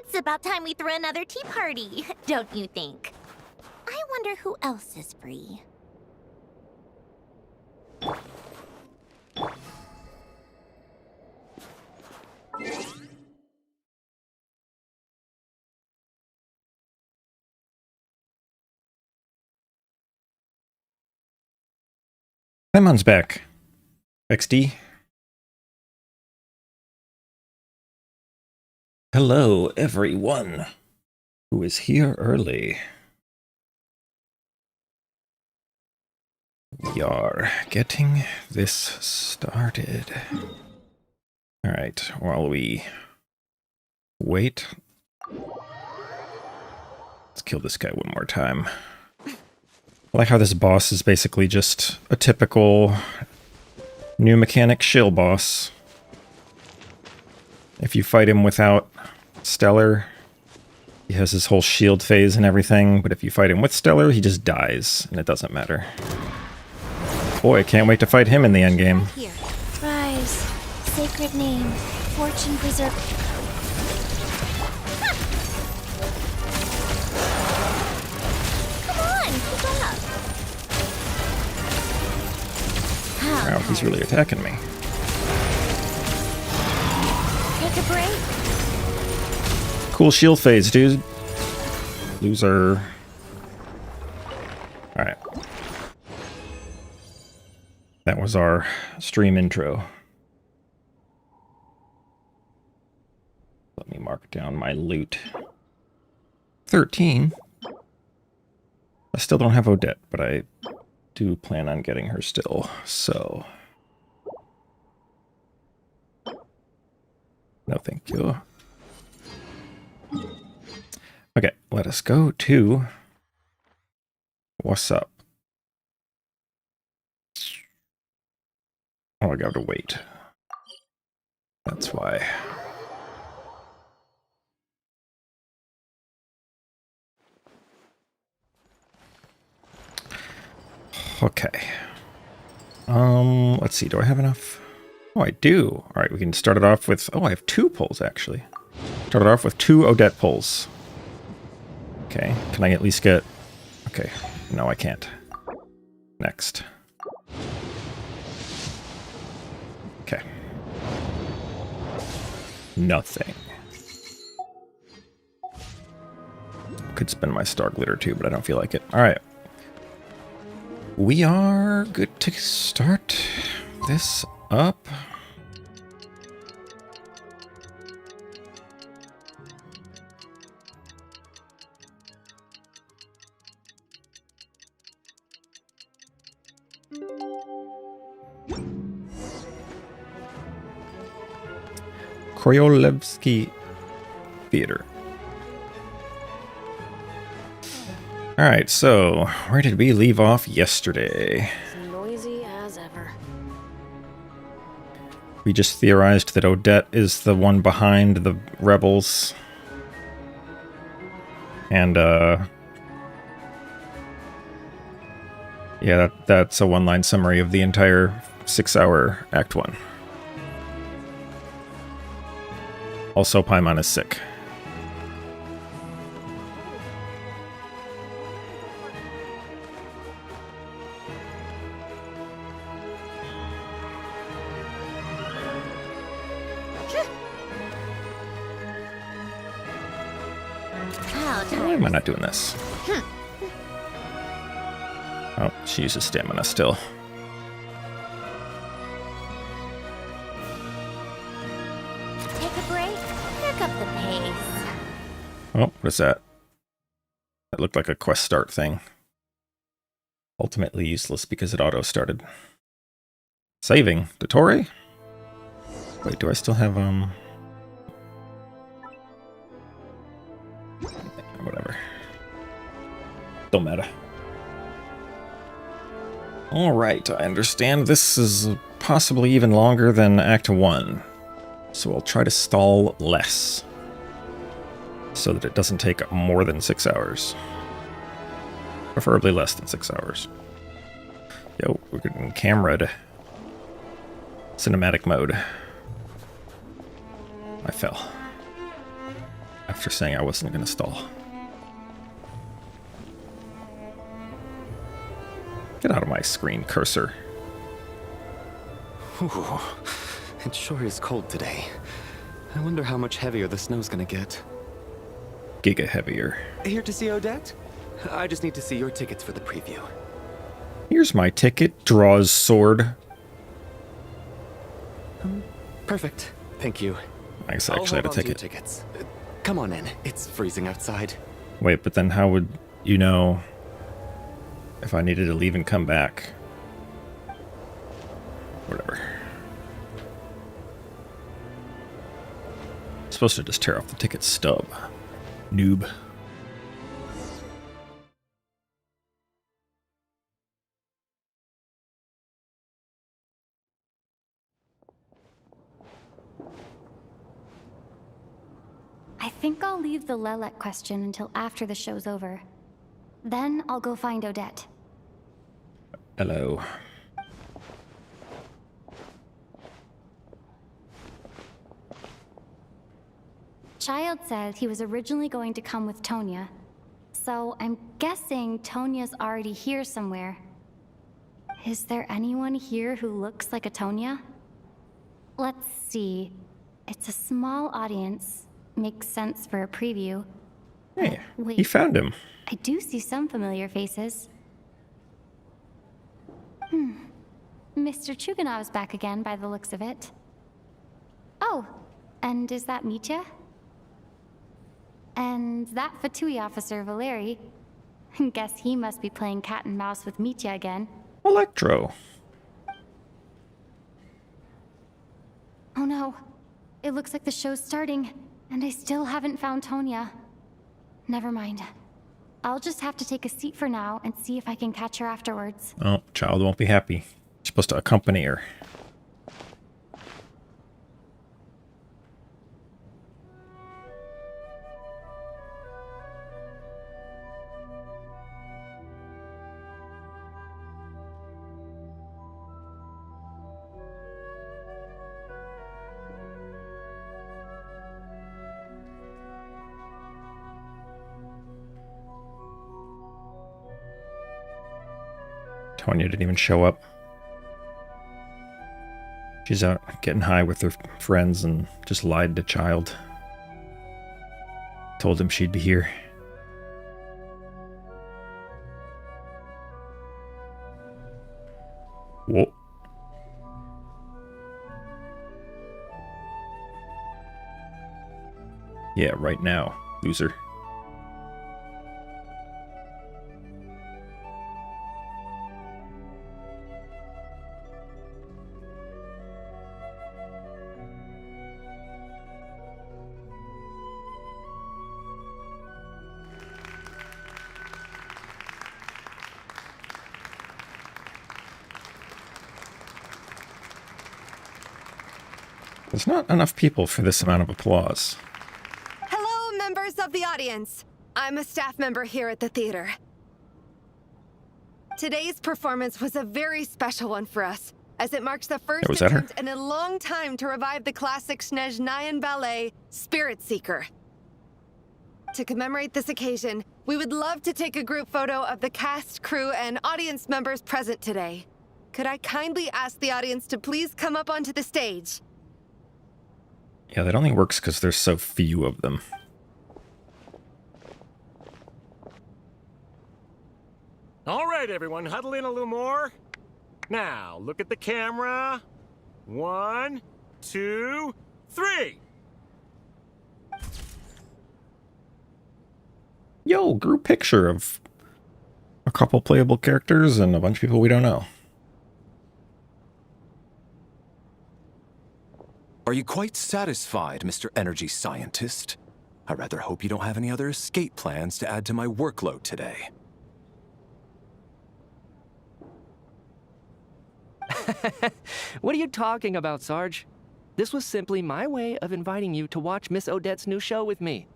It's about time we threw another tea party, don't you think? I wonder who else is free. Paimon's back. XD. Hello, everyone who is here early. We are getting this started. Alright, while we wait, let's kill this guy one more time. I like how this boss is basically just a typical new mechanic shill boss. If you fight him without Stellar, he has his whole shield phase and everything, but if you fight him with Stellar, he just dies, and it doesn't matter. Boy, I can't wait to fight him in the endgame. Here. Rise, sacred name, fortune preserve. Come on, keep up. Wow, he's really attacking me. Take a break. Cool shield phase, dude. Loser. Alright. That was our stream intro. Let me mark down my loot. 13. I still don't have Odette, but I do plan on getting her still, so... No, thank you. Okay, let us go to... What's up? Oh, I gotta wait. That's why. Okay. Let's see, do I have enough? Oh, I do. Alright, we can start it off with... Oh, I have 2 pulls, actually. Start it off with 2 Odette pulls. Okay, can I at least get... Okay, no, I can't. Next. Okay. Nothing. Could spend my star glitter too, but I don't feel like it. Alright. We are good to start this up. Kroyolevsky Theater. Alright, so where did we leave off yesterday? Noisy as ever. We just theorized that Odette is the one behind the rebels. And, yeah, that's a one-line summary of the entire 6-hour Act 1. Also, Paimon is sick. Why am I not doing this? Oh, she uses stamina still. Take a break. Pick up the pace. Oh, what is that? That looked like a quest start thing. Ultimately useless because it auto-started. Saving. Dottore? Wait, do I still have, whatever. Don't matter. Alright, I understand this is possibly even longer than Act 1. So I'll try to stall less. So that it doesn't take more than 6 hours. Preferably less than 6 hours. Yo, we're getting camera cinematic mode. I fell. after saying I wasn't going to stall. Get out of my screen, cursor. Ooh, it sure is cold today. I wonder how much heavier the snow's gonna get. Giga heavier. Here to see Odette? I just need to see your tickets for the preview. Here's my ticket. Draws sword. Perfect. Thank you. I guess I actually had a ticket. Tickets. Come on in. It's freezing outside. Wait, but then how would you know if I needed to leave and come back? Whatever. Supposed to just tear off the ticket stub. Noob. I think I'll leave the Lilac question until after the show's over. Then I'll go find Odette. Hello. Child said he was originally going to come with Tonya. So I'm guessing Tonya's already here somewhere. Is there anyone here who looks like a Tonya? Let's see. It's a small audience. Makes sense for a preview. Hey, Wait. he found him. I do see some familiar faces. Mr. Chuganov's back again by the looks of it. Oh, and is that Mitya? And that Fatui officer, Valeri. Guess he must be playing cat and mouse with Mitya again. Electro. Oh no. It looks like the show's starting, and I still haven't found Tonya. Never mind. I'll just have to take a seat for now and see if I can catch her afterwards. Oh, child won't be happy. You're supposed to accompany her. Tonya didn't even show up. She's out getting high with her friends and just lied to Child. Told him she'd be here. Whoa. Yeah, right now, loser. There's not enough people for this amount of applause. Hello, members of the audience. I'm a staff member here at the theater. Today's performance was a very special one for us, as it marks the first Was that her? attempt in a long time to revive the classic Snezhnayan ballet, Spirit Seeker. To commemorate this occasion, we would love to take a group photo of the cast, crew, and audience members present today. Could I kindly ask the audience to please come up onto the stage? Yeah, that only works because there's so few of them. All right, everyone, huddle in a little more. Now, look at the camera. 1, 2, 3. Yo, group picture of a couple playable characters and a bunch of people we don't know. Are you quite satisfied, Mr. Energy Scientist? I rather hope you don't have any other escape plans to add to my workload today. What are you talking about, Sarge? This was simply my way of inviting you to watch Miss Odette's new show with me.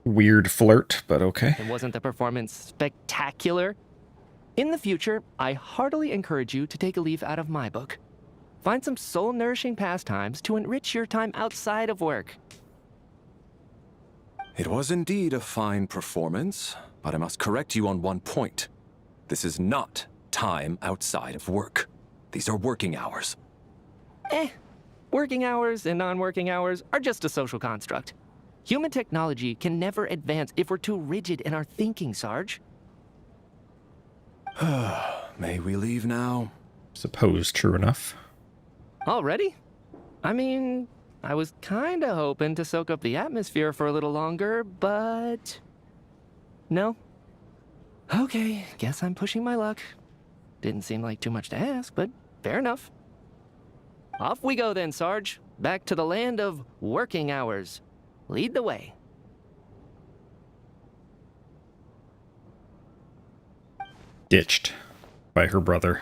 Weird flirt, but okay. And wasn't the performance spectacular? In the future, I heartily encourage you to take a leaf out of my book. Find some soul-nourishing pastimes to enrich your time outside of work. It was indeed a fine performance, but I must correct you on one point. This is not time outside of work. These are working hours. Working hours and non-working hours are just a social construct. Human technology can never advance if we're too rigid in our thinking, Sarge. May we leave now? Suppose true enough. Already? I mean, I was kinda hoping to soak up the atmosphere for a little longer, but... No? Okay, guess I'm pushing my luck. Didn't seem like too much to ask, but fair enough. Off we go then, Sarge. Back to the land of working hours. Lead the way. Ditched by her brother.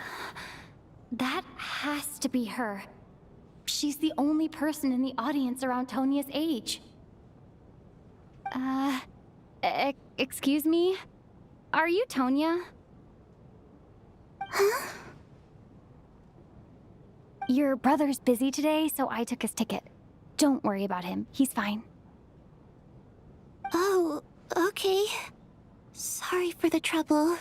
That has to be her. She's the only person in the audience around Tonia's age. Excuse me? Are you Tonia? Huh? Your brother's busy today, so I took his ticket. Don't worry about him. He's fine. Oh, okay. Sorry for the trouble.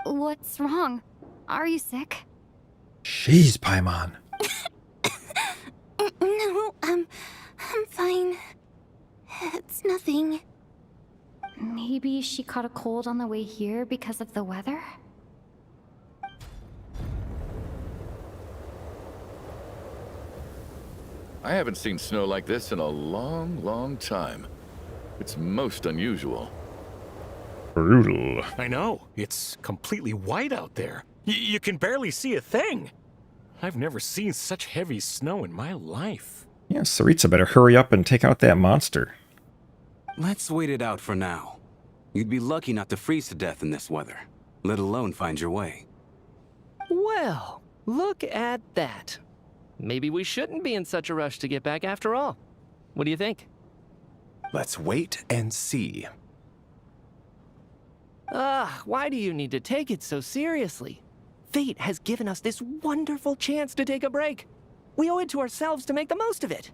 What's wrong? Are you sick? Jeez, Paimon. No, I'm fine. It's nothing. Maybe she caught a cold on the way here because of the weather? I haven't seen snow like this in a long, long time. It's most unusual. Brutal. I know. It's completely white out there. You can barely see a thing. I've never seen such heavy snow in my life. Yeah, Saritsa better hurry up and take out that monster. Let's wait it out for now. You'd be lucky not to freeze to death in this weather, let alone find your way. Well, look at that. Maybe we shouldn't be in such a rush to get back after all. What do you think? Let's wait and see. Why do you need to take it so seriously? Fate has given us this wonderful chance to take a break. We owe it to ourselves to make the most of it.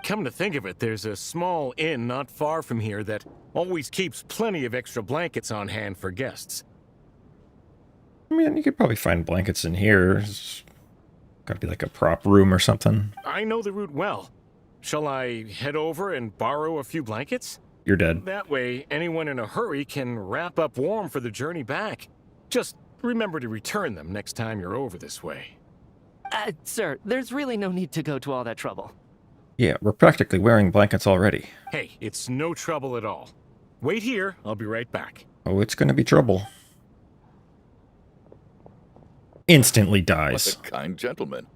Come to think of it, there's a small inn not far from here that always keeps plenty of extra blankets on hand for guests. I mean, you could probably find blankets in here. It's gotta be like a prop room or something. I know the route well. Shall I head over and borrow a few blankets? You're dead. That way, anyone in a hurry can wrap up warm for the journey back. Just remember to return them next time you're over this way. Sir, there's really no need to go to all that trouble. Yeah, we're practically wearing blankets already. Hey, it's no trouble at all. Wait here, I'll be right back. Oh, it's gonna be trouble. Instantly dies. What a kind gentleman.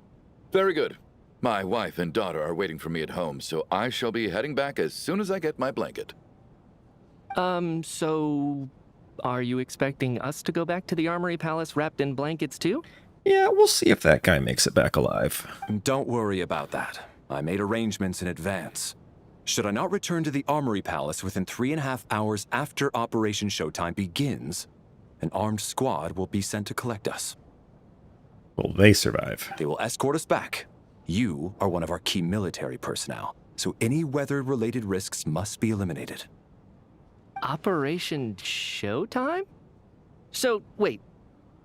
Very good. My wife and daughter are waiting for me at home, so I shall be heading back as soon as I get my blanket. So... are you expecting us to go back to the Armory Palace wrapped in blankets too? Yeah, we'll see if that guy makes it back alive. Don't worry about that. I made arrangements in advance. Should I not return to the Armory Palace within 3.5 hours after Operation Showtime begins, an armed squad will be sent to collect us. Will they survive? They will escort us back. You are one of our key military personnel, so any weather-related risks must be eliminated. Operation Showtime? So, wait.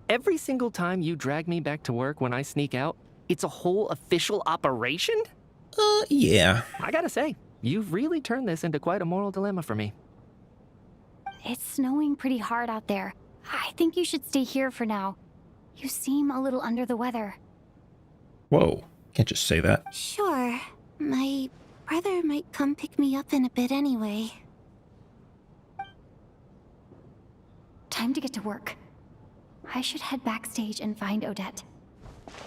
Every single time you drag me back to work when I sneak out, it's a whole official operation? Yeah. I gotta say, you've really turned this into quite a moral dilemma for me. It's snowing pretty hard out there. I think you should stay here for now. You seem a little under the weather. Whoa. Can't just say that. Sure. My brother might come pick me up in a bit anyway. Time to get to work. I should head backstage and find Odette.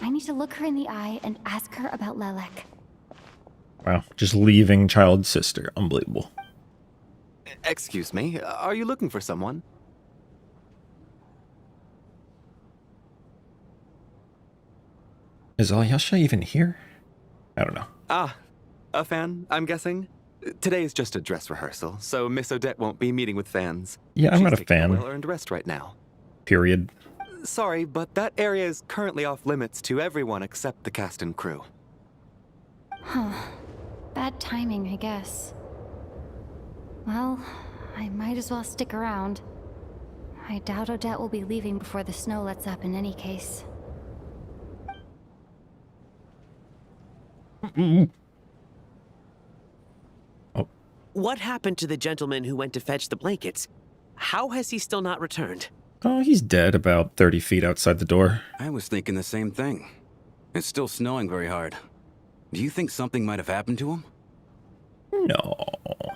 I need to look her in the eye and ask her about Lelek. Wow, just leaving child sister. Unbelievable. Excuse me, are you looking for someone? Is Alyosha even here? I don't know. Ah, a fan, I'm guessing? Today is just a dress rehearsal, so Miss Odette won't be meeting with fans. Yeah, I'm not a She's taking fan. well-earned rest right now. Period. Sorry, but that area is currently off limits to everyone except the cast and crew. Huh. Bad timing, I guess. Well, I might as well stick around. I doubt Odette will be leaving before the snow lets up in any case. What happened to the gentleman who went to fetch the blankets? How has he still not returned? Oh, he's dead about 30 feet outside the door. I was thinking the same thing. It's still snowing very hard. Do you think something might have happened to him? No.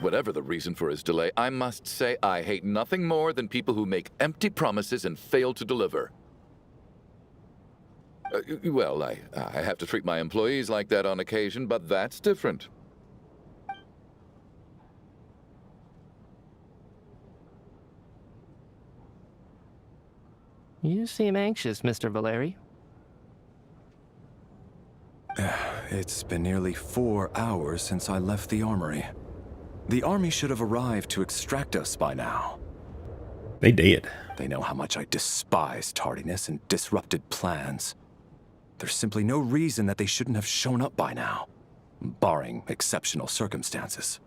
Whatever the reason for his delay, I must say I hate nothing more than people who make empty promises and fail to deliver. Well, I have to treat my employees like that on occasion, but that's different. You seem anxious, Mr. Valeri. It's been nearly 4 hours since I left the armory. The army should have arrived to extract us by now. They did. They know how much I despise tardiness and disrupted plans. There's simply no reason that they shouldn't have shown up by now, barring exceptional circumstances.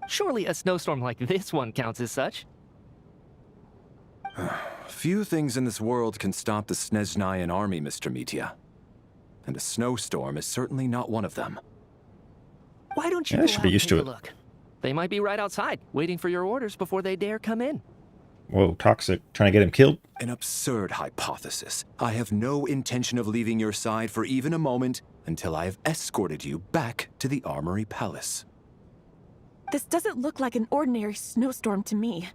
Surely a snowstorm like this one counts as such. Few things in this world can stop the Snezhnayan army, Mr. Mitya. And a snowstorm is certainly not one of them. Why don't you Yeah, go I should out be and used take to a it. look? They might be right outside, waiting for your orders before they dare come in. Whoa, toxic. Trying to get him killed? An absurd hypothesis. I have no intention of leaving your side for even a moment until I have escorted you back to the Armory Palace. This doesn't look like an ordinary snowstorm to me.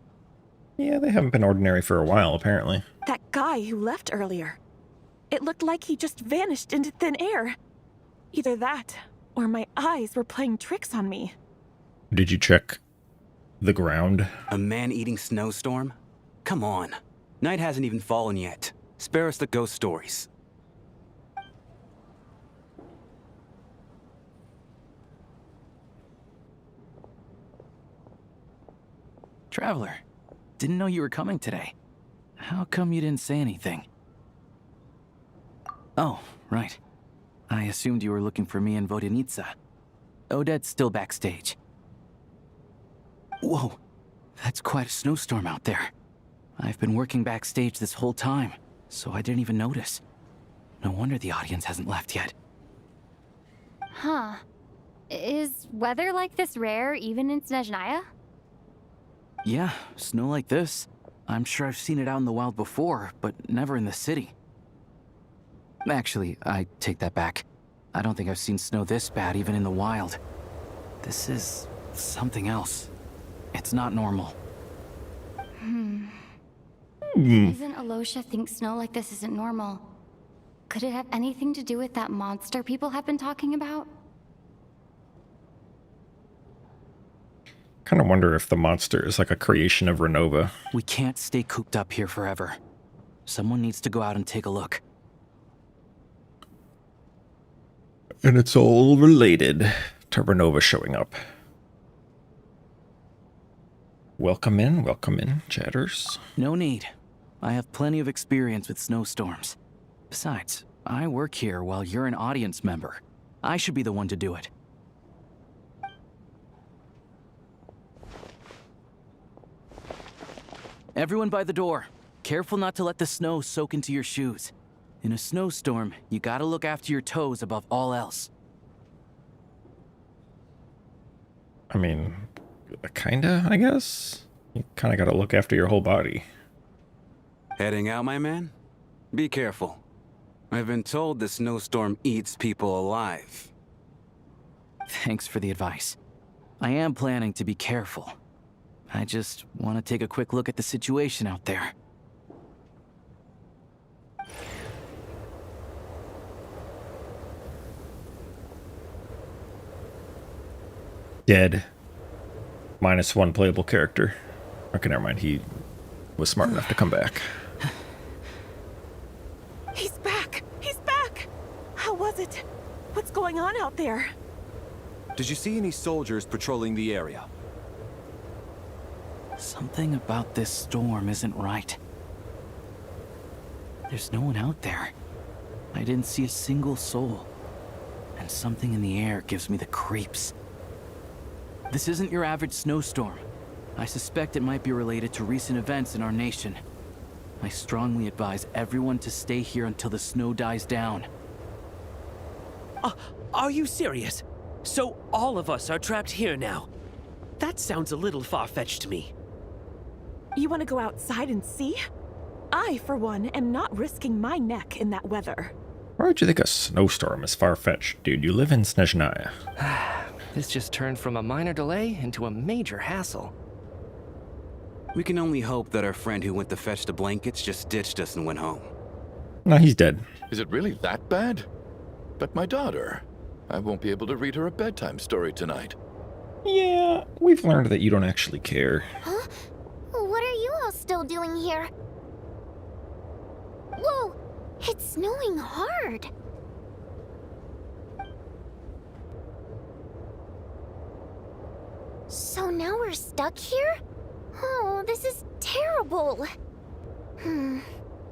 Yeah, they haven't been ordinary for a while, apparently. That guy who left earlier. It looked like he just vanished into thin air. Either that, or my eyes were playing tricks on me. Did you check the ground? A man-eating snowstorm? Come on. Night hasn't even fallen yet. Spare us the ghost stories. Traveler, didn't know you were coming today. How come you didn't say anything? Oh, right. I assumed you were looking for me and Vodyanitsa. Odette's still backstage. Whoa, that's quite a snowstorm out there. I've been working backstage this whole time, so I didn't even notice. No wonder the audience hasn't left yet. Huh. Is weather like this rare even in Snezhnaya? Yeah, snow like this. I'm sure I've seen it out in the wild before, but never in the city. Actually, I take that back. I don't think I've seen snow this bad even in the wild. This is something else. It's not normal. Reason Alosha thinks snow like this isn't normal. Could it have anything to do with that monster people have been talking about? Kind of wonder if the monster is like a creation of Ronova. We can't stay cooped up here forever. Someone needs to go out and take a look. And it's all related to Ronova showing up. Welcome in, chatters. No need. I have plenty of experience with snowstorms. Besides, I work here while you're an audience member. I should be the one to do it. Everyone by the door. Careful not to let the snow soak into your shoes. In a snowstorm, you gotta look after your toes above all else. I mean, kinda, I guess? You kinda gotta look after your whole body. Heading out, my man? Be careful. I've been told the snowstorm eats people alive. Thanks for the advice. I am planning to be careful. I just want to take a quick look at the situation out there. Dead. -1 playable character. Okay, never mind. He was smart enough to come back. He's back! He's back! How was it? What's going on out there? Did you see any soldiers patrolling the area? Something about this storm isn't right. There's no one out there. I didn't see a single soul. And and something in the air gives me the creeps. This isn't your average snowstorm. I suspect it might be related to recent events in our nation. I strongly advise everyone to stay here until the snow dies down. Are you serious? So all of us are trapped here now? That sounds a little far-fetched to me. You want to go outside and see? I, for one, am not risking my neck in that weather. Why would you think a snowstorm is far-fetched, dude? You live in Snezhnaya. This just turned from a minor delay into a major hassle. We can only hope that our friend who went to fetch the blankets just ditched us and went home. No, he's dead. Is it really that bad? But my daughter, I won't be able to read her a bedtime story tonight. Yeah, we've learned that you don't actually care. Huh? What are you all still doing here? Whoa! It's snowing hard! So now we're stuck here? Oh, this is terrible!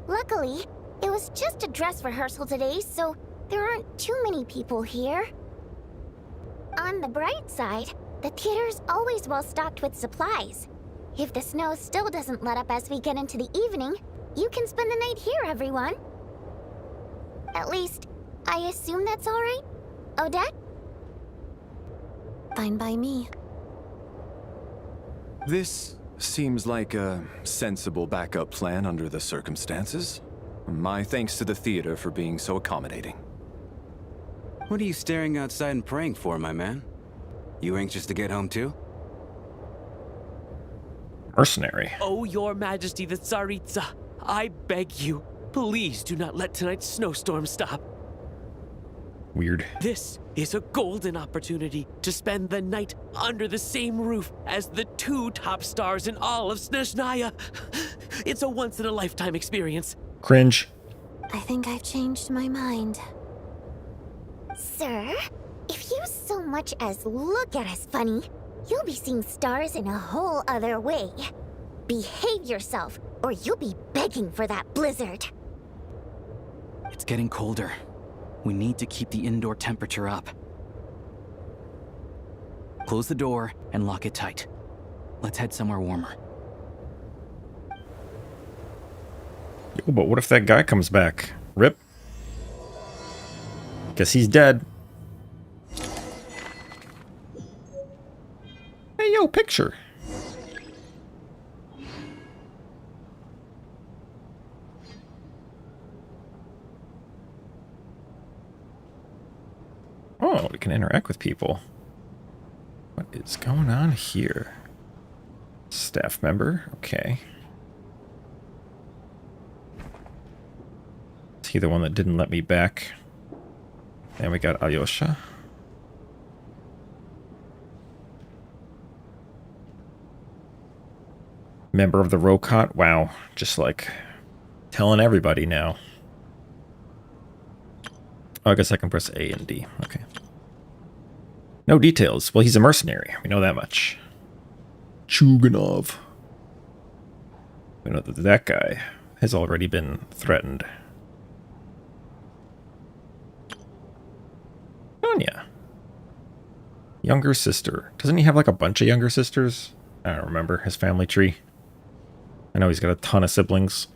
Luckily, it was just a dress rehearsal today, so there aren't too many people here. On the bright side, the theater's always well stocked with supplies. If the snow still doesn't let up as we get into the evening, you can spend the night here, everyone. At least, I assume that's all right? Odette? Fine by me. This seems like a sensible backup plan under the circumstances. My thanks to the theater for being so accommodating. What are you staring outside and praying for, my man? You anxious to get home too? Mercenary. Oh, Your Majesty the Tsaritsa, I beg you, please do not let tonight's snowstorm stop. Weird. This is a golden opportunity to spend the night under the same roof as the two top stars in all of Snezhnaya. It's a once-in-a-lifetime experience. Cringe. I think I've changed my mind. Sir, if you so much as look at us funny, you'll be seeing stars in a whole other way. Behave yourself, or you'll be begging for that blizzard. It's getting colder. We need to keep the indoor temperature up. Close the door and lock it tight. Let's head somewhere warmer. Yo, but what if that guy comes back? Rip. Guess he's dead. Hey, yo, picture. Oh, we can interact with people. What is going on here? Staff member, okay. Is he the one that didn't let me back? And we got Alyosha. Member of the Rokot. Wow, just like telling everybody now. Oh, I guess I can press A and D. Okay. No details. Well, he's a mercenary. We know that much. Chuganov. We know that that guy has already been threatened. Tonya. Younger sister. Doesn't he have like a bunch of younger sisters? I don't remember his family tree. I know he's got a ton of siblings.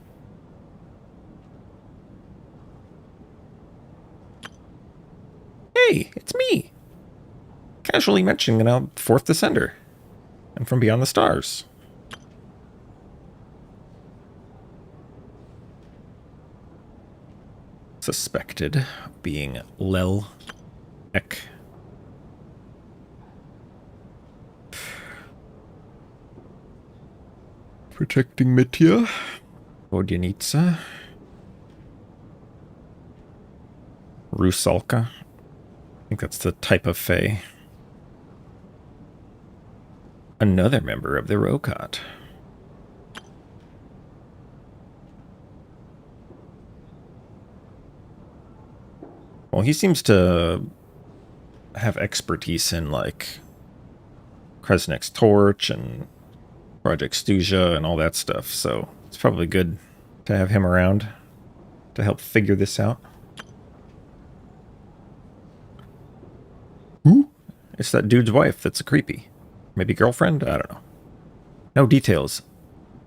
Hey, it's me. Casually mentioning a fourth descender. I'm from beyond the stars. Suspected being Lel Ek. Protecting Mitya. Vodyanitsa. Rusalka. I think that's the type of fae. Another member of the Rokot. Well, he seems to have expertise in, like, Kresnik's Torch and Project Stuja and all that stuff, so it's probably good to have him around to help figure this out. It's that dude's wife that's a creepy. Maybe girlfriend? I don't know. No details.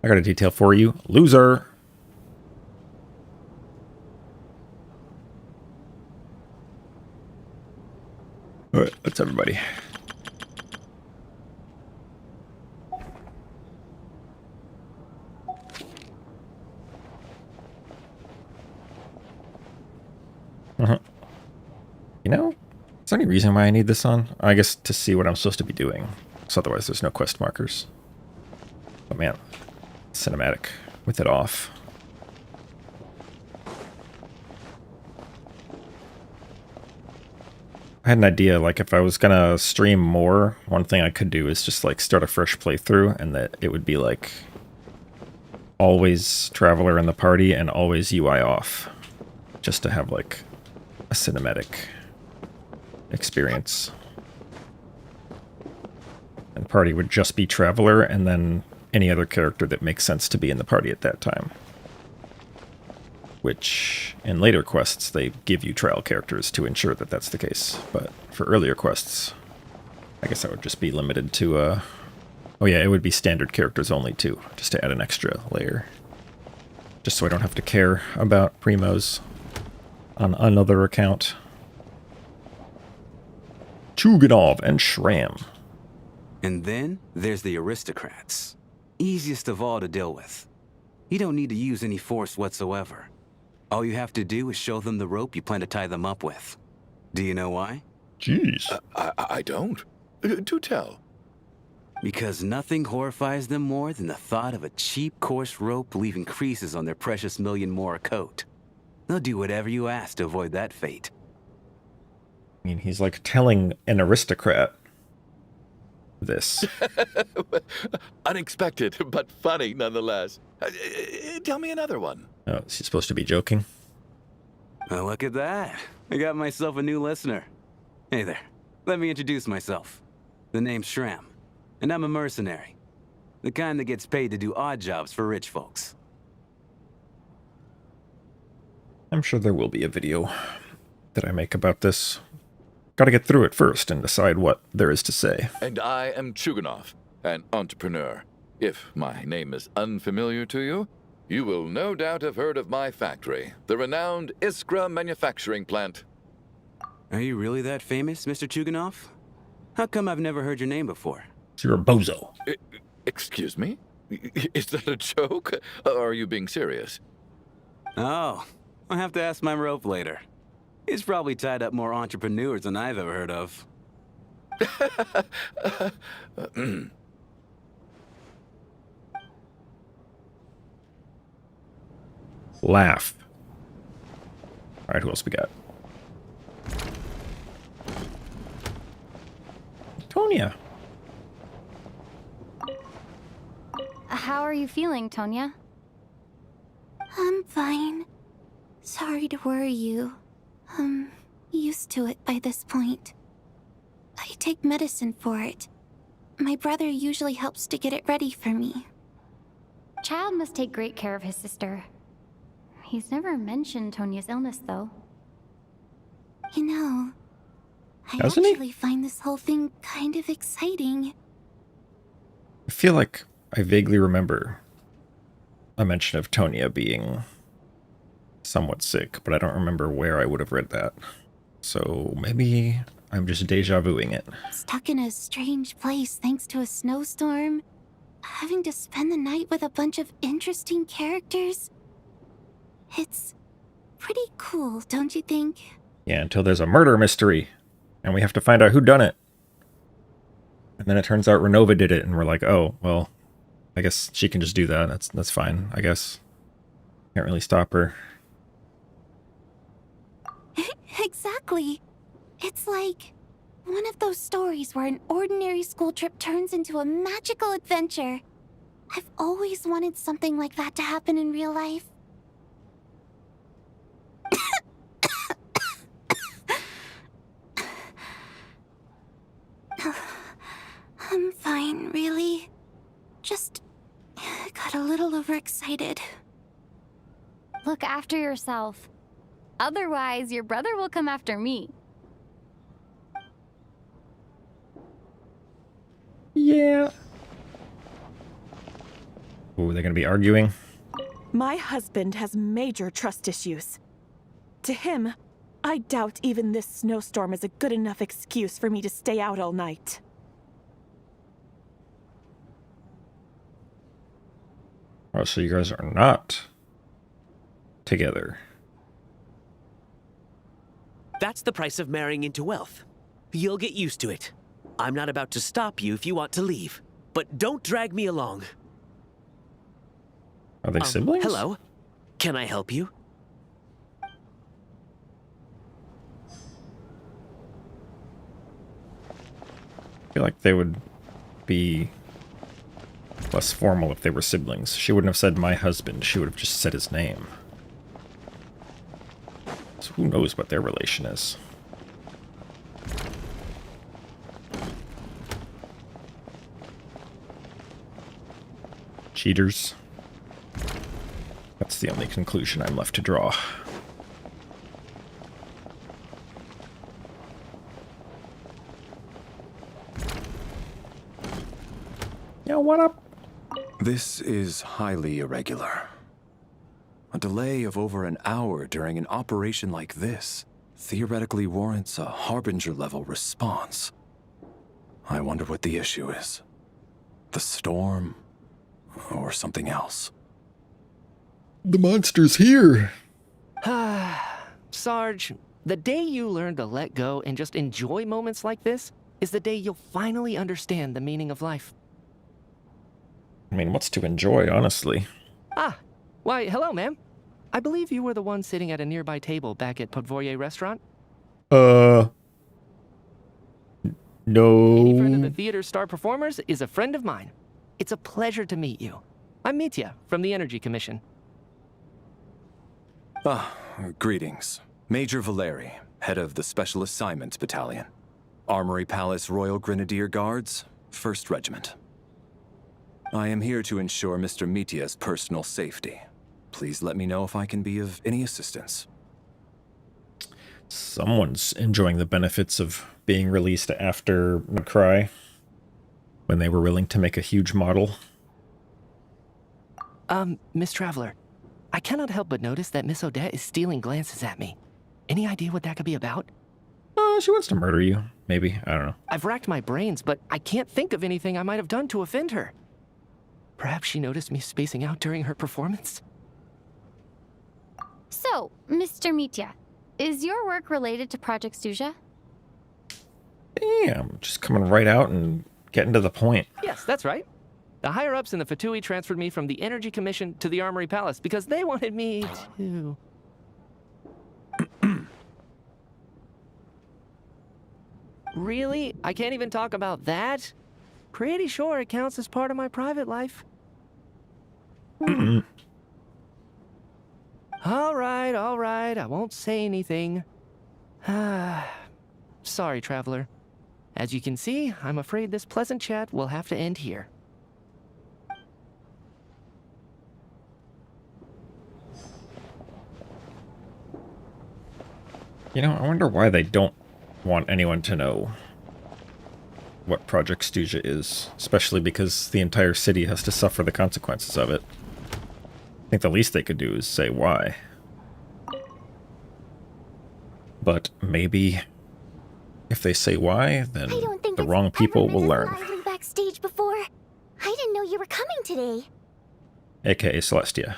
I got a detail for you. Loser! Alright, that's everybody. You know, is there any reason why I need this on? I guess to see what I'm supposed to be doing. So otherwise there's no quest markers. But man, cinematic with it off. I had an idea, like if I was gonna stream more, one thing I could do is just like start a fresh playthrough and that it would be like always Traveler in the party and always UI off. Just to have like a cinematic experience. And the party would just be Traveler and then any other character that makes sense to be in the party at that time. Which, in later quests, they give you trial characters to ensure that that's the case. But for earlier quests, I guess that would just be limited to, oh yeah, it would be standard characters only too, just to add an extra layer. Just so I don't have to care about primos on another account. Chuganov and Shram. And then there's the aristocrats. Easiest of all to deal with. You don't need to use any force whatsoever. All you have to do is show them the rope you plan to tie them up with. Do you know why? Jeez. I don't. Do tell. Because nothing horrifies them more than the thought of a cheap, coarse rope leaving creases on their precious $1,000,000 more coat. They'll do whatever you ask to avoid that fate. I mean, he's like telling an aristocrat this. Unexpected, but funny nonetheless. Tell me another one. Oh, is he supposed to be joking? Well, look at that. I got myself a new listener. Hey there. Let me introduce myself. The name's Shram, and I'm a mercenary. The kind that gets paid to do odd jobs for rich folks. I'm sure there will be a video that I make about this. Gotta get through it first and decide what there is to say. And I am Chuganov, an entrepreneur. If my name is unfamiliar to you, you will no doubt have heard of my factory, the renowned Iskra manufacturing plant. Are you really that famous, Mr. Chuganov? How come I've never heard your name before? You're a bozo. Excuse me? Is that a joke? Or are you being serious? Oh, I'll have to ask my rope later. He's probably tied up more entrepreneurs than I've ever heard of. Laugh. Alright, who else we got? Tonya. How are you feeling, Tonya? I'm fine. Sorry to worry you. I'm used to it by this point. I take medicine for it. My brother usually helps to get it ready for me. Child must take great care of his sister. He's never mentioned Tonya's illness, though. You know, I Hasn't he? actually find this whole thing kind of exciting. I feel like I vaguely remember a mention of Tonya being somewhat sick, but I don't remember where I would have read that. So maybe I'm just deja vuing it. Stuck in a strange place thanks to a snowstorm. Having to spend the night with a bunch of interesting characters. It's pretty cool, don't you think? Yeah, until there's a murder mystery, and we have to find out who done it. And then it turns out Ronova did it, and we're like, oh, well, I guess she can just do that. That's fine, I guess. Can't really stop her. Exactly. It's like one of those stories where an ordinary school trip turns into a magical adventure. I've always wanted something like that to happen in real life. I'm fine, really. Just got a little overexcited. Look after yourself. Otherwise, your brother will come after me. Yeah. Ooh, they're gonna be arguing. My husband has major trust issues. To him, I doubt even this snowstorm is a good enough excuse for me to stay out all night. Oh, so you guys are not together. That's the price of marrying into wealth. You'll get used to it. I'm not about to stop you if you want to leave, but don't drag me along. Are they siblings? Hello? Can I help you? I feel like they would be less formal if they were siblings. She wouldn't have said my husband, she would have just said his name. So who knows what their relation is. Cheaters. That's the only conclusion I'm left to draw. Yo, what up? This is highly irregular. A delay of over an hour during an operation like this theoretically warrants a Harbinger-level response. I wonder what the issue is. The storm, or something else. The monster's here! Sarge, the day you learn to let go and just enjoy moments like this is the day you'll finally understand the meaning of life. I mean, what's to enjoy, honestly? Ah, why, hello, ma'am. I believe you were the one sitting at a nearby table back at Podvorye restaurant. No. Any friend of the theater's star performers is a friend of mine. It's a pleasure to meet you. I'm Mitya from the Energy Commission. Greetings. Major Valeri, head of the Special Assignments Battalion. Armory Palace Royal Grenadier Guards, 1st Regiment. I am here to ensure Mr. Mitya's personal safety. Please let me know if I can be of any assistance. Someone's enjoying the benefits of being released after Cry, when they were willing to make a huge model. Miss Traveler, I cannot help but notice that Miss Odette is stealing glances at me. Any idea what that could be about? She wants to murder you, maybe. I don't know. I've racked my brains, but I can't think of anything I might have done to offend her. Perhaps she noticed me spacing out during her performance? So, Mr. Mitya, is your work related to Project Stuja? Damn, just coming right out and getting to the point. Yes, that's right. The higher-ups in the Fatui transferred me from the Energy Commission to the Armory Palace because they wanted me to... Really? I can't even talk about that? Pretty sure it counts as part of my private life. All right, I won't say anything. Sorry, Traveler. As you can see, I'm afraid this pleasant chat will have to end here. You know, I wonder why they don't want anyone to know what Project Stuja is, especially because the entire city has to suffer the consequences of it. I think the least they could do is say why. But maybe if they say why, then the wrong people will learn. Lively backstage before. I didn't know you were coming today. AKA Celestia.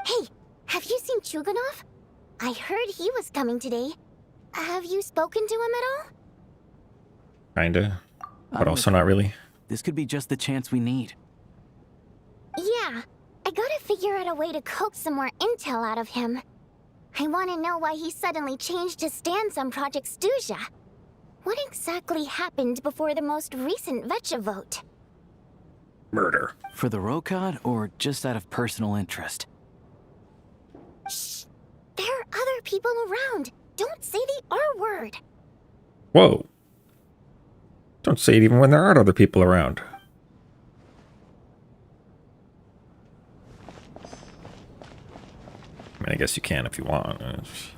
Hey, have you seen Chuganov? I heard he was coming today. Have you spoken to him at all? Kinda. But also not really. This could be just the chance we need. Yeah, I gotta figure out a way to coax some more intel out of him. I want to know why he suddenly changed his stance on Project Stuja. What exactly happened before the most recent Vecha vote? Murder. For the Rokad, or just out of personal interest? Shh! There are other people around. Don't say the R word. Whoa. Don't say it even when there aren't other people around. I mean, I guess you can if you want.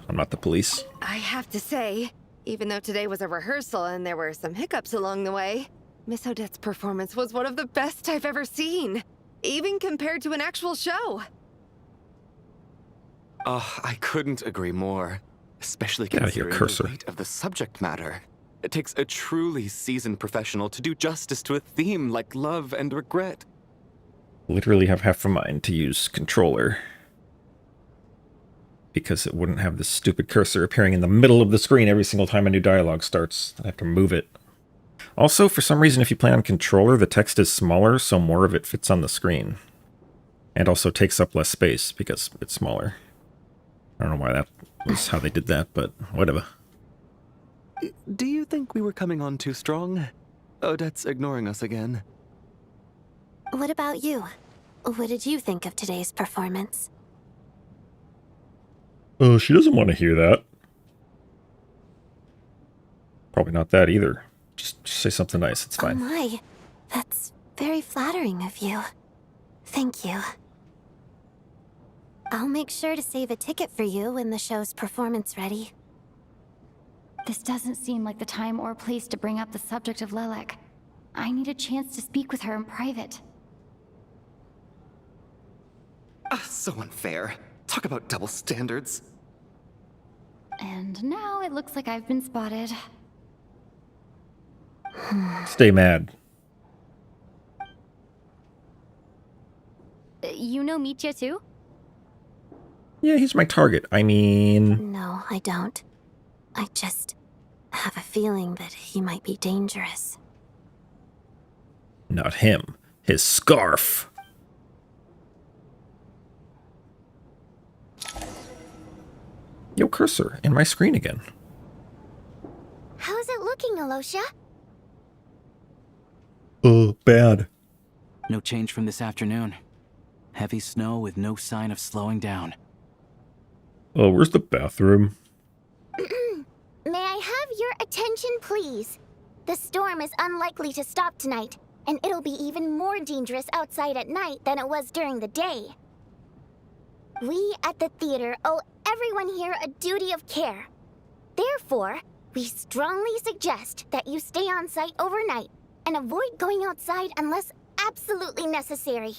I'm not the police. I have to say, Even though today was a rehearsal and there were some hiccups along the way, Miss Odette's performance was one of the best I've ever seen, even compared to an actual show. Oh, I couldn't agree more. Especially Get out of here, considering cursor. the weight of the subject matter. It takes a truly seasoned professional to do justice to a theme like love and regret. Literally have half a mind to use controller. Because it wouldn't have this stupid cursor appearing in the middle of the screen every single time a new dialogue starts. I have to move it. Also, for some reason, if you play on controller, the text is smaller, so more of it fits on the screen. And also takes up less space because it's smaller. I don't know why that was how they did that, but whatever. Do you think we were coming on too strong? Odette's ignoring us again. What about you? What did you think of today's performance? She doesn't want to hear that. Probably not that either. Just say something nice, it's fine. Oh my, that's very flattering of you. Thank you. I'll make sure to save a ticket for you when the show's performance ready. This doesn't seem like the time or place to bring up the subject of Lelek. I need a chance to speak with her in private. So unfair. Talk about double standards. And now it looks like I've been spotted. Stay mad. You know Mitya too? Yeah, he's my target. I mean... No, I don't. I just have a feeling that he might be dangerous. Not him. His scarf. Yo, cursor, in my screen again. How's it looking, Alosha? Bad. No change from this afternoon. Heavy snow with no sign of slowing down. Oh, where's the bathroom? May I have your attention, please? The storm is unlikely to stop tonight, and it'll be even more dangerous outside at night than it was during the day. We at the theater owe everyone here a duty of care. Therefore, we strongly suggest that you stay on site overnight and avoid going outside unless absolutely necessary.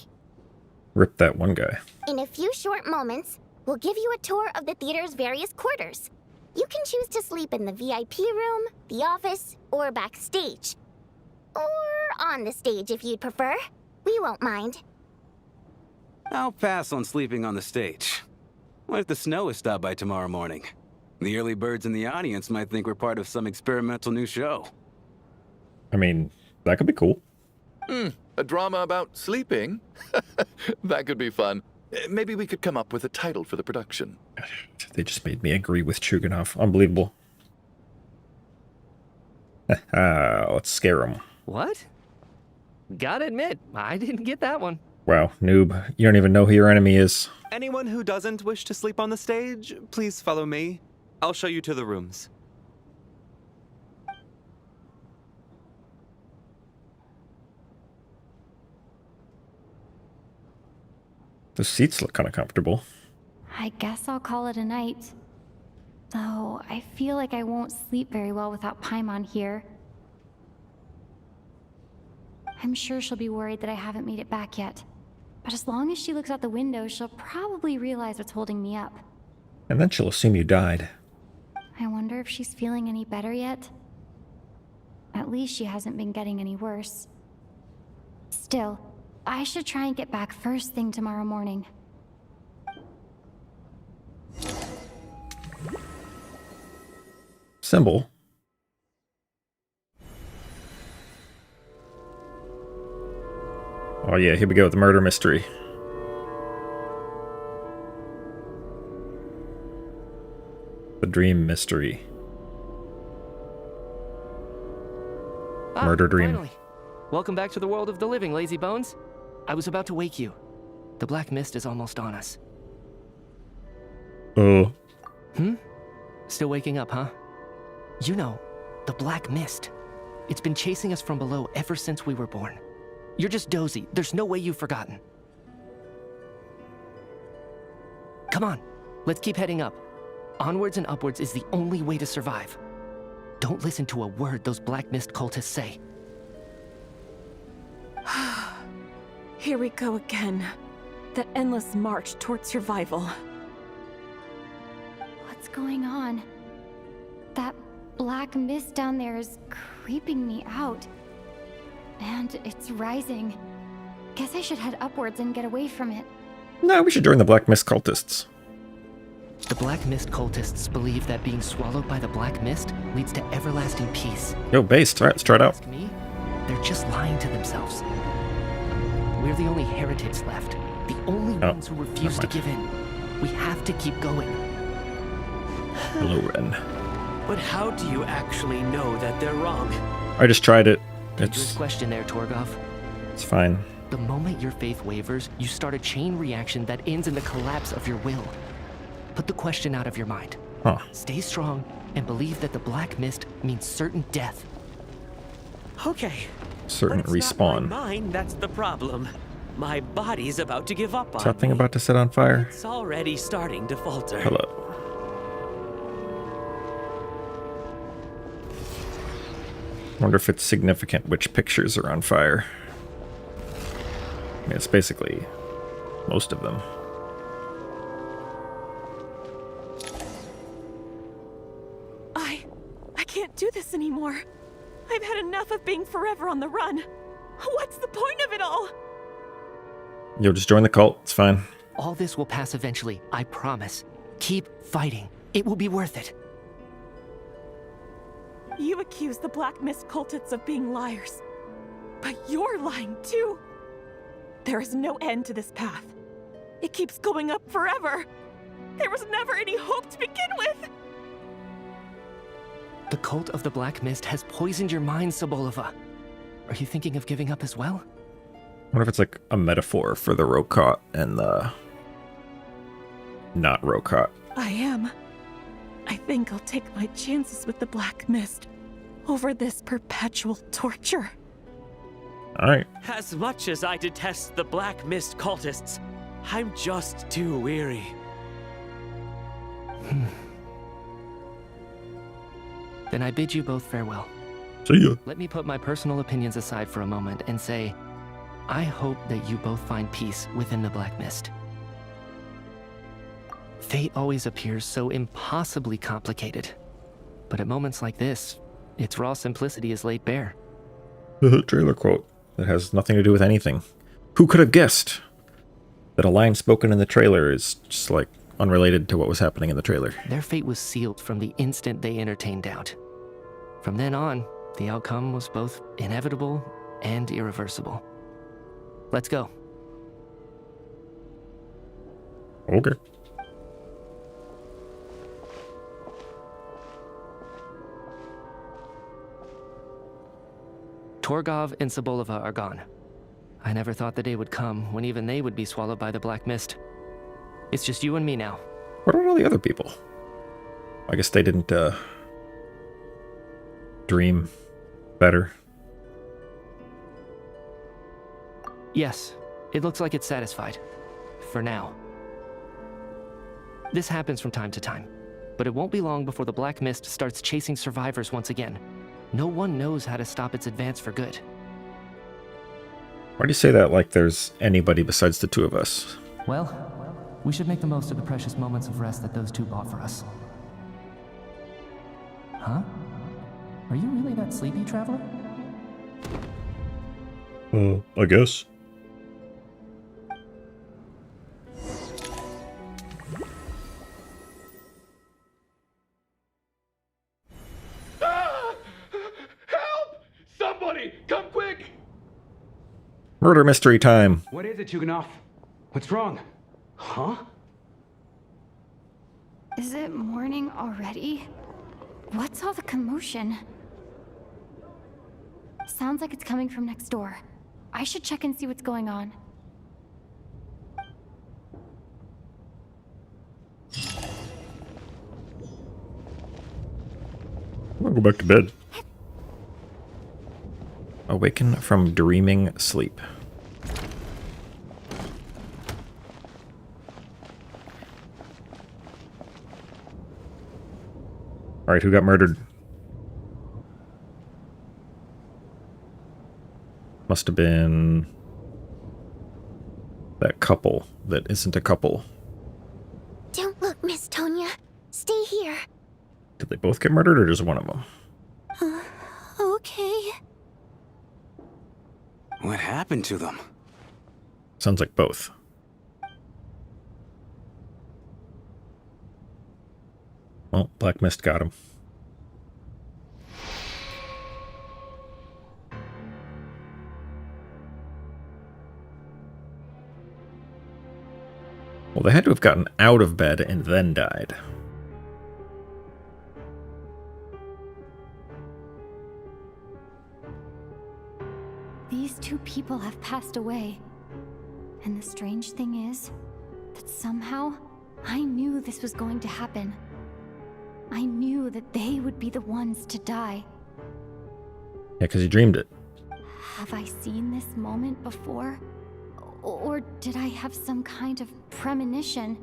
Rip that one guy. In a few short moments, we'll give you a tour of the theater's various quarters. You can choose to sleep in the VIP room, the office, or backstage. Or on the stage if you'd prefer. We won't mind. I'll pass on sleeping on the stage. What if the snow is stopped by tomorrow morning? The early birds in the audience might think we're part of some experimental new show. I mean, that could be cool. A drama about sleeping? That could be fun. Maybe we could come up with a title for the production. They just made me agree with Chuganov. Unbelievable. Let's scare him. What? Gotta admit, I didn't get that one. Wow, noob. You don't even know who your enemy is. Anyone who doesn't wish to sleep on the stage, please follow me. I'll show you to the rooms. The seats look kind of comfortable. I guess I'll call it a night. Though, I feel like I won't sleep very well without Paimon here. I'm sure she'll be worried that I haven't made it back yet. But as long as she looks out the window, she'll probably realize what's holding me up. And then she'll assume you died. I wonder if she's feeling any better yet? At least she hasn't been getting any worse. Still, I should try and get back first thing tomorrow morning. Symbol. Oh yeah, here we go with the murder mystery. The dream mystery. Murder dream. Finally. Welcome back to the world of the living, lazy bones. I was about to wake you. The black mist is almost on us. Still waking up, huh? You know, the black mist. It's been chasing us from below ever since we were born. You're just dozy. There's no way you've forgotten. Come on, let's keep heading up. Onwards and upwards is the only way to survive. Don't listen to a word those Black Mist cultists say. Here we go again. That endless march towards survival. What's going on? That black mist down there is creeping me out. And it's rising. Guess I should head upwards and get away from it. No, we should join the Black Mist cultists. The Black Mist cultists believe that being swallowed by the Black Mist leads to everlasting peace. Yo, base, let's try it out. Ask me, they're just lying to themselves. We're the only heretics left. The only ones who refuse to give in. We have to keep going. Hello, Ren. But how do you actually know that they're wrong? I just tried it. Dangerous question there, Torgov. It's fine. The moment your faith wavers, you start a chain reaction that ends in the collapse of your will. Put the question out of your mind. Huh. Stay strong and believe that the Black Mist means certain death. Okay. Certain but it's respawn. not my mind that's the problem. My body's about to give up on Is that thing me. about to set on fire? It's already starting to falter. Hello. Wonder if it's significant which pictures are on fire. I mean, it's basically most of them. I can't do this anymore. I've had enough of being forever on the run. What's the point of it all? Yo, just join the cult. It's fine. All this will pass eventually, I promise. Keep fighting. It will be worth it. You accuse the Black Mist cultists of being liars. But you're lying too. There is no end to this path. It keeps going up forever. There was never any hope to begin with. The cult of the Black Mist has poisoned your mind, Sobolova. Are you thinking of giving up as well? I wonder if it's like a metaphor for the Rokot and the not Rokot. I am. I think I'll take my chances with the Black Mist over this perpetual torture. Alright. As much as I detest the Black Mist cultists, I'm just too weary. Then I bid you both farewell. See ya. Let me put my personal opinions aside for a moment and say, I hope that you both find peace within the Black Mist. Fate always appears so impossibly complicated. But at moments like this, its raw simplicity is laid bare. Trailer quote that has nothing to do with anything. Who could have guessed that a line spoken in the trailer is just like unrelated to what was happening in the trailer? Their fate was sealed from the instant they entertained doubt. From then on, the outcome was both inevitable and irreversible. Let's go. Okay. Torgov and Sobolova are gone. I never thought the day would come when even they would be swallowed by the Black Mist. It's just you and me now. What about all the other people? I guess they didn't dream better. Yes, it looks like it's satisfied. For now. This happens from time to time, but it won't be long before the Black Mist starts chasing survivors once again. No one knows how to stop its advance for good. Why do you say that like there's anybody besides the two of us? Well, we should make the most of the precious moments of rest that those two bought for us. Huh? Are you really that sleepy, traveler? I guess. Somebody, come quick! Murder mystery time. What is it, Tuganov? What's wrong? Huh? Is it morning already? What's all the commotion? Sounds like it's coming from next door. I should check and see what's going on. I'll go back to bed. Awaken from dreaming sleep. Alright, who got murdered? Must have been that couple that isn't a couple. Don't look, Miss Tonya. Stay here. Did they both get murdered or just one of them? Okay. What happened to them? Sounds like both. Well, Black Mist got him. Well, they had to have gotten out of bed and then died. These two people have passed away. And the strange thing is that somehow I knew this was going to happen. I knew that they would be the ones to die. Yeah, because you dreamed it. Have I seen this moment before? Or did I have some kind of premonition?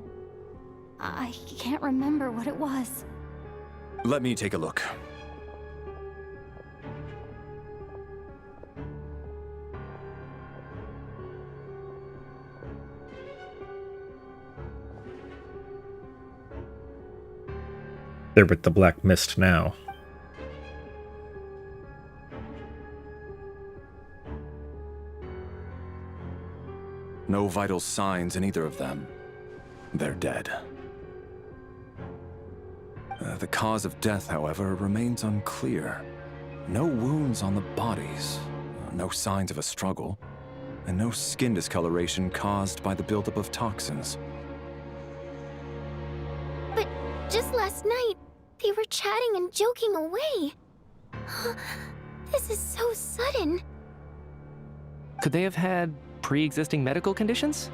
I can't remember what it was. Let me take a look. They're with the Black Mist now. No vital signs in either of them. They're dead. The cause of death, however, remains unclear. No wounds on the bodies, no signs of a struggle, and no skin discoloration caused by the buildup of toxins. But just last night, they were chatting and joking away. This is so sudden. Could they have had pre-existing medical conditions?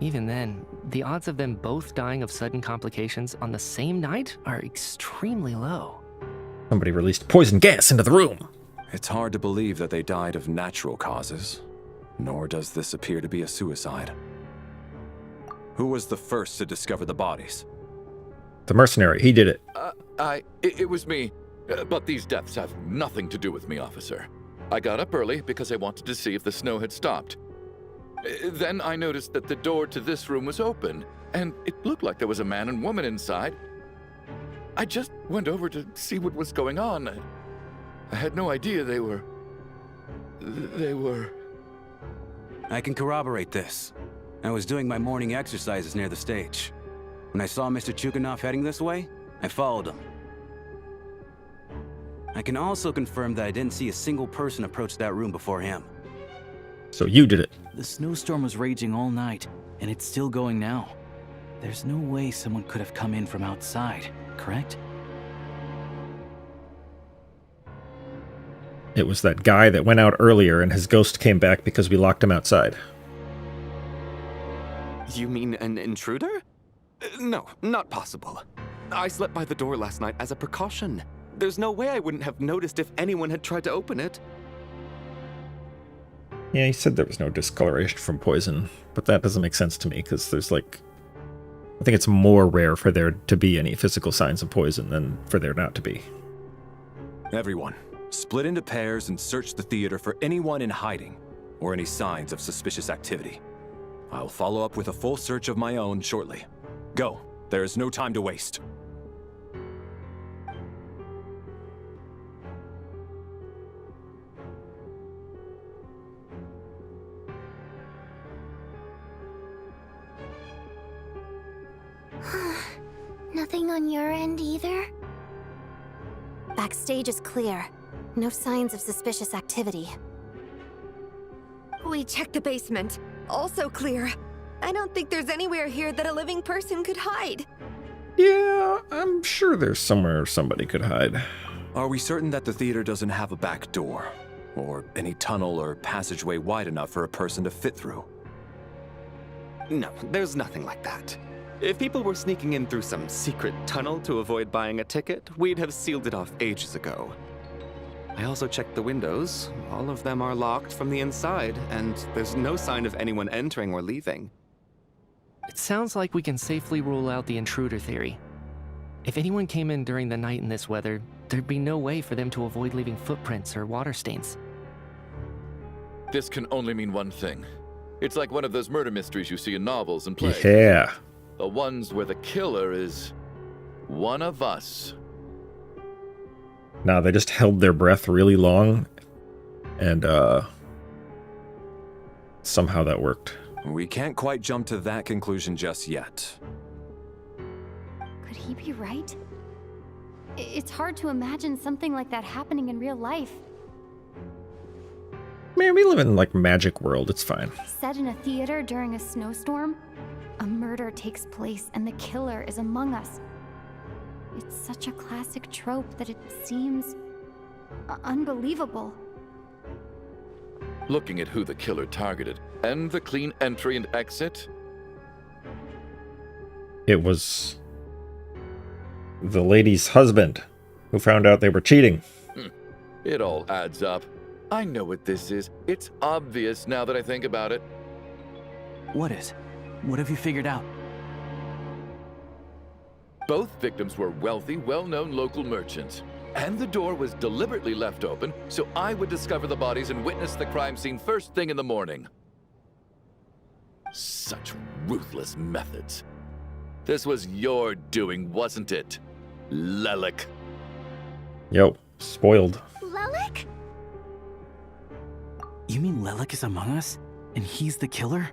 Even then, the odds of them both dying of sudden complications on the same night are extremely low. Somebody released poison gas into the room. It's hard to believe that they died of natural causes, nor does this appear to be a suicide. Who was the first to discover the bodies? The mercenary, he did it. It was me. But these deaths have nothing to do with me, officer. I got up early because I wanted to see if the snow had stopped. Then I noticed that the door to this room was open, and it looked like there was a man and woman inside. I just went over to see what was going on. I had no idea they were... I can corroborate this. I was doing my morning exercises near the stage. When I saw Mr. Chuganov heading this way, I followed him. I can also confirm that I didn't see a single person approach that room before him. So you did it. The snowstorm was raging all night, and it's still going now. There's no way someone could have come in from outside, correct? It was that guy that went out earlier and his ghost came back because we locked him outside. You mean an intruder? No, not possible. I slept by the door last night as a precaution. There's no way I wouldn't have noticed if anyone had tried to open it. Yeah, he said there was no discoloration from poison, but that doesn't make sense to me because there's like... I think it's more rare for there to be any physical signs of poison than for there not to be. Everyone, split into pairs and search the theater for anyone in hiding or any signs of suspicious activity. I'll follow up with a full search of my own shortly. Go. There is no time to waste. Nothing on your end either? Backstage is clear. No signs of suspicious activity. We checked the basement. Also clear. I don't think there's anywhere here that a living person could hide. Yeah, I'm sure there's somewhere somebody could hide. Are we certain that the theater doesn't have a back door? Or any tunnel or passageway wide enough for a person to fit through? No, there's nothing like that. If people were sneaking in through some secret tunnel to avoid buying a ticket, we'd have sealed it off ages ago. I also checked the windows. All of them are locked from the inside, and there's no sign of anyone entering or leaving. It sounds like we can safely rule out the intruder theory. If anyone came in during the night in this weather, there'd be no way for them to avoid leaving footprints or water stains. This can only mean one thing. It's like one of those murder mysteries you see in novels and plays. Yeah. The ones where the killer is one of us. Nah, they just held their breath really long, and somehow that worked. We can't quite jump to that conclusion just yet. Could he be right? It's hard to imagine something like that happening in real life. Man, we live in, like, magic world. It's fine. Set in a theater during a snowstorm, a murder takes place and the killer is among us. It's such a classic trope that it seems unbelievable. Looking at who the killer targeted and the clean entry and exit. It was the lady's husband who found out they were cheating. It all adds up. I know what this is. It's obvious now that I think about it. What is? What have you figured out? Both victims were wealthy, well-known local merchants. And the door was deliberately left open so I would discover the bodies and witness the crime scene first thing in the morning. Such ruthless methods. This was your doing, wasn't it, Lelik? Yo, spoiled. Lelik? You mean Lelik is among us? And he's the killer?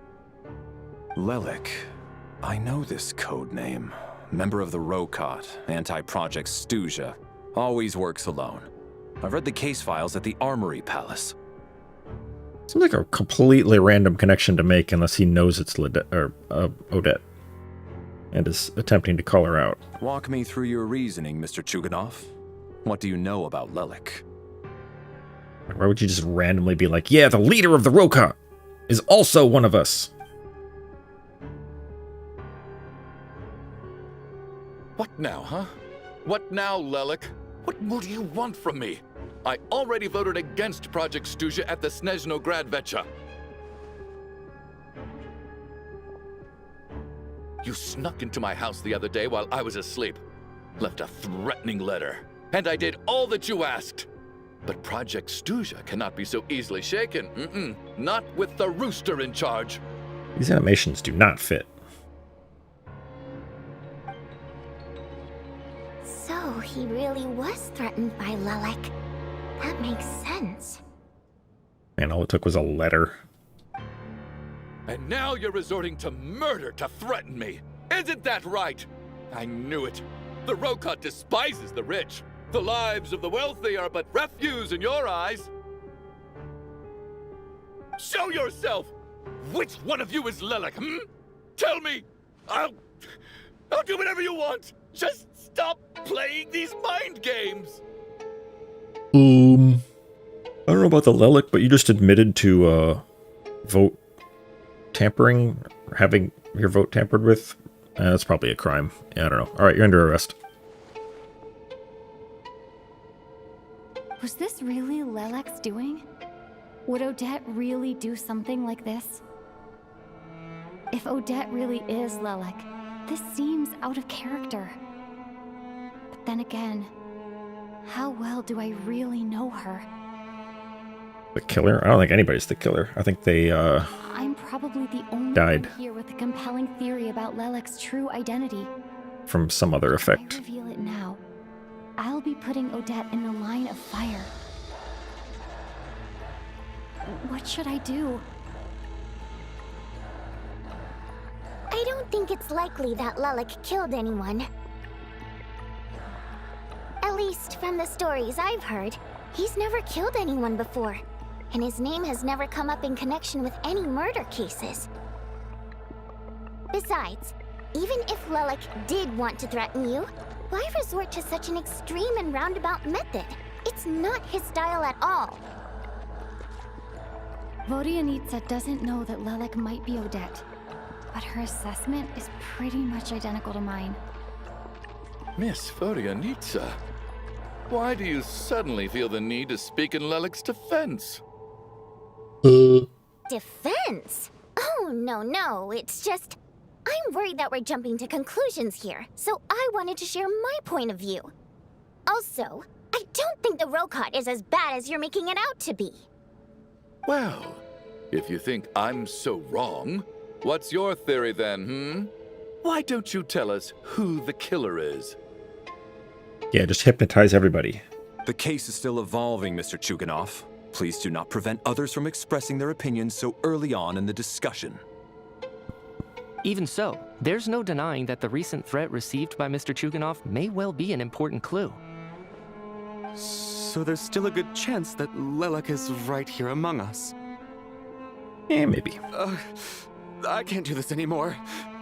Lelik. I know this code name. Member of the Rokot, anti-Project Snezhnaya. Always works alone. I've read the case files at the Armory Palace. Seems like a completely random connection to make unless he knows it's Odette. And is attempting to call her out. Walk me through your reasoning, Mr. Chuganov. What do you know about Lelik? Why would you just randomly be like, yeah, the leader of the Rokot is also one of us? What now, huh? What now, Lelik? What more do you want from me? I already voted against Project Snezhnaya at the Snezhnaya. You snuck into my house the other day while I was asleep. Left a threatening letter. And I did all that you asked. But Project Snezhnaya cannot be so easily shaken. Not with the rooster in charge. These animations do not fit. So he really was threatened by Lelik. That makes sense. And all it took was a letter. And now you're resorting to murder to threaten me. Isn't that right? I knew it. The Rokot despises the rich. The lives of the wealthy are but refuse in your eyes. Show yourself! Which one of you is Lelik, Tell me! I'll do whatever you want! Just stop playing these mind games! I don't know about the Lelik, but you just admitted to, vote tampering, or having your vote tampered with. That's probably a crime. Yeah, I don't know. Alright, you're under arrest. Was this really Lelik's doing? Would Odette really do something like this? If Odette really is Lelik, this seems out of character. But then again, how well do I really know her? The killer? I don't think anybody's the killer. I think they, I'm probably the only died. one here with a compelling theory about Lelik's true identity. From some other effect. If I reveal it now, I'll be putting Odette in the line of fire. What should I do? I don't think it's likely that Lelik killed anyone. At least from the stories I've heard, he's never killed anyone before. And his name has never come up in connection with any murder cases. Besides, even if Lelik did want to threaten you, why resort to such an extreme and roundabout method? It's not his style at all. Vodyanitsa doesn't know that Lelik might be Odette, but her assessment is pretty much identical to mine. Miss Vodyanitsa, why do you suddenly feel the need to speak in Lelik's defense? Defense? Oh, no, it's just... I'm worried that we're jumping to conclusions here, so I wanted to share my point of view. Also, don't think the Rokot is as bad as you're making it out to be. Well, if you think I'm so wrong, what's your theory then, Why don't you tell us who the killer is? Yeah, just hypnotize everybody. The case is still evolving, Mr. Chuganov. Please do not prevent others from expressing their opinions so early on in the discussion. Even so, there's no denying that the recent threat received by Mr. Chuganov may well be an important clue. So there's still a good chance that Lelek is right here among us. Yeah, maybe. I can't do this anymore.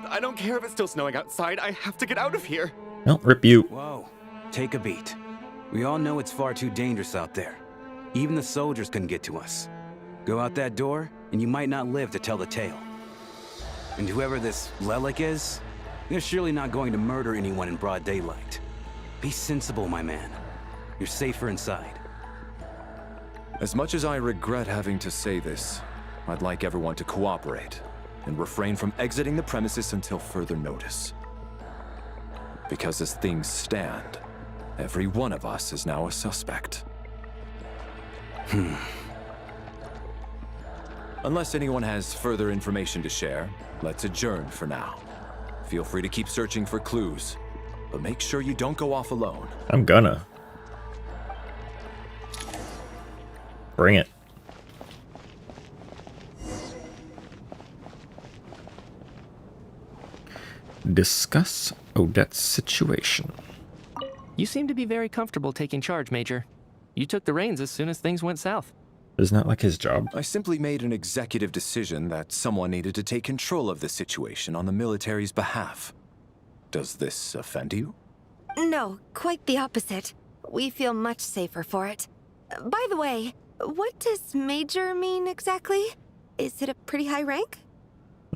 I don't care if it's still snowing outside. I have to get out of here. Well, rip you. Whoa, take a beat. We all know it's far too dangerous out there. Even the soldiers couldn't get to us. Go out that door, and you might not live to tell the tale. And whoever this Lelek is, they're surely not going to murder anyone in broad daylight. Be sensible, my man. You're safer inside. As much as I regret having to say this, I'd like everyone to cooperate and refrain from exiting the premises until further notice. Because as things stand, every one of us is now a suspect. Unless anyone has further information to share, let's adjourn for now. Feel free to keep searching for clues, but make sure you don't go off alone. I'm gonna. Bring it. Discuss Odette's situation. You seem to be very comfortable taking charge, Major. You took the reins as soon as things went south. Isn't that like his job? I simply made an executive decision that someone needed to take control of the situation on the military's behalf. Does this offend you? No, quite the opposite. We feel much safer for it. By the way, what does Major mean exactly? Is it a pretty high rank?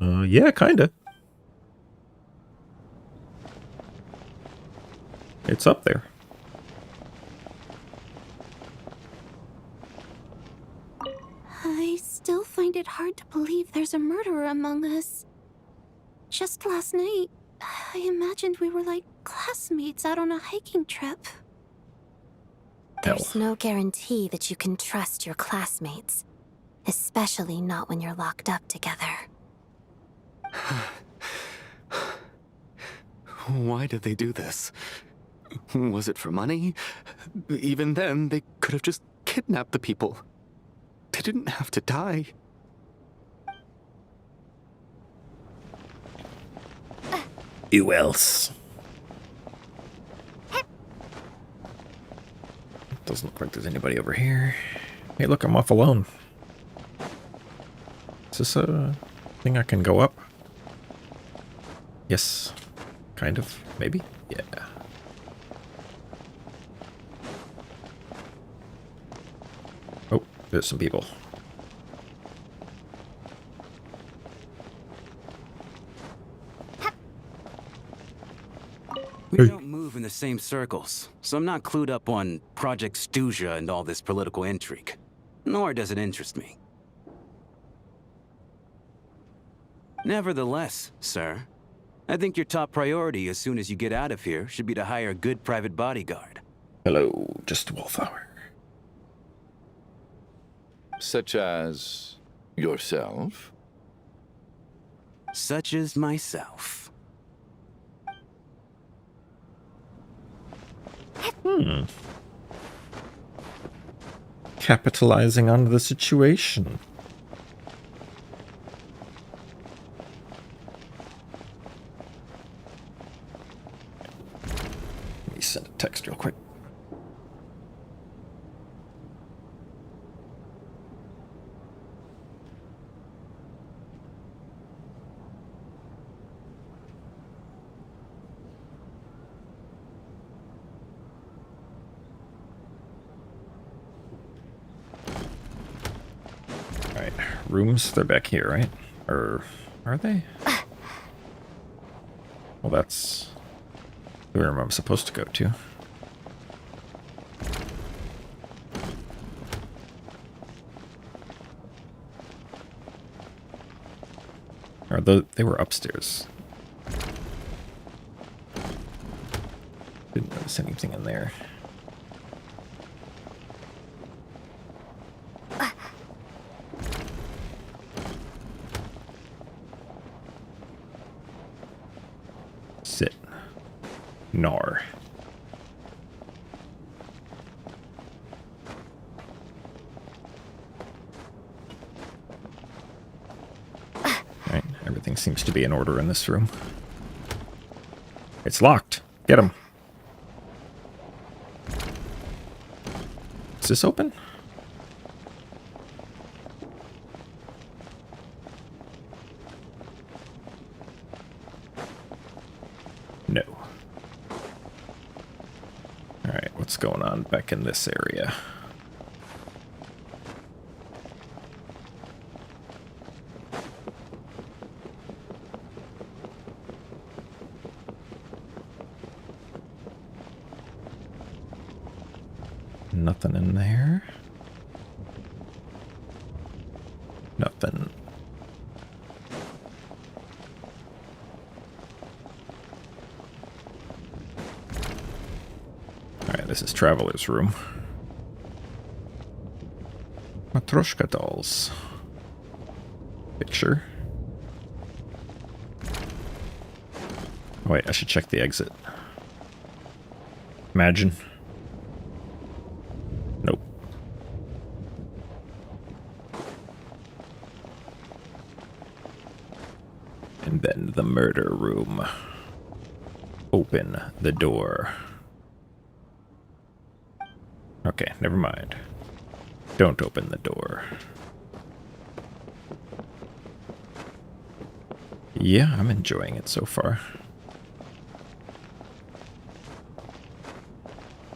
Yeah, kinda. It's up there. I still find it hard to believe there's a murderer among us. Just last night, I imagined we were like classmates out on a hiking trip. There's no guarantee that you can trust your classmates, especially not when you're locked up together. Why did they do this? Was it for money? Even then, they could have just kidnapped the people. They didn't have to die. Who else? Doesn't look like there's anybody over here. Hey, look, I'm off alone. Is this a thing I can go up? Yes. Kind of. Maybe? Yeah. Oh, there's some people. We don't move in the same circles, so I'm not clued up on Project Stuzia and all this political intrigue. Nor does it interest me. Nevertheless, sir, I think your top priority as soon as you get out of here should be to hire a good private bodyguard. Hello, just a wallflower. Such as yourself? Such as myself. Capitalizing on the situation. Let me send a text real quick. Rooms, they're back here, right? Or are they? Well, that's the room I'm supposed to go to. Or they were upstairs. Didn't notice anything in there. Everything seems to be in order in this room. It's locked. Get him. Is this open? No. Alright, what's going on back in this area? Nothing in there. Nothing. Alright, this is Traveler's Room. Matryoshka dolls. Picture. Oh, wait, I should check the exit. Imagine. Nope. And then the murder room. Open the door. Okay, never mind. Don't open the door. Yeah, I'm enjoying it so far.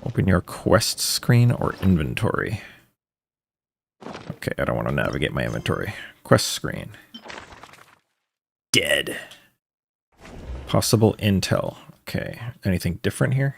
Open your quest screen or inventory. Okay, I don't want to navigate my inventory. Quest screen. Dead. Possible intel. Okay, anything different here?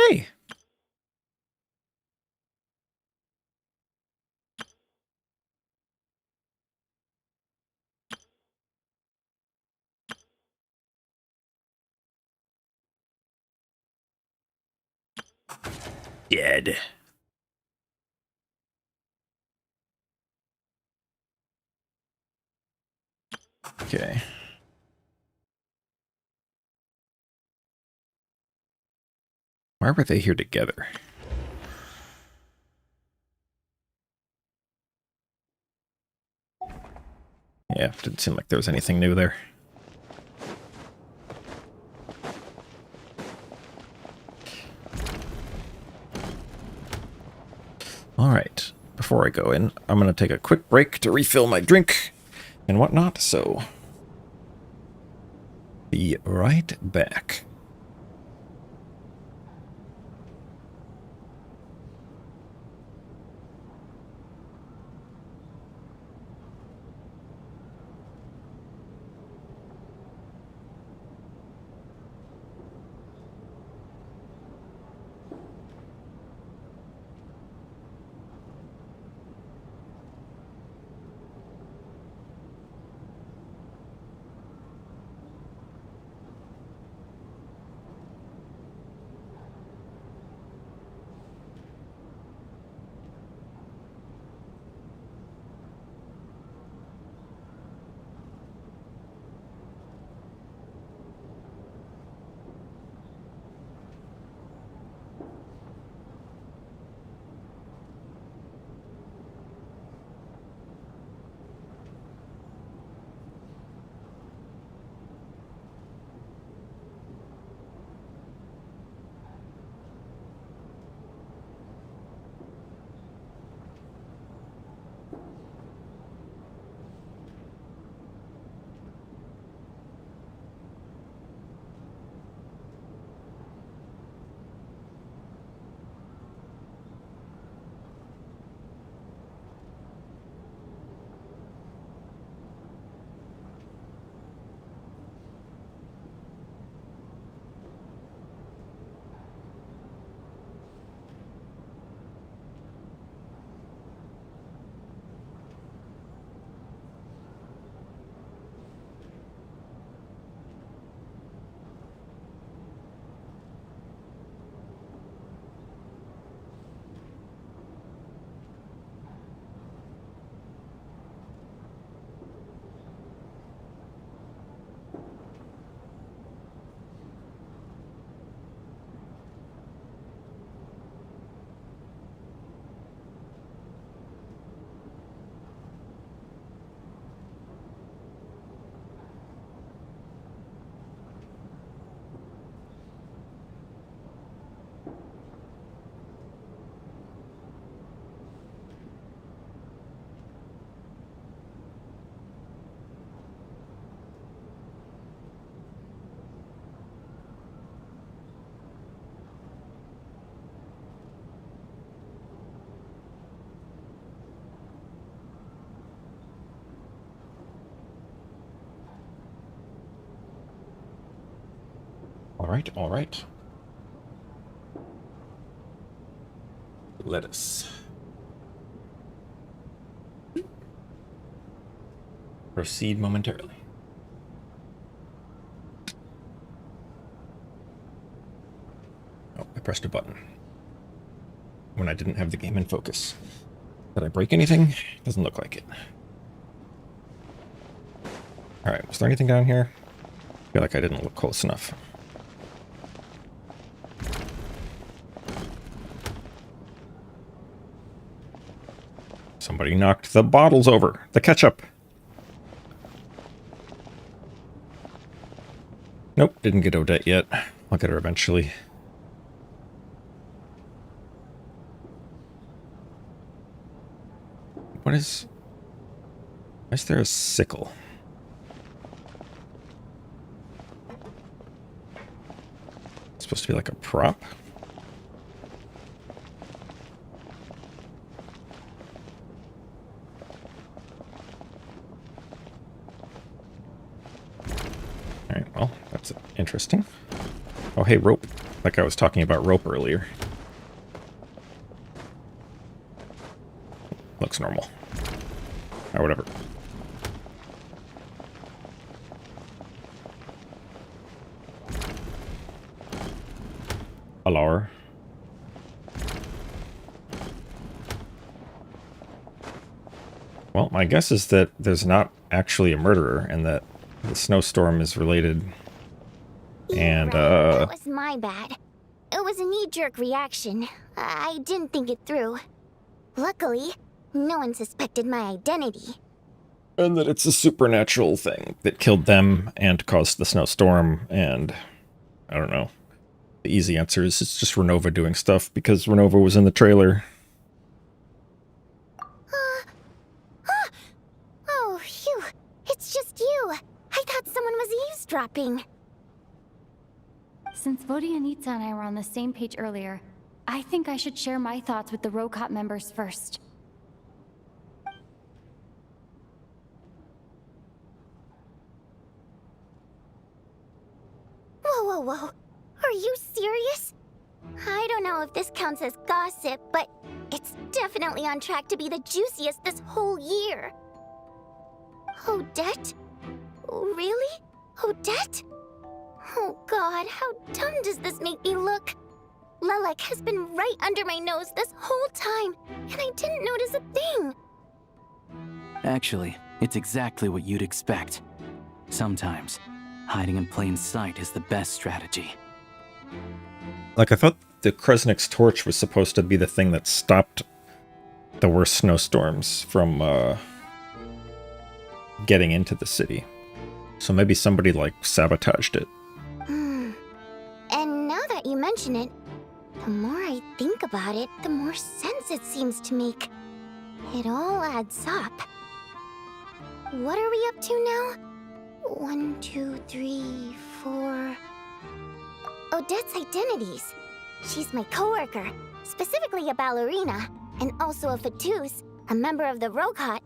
Hey! Dead. Okay. Why were they here together? Yeah, didn't seem like there was anything new there. Alright, before I go in, I'm going to take a quick break to refill my drink and whatnot, so be right back. Alright, alright. Let us proceed momentarily. Oh, I pressed a button when I didn't have the game in focus. Did I break anything? Doesn't look like it. Alright, was there anything down here? I feel like I didn't look close enough. Somebody knocked the bottles over. The ketchup. Nope, didn't get Odette yet. I'll get her eventually. What is... Why is there a sickle? It's supposed to be like a prop? Alright, well, that's interesting. Oh, hey, rope. Like I was talking about rope earlier. Looks normal. Or whatever. Hello. Well, my guess is that there's not actually a murderer and that the snowstorm is related. And, That was my bad. It was a knee-jerk reaction. I didn't think it through. Luckily, no one suspected my identity. And that it's a supernatural thing that killed them and caused the snowstorm, and I don't know. The easy answer is it's just Ronova doing stuff because Ronova was in the trailer. Oh, phew. It's just you. I thought someone was eavesdropping. Since Vodianitsa and I were on the same page earlier, I think I should share my thoughts with the Rokot members first. Whoa, whoa, whoa. Are you serious? I don't know if this counts as gossip, but it's definitely on track to be the juiciest this whole year. Odette? Really? Odette? Oh god, how dumb does this make me look? Lelek has been right under my nose this whole time, and I didn't notice a thing. Actually, it's exactly what you'd expect. Sometimes, hiding in plain sight is the best strategy. Like, I thought the Kresnik's torch was supposed to be the thing that stopped the worst snowstorms from getting into the city. So maybe somebody, like, sabotaged it. And now that you mention it, the more I think about it, the more sense it seems to make. It all adds up. What are we up to now? 1, 2, 3, 4... Odette's identities. She's my coworker, specifically a ballerina, and also a Fatous, a member of the Rokot.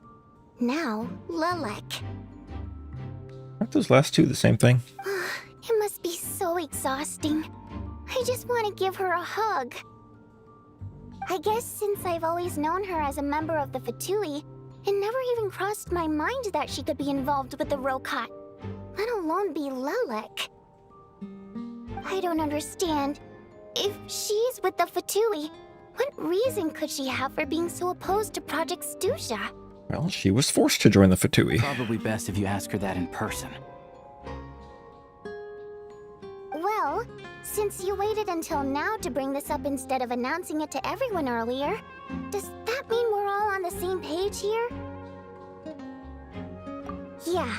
Now, Lelek. Aren't those last two the same thing? It must be so exhausting. I just want to give her a hug. I guess since I've always known her as a member of the Fatui, it never even crossed my mind that she could be involved with the Rokot, let alone be Lelek. I don't understand. If she's with the Fatui, what reason could she have for being so opposed to Project Stusha? Well, she was forced to join the Fatui. Probably best if you ask her that in person. Well, since you waited until now to bring this up instead of announcing it to everyone earlier, does that mean we're all on the same page here? Yeah.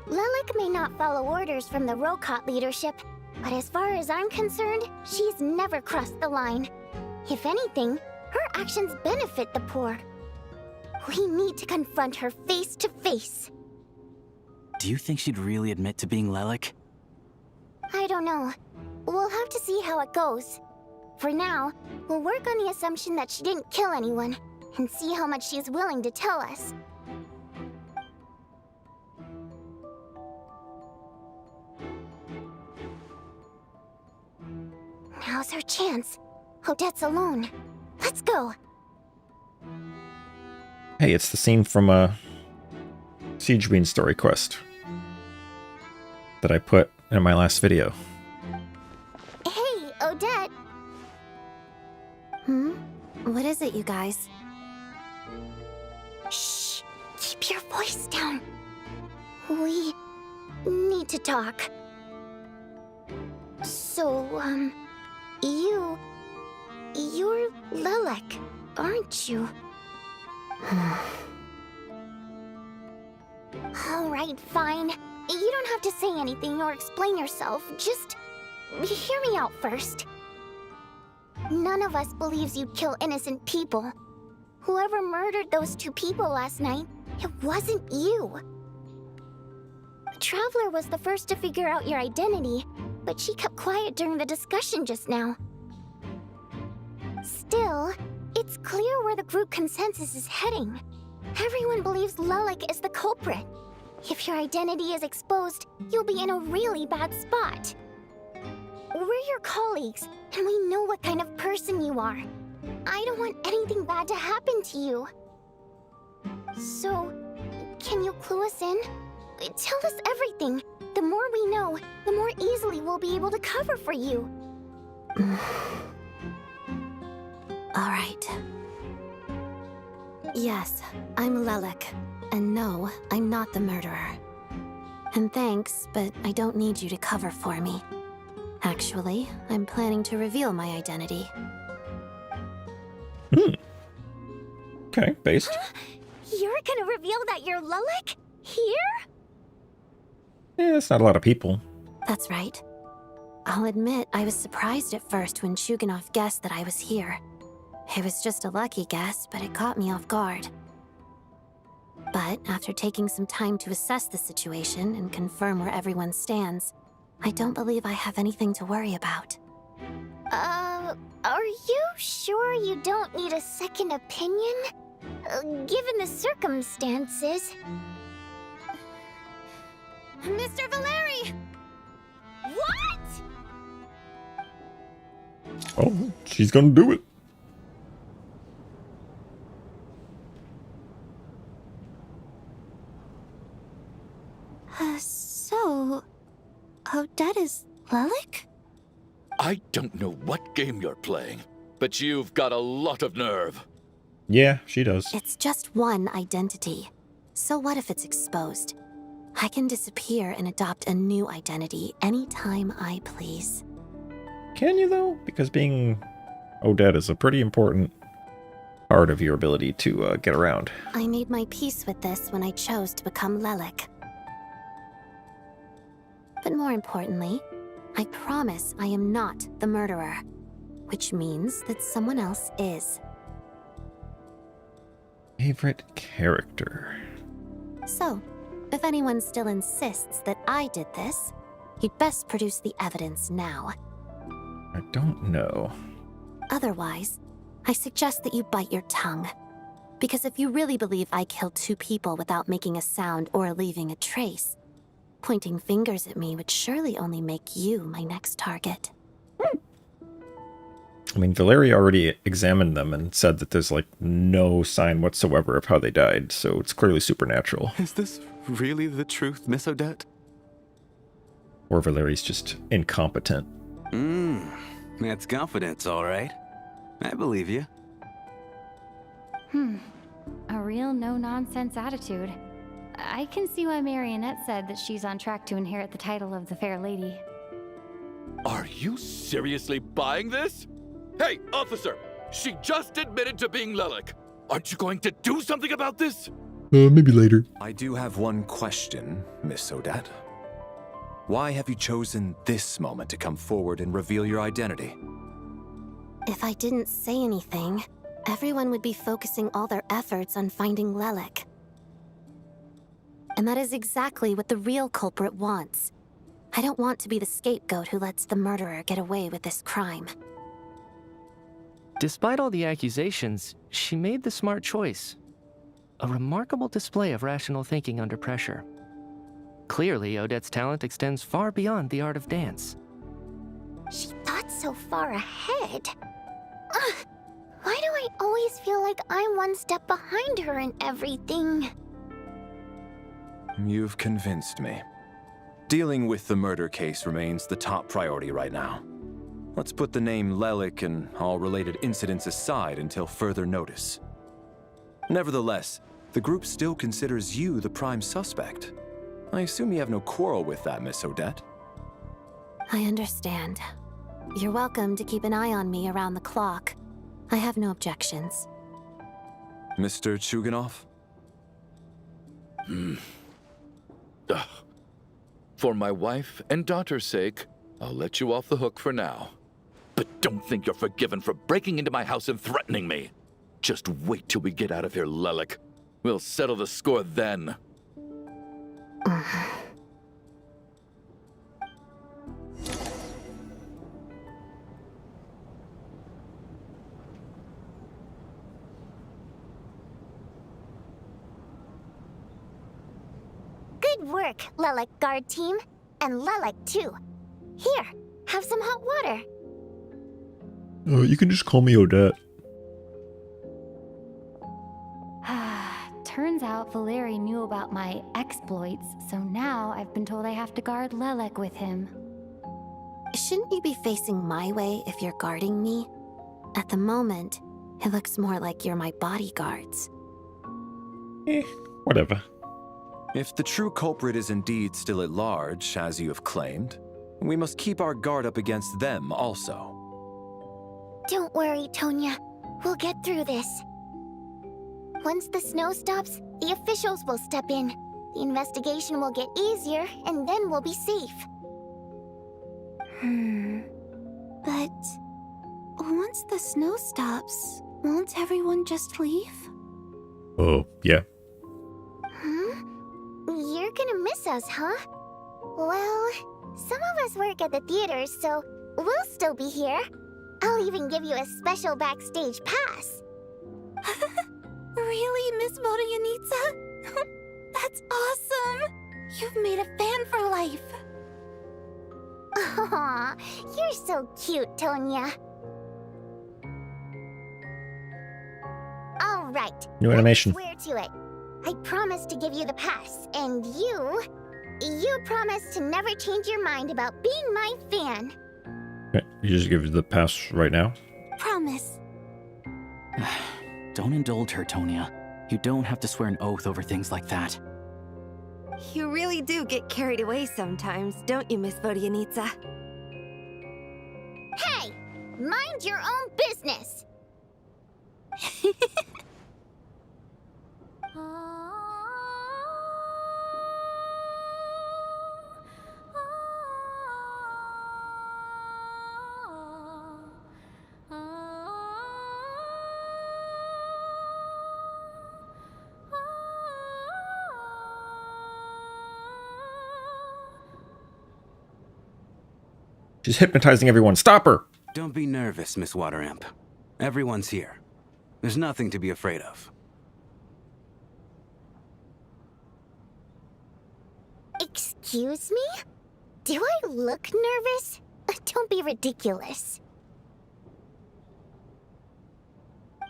Lelek may not follow orders from the Rokot leadership, but as far as I'm concerned, she's never crossed the line. If anything, her actions benefit the poor. We need to confront her face to face. Do you think she'd really admit to being Lelek? I don't know. We'll have to see how it goes. For now, we'll work on the assumption that she didn't kill anyone, and see how much she's willing to tell us. Now's her chance. Odette's alone. Let's go. Hey, it's the scene from Siege Queen story quest that I put in my last video. Hey, Odette. What is it, you guys? Shh. Keep your voice down. We need to talk. So, you're Lilac, aren't you? Alright, fine. You don't have to say anything or explain yourself. Just hear me out first. None of us believes you'd kill innocent people. Whoever murdered those 2 people last night, it wasn't you. Traveler was the first to figure out your identity, but she kept quiet during the discussion just now. Still, it's clear where the group consensus is heading. Everyone believes Lilac is the culprit. If your identity is exposed, you'll be in a really bad spot. We're your colleagues, and we know what kind of person you are. I don't want anything bad to happen to you. So, can you clue us in? Tell us everything. The more we know, the more easily we'll be able to cover for you. All right. Yes, I'm Lilac. And no, I'm not the murderer. And thanks, but I don't need you to cover for me. Actually, I'm planning to reveal my identity. Okay, based. You're gonna reveal that you're Lilac? Here? Yeah, it's not a lot of people. That's right. I'll admit I was surprised at first when Shuganov guessed that I was here. It was just a lucky guess, but it caught me off guard. But after taking some time to assess the situation and confirm where everyone stands, I don't believe I have anything to worry about. Are you sure you don't need a second opinion? Given the circumstances... Mr. Valeri! What? Oh, she's gonna do it. So... Odette is Lilac? I don't know what game you're playing, but you've got a lot of nerve. Yeah, she does. It's just one identity. So what if it's exposed? I can disappear and adopt a new identity anytime I please. Can you, though? Because being Odette is a pretty important part of your ability to get around. I made my peace with this when I chose to become Lilac. But more importantly, I promise I am not the murderer, which means that someone else is. Favorite character? So, if anyone still insists that I did this, you'd best produce the evidence now. I don't know. Otherwise, I suggest that you bite your tongue. Because if you really believe I killed 2 people without making a sound or leaving a trace, pointing fingers at me would surely only make you my next target. I mean, Valeri already examined them and said that there's, like, no sign whatsoever of how they died, so it's clearly supernatural. Is this really the truth, Miss Odette? Or Valeri's just incompetent. That's confidence, all right. I believe you. A real no-nonsense attitude. I can see why Marionette said that she's on track to inherit the title of the Fair Lady. Are you seriously buying this? Hey, officer! She just admitted to being Lilac. Aren't you going to do something about this? Maybe later. I do have one question, Miss Odette. Why have you chosen this moment to come forward and reveal your identity? If I didn't say anything, everyone would be focusing all their efforts on finding Lilac. And that is exactly what the real culprit wants. I don't want to be the scapegoat who lets the murderer get away with this crime. Despite all the accusations, she made the smart choice. A remarkable display of rational thinking under pressure. Clearly, Odette's talent extends far beyond the art of dance. She thought so far ahead. Ugh, why do I always feel like I'm one step behind her in everything? You've convinced me. Dealing with the murder case remains the top priority right now. Let's put the name Lelik and all related incidents aside until further notice. Nevertheless, the group still considers you the prime suspect. I assume you have no quarrel with that, Miss Odette? I understand. You're welcome to keep an eye on me around the clock. I have no objections. Mr. Chuganov? Ugh. For my wife and daughter's sake, I'll let you off the hook for now. But don't think you're forgiven for breaking into my house and threatening me. Just wait till we get out of here, Lelik. We'll settle the score then. Good work, Lelik guard team. And Lelik too. Here, have some hot water. You can just call me Odette. Turns out Valeri knew about my exploits, so now I've been told I have to guard Lelik with him. Shouldn't you be facing my way if you're guarding me? At the moment, it looks more like you're my bodyguards. Whatever. If the true culprit is indeed still at large, as you have claimed, we must keep our guard up against them also. Don't worry, Tonya. We'll get through this. Once the snow stops, the officials will step in. The investigation will get easier, and then we'll be safe. But once the snow stops, won't everyone just leave? Oh, yeah. You're gonna miss us, huh? Well, some of us work at the theaters, so we'll still be here. I'll even give you a special backstage pass. Really, Miss Vodyanitsa? That's awesome! You've made a fan for life. Aw, you're so cute, Tonya. All right. New animation. Let's swear to it. I promise to give you the pass, and you promise to never change your mind about being my fan. Okay, you just give the pass right now? Promise. Don't indulge her, Tonya. You don't have to swear an oath over things like that. You really do get carried away sometimes, don't you, Miss Vodyanitsa? Hey! Mind your own business! She's hypnotizing everyone. Stop her! Don't be nervous, Miss Water Imp. Everyone's here. There's nothing to be afraid of. Excuse me? Do I look nervous? Don't be ridiculous.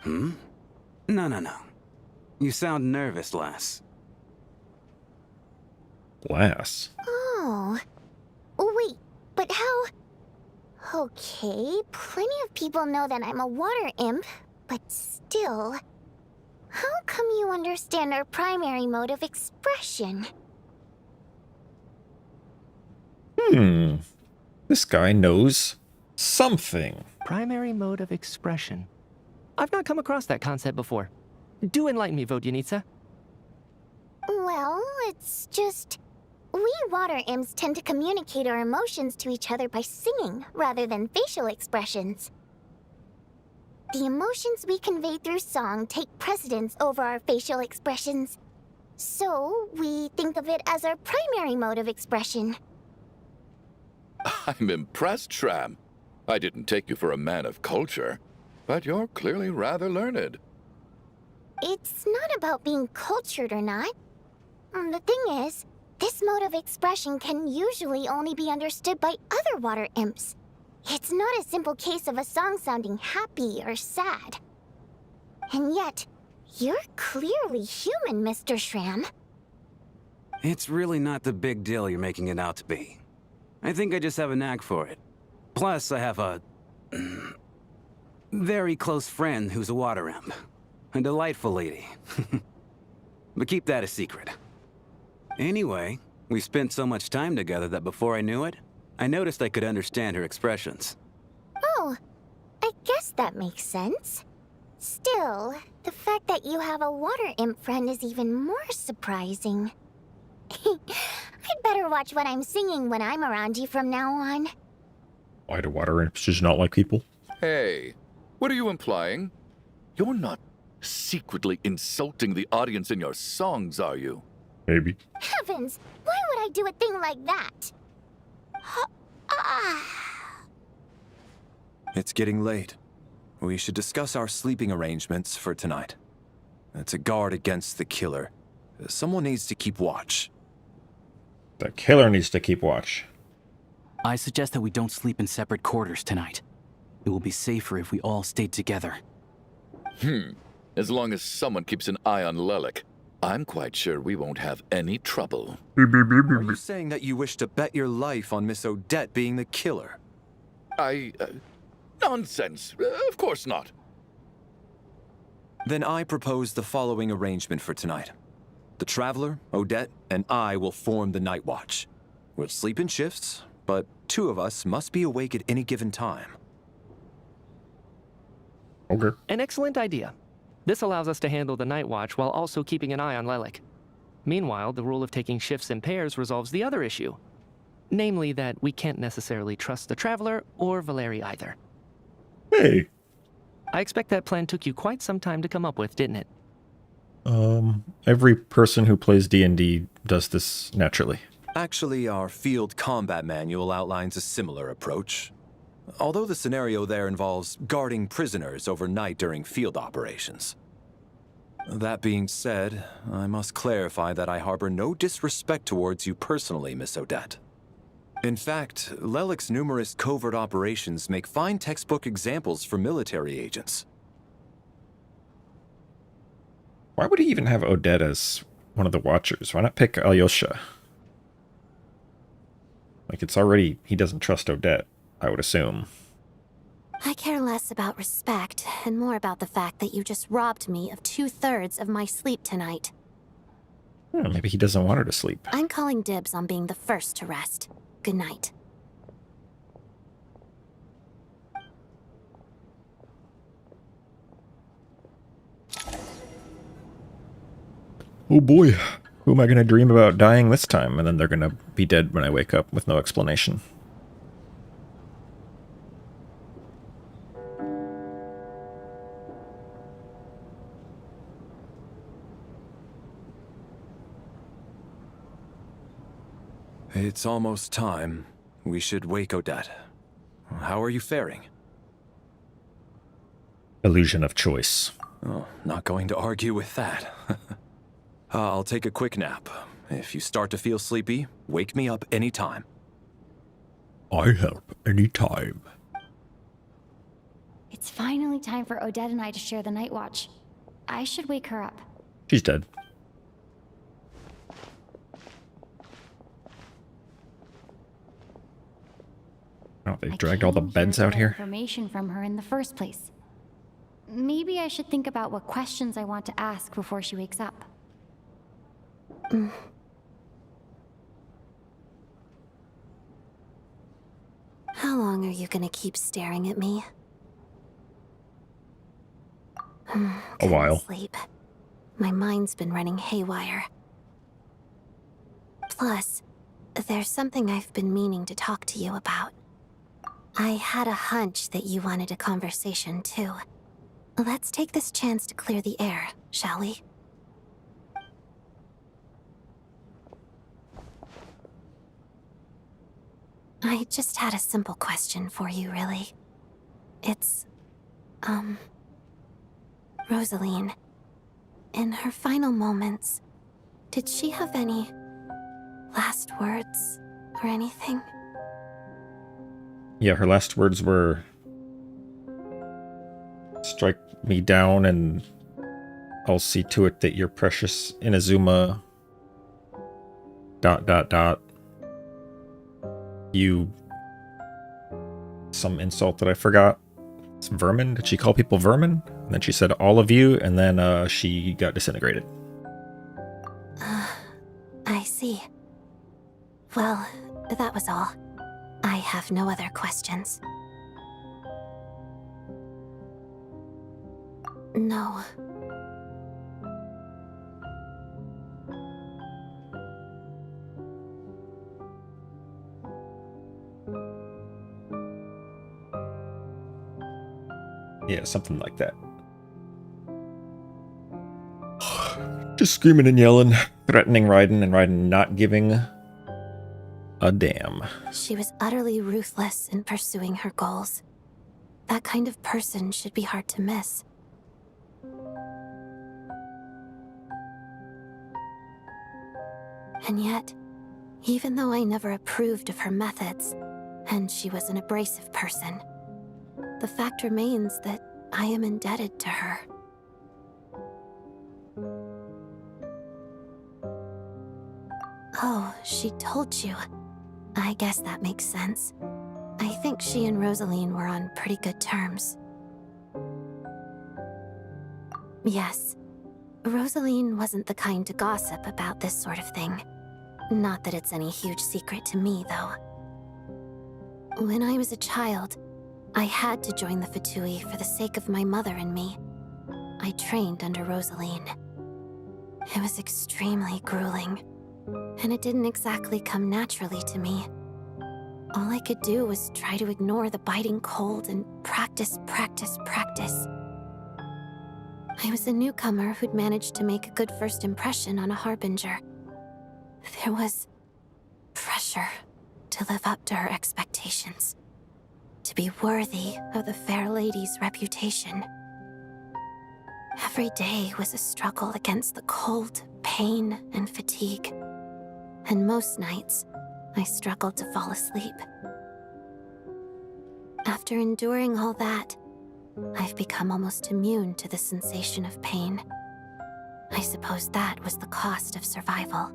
No. You sound nervous, lass. Lass? Oh. Wait, but how... Okay, plenty of people know that I'm a water imp, but still... How come you understand our primary mode of expression? This guy knows something. Primary mode of expression. I've not come across that concept before. Do enlighten me, Vodyanitsa. Well, it's just... We water imps tend to communicate our emotions to each other by singing, rather than facial expressions. The emotions we convey through song take precedence over our facial expressions. So, we think of it as our primary mode of expression. I'm impressed, Shram. I didn't take you for a man of culture, but you're clearly rather learned. It's not about being cultured or not. The thing is, this mode of expression can usually only be understood by other water imps. It's not a simple case of a song sounding happy or sad. And yet, you're clearly human, Mr. Shram. It's really not the big deal you're making it out to be. I think I just have a knack for it. Plus, I have a very close friend who's a water imp. A delightful lady. But keep that a secret. Anyway, we spent so much time together that before I knew it, I noticed I could understand her expressions. Oh, I guess that makes sense. Still, the fact that you have a water imp friend is even more surprising. I'd better watch what I'm singing when I'm around you from now on. Why do water imps just not like people? Hey, what are you implying? You're not secretly insulting the audience in your songs, are you? Maybe. Heavens, why would I do a thing like that? It's getting late. We should discuss our sleeping arrangements for tonight. To guard against the killer, someone needs to keep watch. The killer needs to keep watch. I suggest that we don't sleep in separate quarters tonight. It will be safer if we all stayed together. As long as someone keeps an eye on Lelik, I'm quite sure we won't have any trouble. Are you saying that you wish to bet your life on Miss Odette being the killer? Nonsense. Of course not. Then I propose the following arrangement for tonight. The Traveler, Odette, and I will form the Night Watch. We'll sleep in shifts, but 2 of us must be awake at any given time. Okay. An excellent idea. This allows us to handle the night watch while also keeping an eye on Lelik. Meanwhile, the rule of taking shifts in pairs resolves the other issue. Namely that we can't necessarily trust the Traveler or Valeri either. Hey. I expect that plan took you quite some time to come up with, didn't it? Every person who plays D&D does this naturally. Actually, our field combat manual outlines a similar approach. Although the scenario there involves guarding prisoners overnight during field operations. That being said, I must clarify that I harbor no disrespect towards you personally, Miss Odette. In fact, Lelik's numerous covert operations make fine textbook examples for military agents. Why would he even have Odette as one of the Watchers? Why not pick Alyosha? Like, it's already... He doesn't trust Odette, I would assume. I care less about respect and more about the fact that you just robbed me of 2/3 of my sleep tonight. Maybe he doesn't want her to sleep. I'm calling dibs on being the first to rest. Good night. Oh boy, who am I going to dream about dying this time? And then they're going to be dead when I wake up with no explanation. It's almost time. We should wake Odette. How are you faring? Illusion of choice. Oh, not going to argue with that. I'll take a quick nap. If you start to feel sleepy, wake me up anytime. I help anytime. It's finally time for Odette and I to share the night watch. I should wake her up. She's dead. Oh, they dragged all the beds out here. Information from her in the first place. Maybe I should think about what questions I want to ask before she wakes up. How long are you gonna keep staring at me? A while. Sleep. My mind's been running haywire. Plus, there's something I've been meaning to talk to you about. I had a hunch that you wanted a conversation, too. Let's take this chance to clear the air, shall we? I just had a simple question for you, really. It's, Rosaline. In her final moments, did she have any last words or anything? Yeah, her last words were, strike me down and I'll see to it that your precious Inazuma ... You... Some insult that I forgot. It's vermin? Did she call people vermin? And then she said all of you, and then she got disintegrated. I see. Well, that was all. I have no other questions. No. Yeah, something like that. Just screaming and yelling, threatening Raiden, and Raiden not giving a damn. She was utterly ruthless in pursuing her goals. That kind of person should be hard to miss. And yet, even though I never approved of her methods, and she was an abrasive person, the fact remains that I am indebted to her. Oh, she told you. I guess that makes sense. I think she and Rosaline were on pretty good terms. Yes, Rosaline wasn't the kind to gossip about this sort of thing. Not that it's any huge secret to me, though. When I was a child, I had to join the Fatui for the sake of my mother and me. I trained under Rosaline. It was extremely grueling, and it didn't exactly come naturally to me. All I could do was try to ignore the biting cold and practice. I was a newcomer who'd managed to make a good first impression on a harbinger. There was pressure to live up to her expectations, to be worthy of the fair lady's reputation. Every day was a struggle against the cold, pain, and fatigue. And most nights, I struggled to fall asleep. After enduring all that, I've become almost immune to the sensation of pain. I suppose that was the cost of survival.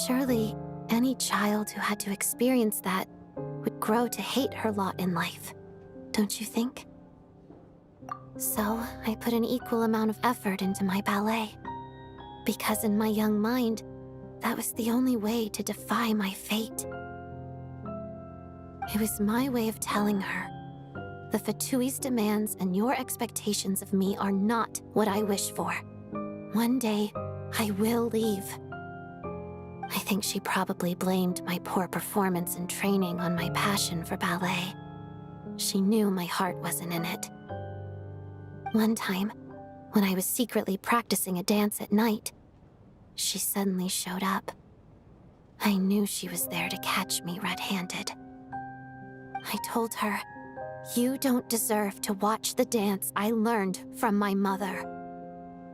Surely, any child who had to experience that would grow to hate her lot in life, don't you think? So, I put an equal amount of effort into my ballet. Because in my young mind, that was the only way to defy my fate. It was my way of telling her, the Fatui's demands and your expectations of me are not what I wish for. One day, I will leave. I think she probably blamed my poor performance in training on my passion for ballet. She knew my heart wasn't in it. One time, when I was secretly practicing a dance at night, she suddenly showed up. I knew she was there to catch me red-handed. I told her, "You don't deserve to watch the dance I learned from my mother."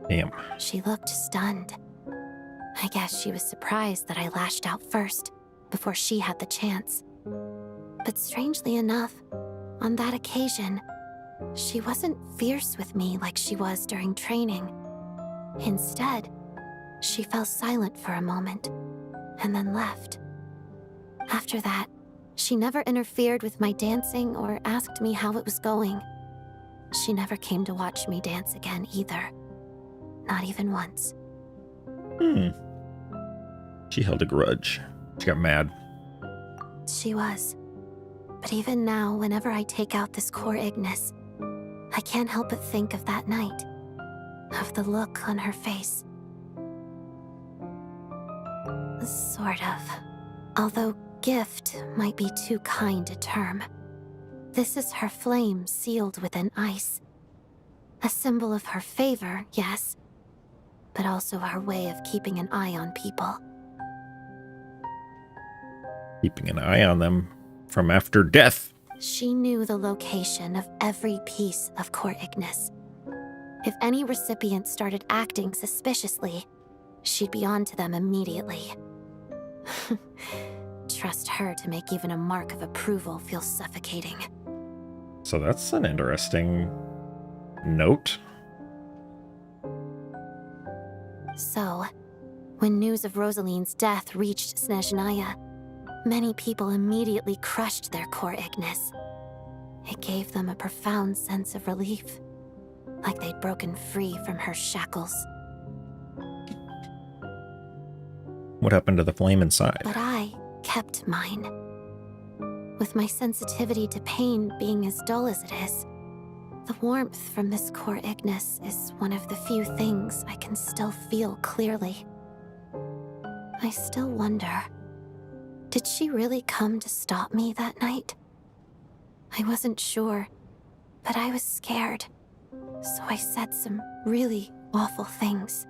Damn. She looked stunned. I guess she was surprised that I lashed out first, before she had the chance. But strangely enough, on that occasion, she wasn't fierce with me like she was during training. Instead, she fell silent for a moment, and then left. After that, she never interfered with my dancing or asked me how it was going. She never came to watch me dance again either. Not even once. She held a grudge. She got mad. She was. But even now, whenever I take out this core Ignis, I can't help but think of that night. Of the look on her face. Sort of. Although gift might be too kind a term. This is her flame sealed within ice. A symbol of her favor, yes, but also her way of keeping an eye on people. Keeping an eye on them from after death. She knew the location of every piece of core Ignis. If any recipient started acting suspiciously, she'd be on to them immediately. trust her to make even a mark of approval feel suffocating. So that's an interesting note. So, when news of Rosaline's death reached Snezhnaya, many people immediately crushed their core Ignis. It gave them a profound sense of relief, like they'd broken free from her shackles. What happened to the flame inside? But I kept mine. With my sensitivity to pain being as dull as it is, the warmth from this core Ignis is one of the few things I can still feel clearly. I still wonder, did she really come to stop me that night? I wasn't sure, but I was scared, so I said some really awful things.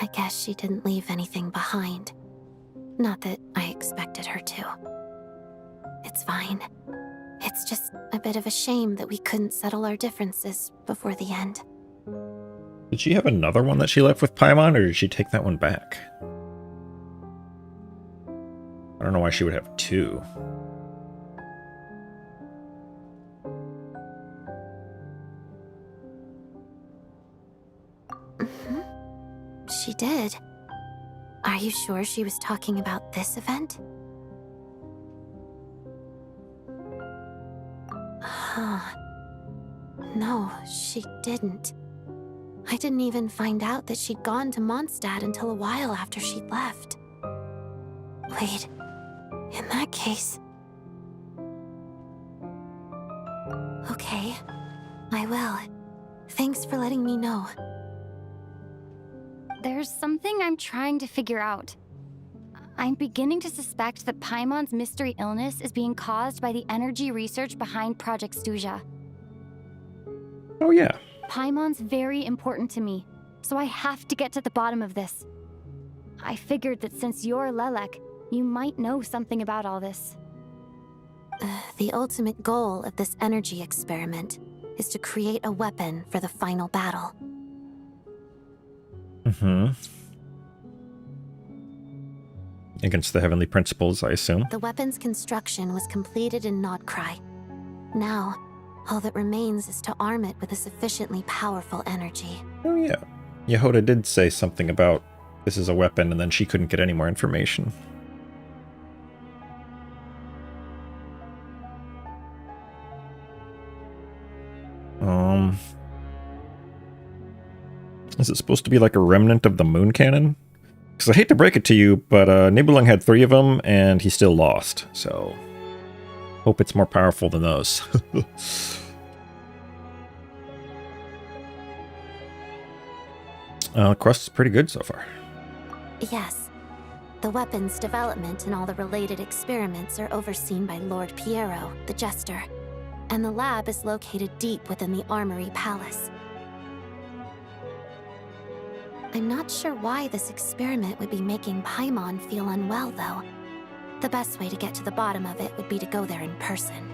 I guess she didn't leave anything behind. Not that I expected her to. It's fine. It's just a bit of a shame that we couldn't settle our differences before the end. Did she have another one that she left with Paimon, or did she take that one back? I don't know why she would have two. She did. Are you sure she was talking about this event? Huh. No, she didn't. I didn't even find out that she'd gone to Mondstadt until a while after she'd left. Wait, in that case... Okay, I will. Thanks for letting me know. There's something I'm trying to figure out. I'm beginning to suspect that Paimon's mystery illness is being caused by the energy research behind Project Stuja. Oh yeah. Paimon's very important to me, so I have to get to the bottom of this. I figured that since you're Lelek, you might know something about all this. The ultimate goal of this energy experiment is to create a weapon for the final battle. Mm-hmm. Against the Heavenly Principles, I assume. The weapon's construction was completed in Nodcry. Now, all that remains is to arm it with a sufficiently powerful energy. Oh yeah. Yehoda did say something about this is a weapon, and then she couldn't get any more information. Is it supposed to be like a remnant of the moon cannon? Because I hate to break it to you, but Nibelung had 3 of them, and he still lost. So, hope it's more powerful than those. Quest is pretty good so far. Yes. The weapon's development and all the related experiments are overseen by Lord Piero, the Jester. And the lab is located deep within the Armory Palace. I'm not sure why this experiment would be making Paimon feel unwell, though. The best way to get to the bottom of it would be to go there in person.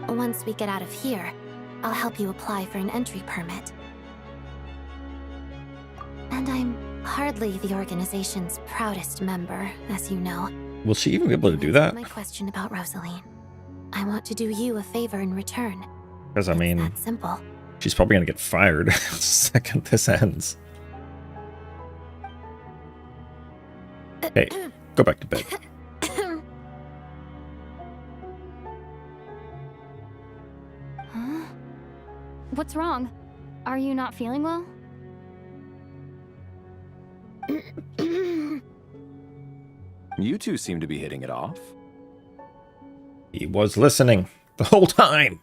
Once we get out of here, I'll help you apply for an entry permit. And I'm hardly the organization's proudest member, as you know. Will she even be able to do that? My question about Rosaline. I want to do you a favor in return. Because, I mean, that's simple. She's probably going to get fired the second this ends. Hey, go back to bed. Huh? What's wrong? Are you not feeling well? You two seem to be hitting it off. He was listening the whole time.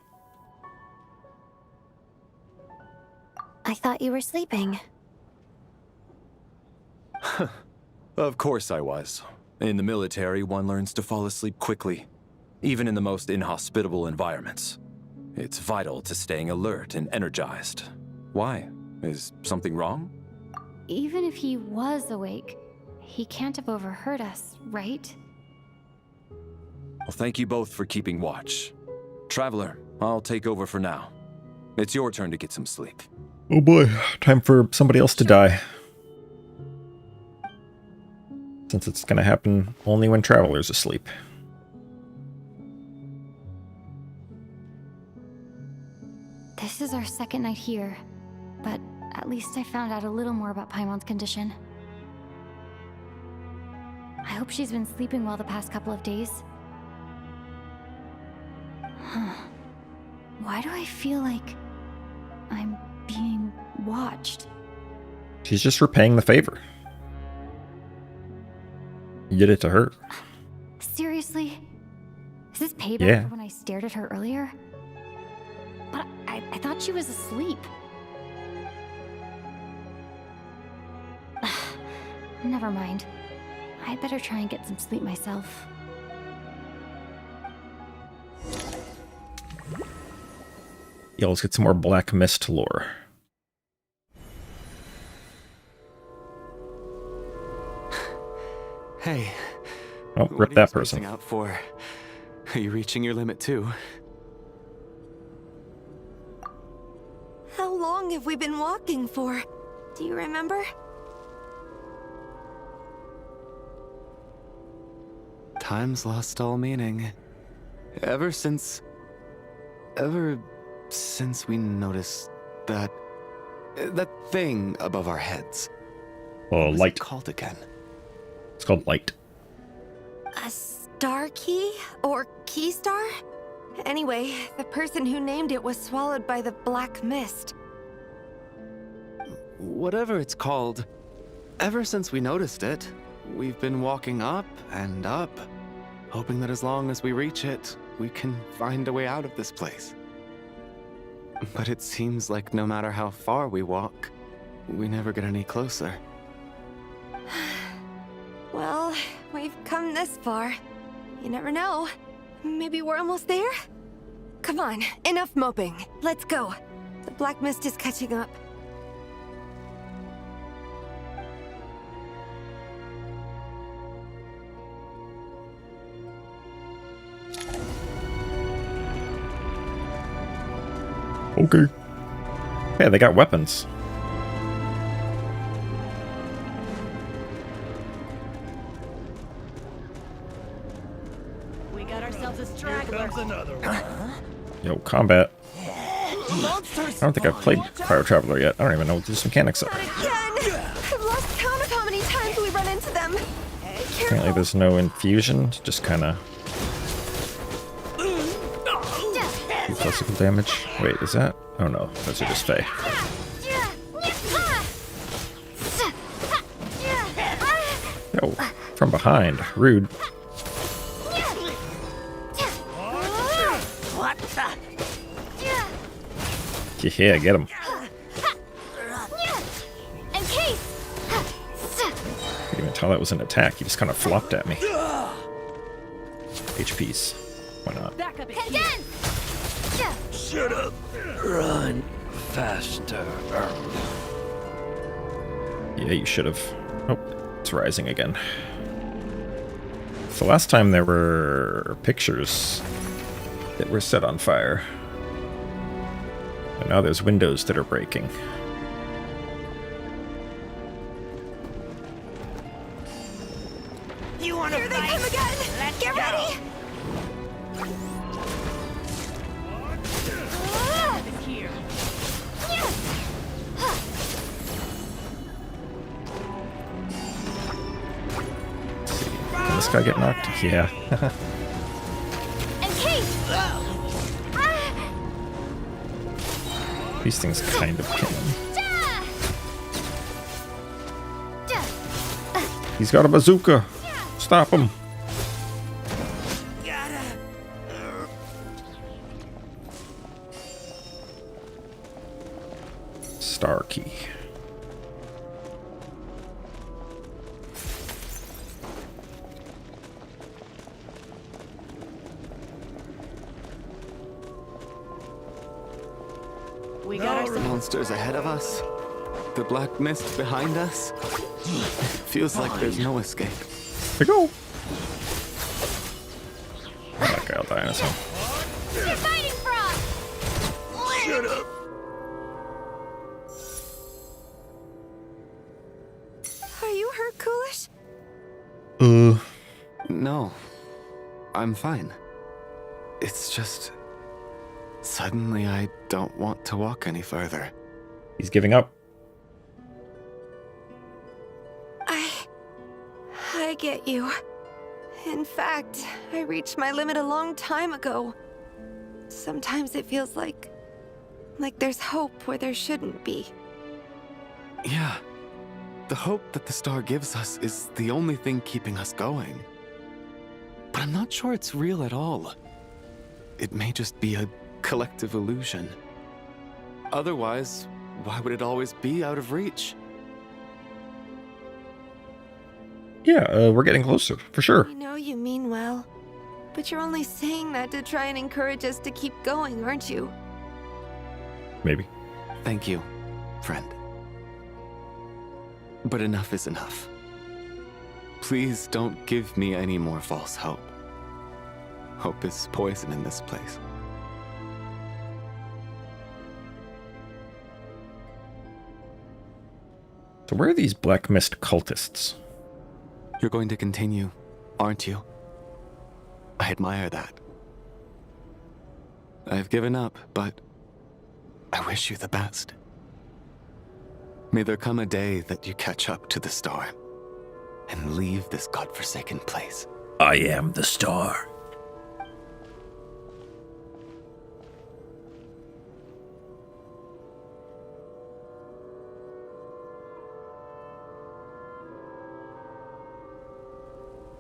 I thought you were sleeping. Of course I was. In the military, one learns to fall asleep quickly, even in the most inhospitable environments. It's vital to staying alert and energized. Why? Is something wrong? Even if he was awake, he can't have overheard us, right? Well, thank you both for keeping watch. Traveler, I'll take over for now. It's your turn to get some sleep. Oh boy, time for somebody else to die. since it's going to happen only when Traveler's asleep. This is our second night here, but at least I found out a little more about Paimon's condition. I hope she's been sleeping well the past couple of days. Huh. Why do I feel like I'm being watched? She's just repaying the favor. You did it to her. Seriously? Is this payback Yeah. for when I stared at her earlier? But I thought she was asleep. Never mind. I'd better try and get some sleep myself. Yeah, let's get some more Black Mist lore. Hey. Oh, what rip are you that spacing person. out for? Are you reaching your limit too? How long have we been walking for? Do you remember? Time's lost all meaning. Ever since we noticed that thing above our heads. Oh, What was light. it called again? It's called light. A star key? Or key star? Anyway, the person who named it was swallowed by the black mist. Whatever it's called, ever since we noticed it, we've been walking up and up, hoping that as long as we reach it, we can find a way out of this place. But it seems like no matter how far we walk, we never get any closer. Well, we've come this far. You never know. Maybe we're almost there? Come on, enough moping. Let's go. The black mist is catching up. Okay. Yeah, they got weapons. We got ourselves a straggler. Yo, combat. I don't think I've played Fire Traveler yet. I don't even know what these mechanics are. Again! I've lost count of how many times we run into them. Apparently there's no infusion, just kind of physical damage. Wait, is that? Oh no, those are just Fae. Yo, from behind. Rude. What the? Yeah, get him. Couldn't even tell that was an attack. He just kind of flopped at me. HPs. Why not? Shut up. Run faster. Yeah, you should have. Oh, it's rising again. So last time there were pictures that were set on fire. And now there's windows that are breaking. You want to Here they come again! Let's Get go. ready! Here. Can this guy get knocked? Yeah. These things kind of kill him. He's got a bazooka. Stop him. Star key. We got ourselves. Monsters ahead of us. The black mist behind us. Feels like there's no escape. Here we go. That guy will die on his own. Shut up. Are you hurt, Coolish? No, I'm fine. It's just... suddenly I don't want to walk any further. He's giving up. I get you. In fact, I reached my limit a long time ago. Sometimes it feels like there's hope where there shouldn't be. Yeah. The hope that the star gives us is the only thing keeping us going. But I'm not sure it's real at all. It may just be a collective illusion. Otherwise, why would it always be out of reach? Yeah, we're getting closer, for sure. I know you mean well, but you're only saying that to try and encourage us to keep going, aren't you? Maybe. Thank you, friend. But enough is enough. Please don't give me any more false hope. Hope is poison in this place. So where are these Black Mist cultists? You're going to continue, aren't you? I admire that. I've given up, but I wish you the best. May there come a day that you catch up to the star and leave this godforsaken place. I am the star.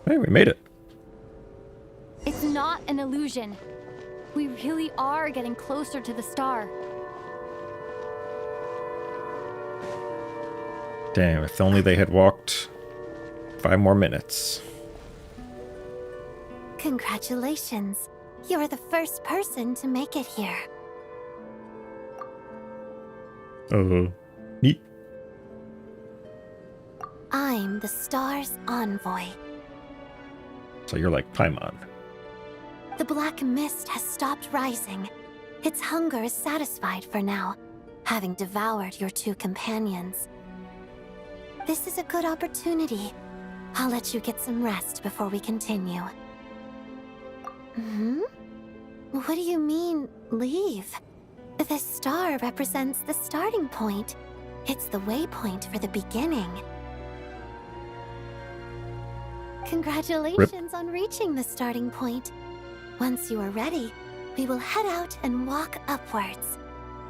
Hey, we made it. It's not an illusion. We really are getting closer to the star. Damn, if only they had walked 5 more minutes. Congratulations. You're the first person to make it here. Neat. I'm the star's envoy. So you're like Paimon. The black mist has stopped rising. Its hunger is satisfied for now, having devoured your 2 companions. This is a good opportunity. I'll let you get some rest before we continue. What do you mean, leave? The star represents the starting point. It's the waypoint for the beginning. Congratulations on reaching the starting point. Once you are ready, we will head out and walk upwards.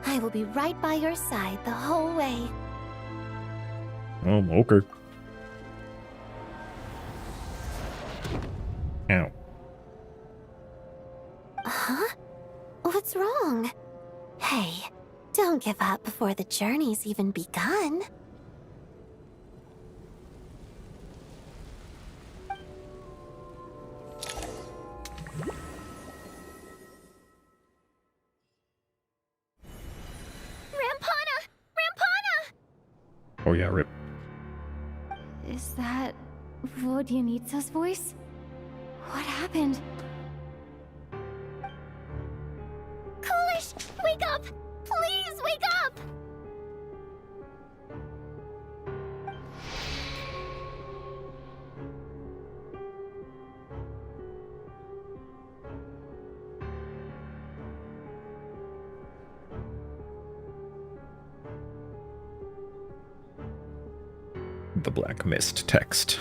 I will be right by your side the whole way. Okay. Ow. Huh? What's wrong? Hey, don't give up before the journey's even begun. Oh yeah, rip. Is that Vodyanitsa's voice? What happened? Coolish, wake up! Please wake up! The Black Mist text.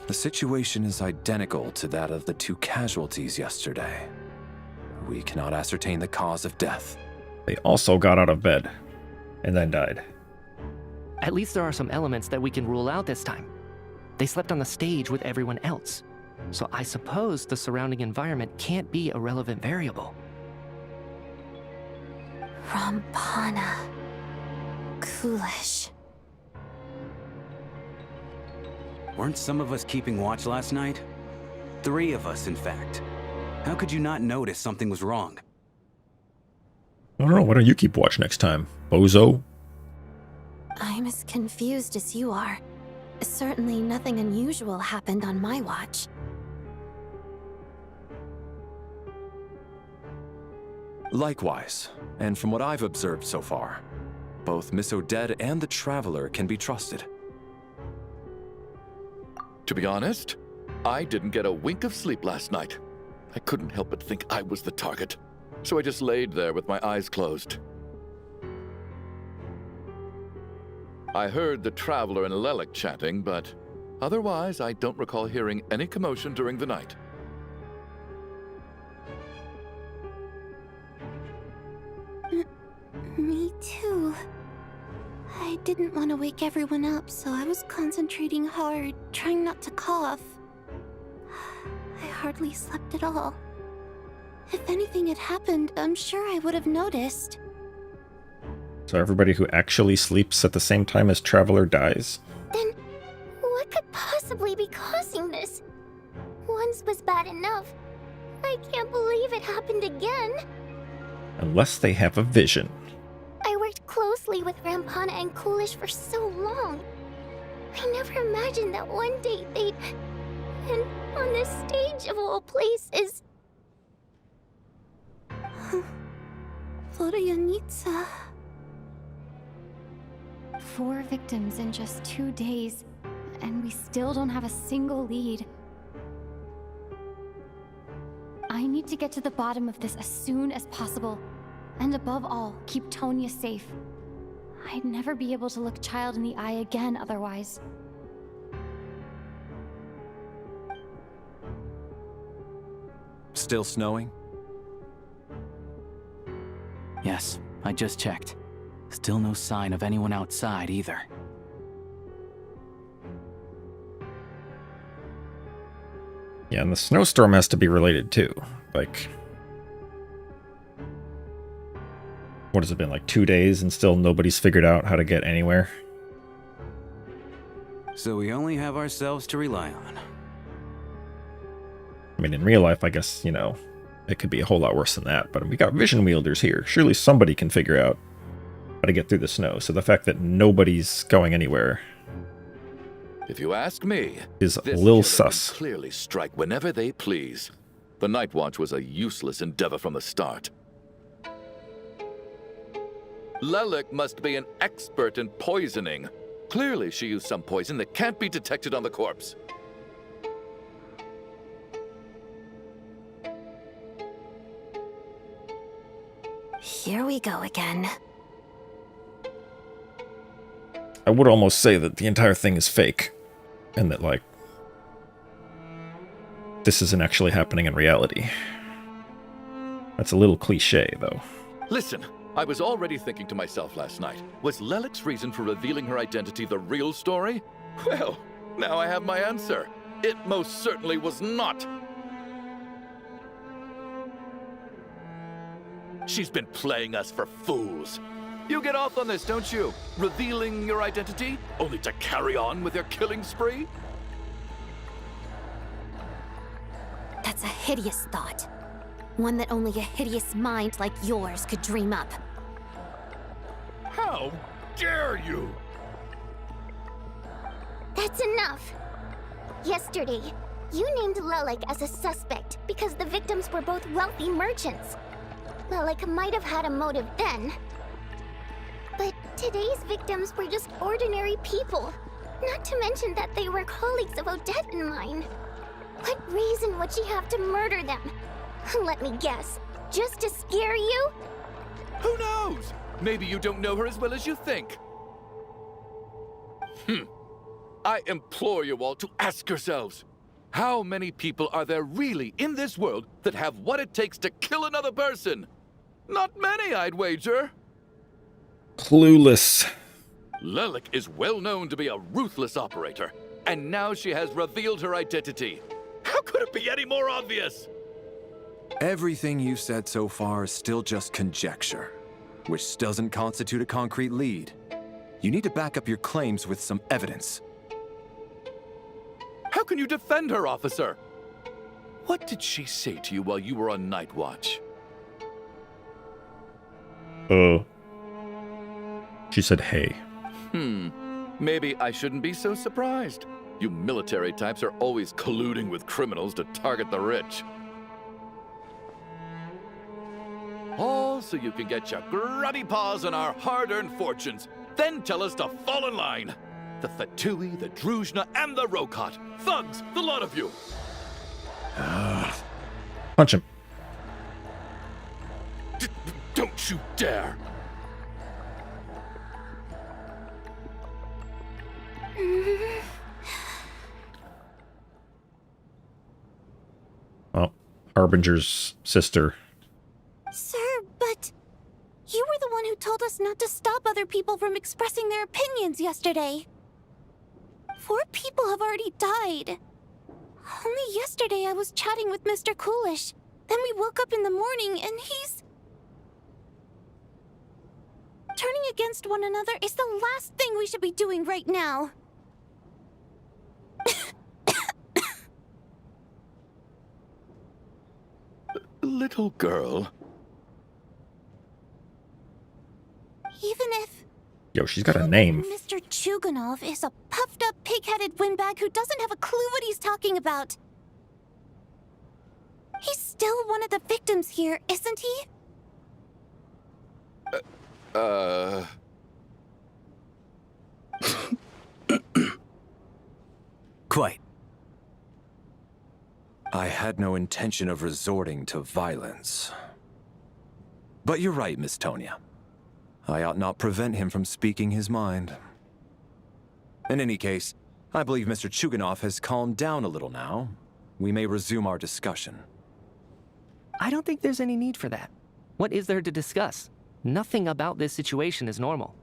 The situation is identical to that of the 2 casualties yesterday. We cannot ascertain the cause of death. They also got out of bed and then died. At least there are some elements that we can rule out this time. They slept on the stage with everyone else, so I suppose the surrounding environment can't be a relevant variable. Rampana. Coolish. Weren't some of us keeping watch last night? 3 of us, in fact. How could you not notice something was wrong? I don't know, why don't you keep watch next time, bozo? I'm as confused as you are. Certainly nothing unusual happened on my watch. Likewise, and from what I've observed so far, both Miss Odette and the Traveler can be trusted. To be honest, I didn't get a wink of sleep last night. I couldn't help but think I was the target, so I just laid there with my eyes closed. I heard the Traveler and Lelik chatting, but otherwise I don't recall hearing any commotion during the night. Me too. I didn't want to wake everyone up, so I was concentrating hard, trying not to cough. I hardly slept at all. If anything had happened, I'm sure I would have noticed. So everybody who actually sleeps at the same time as Traveler dies? Then, what could possibly be causing this? Once was bad enough. I can't believe it happened again. Unless they have a vision. I worked closely with Rampana and Coolish for so long. I never imagined that one day they'd... And on this stage of all places... Florianitsa... 4 victims in just 2 days, and we still don't have a single lead. I need to get to the bottom of this as soon as possible. And above all, keep Tonya safe. I'd never be able to look Child in the eye again otherwise. Still snowing? Yes, I just checked. Still no sign of anyone outside either. Yeah, and the snowstorm has to be related too. Like, what has it been, like 2 days and still nobody's figured out how to get anywhere? So we only have ourselves to rely on. I mean, in real life, I guess, you know, it could be a whole lot worse than that, but we got vision wielders here. Surely somebody can figure out how to get through the snow. So the fact that nobody's going anywhere, if you ask me, is a this little killer can sus. clearly strike whenever they please. The Night Watch was a useless endeavor from the start. Lelik must be an expert in poisoning. Clearly she used some poison that can't be detected on the corpse. Here we go again. I would almost say that the entire thing is fake. And that, like, this isn't actually happening in reality. That's a little cliche, though. Listen, I was already thinking to myself last night, was Lelik's reason for revealing her identity the real story? Well, now I have my answer. It most certainly was not. She's been playing us for fools. You get off on this, don't you? Revealing your identity, only to carry on with your killing spree? That's a hideous thought. One that only a hideous mind like yours could dream up. How dare you? That's enough. Yesterday, you named Lelik as a suspect because the victims were both wealthy merchants. Lelik might have had a motive then. But today's victims were just ordinary people. Not to mention that they were colleagues of Odette and mine. What reason would she have to murder them? Let me guess. Just to scare you? Who knows? Maybe you don't know her as well as you think. I implore you all to ask yourselves, how many people are there really in this world that have what it takes to kill another person? Not many, I'd wager. Clueless. Lelik is well known to be a ruthless operator, and now she has revealed her identity. How could it be any more obvious? Everything you've said so far is still just conjecture, which doesn't constitute a concrete lead. You need to back up your claims with some evidence. How can you defend her, officer? What did she say to you while you were on night watch? She said, hey. maybe I shouldn't be so surprised. You military types are always colluding with criminals to target the rich. All so you can get your grubby paws on our hard-earned fortunes, then tell us to fall in line. The Fatui, the Druzhna, and the Rokot. Thugs, the lot of you. Punch him. Don't you dare. Well, Harbinger's sister. Sir, but you were the one who told us not to stop other people from expressing their opinions yesterday. 4 people have already died. Only yesterday I was chatting with Mr. Coolish. Then we woke up in the morning and he's... Turning against one another is the last thing we should be doing right now. Little girl. Even if... Yo, she's got a name. Mr. Chuganov is a puffed-up, pig-headed windbag who doesn't have a clue what he's talking about. He's still one of the victims here, isn't he? Quite. I had no intention of resorting to violence. But you're right, Miss Tonya. I ought not prevent him from speaking his mind. In any case, I believe Mr. Chuganov has calmed down a little now. We may resume our discussion. I don't think there's any need for that. What is there to discuss? Nothing about this situation is normal.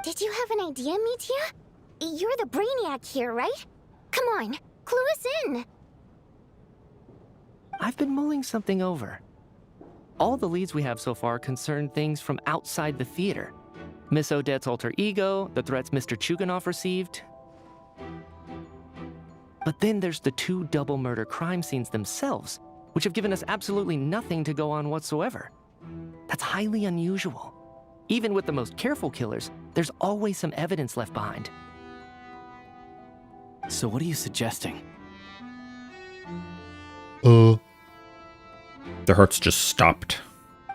Did you have an idea, Mitya? You're the brainiac here, right? Come on, clue us in. I've been mulling something over. All the leads we have so far concern things from outside the theater. Miss Odette's alter ego, the threats Mr. Chuganov received. But then there's the 2 double murder crime scenes themselves, which have given us absolutely nothing to go on whatsoever. That's highly unusual. Even with the most careful killers, there's always some evidence left behind. So what are you suggesting? Their hearts just stopped.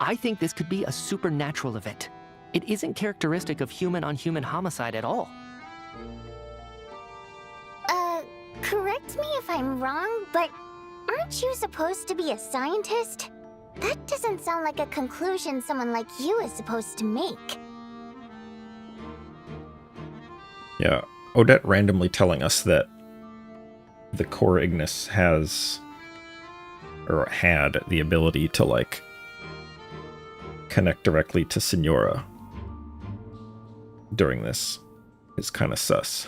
I think this could be a supernatural event. It isn't characteristic of human-on-human homicide at all. Correct me if I'm wrong, but aren't you supposed to be a scientist? That doesn't sound like a conclusion someone like you is supposed to make. Yeah, Odette randomly telling us that the core Ignis has, or had, the ability to, like, connect directly to Signora during this is kind of sus.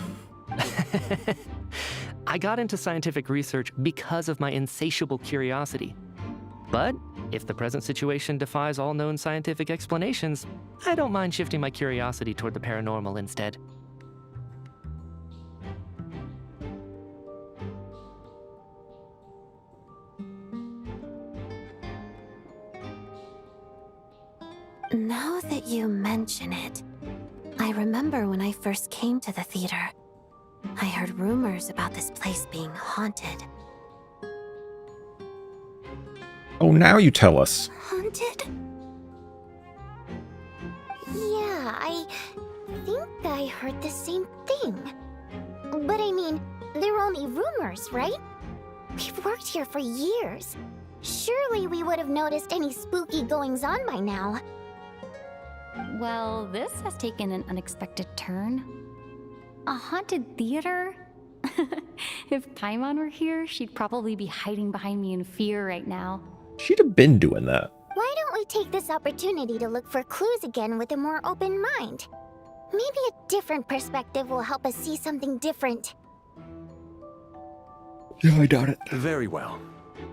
I got into scientific research because of my insatiable curiosity. But if the present situation defies all known scientific explanations, I don't mind shifting my curiosity toward the paranormal instead. Now that you mention it, I remember when I first came to the theater. I heard rumors about this place being haunted. Oh, now you tell us. Haunted? Yeah, I think I heard the same thing. But I mean, they're only rumors, right? We've worked here for years. Surely we would have noticed any spooky goings-on by now. Well, this has taken an unexpected turn. A haunted theater? If Paimon were here, she'd probably be hiding behind me in fear right now. She'd have been doing that. Why don't we take this opportunity to look for clues again with a more open mind? Maybe a different perspective will help us see something different. Yeah, I doubt it. Very well.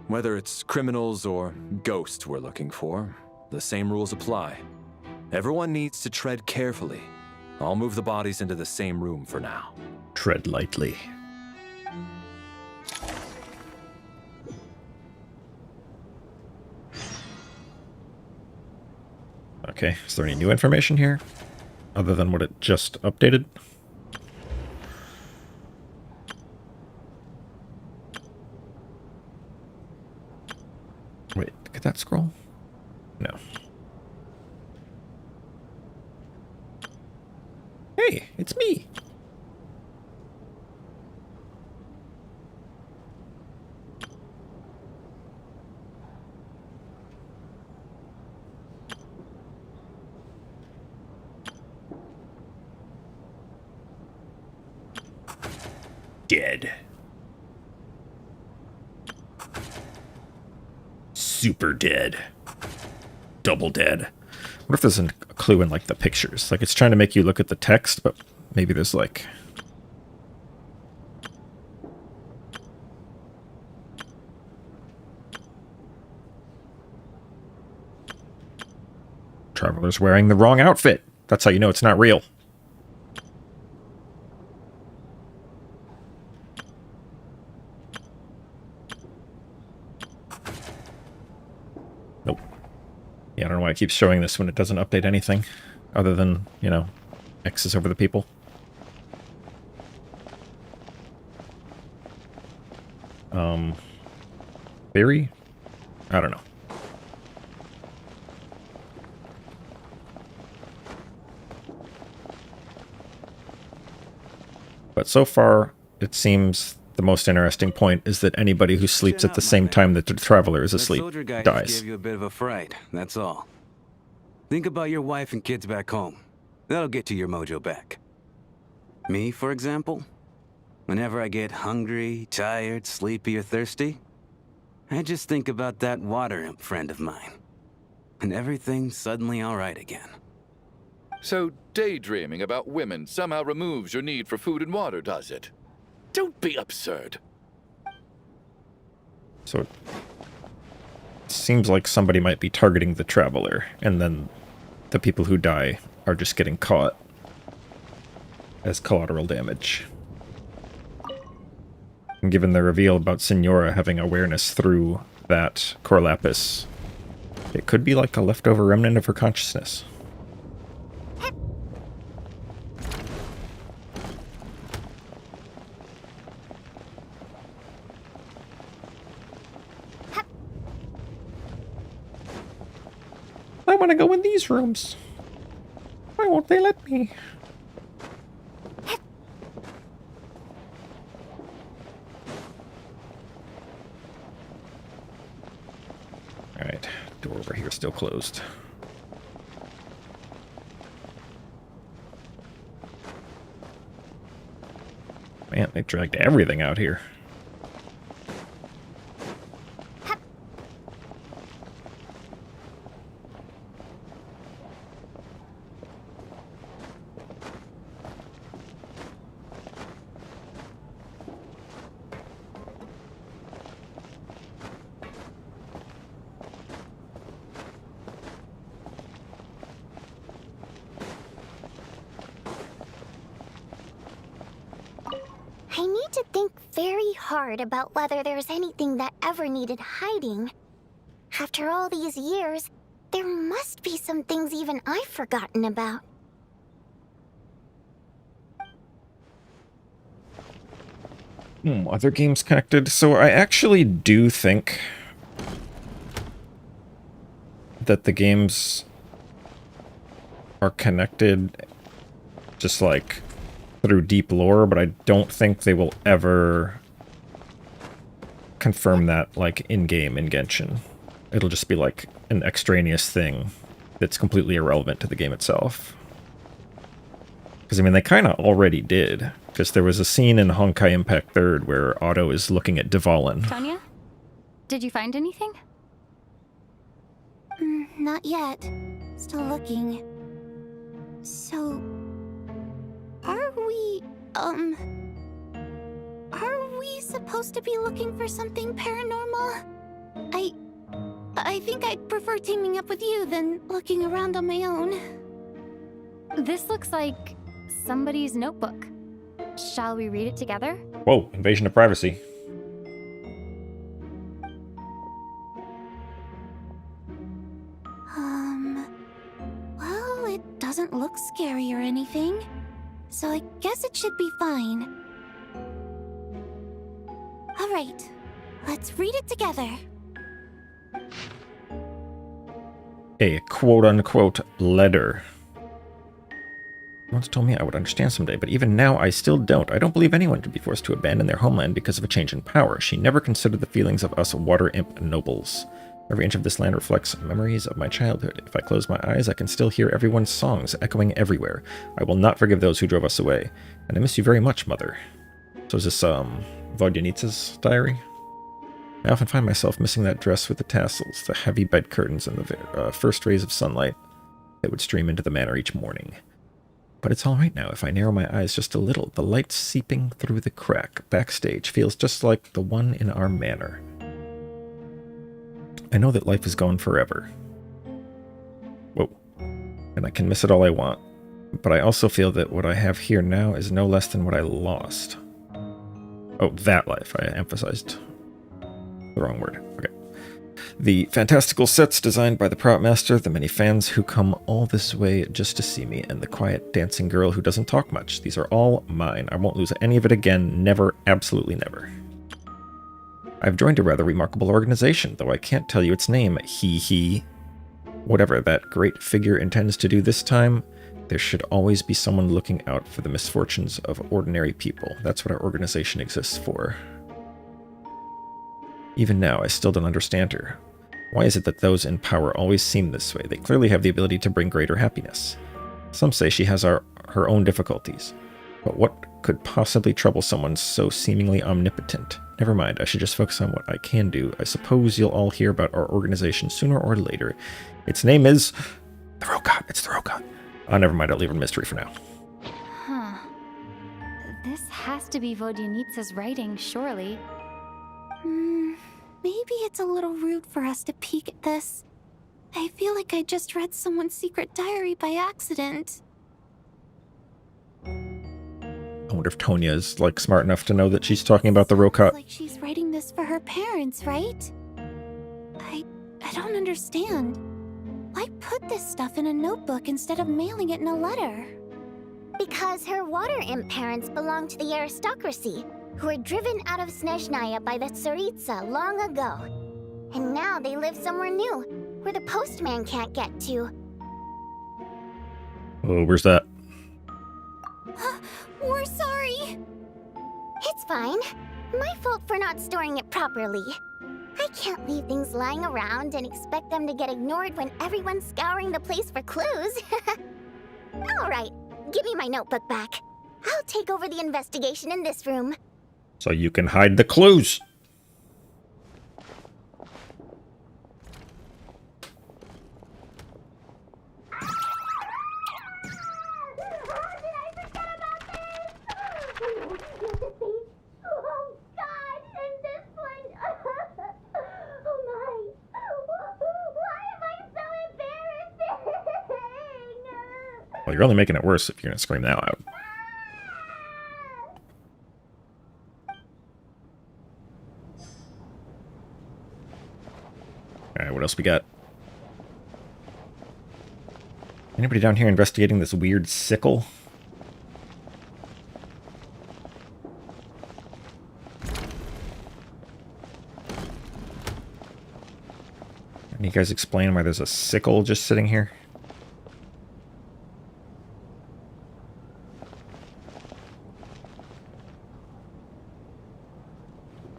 Whether it's criminals or ghosts we're looking for, the same rules apply. Everyone needs to tread carefully. I'll move the bodies into the same room for now. Tread lightly. Okay, is there any new information here? Other than what it just updated? Get that scroll? No. Hey, it's me. Dead. Super dead. Double dead. What if there's a clue in, like, the pictures? Like, it's trying to make you look at the text, but maybe there's, like... Traveler's wearing the wrong outfit. That's how you know it's not real. Nope. Yeah, I don't know why it keeps showing this when it doesn't update anything. Other than, you know, X's over the people. Theory? I don't know. But so far, it seems the most interesting point is that anybody who sleeps at the same time that the traveler is asleep soldier guy dies. just gave you a bit of a fright, that's all. Think about your wife and kids back home. That'll get you your mojo back. Me, for example? Whenever I get hungry, tired, sleepy, or thirsty, I just think about that water imp friend of mine. And everything's suddenly alright again. So daydreaming about women somehow removes your need for food and water, does it? Don't be absurd. So it seems like somebody might be targeting the traveler, and then the people who die are just getting caught as collateral damage. And given the reveal about Signora having awareness through that Core Lapis, it could be like a leftover remnant of her consciousness. I want to go in these rooms. Why won't they let me? Alright, door over here still closed. Man, they dragged everything out here. I need to think very hard about whether there's anything that ever needed hiding. After all these years, there must be some things even I've forgotten about. Other games connected. So I actually do think that the games are connected just like through deep lore, but I don't think they will ever confirm that like in-game in Genshin. It'll just be like an extraneous thing that's completely irrelevant to the game itself. Because, I mean, they kind of already did. Because there was a scene in Honkai Impact 3rd where Otto is looking at Dvalin. Tonya? Did you find anything? Not yet. Still looking. So... Are we supposed to be looking for something paranormal? I think I'd prefer teaming up with you than looking around on my own. This looks like somebody's notebook. Shall we read it together? Whoa, invasion of privacy. Well, it doesn't look scary or anything, so I guess it should be fine. All right, let's read it together. a quote-unquote letter. Once told me I would understand someday, but even now I still don't. I don't believe anyone should be forced to abandon their homeland because of a change in power. She never considered the feelings of us water imp nobles. Every inch of this land reflects memories of my childhood. If I close my eyes, I can still hear everyone's songs echoing everywhere. I will not forgive those who drove us away. And I miss you very much, Mother. So is this, Vodyanitsa's diary? I often find myself missing that dress with the tassels, the heavy bed curtains, and the first rays of sunlight that would stream into the manor each morning. But it's all right now if I narrow my eyes just a little. The light seeping through the crack backstage feels just like the one in our manor. I know that life is gone forever. Whoa. And I can miss it all I want. But I also feel that what I have here now is no less than what I lost. Oh, that life. I emphasized the wrong word. Okay. The fantastical sets designed by the prop master, the many fans who come all this way just to see me, and the quiet dancing girl who doesn't talk much. These are all mine. I won't lose any of it again. Never. Absolutely never. I've joined a rather remarkable organization, though I can't tell you its name. He. Whatever that great figure intends to do this time, there should always be someone looking out for the misfortunes of ordinary people. That's what our organization exists for. Even now, I still don't understand her. Why is it that those in power always seem this way? They clearly have the ability to bring greater happiness. Some say she has her own difficulties. But what could possibly trouble someone so seemingly omnipotent? Never mind, I should just focus on what I can do. I suppose you'll all hear about our organization sooner or later. Its name is... the Rokat. It's the Rokat. Oh, never mind, I'll leave it a mystery for now. Huh. This has to be Vodyanitsa's writing, surely. Maybe it's a little rude for us to peek at this. I feel like I just read someone's secret diary by accident. I wonder if Tonya is, like, smart enough to know that she's talking about the Rokat. Like she's writing this for her parents, right? I don't understand. Why put this stuff in a notebook instead of mailing it in a letter? Because her water imp parents belong to the aristocracy, who were driven out of Snezhnaya by the Tsaritsa long ago. And now they live somewhere new, where the postman can't get to. Oh, where's that? We're sorry. It's fine. My fault for not storing it properly. I can't leave things lying around and expect them to get ignored when everyone's scouring the place for clues. All right, give me my notebook back. I'll take over the investigation in this room. So you can hide the clues. Well, you're only making it worse if you're going to scream that out. Alright, what else we got? Anybody down here investigating this weird sickle? Can you guys explain why there's a sickle just sitting here?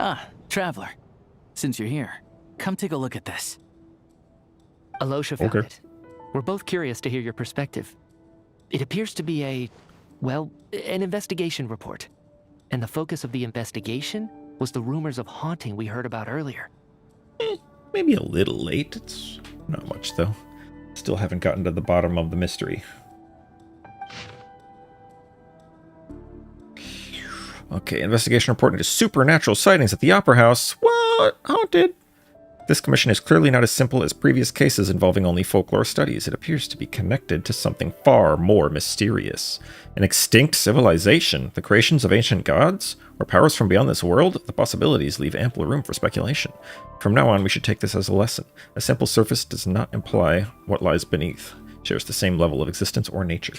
Ah, Traveler. Since you're here, come take a look at this. Alosha found it. We're both curious to hear your perspective. It appears to be an investigation report. And the focus of the investigation was the rumors of haunting we heard about earlier. Maybe a little late. It's not much, though. Still haven't gotten to the bottom of the mystery. Okay, investigation report into supernatural sightings at the Opera House. What? Haunted? This commission is clearly not as simple as previous cases involving only folklore studies. It appears to be connected to something far more mysterious. An extinct civilization? The creations of ancient gods? Or powers from beyond this world? The possibilities leave ample room for speculation. From now on, we should take this as a lesson. A simple surface does not imply what lies beneath. It shares the same level of existence or nature.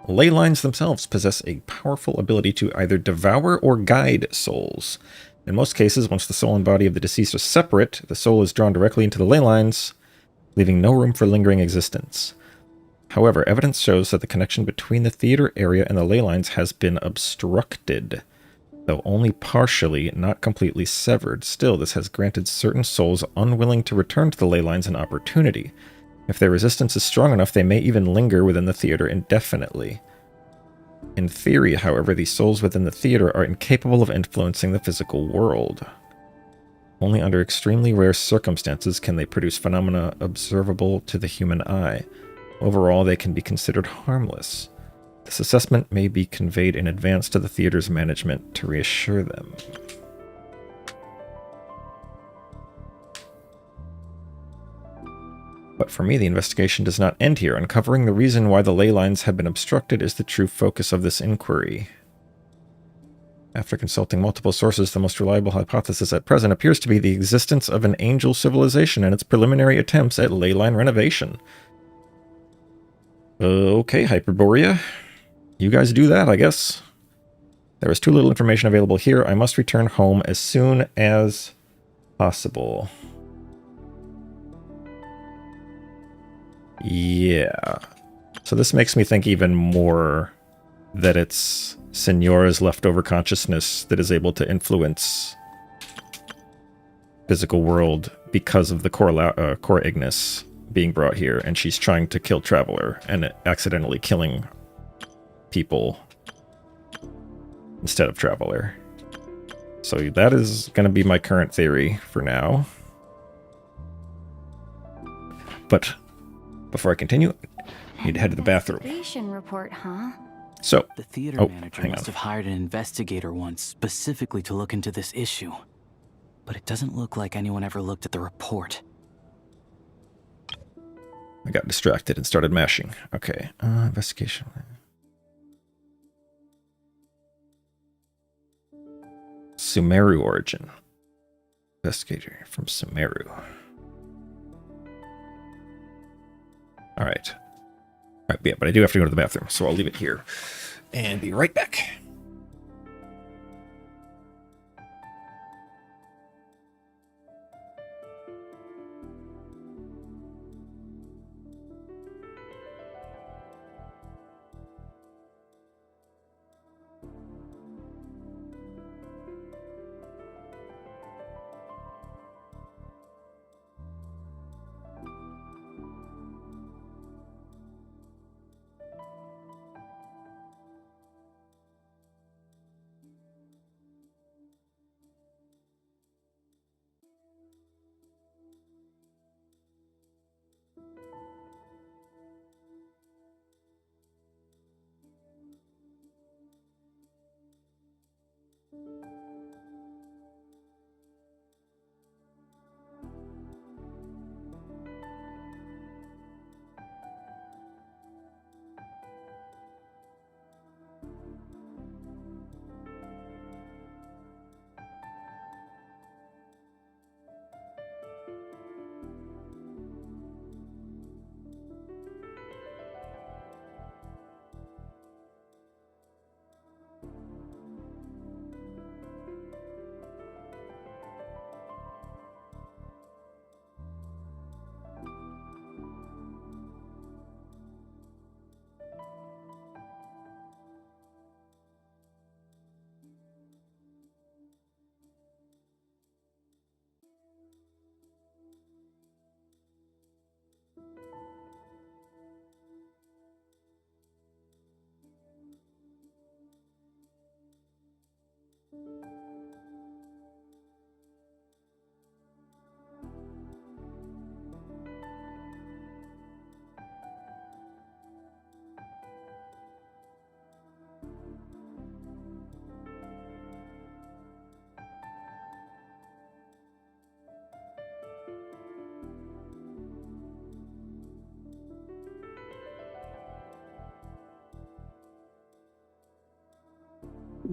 Ley lines themselves possess a powerful ability to either devour or guide souls. In most cases, once the soul and body of the deceased are separate, the soul is drawn directly into the ley lines, leaving no room for lingering existence. However, evidence shows that the connection between the theater area and the ley lines has been obstructed, though only partially, not completely severed. Still, this has granted certain souls unwilling to return to the ley lines an opportunity. If their resistance is strong enough, they may even linger within the theater indefinitely. In theory, however, these souls within the theater are incapable of influencing the physical world. Only under extremely rare circumstances can they produce phenomena observable to the human eye. Overall, they can be considered harmless. This assessment may be conveyed in advance to the theater's management to reassure them. But for me, the investigation does not end here. Uncovering the reason why the ley lines have been obstructed is the true focus of this inquiry. After consulting multiple sources, the most reliable hypothesis at present appears to be the existence of an angel civilization and its preliminary attempts at ley line renovation. Okay, Hyperborea. You guys do that, I guess. There is too little information available here. I must return home as soon as possible. Yeah. So this makes me think even more that it's Signora's leftover consciousness that is able to influence physical world because of the core Ignis being brought here, and she's trying to kill Traveler and accidentally killing people instead of Traveler. So that is going to be my current theory for now. But before I continue, I need to head to the bathroom. Investigation report, huh? So, the theater manager must have hired an investigator once specifically to look into this issue. But it doesn't look like anyone ever looked at the report. I got distracted and started mashing. Okay, investigation. Sumeru origin. Investigator from Sumeru. Alright. Alright, yeah, but I do have to go to the bathroom, so I'll leave it here and be right back.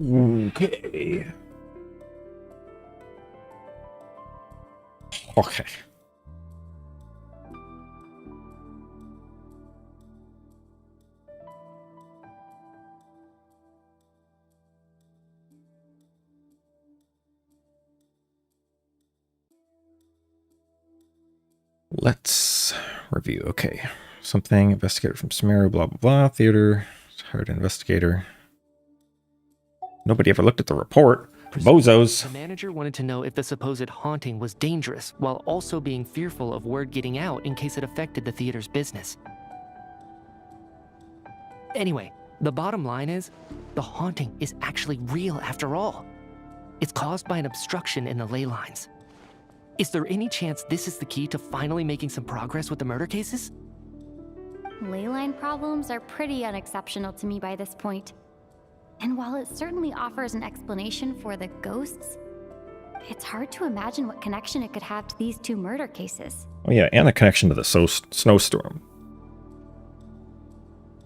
Okay. Okay. Let's Files. Review. Okay. Something. Investigator from Sumeru. Blah, blah, blah. Theater. Hired investigator. Nobody ever looked at the report. Bozos. The manager wanted to know if the supposed haunting was dangerous, while also being fearful of word getting out in case it affected the theater's business. Anyway, the bottom line is, the haunting is actually real after all. It's caused by an obstruction in the ley lines. Is there any chance this is the key to finally making some progress with the murder cases? Ley line problems are pretty unexceptional to me by this point. And while it certainly offers an explanation for the ghosts, it's hard to imagine what connection it could have to these two murder cases. Oh yeah, and the connection to the snowstorm.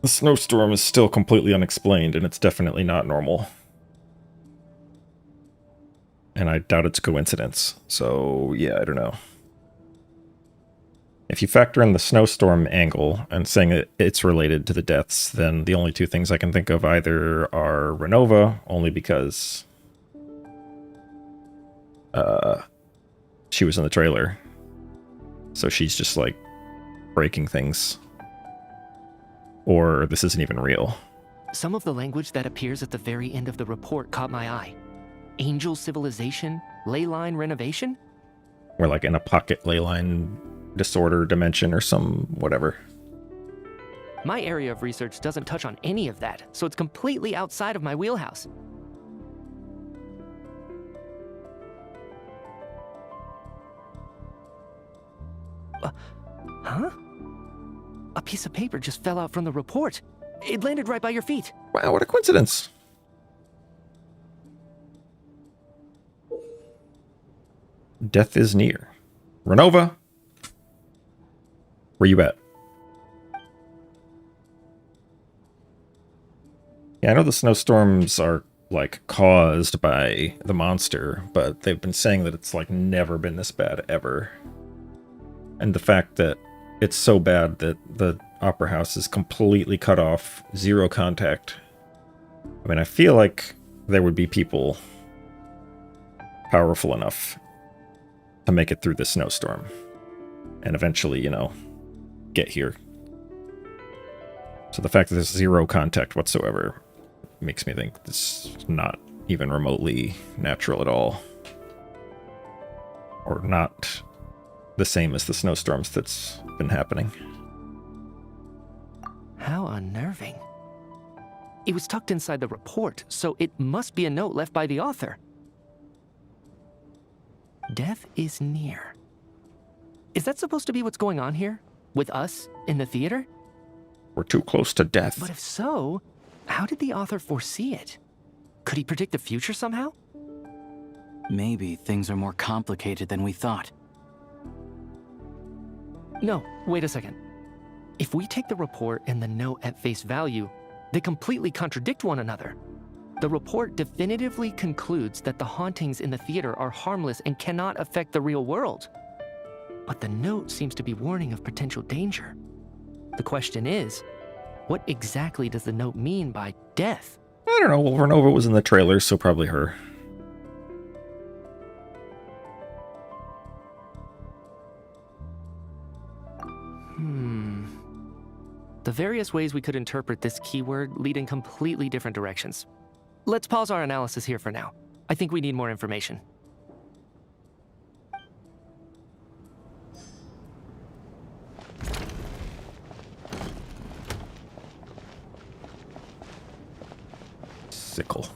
The snowstorm is still completely unexplained, and it's definitely not normal. And I doubt it's coincidence. So yeah, I don't know. If you factor in the snowstorm angle and saying that it's related to the deaths, then the only two things I can think of either are Ronova, only because she was in the trailer. So she's just like breaking things. Or this isn't even real. Some of the language that appears at the very end of the report caught my eye. Angel civilization, ley line renovation? Or like in a pocket ley line disorder dimension or some whatever. My area of research doesn't touch on any of that, so it's completely outside of my wheelhouse. Huh? A piece of paper just fell out from the report. It landed right by your feet. Wow, what a coincidence. Death is near. Ronova? Where you at? Yeah, I know the snowstorms are, like, caused by the monster, but they've been saying that it's, like, never been this bad ever. And the fact that it's so bad that the Opera House is completely cut off, zero contact. I mean, I feel like there would be people powerful enough to make it through the snowstorm. And eventually, you know, get here. So the fact that there's zero contact whatsoever makes me think this is not even remotely natural at all. Or not the same as the snowstorms that's been happening. How unnerving. It was tucked inside the report, so it must be a note left by the author. Death is near. Is that supposed to be what's going on here? With us in the theater? We're too close to death. But if so, how did the author foresee it? Could he predict the future somehow? Maybe things are more complicated than we thought. No, wait a second. If we take the report and the note at face value, they completely contradict one another. The report definitively concludes that the hauntings in the theater are harmless and cannot affect the real world. But the note seems to be warning of potential danger. The question is, what exactly does the note mean by death? I don't know. Well, Ronova was in the trailer, so probably her. The various ways we could interpret this keyword lead in completely different directions. Let's pause our analysis here for now. I think we need more information. Sickle.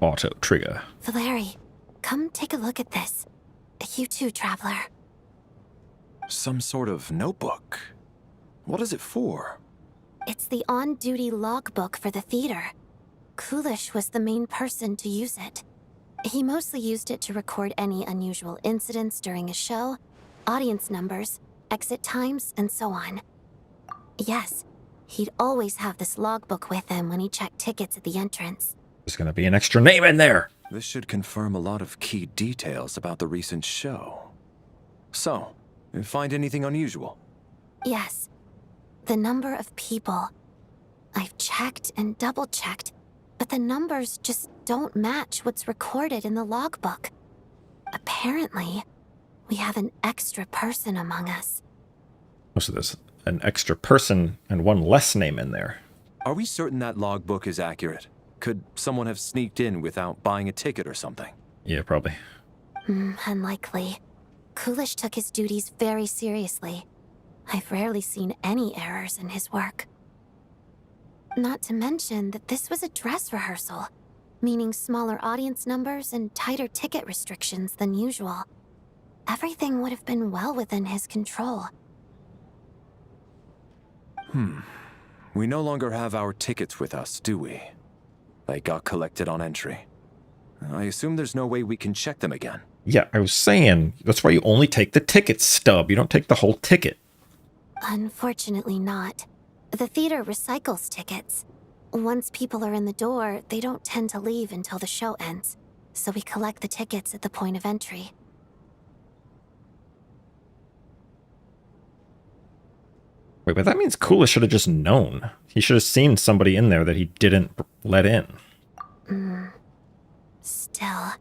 Auto trigger. Valeri, come take a look at this. You too, Traveler. Some sort of notebook. What is it for? It's the on-duty logbook for the theater. Coolish was the main person to use it. He mostly used it to record any unusual incidents during a show, audience numbers, exit times, and so on. Yes, he'd always have this logbook with him when he checked tickets at the entrance. There's gonna be an extra name in there. This should confirm a lot of key details about the recent show. So, you find anything unusual? Yes. The number of people. I've checked and double-checked, but the numbers just don't match what's recorded in the logbook. Apparently, we have an extra person among us. So there's an extra person and one less name in there. Are we certain that logbook is accurate? Could someone have sneaked in without buying a ticket or something? Yeah, probably. Unlikely. Coolish took his duties very seriously. I've rarely seen any errors in his work. Not to mention that this was a dress rehearsal, meaning smaller audience numbers and tighter ticket restrictions than usual. Everything would have been well within his control. We no longer have our tickets with us, do we? They got collected on entry. I assume there's no way we can check them again. Yeah, I was saying, that's why you only take the ticket stub. You don't take the whole ticket. Unfortunately not. The theater recycles tickets. Once people are in the door, they don't tend to leave until the show ends. So we collect the tickets at the point of entry. Wait, but that means Coolish should have just known. He should have seen somebody in there that he didn't let in. Still,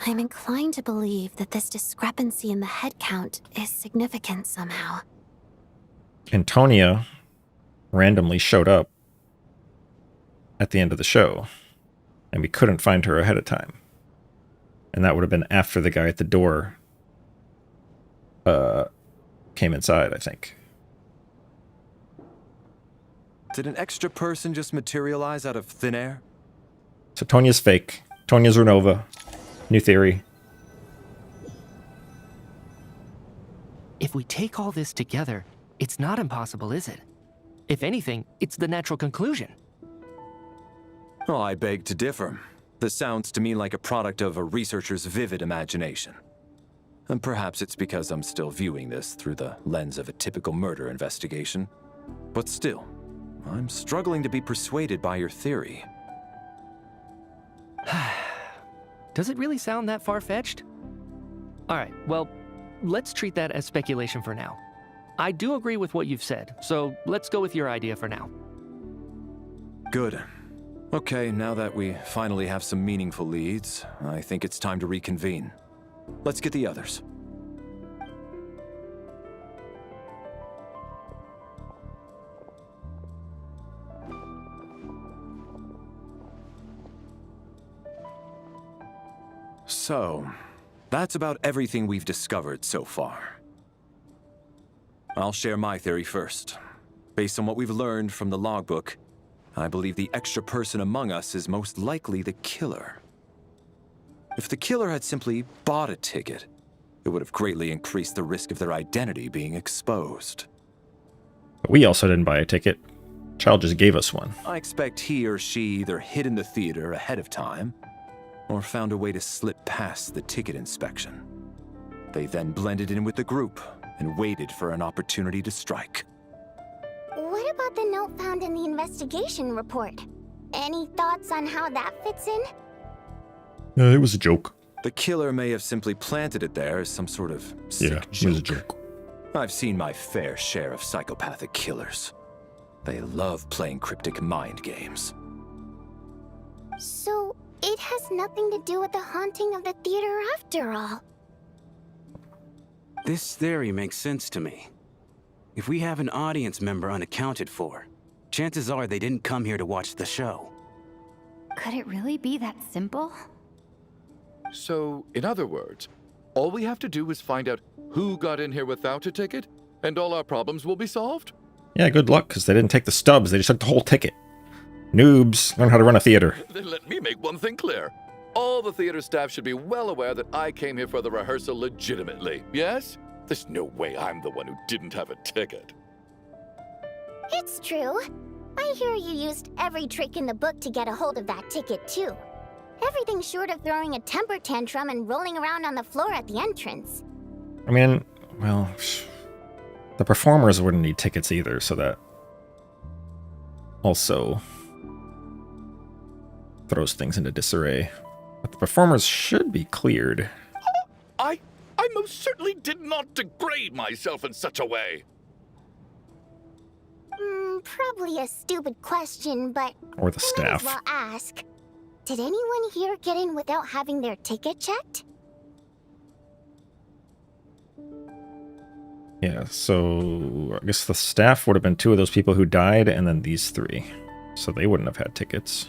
I'm inclined to believe that this discrepancy in the head count is significant somehow. Antonia randomly showed up at the end of the show, and we couldn't find her ahead of time. And that would have been after the guy at the door came inside, I think. Did an extra person just materialize out of thin air? So Tonia's fake. Tonia's Ronova. New theory. If we take all this together, it's not impossible, is it? If anything, it's the natural conclusion. Oh, I beg to differ. This sounds to me like a product of a researcher's vivid imagination. And perhaps it's because I'm still viewing this through the lens of a typical murder investigation. But still, I'm struggling to be persuaded by your theory. Does it really sound that far-fetched? All right, well, let's treat that as speculation for now. I do agree with what you've said, so let's go with your idea for now. Good. Okay, now that we finally have some meaningful leads, I think it's time to reconvene. Let's get the others. So, that's about everything we've discovered so far. I'll share my theory first. Based on what we've learned from the logbook, I believe the extra person among us is most likely the killer. If the killer had simply bought a ticket, it would have greatly increased the risk of their identity being exposed. But we also didn't buy a ticket. Child just gave us one. I expect he or she either hid in the theater ahead of time, or found a way to slip past the ticket inspection. They then blended in with the group and waited for an opportunity to strike. What about the note found in the investigation report? Any thoughts on how that fits in? It was a joke. The killer may have simply planted it there as some sort of sick joke. It was a joke. I've seen my fair share of psychopathic killers. They love playing cryptic mind games. So, it has nothing to do with the haunting of the theater after all. This theory makes sense to me. If we have an audience member unaccounted for, chances are they didn't come here to watch the show. Could it really be that simple? So, in other words, all we have to do is find out who got in here without a ticket, and all our problems will be solved? Yeah, good luck, because they didn't take the stubs. They just took the whole ticket. Noobs, learn how to run a theater. Then let me make one thing clear. All the theater staff should be well aware that I came here for the rehearsal legitimately, yes? There's no way I'm the one who didn't have a ticket. It's true. I hear you used every trick in the book to get a hold of that ticket, too. Everything short of throwing a temper tantrum and rolling around on the floor at the entrance. I mean, well, the performers wouldn't need tickets either, so that also throws things into disarray. But the performers should be cleared. I most certainly did not degrade myself in such a way. Probably a stupid question, but Or the might as staff. well ask. Did anyone here get in without having their ticket checked? Yeah, so I guess the staff would have been 2 of those people who died, and then these 3. So they wouldn't have had tickets.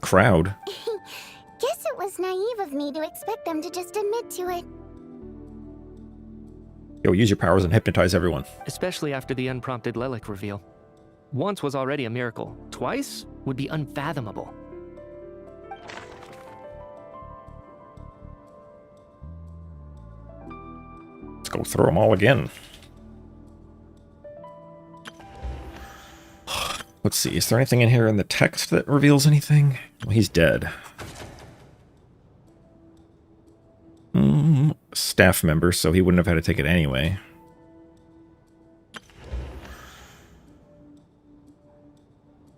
Crowd. Guess it was naive of me to expect them to just admit to it. Yo, use your powers and hypnotize everyone. Especially after the unprompted Lelik reveal. Once was already a miracle. Twice would be unfathomable. Let's go through them all again. Let's see, is there anything in here in the text that reveals anything? Well, he's dead. Staff member, so he wouldn't have had a ticket anyway.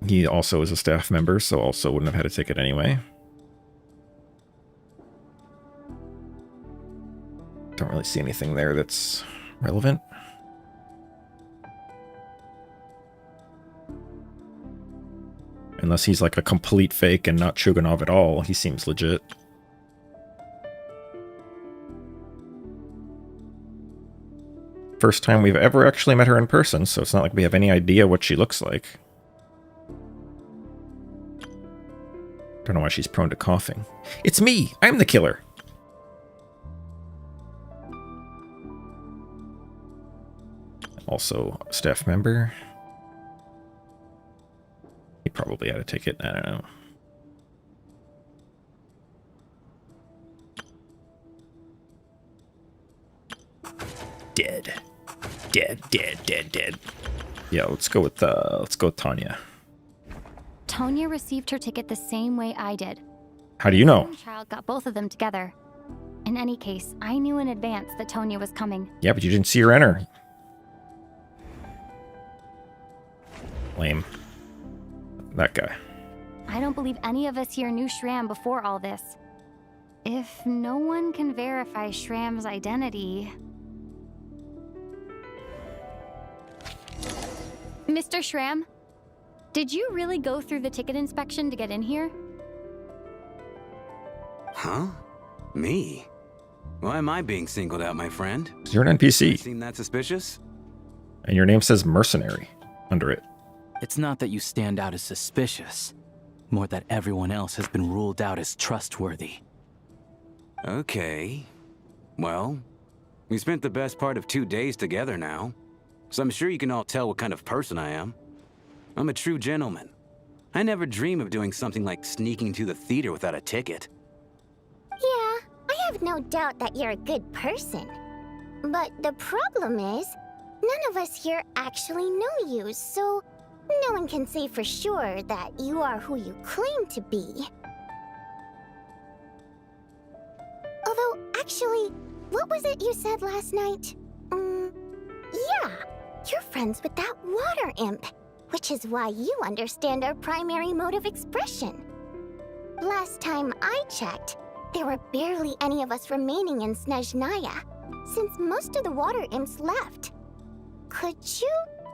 He also is a staff member, so also wouldn't have had a ticket anyway. Don't really see anything there that's relevant. Unless he's like a complete fake and not Chuganov at all, he seems legit. First time we've ever actually met her in person, so it's not like we have any idea what she looks like. Don't know why she's prone to coughing. It's me! I'm the killer! Also, a staff member. He probably had a ticket, I don't know. Dead. Dead. Yeah, let's go with Tanya. Tonya received her ticket the same way I did. How do you know? The child got both of them together. In any case, I knew in advance that Tonya was coming. Yeah, but you didn't see her enter. Lame. That guy. I don't believe any of us here knew Shram before all this. If no one can verify Shram's identity... Mr. Shram, did you really go through the ticket inspection to get in here? Huh? Me? Why am I being singled out, my friend? You're an NPC. Seem that suspicious? And your name says mercenary under it. It's not that you stand out as suspicious, more that everyone else has been ruled out as trustworthy. Okay. Well, we spent the best part of 2 days together now, so I'm sure you can all tell what kind of person I am. I'm a true gentleman. I never dream of doing something like sneaking to the theater without a ticket. Yeah, I have no doubt that you're a good person. But the problem is, none of us here actually know you, so no one can say for sure that you are who you claim to be. Although, actually, what was it you said last night? Yeah, you're friends with that water imp, which is why you understand our primary mode of expression. Last time I checked, there were barely any of us remaining in Snezhnaya, since most of the water imps left. Could you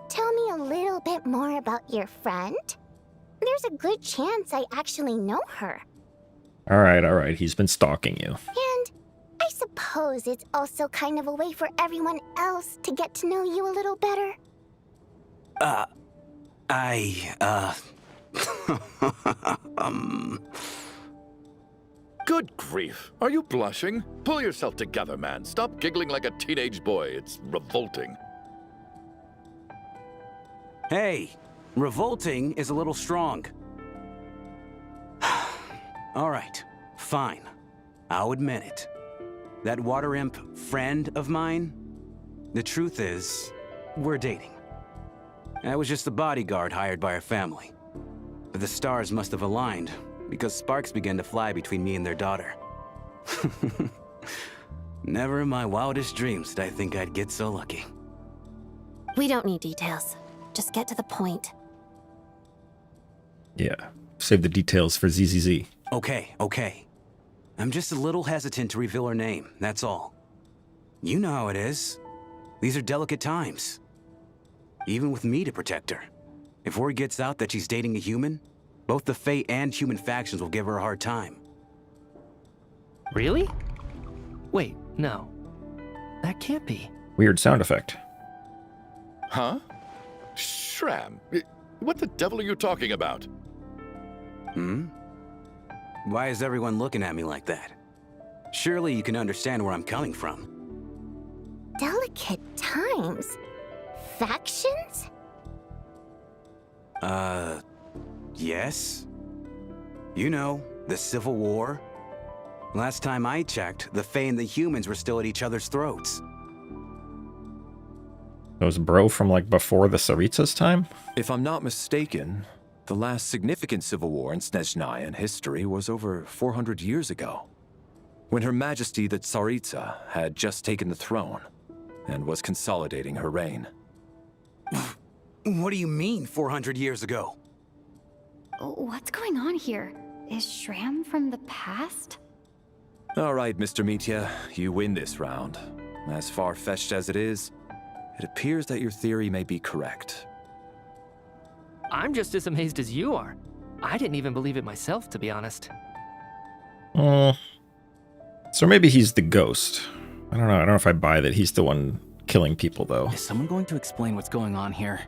tell me a little bit more about your friend? There's a good chance I actually know her. Alright, he's been stalking you. And I suppose it's also kind of a way for everyone else to get to know you a little better. Good grief. Are you blushing? Pull yourself together, man. Stop giggling like a teenage boy. It's revolting. Hey, revolting is a little strong. All right, fine. I'll admit it. That water imp friend of mine, the truth is, we're dating. I was just the bodyguard hired by our family. But the stars must have aligned, because sparks began to fly between me and their daughter. Never in my wildest dreams did I think I'd get so lucky. We don't need details. Just get to the point. Yeah, save the details for ZZZ. Okay. I'm just a little hesitant to reveal her name, that's all. You know how it is. These are delicate times. Even with me to protect her. If word gets out that she's dating a human, both the Fae and human factions will give her a hard time. Really? Wait, no. That can't be. Weird sound effect. Huh? Shram, what the devil are you talking about? Why is everyone looking at me like that? Surely you can understand where I'm coming from. Delicate times? Factions? Yes? You know, the Civil War? Last time I checked, the Fae and the humans were still at each other's throats. Those bro from like before the Tsaritsa's time? If I'm not mistaken, the last significant civil war in Snezhnaya history was over 400 years ago, when Her Majesty the Tsaritsa had just taken the throne and was consolidating her reign. What do you mean, 400 years ago? What's going on here? Is Shram from the past? All right, Mr. Mitya, you win this round. As far-fetched as it is, it appears that your theory may be correct. I'm just as amazed as you are. I didn't even believe it myself, to be honest. So maybe he's the ghost. I don't know. I don't know if I buy that he's the one killing people, though. Is someone going to explain what's going on here?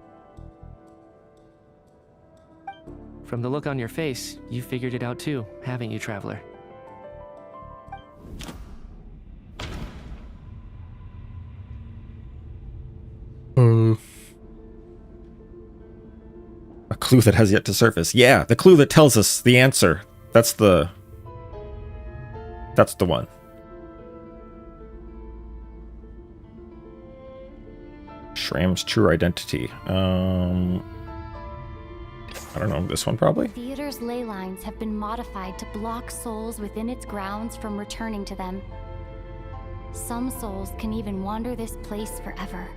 From the look on your face, you figured it out too, haven't you, Traveler? A clue that has yet to surface. Yeah, the clue that tells us the answer. That's the one. Shram's true identity. I don't know, this one probably? The theater's ley lines have been modified to block souls within its grounds from returning to them. Some souls can even wander this place forever.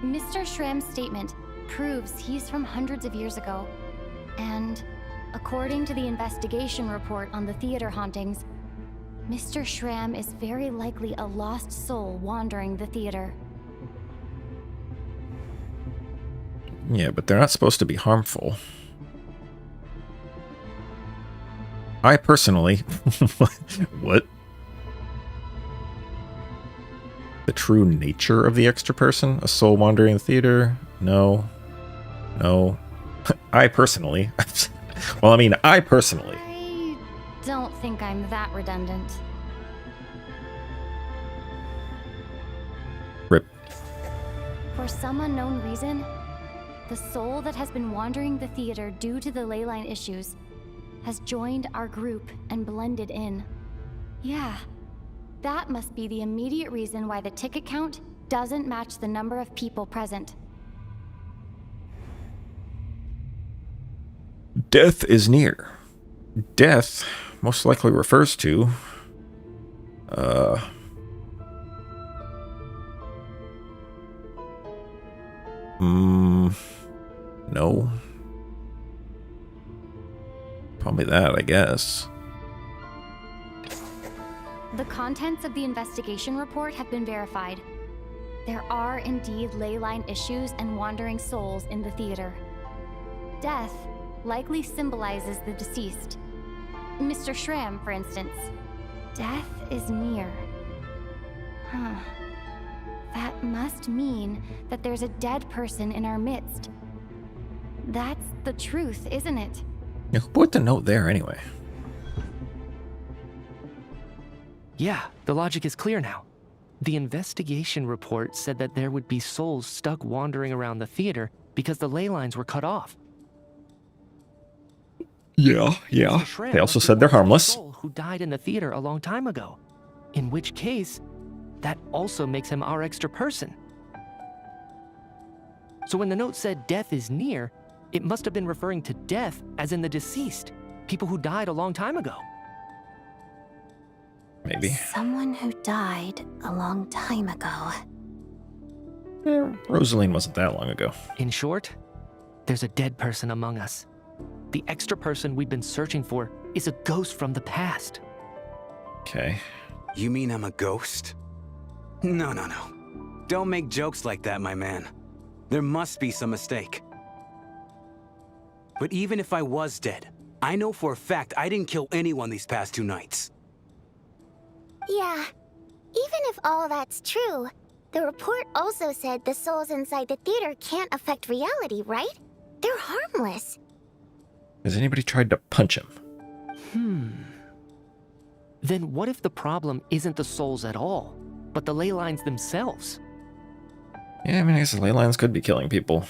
Mr. Shram's statement proves he's from hundreds of years ago. And according to the investigation report on the theater hauntings, Mr. Shram is very likely a lost soul wandering the theater. Yeah, but they're not supposed to be harmful. I personally... What? The true nature of the extra person? A soul wandering the theater? No. No. I personally... Well, I mean, I personally... I don't think I'm that redundant. Rip. For some unknown reason, the soul that has been wandering the theater due to the leyline issues has joined our group and blended in. Yeah, that must be the immediate reason why the ticket count doesn't match the number of people present. Death is near. Death most likely refers to... No. Probably that, I guess. The contents of the investigation report have been verified. There are indeed leyline issues and wandering souls in the theater. Death likely symbolizes the deceased. Mr. Shram, for instance. Death is near. Huh. That must mean that there's a dead person in our midst. That's the truth, isn't it? Yeah, who put the note there anyway? Yeah, the logic is clear now. The investigation report said that there would be souls stuck wandering around the theater because the ley lines were cut off. Yeah. They also said they're harmless. Soul who died in the theater a long time ago. In which case, that also makes him our extra person. So when the note said death is near, it must have been referring to death as in the deceased, people who died a long time ago. Maybe. Someone who died a long time ago. Yeah, Rosaline wasn't that long ago. In short, there's a dead person among us. The extra person we've been searching for is a ghost from the past. Okay. You mean I'm a ghost? No. Don't make jokes like that, my man. There must be some mistake. But even if I was dead, I know for a fact I didn't kill anyone these past 2 nights. Yeah, even if all that's true, the report also said the souls inside the theater can't affect reality, right? They're harmless. Has anybody tried to punch him? Then what if the problem isn't the souls at all, but the ley lines themselves? Yeah, I mean, I guess the ley lines could be killing people.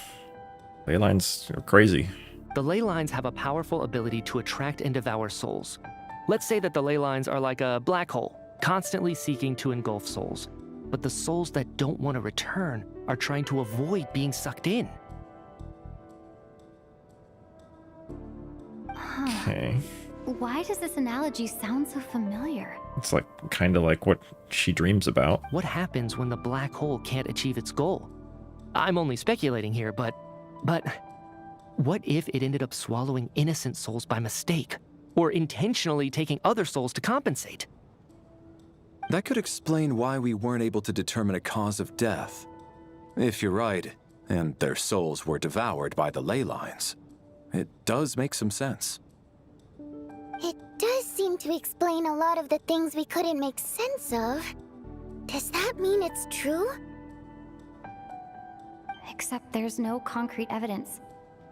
Ley lines are crazy. The ley lines have a powerful ability to attract and devour souls. Let's say that the ley lines are like a black hole, constantly seeking to engulf souls. But the souls that don't want to return are trying to avoid being sucked in. Okay. Why does this analogy sound so familiar? It's like kind of like what she dreams about. What happens when the black hole can't achieve its goal? I'm only speculating here, but what if it ended up swallowing innocent souls by mistake, or intentionally taking other souls to compensate? That could explain why we weren't able to determine a cause of death. If you're right, and their souls were devoured by the ley lines, it does make some sense. It does seem to explain a lot of the things we couldn't make sense of. Does that mean it's true? Except there's no concrete evidence.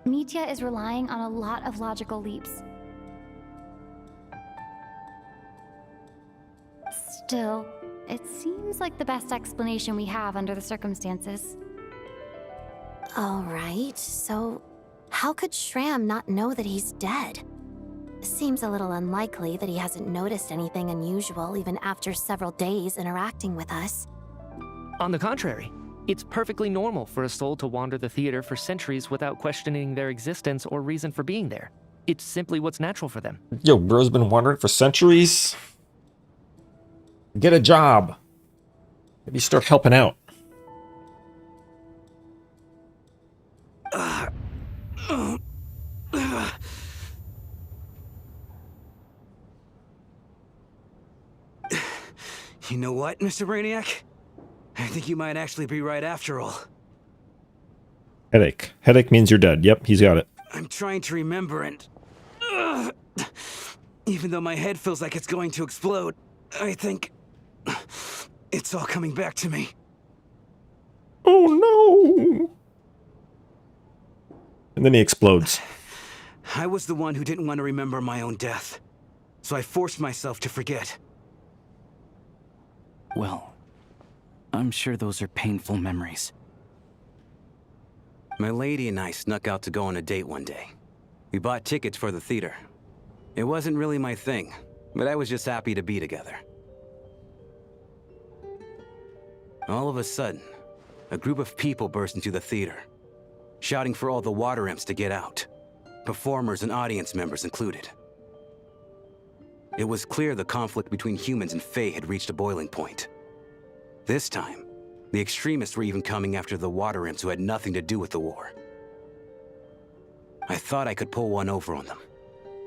Mitya is relying on a lot of logical leaps. Still, it seems like the best explanation we have under the circumstances. Alright, so how could Shram not know that he's dead? Seems a little unlikely that he hasn't noticed anything unusual even after several days interacting with us. On the contrary, it's perfectly normal for a soul to wander the theater for centuries without questioning their existence or reason for being there. It's simply what's natural for them. Yo, bro's been wandering for centuries. Get a job. Maybe start helping out. You know what, Mr. Brainiac? I think you might actually be right after all. Headache. Headache means you're dead. Yep, he's got it. I'm trying to remember and... even though my head feels like it's going to explode, I think... it's all coming back to me. Oh no! And then he explodes. I was the one who didn't want to remember my own death, so I forced myself to forget. Well, I'm sure those are painful memories. My lady and I snuck out to go on a date one day. We bought tickets for the theater. It wasn't really my thing, but I was just happy to be together. All of a sudden, a group of people burst into the theater, shouting for all the water imps to get out, performers and audience members included. It was clear the conflict between humans and Fae had reached a boiling point. This time, the extremists were even coming after the water imps who had nothing to do with the war. I thought I could pull one over on them,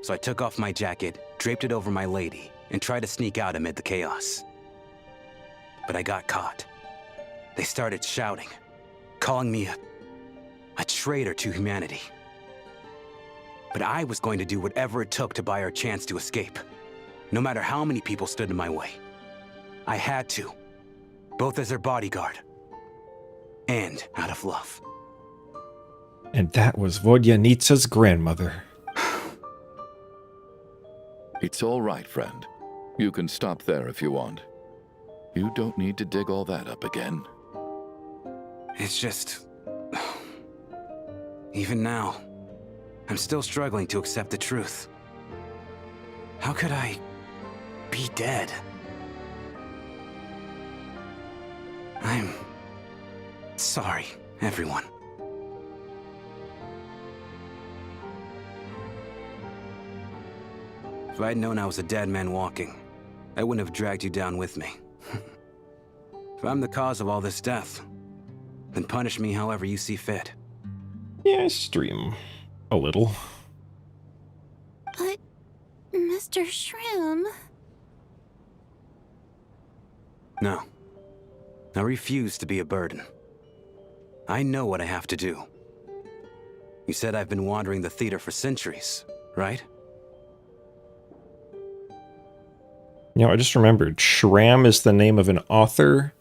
so I took off my jacket, draped it over my lady, and tried to sneak out amid the chaos. But I got caught. They started shouting, calling me a traitor to humanity. But I was going to do whatever it took to buy our chance to escape, no matter how many people stood in my way. I had to, both as their bodyguard and out of love. And that was Vodyanitsa's grandmother. It's all right, friend. You can stop there if you want. You don't need to dig all that up again. It's just... even now, I'm still struggling to accept the truth. How could I be dead? I'm sorry, everyone. If I'd known I was a dead man walking, I wouldn't have dragged you down with me. If I'm the cause of all this death, then punish me however you see fit. Yeah, stream a little. But, Mr. Shroom... No. I refuse to be a burden. I know what I have to do. You said I've been wandering the theater for centuries, right? You know, I just remembered, Shram is the name of an author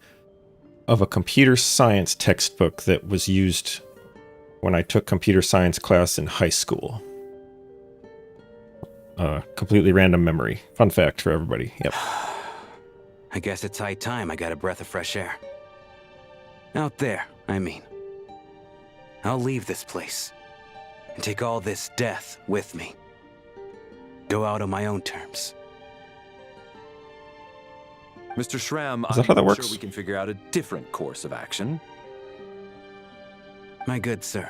of a computer science textbook that was used when I took computer science class in high school. Completely random memory. Fun fact for everybody. Yep. I guess it's high time I got a breath of fresh air. Out there, I mean. I'll leave this place and take all this death with me. Go out on my own terms. Mr. Shram, Is that how that I'm works? sure we can figure out a different course of action. My good sir,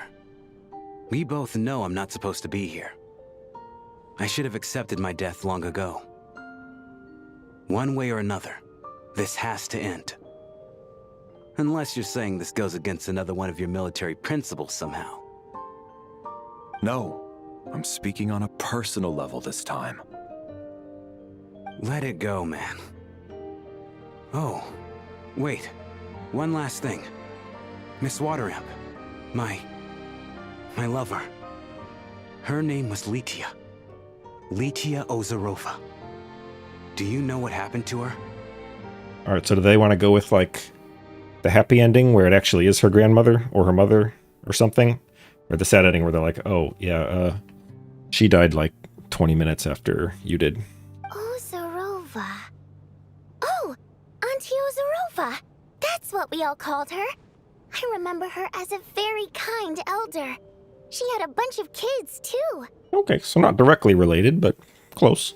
we both know I'm not supposed to be here. I should have accepted my death long ago. One way or another, this has to end. Unless you're saying this goes against another one of your military principles somehow. No, I'm speaking on a personal level this time. Let it go, man. Oh, wait. One last thing. Miss Wateramp. My lover. Her name was Litia. Litia Ozarova. Do you know what happened to her? Alright, so do they want to go with, like, the happy ending where it actually is her grandmother or her mother or something? Or the sad ending where they're like, oh, yeah, she died like 20 minutes after you did. Ozarova. Oh, Auntie Ozarova. That's what we all called her. I remember her as a very kind elder. She had a bunch of kids, too. Okay, so not directly related, but close.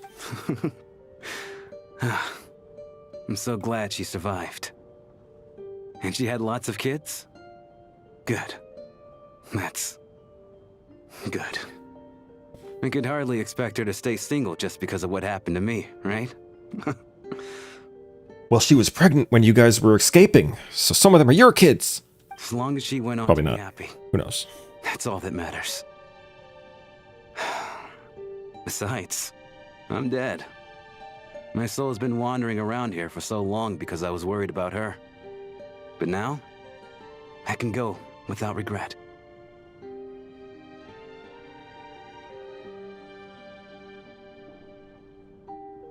I'm so glad she survived. And she had lots of kids? Good. That's good. I could hardly expect her to stay single just because of what happened to me, right? Well, she was pregnant when you guys were escaping, so some of them are your kids. As long as she went on Probably to not. be happy. Who knows? That's all that matters. Besides, I'm dead. My soul has been wandering around here for so long because I was worried about her. But now, I can go without regret.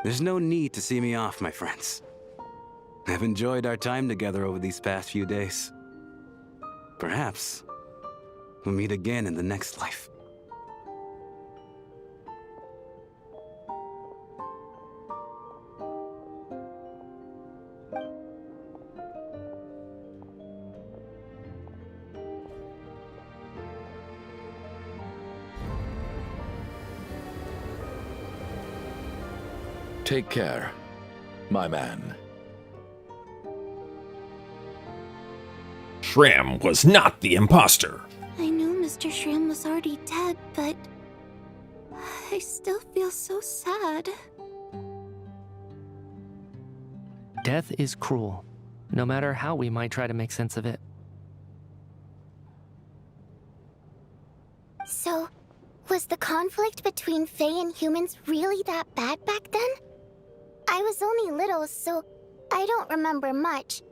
There's no need to see me off, my friends. I've enjoyed our time together over these past few days. Perhaps we'll meet again in the next life. Take care, my man. Shram was not the imposter. I knew Mr. Shram was already dead, but I still feel so sad. Death is cruel, no matter how we might try to make sense of it. So, was the conflict between Fae and humans really that bad back then? I was only little, so I don't remember much.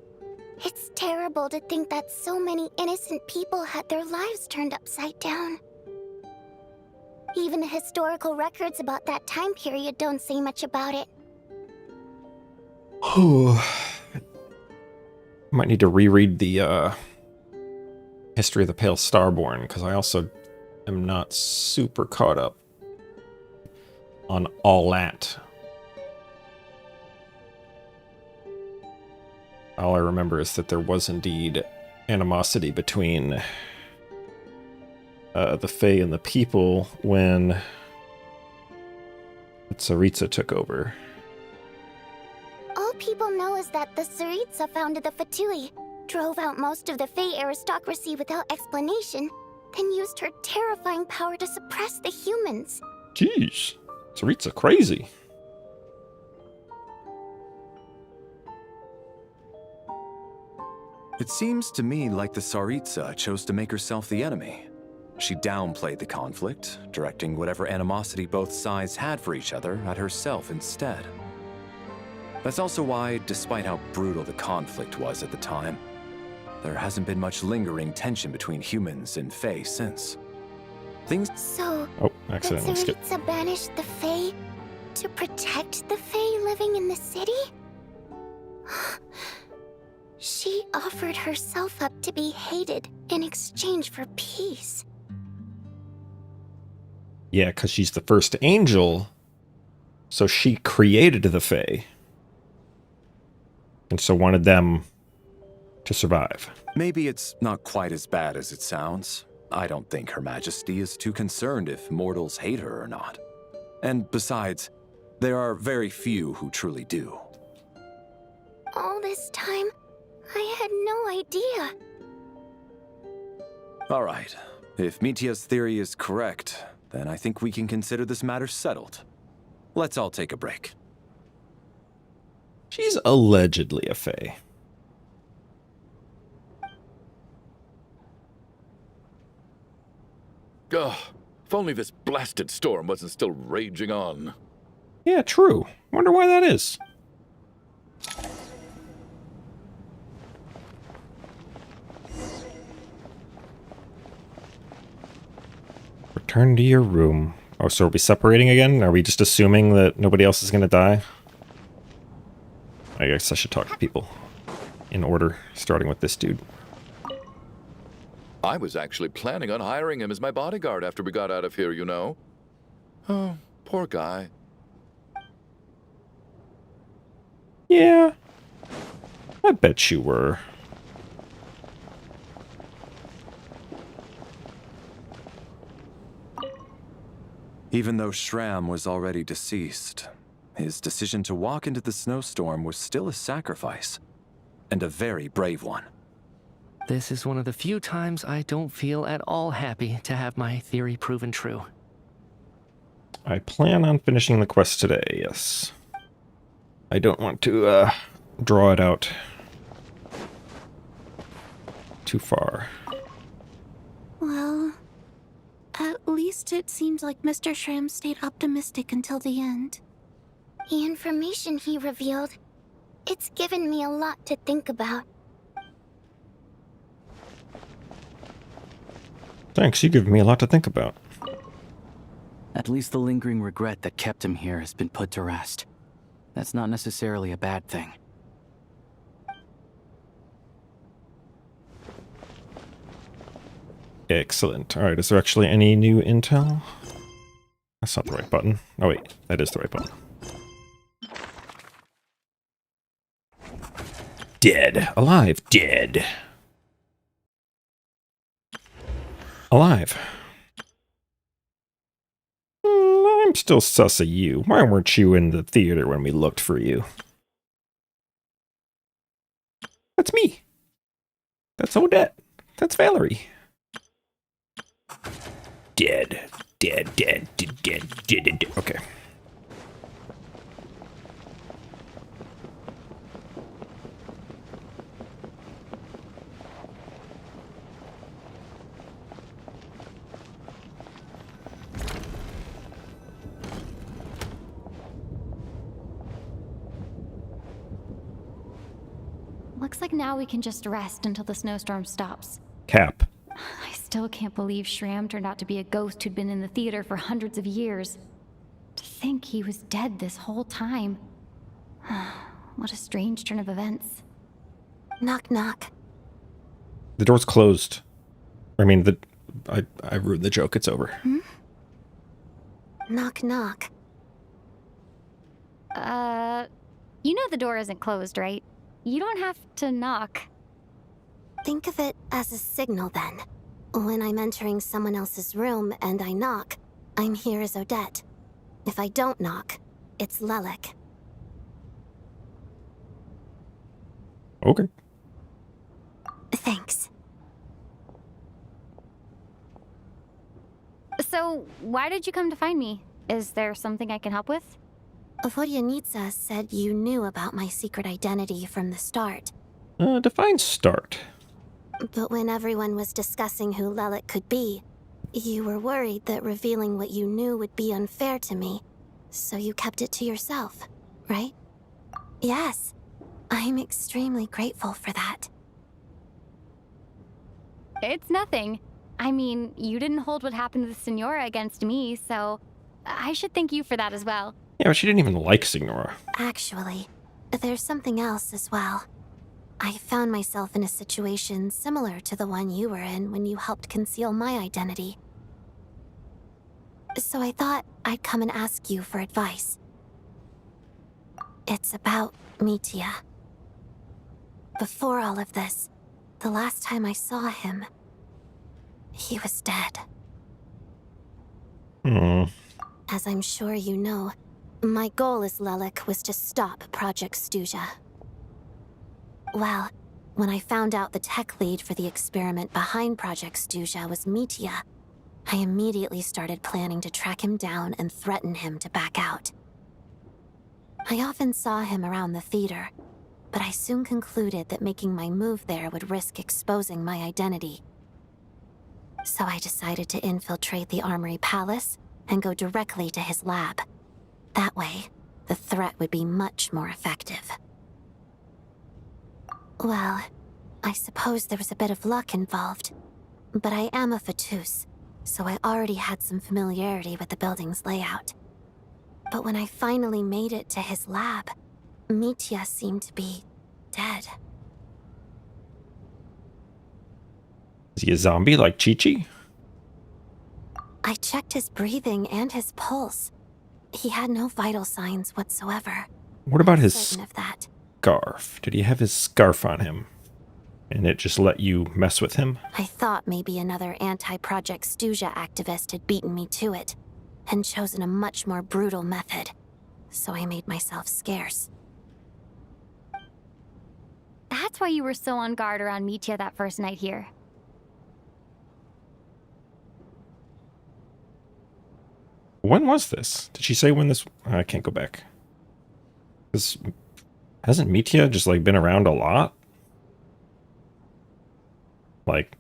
It's terrible to think that so many innocent people had their lives turned upside down. Even the historical records about that time period don't say much about it. Might need to reread the History of the Pale Starborn, because I also am not super caught up on all that. All I remember is that there was indeed animosity between the Fae and the people when Tsaritsa took over. All people know is that the Tsaritsa founded the Fatui, drove out most of the Fae aristocracy without explanation, then used her terrifying power to suppress the humans. Jeez, Tsaritsa crazy. It seems to me like the Tsaritsa chose to make herself the enemy. She downplayed the conflict, directing whatever animosity both sides had for each other at herself instead. That's also why, despite how brutal the conflict was at the time, there hasn't been much lingering tension between humans and Fae since. Things... So, Oh, accidentally skipped. Tsaritsa banished the Fae to protect the Fae living in the city? She offered herself up to be hated in exchange for peace. Yeah, because she's the first angel, so she created the Fae. And so wanted them to survive. Maybe it's not quite as bad as it sounds. I don't think Her Majesty is too concerned if mortals hate her or not. And besides, there are very few who truly do. All this time, I had no idea. All right. If Mitia's theory is correct, then I think we can consider this matter settled. Let's all take a break. She's allegedly a Fae. Ugh, if only this blasted storm wasn't still raging on. Yeah, true. Wonder why that is. Return to your room. Oh, so are we separating again? Are we just assuming that nobody else is going to die? I guess I should talk to people in order, starting with this dude. I was actually planning on hiring him as my bodyguard after we got out of here, you know. Oh, poor guy. Yeah, I bet you were. Even though Shram was already deceased, his decision to walk into the snowstorm was still a sacrifice, and a very brave one. This is one of the few times I don't feel at all happy to have my theory proven true. I plan on finishing the quest today, yes. I don't want to draw it out too far. Well, at least it seems like Mr. Shram stayed optimistic until the end. The information he revealed, it's given me a lot to think about. Thanks, you give me a lot to think about. At least the lingering regret that kept him here has been put to rest. That's not necessarily a bad thing. Excellent. Alright, is there actually any new intel? That's not the right button. Oh wait, that is the right button. Dead. Alive. Dead. Alive. I'm still sus of you. Why weren't you in the theater when we looked for you? That's me. That's Odette. That's Valerie. Dead. Dead, dead, dead, dead, dead, dead. Okay. Looks like now we can just rest until the snowstorm stops. Cap. I still can't believe Shram turned out to be a ghost who'd been in the theater for hundreds of years. To think he was dead this whole time. What a strange turn of events. Knock, knock. The door's closed. I mean, I ruined the joke. It's over. Hmm? Knock, knock. You know the door isn't closed, right? You don't have to knock. Think of it as a signal, then. When I'm entering someone else's room and I knock, I'm here as Odette. If I don't knock, it's Lelik. Okay. Thanks. So, why did you come to find me? Is there something I can help with? Vodyanitsa said you knew about my secret identity from the start. Define start. But when everyone was discussing who Lelik could be, you were worried that revealing what you knew would be unfair to me, so you kept it to yourself, right? Yes, I'm extremely grateful for that. It's nothing. I mean, you didn't hold what happened with Signora against me, so I should thank you for that as well. Yeah, but she didn't even like Signora. Actually, there's something else as well. I found myself in a situation similar to the one you were in when you helped conceal my identity. So I thought I'd come and ask you for advice. It's about Mitya. Before all of this, the last time I saw him, he was dead. As I'm sure you know, my goal as Lelik was to stop Project Stuja. Well, when I found out the tech lead for the experiment behind Project Stuja was Mitya, I immediately started planning to track him down and threaten him to back out. I often saw him around the theater, but I soon concluded that making my move there would risk exposing my identity. So I decided to infiltrate the Armory Palace and go directly to his lab. That way, the threat would be much more effective. Well, I suppose there was a bit of luck involved, but I am a Fatus, so I already had some familiarity with the building's layout. But when I finally made it to his lab, Mitya seemed to be dead. Is he a zombie like Chi-Chi? I checked his breathing and his pulse. He had no vital signs whatsoever. What about his Certain of that. scarf? Did he have his scarf on him? And it just let you mess with him? I thought maybe another anti-Project Stuja activist had beaten me to it, and chosen a much more brutal method. So I made myself scarce. That's why you were so on guard around Mitya that first night here. When was this? Did she say when this... I can't go back. Hasn't Mitya just, like, been around a lot? Like,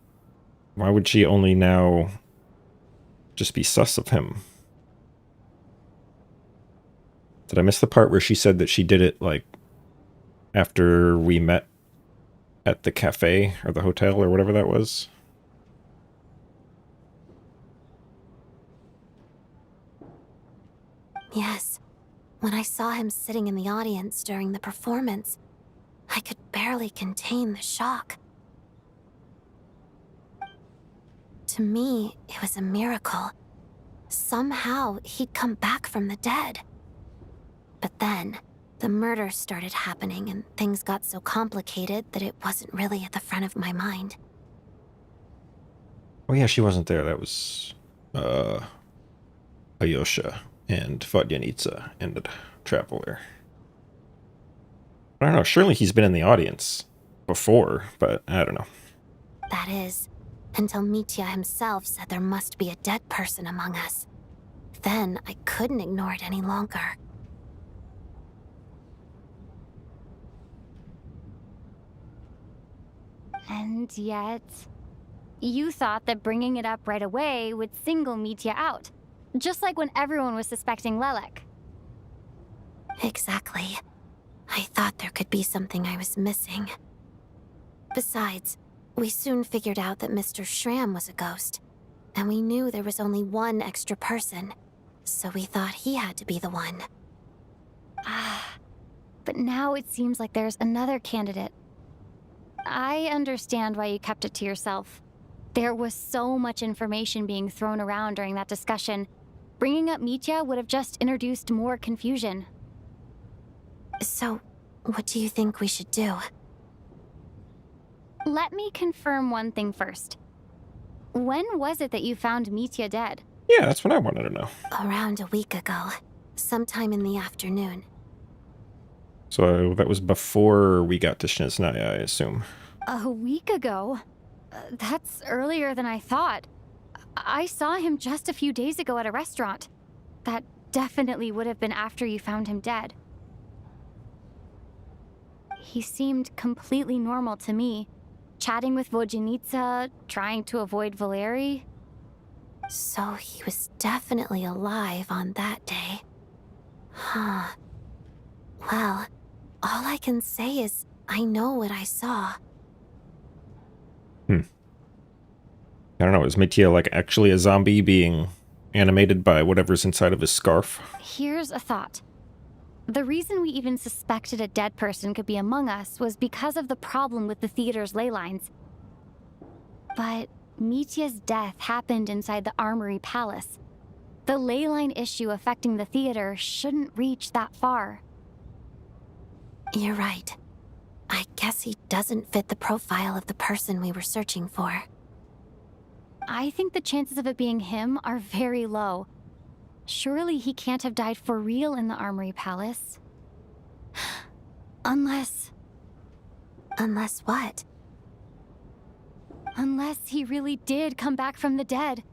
why would she only now just be sus of him? Did I miss the part where she said that she did it, like, after we met at the cafe or the hotel or whatever that was? Yes. When I saw him sitting in the audience during the performance, I could barely contain the shock. To me, it was a miracle. Somehow, he'd come back from the dead. But then, the murder started happening and things got so complicated that it wasn't really at the front of my mind. Oh yeah, she wasn't there. That was Ayosha and Vodyanitsa and the Traveler. I don't know, surely he's been in the audience before, but I don't know. That is, until Mitya himself said there must be a dead person among us. Then I couldn't ignore it any longer. And yet, you thought that bringing it up right away would single Mitya out. Just like when everyone was suspecting Lelik. Exactly. I thought there could be something I was missing. Besides, we soon figured out that Mr. Shram was a ghost, and we knew there was only one extra person, so we thought he had to be the one. But now it seems like there's another candidate. I understand why you kept it to yourself. There was so much information being thrown around during that discussion. Bringing up Mitya would have just introduced more confusion. So, what do you think we should do? Let me confirm one thing first. When was it that you found Mitya dead? Yeah, that's what I wanted to know. Around a week ago. Sometime in the afternoon. So that was before we got to Snezhnaya, I assume. A week ago? That's earlier than I thought. I saw him just a few days ago at a restaurant. That definitely would have been after you found him dead. He seemed completely normal to me. Chatting with Vodyanitsa, trying to avoid Valeri. So he was definitely alive on that day. Huh. Well, All I can say is I know what I saw. I don't know, is Mitya like actually a zombie being animated by whatever's inside of his scarf? Here's a thought. The reason we even suspected a dead person could be among us was because of the problem with the theater's ley lines. But Mitya's death happened inside the Armory Palace. The ley line issue affecting the theater shouldn't reach that far. You're right. I guess he doesn't fit the profile of the person we were searching for. I think the chances of it being him are very low. Surely he can't have died for real in the Armory Palace. Unless what? Unless he really did come back from the dead.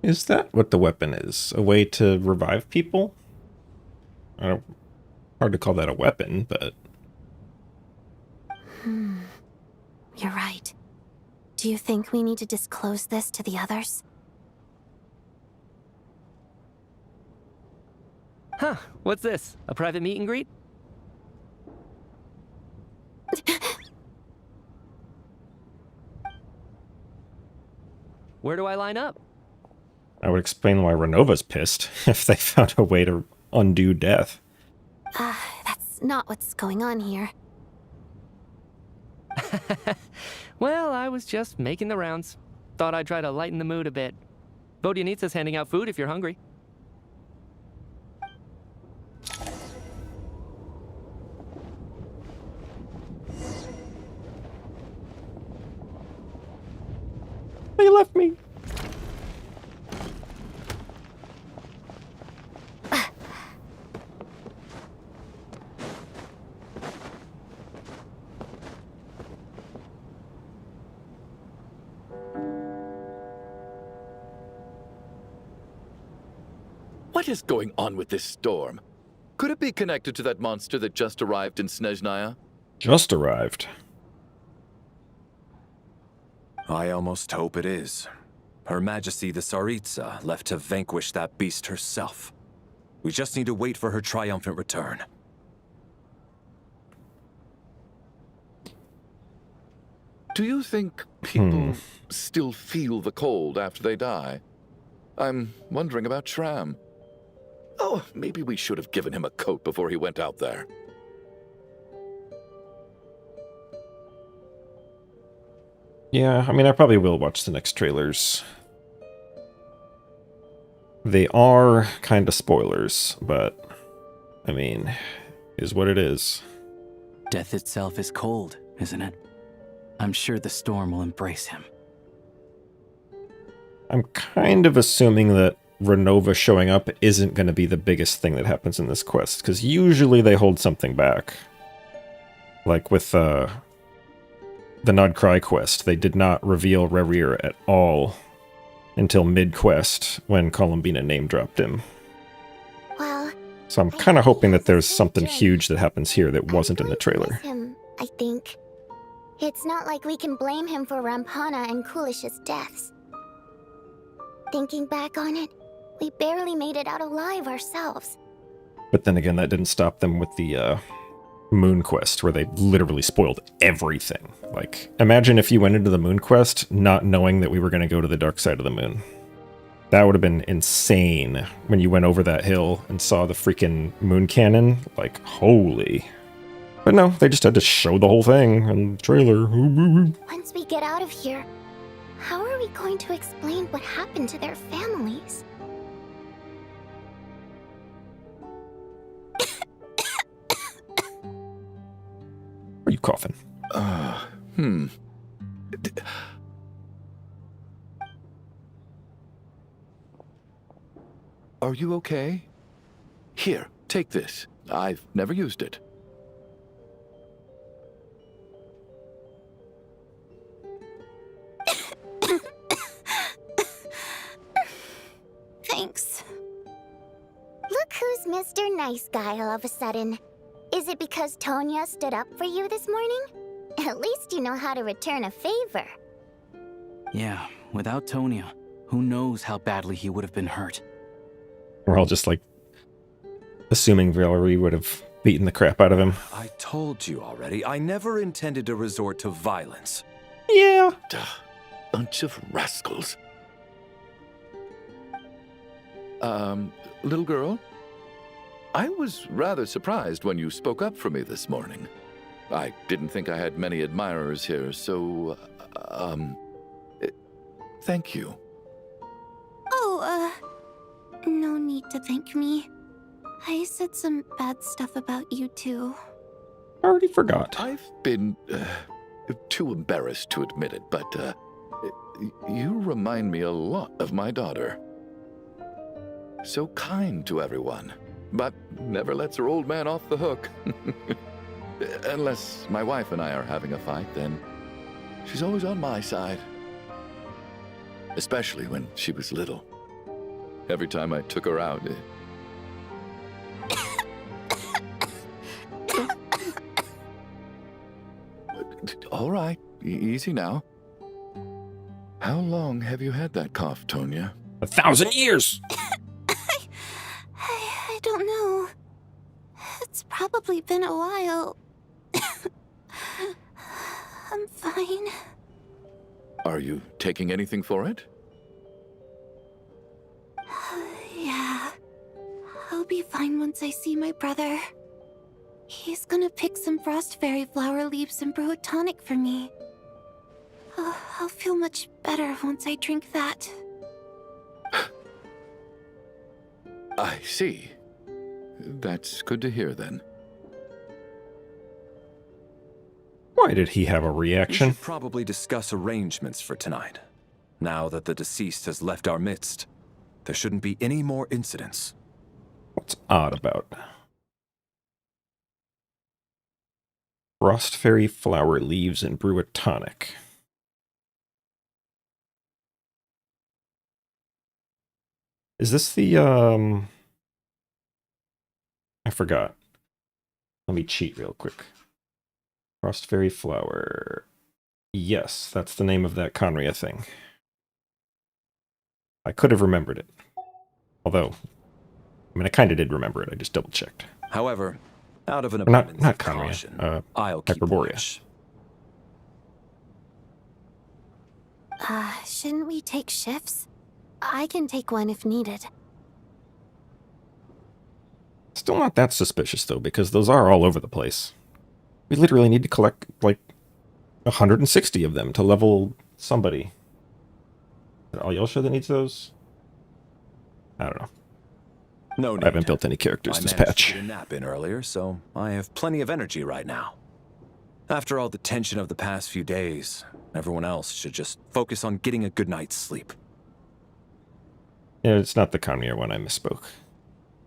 Is that what the weapon is? A way to revive people? Hard to call that a weapon, but... You're right. Do you think we need to disclose this to the others? Huh, what's this? A private meet and greet? Where do I line up? I would explain why Ronova's pissed if they found a way to undo death. That's not what's going on here. Well, I was just making the rounds. Thought I'd try to lighten the mood a bit. Vodyanitsa's handing out food if you're hungry. They left me. What is going on with this storm? Could it be connected to that monster that just arrived in Snezhnaya? Just arrived. I almost hope it is. Her Majesty the Tsaritsa left to vanquish that beast herself. We just need to wait for her triumphant return. Do you think people still feel the cold after they die? I'm wondering about Shram. Oh, maybe we should have given him a coat before he went out there. Yeah, I mean, I probably will watch the next trailers. They are kind of spoilers, but, I mean, is what it is. Death itself is cold, isn't it? I'm sure the storm will embrace him. I'm kind of assuming that Ronova showing up isn't going to be the biggest thing that happens in this quest, because usually they hold something back. Like with the Nod Cry quest, they did not reveal Rerir at all until mid-quest when Columbina name-dropped him. Well, so I'm kind of hoping that there's something huge that happens here that wasn't in the trailer. him, I think. It's not like we can blame him for Rampana and Kulish's deaths. Thinking back on it, we barely made it out alive ourselves. But then again, that didn't stop them with the Moon Quest, where they literally spoiled everything. Like, imagine if you went into the Moon Quest not knowing that we were going to go to the dark side of the moon. That would have been insane when you went over that hill and saw the freaking moon cannon. Like, holy. But no, they just had to show the whole thing in the trailer. Once we get out of here, how are we going to explain what happened to their families? Are you coughing? Are you okay? Here, take this. I've never used it. Thanks. Look who's Mr. Nice Guy all of a sudden. Is it because Tonya stood up for you this morning? At least you know how to return a favor. Yeah, without Tonya, who knows how badly he would have been hurt. We're all just like assuming Valerie would have beaten the crap out of him. I told you already, I never intended to resort to violence. Yeah. Bunch of rascals. Little girl? I was rather surprised when you spoke up for me this morning. I didn't think I had many admirers here, so, thank you. Oh, no need to thank me. I said some bad stuff about you too. I already forgot. I've been, too embarrassed to admit it, but, you remind me a lot of my daughter. So kind to everyone, but never lets her old man off the hook. Unless my wife and I are having a fight, then she's always on my side. Especially when she was little. Every time I took her out... All right, easy now. How long have you had that cough, Tonya? 1,000 years! I don't know. It's probably been a while. I'm fine. Are you taking anything for it? Yeah. I'll be fine once I see my brother. He's gonna pick some frost fairy flower leaves and brew a tonic for me. I'll feel much better once I drink that. I see. That's good to hear, then. Why did he have a We reaction? should probably discuss arrangements for tonight. Now that the deceased has left our midst, there shouldn't be any more incidents. What's odd about Frost Fairy flower leaves and brew a tonic? Is this the, I forgot. Let me cheat real quick. Frost Fairy flower. Yes, that's the name of that Conria thing. I could have remembered it. Although, I mean, I kind of did remember it. I just double-checked. However, out of an Not abundance of Conria. caution, I'll keep Hyperborea. watch. Shouldn't we take shifts? I can take one if needed. Still not that suspicious, though, because those are all over the place. We literally need to collect, like, 160 of them to level somebody. Is it Alyosha that needs those? I don't know. No need. I haven't built any characters I this managed patch. to get a nap in earlier, so I have plenty of energy right now. After all the tension of the past few days, everyone else should just focus on getting a good night's sleep. Yeah, it's not the Conria one, I misspoke.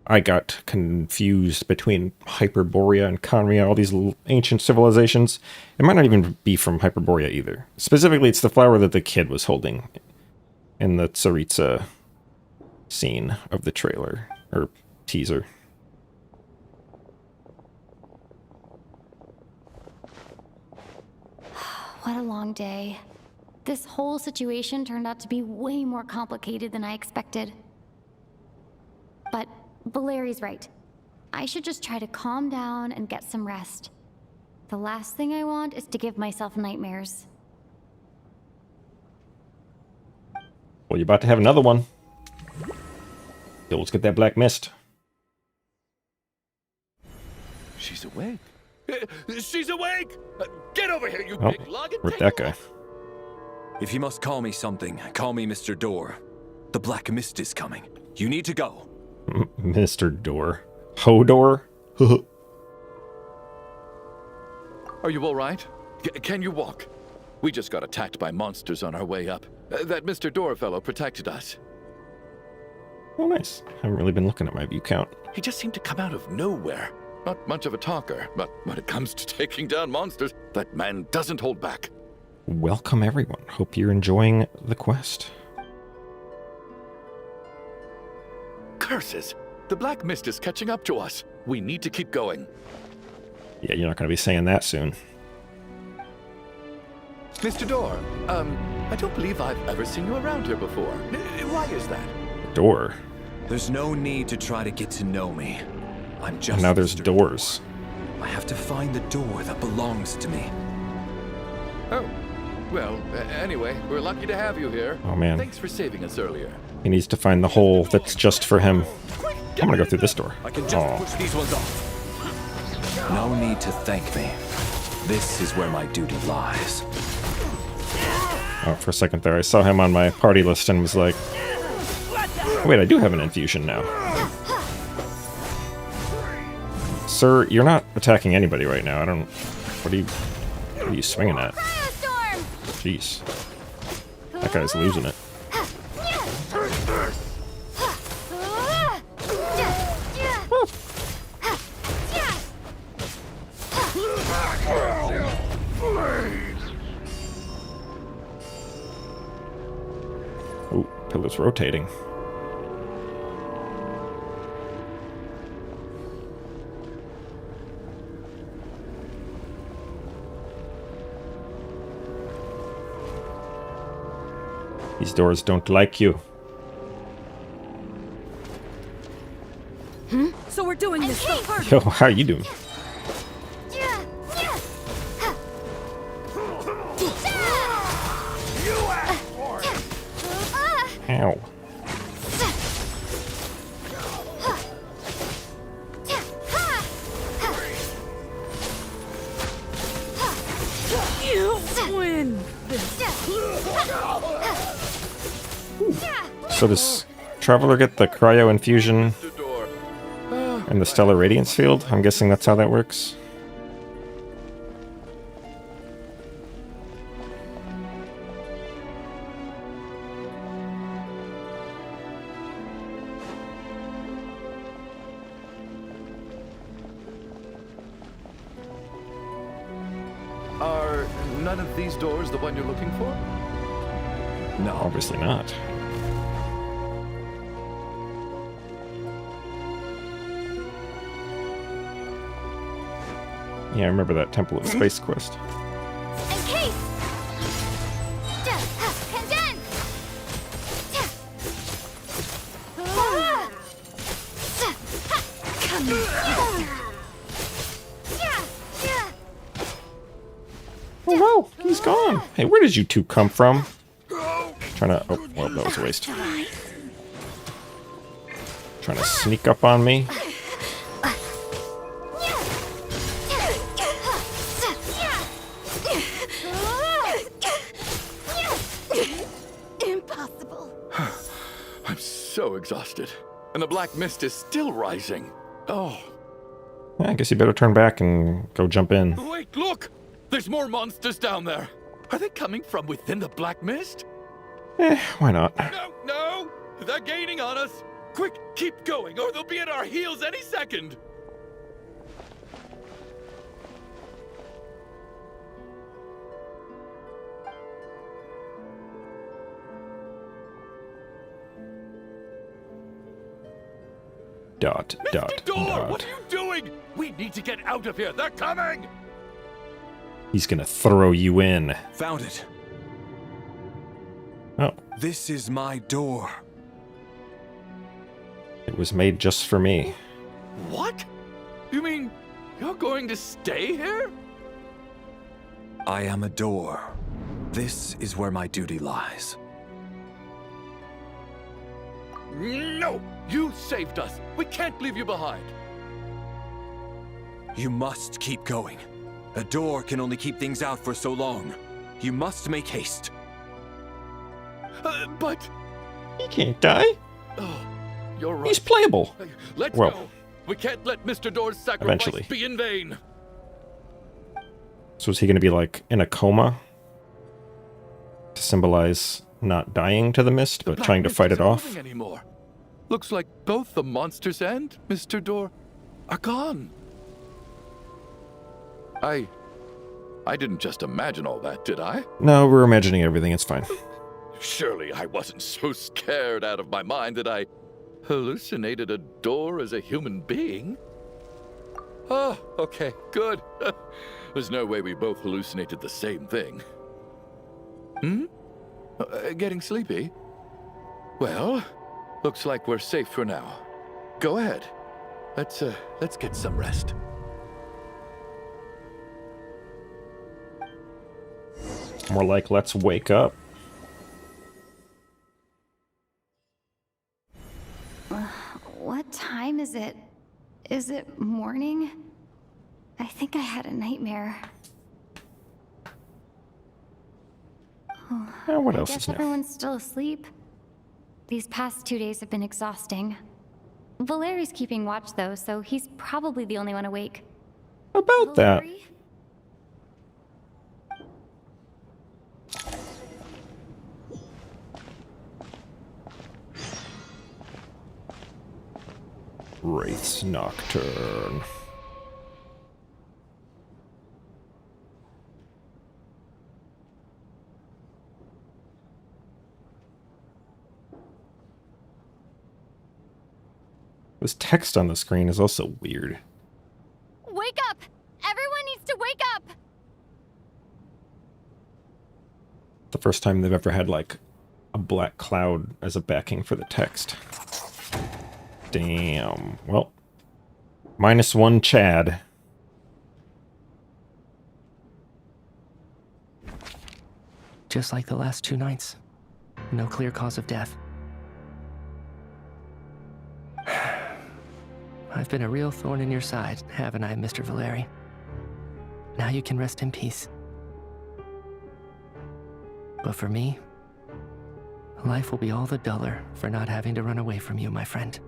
I got confused between Hyperborea and Conria, all these little ancient civilizations. It might not even be from Hyperborea either. Specifically, it's the flower that the kid was holding in the Tsaritsa scene of the trailer, or teaser. What a long day. This whole situation turned out to be way more complicated than I expected. But Valeri's right. I should just try to calm down and get some rest. The last thing I want is to give myself nightmares. Well, you're about to have another one. Yo, let's get that black mist. She's awake. She's awake! Get over here, you Oh, big lug, and rip take that a guy. look. If you must call me something, call me Mr. Door. The Black Mist is coming. You need to go. Mr. Door. Hodor? Are you all right? Can you walk? We just got attacked by monsters on our way up. That Mr. Door fellow protected us. Oh, nice. Haven't really been looking at my view count. He just seemed to come out of nowhere. Not much of a talker, but when it comes to taking down monsters, that man doesn't hold back. Welcome, everyone. Hope you're enjoying the quest. Curses! The Black Mist is catching up to us. We need to keep going. Yeah, you're not going to be saying that soon. Mr. Door, I don't believe I've ever seen you around here before. Why is that? Door? There's no need to try to get to know me. I'm just. And now there's Mr. doors. I have to find the door that belongs to me. Oh, well, anyway, we're lucky to have you here. Oh, man. Thanks for saving us earlier. He needs to find the hole that's just for him. I'm gonna go through this door. I can just push these ones off. No need to thank me. This is where my duty lies. Oh, for a second there, I saw him on my party list and was like, wait, I do have an infusion now. Sir, you're not attacking anybody right now. I don't... What are you swinging at? Jeez. That guy's losing it. Ooh, pillar's rotating. These doors don't like you. So we're doing this the hard Yo, how you doing? Ow. You win. So does Traveler get the cryo infusion and the stellar radiance field? I'm guessing that's how that works. Are none of these doors the one you're looking for? No, obviously not. Yeah, I remember that Temple of Space quest. Oh wow, he's gone. Hey, where did you two come from? Trying to... Oh, well, that was a waste. Trying to sneak up on me. Impossible. I'm so exhausted. And the black mist is still rising. Oh. Yeah, I guess you better turn back and go jump in. Wait, look! There's more monsters down there. Are they coming from within the black mist? Why not? No! They're gaining on us! Quick, keep going, or they'll be at our heels any second! Dot, dot, dot. What are you doing? We need to get out of here. They're coming! He's gonna throw you in. Found it. Oh. This is my door. It was made just for me. What? You mean you're going to stay here? I am a door. This is where my duty lies. No! You saved us! We can't leave you behind! You must keep going. A door can only keep things out for so long. You must make haste. But... He can't die. Oh, you're right. He's playable. Let's well, go. We can't let Mr. Door's sacrifice eventually. be in vain. So is he gonna be like in a coma? To symbolize not dying to the mist, but trying to fight it off? Anymore. Looks like both the monsters and Mr. Door are gone. I didn't just imagine all that, did I? No, we're imagining everything, it's fine. Surely I wasn't so scared out of my mind that I hallucinated a door as a human being. Oh, okay, good. There's no way we both hallucinated the same thing. Getting sleepy? Well, Looks like we're safe for now. Go ahead. Let's get some rest. More like, let's wake up. What time is it? Is it morning? I think I had a nightmare. Oh, what I else guess is new? everyone's still asleep. These past 2 days have been exhausting. Valeri's keeping watch though, so he's probably the only one awake. About that. Valeri? Wraith's Nocturne. This text on the screen is also weird. Wake up! Everyone needs to wake up! The first time they've ever had, like, a black cloud as a backing for the text. Damn. Well, -1 Chad. Just like the last 2 nights. No clear cause of death. I've been a real thorn in your side, haven't I, Mr. Valeri? Now you can rest in peace. But for me, life will be all the duller for not having to run away from you, my friend.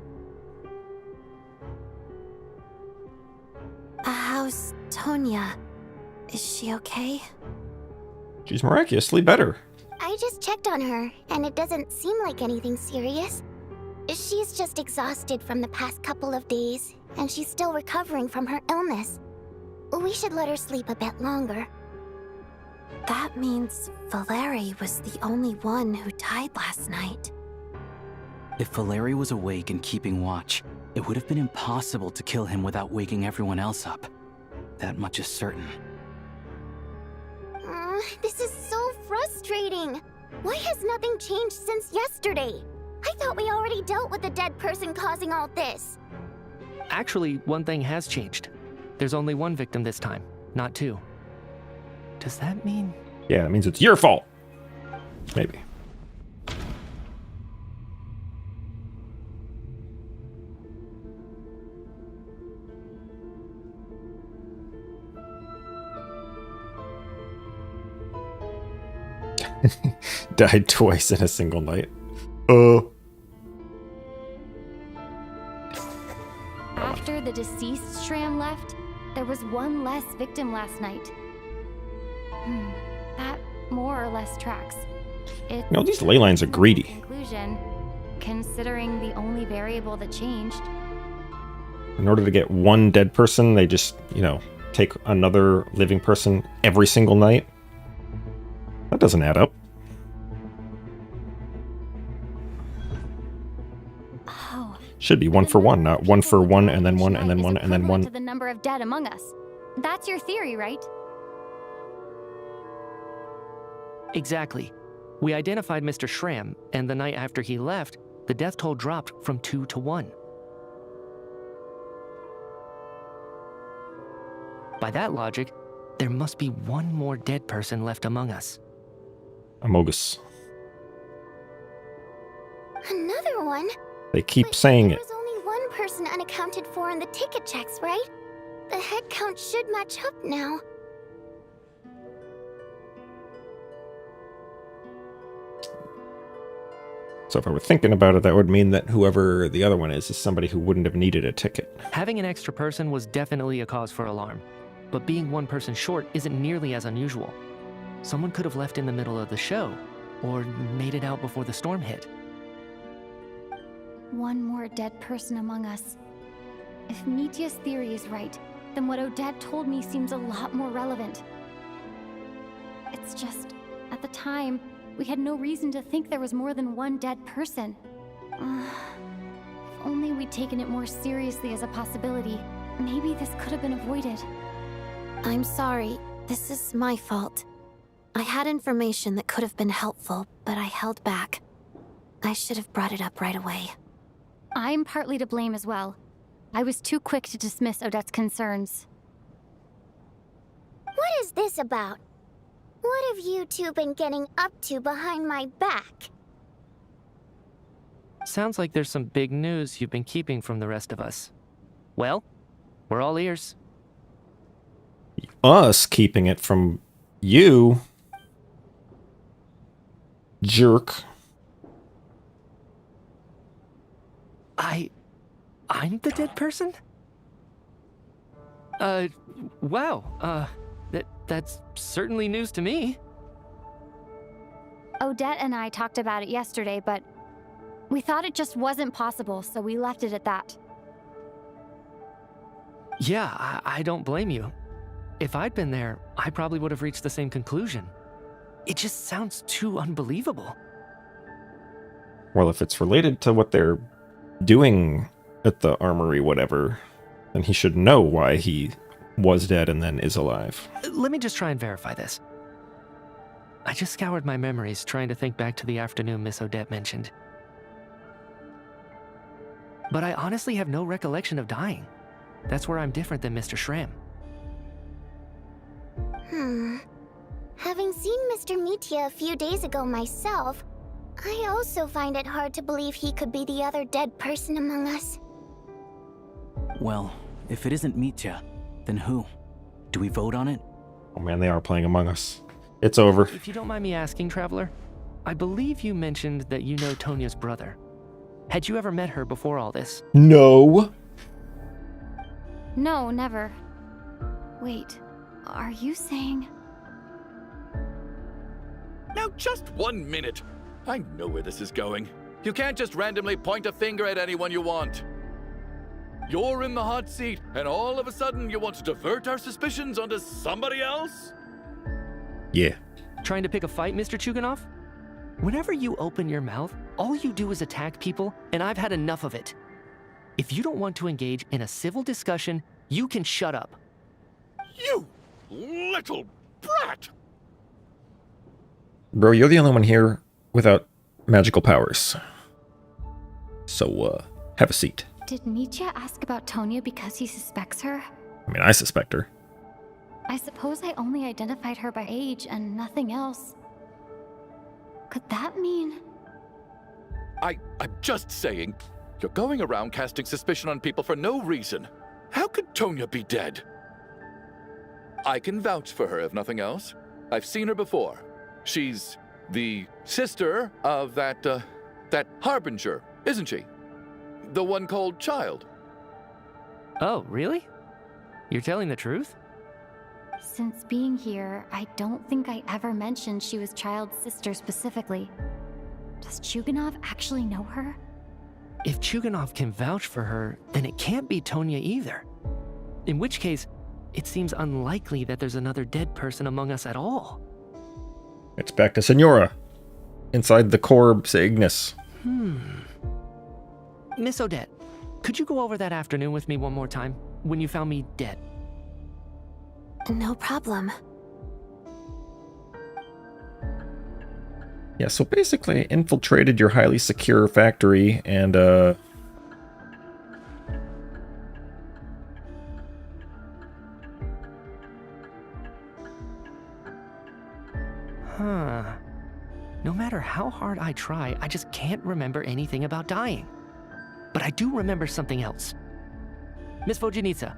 How's Tonya? Is she okay? She's miraculously better. I just checked on her, and it doesn't seem like anything serious. She's just exhausted from the past couple of days, and she's still recovering from her illness. We should let her sleep a bit longer. That means Valeri was the only one who died last night. If Valeri was awake and keeping watch, it would have been impossible to kill him without waking everyone else up. That much is certain. This is so frustrating. Why has nothing changed since yesterday? I thought we already dealt with the dead person causing all this. Actually, one thing has changed. There's only 1 victim this time, not 2. Does that mean... Yeah, it means it's your fault. Maybe. Died twice in a single night. After the deceased Shram left, there was 1 less victim last night. That more or less tracks. It's No, these ley lines are greedy. conclusion, considering the only variable that changed. In order to get 1 dead person, they just, take another living person every single night. That doesn't add up. Oh. Should be 1 for 1, not 1 for 1 and then 1 and then 1 and then 1. To the number of dead among us. That's your theory, right? Exactly. We identified Mr. Shram, and the night after he left, the death toll dropped from 2 to 1. By that logic, there must be 1 more dead person left among us. Amogus. Another one? They keep saying There it. was only 1 person unaccounted for in the ticket checks, right? The head count should match up now. So if I were thinking about it, that would mean that whoever the other one is somebody who wouldn't have needed a ticket. Having an extra person was definitely a cause for alarm, but being 1 person short isn't nearly as unusual. Someone could have left in the middle of the show, or made it out before the storm hit. 1 more dead person among us. If Mitya's theory is right, then what Odette told me seems a lot more relevant. It's just, at the time, we had no reason to think there was more than 1 dead person. If only we'd taken it more seriously as a possibility, maybe this could have been avoided. I'm sorry. This is my fault. I had information that could have been helpful, but I held back. I should have brought it up right away. I'm partly to blame as well. I was too quick to dismiss Odette's concerns. What is this about? What have you two been getting up to behind my back? Sounds like there's some big news you've been keeping from the rest of us. Well, we're all ears. Us keeping it from you? Jerk. I'm the dead person? Wow. That's certainly news to me. Odette and I talked about it yesterday, but we thought it just wasn't possible, so we left it at that. Yeah, I don't blame you. If I'd been there, I probably would have reached the same conclusion. It just sounds too unbelievable. Well, if it's related to what they're doing at the armory, whatever, then he should know why he was dead and then is alive. Let me just try and verify this. I just scoured my memories trying to think back to the afternoon Miss Odette mentioned. But I honestly have no recollection of dying. That's where I'm different than Mr. Schramm. Having seen Mr. Mitya a few days ago myself, I also find it hard to believe he could be the other dead person among us. Well, if it isn't Mitya, then who? Do we vote on it? Oh man, they are playing Among Us. It's over. If you don't mind me asking, Traveler, I believe you mentioned that you know Tonya's brother. Had you ever met her before all this? No. No, never. Wait, are you saying... Now, just 1 minute. I know where this is going. You can't just randomly point a finger at anyone you want. You're in the hot seat, and all of a sudden you want to divert our suspicions onto somebody else? Yeah. Trying to pick a fight, Mr. Chuganov? Whenever you open your mouth, all you do is attack people, and I've had enough of it. If you don't want to engage in a civil discussion, you can shut up. You little brat! Bro, you're the only one here without magical powers. So, have a seat. Did Mitya ask about Tonya because he suspects her? I mean, I suspect her. I suppose I only identified her by age and nothing else. Could that mean... I'm just saying, you're going around casting suspicion on people for no reason. How could Tonya be dead? I can vouch for her, if nothing else. I've seen her before. She's the sister of that Harbinger, isn't she? The one called Child. Oh, really? You're telling the truth? Since being here, I don't think I ever mentioned she was Child's sister specifically. Does Chuganov actually know her? If Chuganov can vouch for her, then it can't be Tonya either. In which case, it seems unlikely that there's another dead person among us at all. It's back to Senora. Inside the Corpse Ignis. Miss Odette, could you go over that afternoon with me one more time, when you found me dead? No problem. Yeah, so basically infiltrated your highly secure factory and, No matter how hard I try, I just can't remember anything about dying. But I do remember something else. Miss Vojanitsa,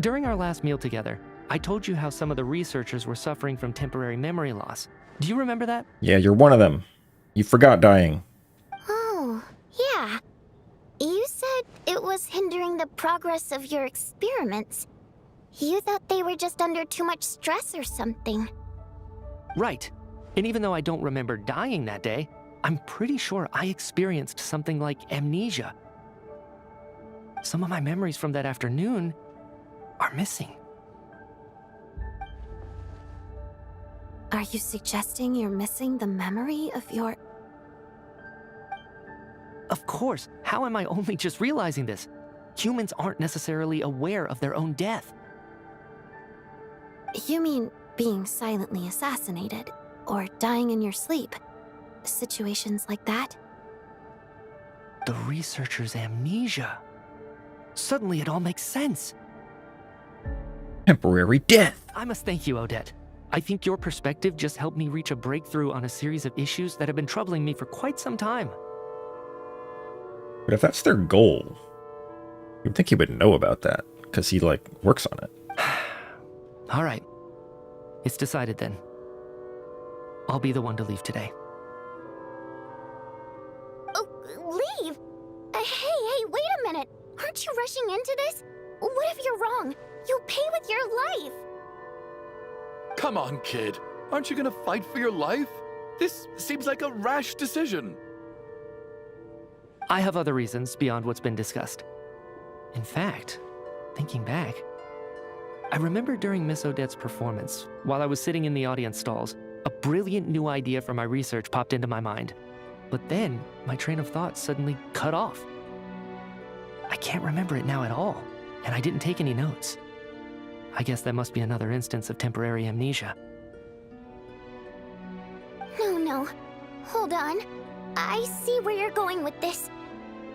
during our last meal together, I told you how some of the researchers were suffering from temporary memory loss. Do you remember that? yeah, you're one of them. You forgot dying. Oh, yeah. You said it was hindering the progress of your experiments. You thought they were just under too much stress or something. Right. And even though I don't remember dying that day, I'm pretty sure I experienced something like amnesia. Some of my memories from that afternoon are missing. Are you suggesting you're missing the memory of your... Of course. How am I only just realizing this? Humans aren't necessarily aware of their own death. You mean being silently assassinated, or dying in your sleep? Situations like that? The researcher's amnesia. Suddenly it all makes sense. Temporary death. I must thank you, Odette. I think your perspective just helped me reach a breakthrough on a series of issues that have been troubling me for quite some time. But if that's their goal, you'd think he would know about that, because he, like, works on it. All right. It's decided then. I'll be the one to leave today. Oh, leave? Hey, wait a minute. Aren't you rushing into this? What if you're wrong? You'll pay with your life. Come on, kid. Aren't you gonna fight for your life? This seems like a rash decision. I have other reasons beyond what's been discussed. In fact, thinking back, I remember during Miss Odette's performance, while I was sitting in the audience stalls, a brilliant new idea for my research popped into my mind. But then, my train of thought suddenly cut off. I can't remember it now at all, and I didn't take any notes. I guess that must be another instance of temporary amnesia. No. Hold on. I see where you're going with this.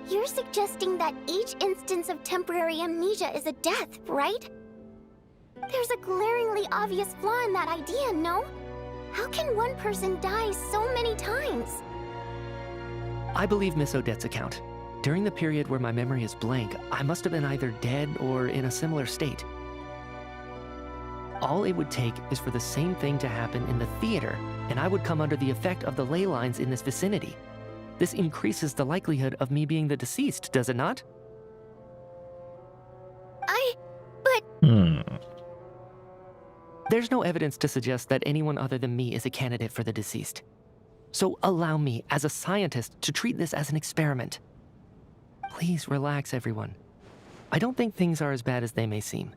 You're suggesting that each instance of temporary amnesia is a death, right? There's a glaringly obvious flaw in that idea, no? How can one person die so many times? I believe Miss Odette's account. During the period where my memory is blank, I must have been either dead or in a similar state. All it would take is for the same thing to happen in the theater, and I would come under the effect of the ley lines in this vicinity. This increases the likelihood of me being the deceased, does it not? There's no evidence to suggest that anyone other than me is a candidate for the deceased. So allow me, as a scientist, to treat this as an experiment. Please relax, everyone. I don't think things are as bad as they may seem.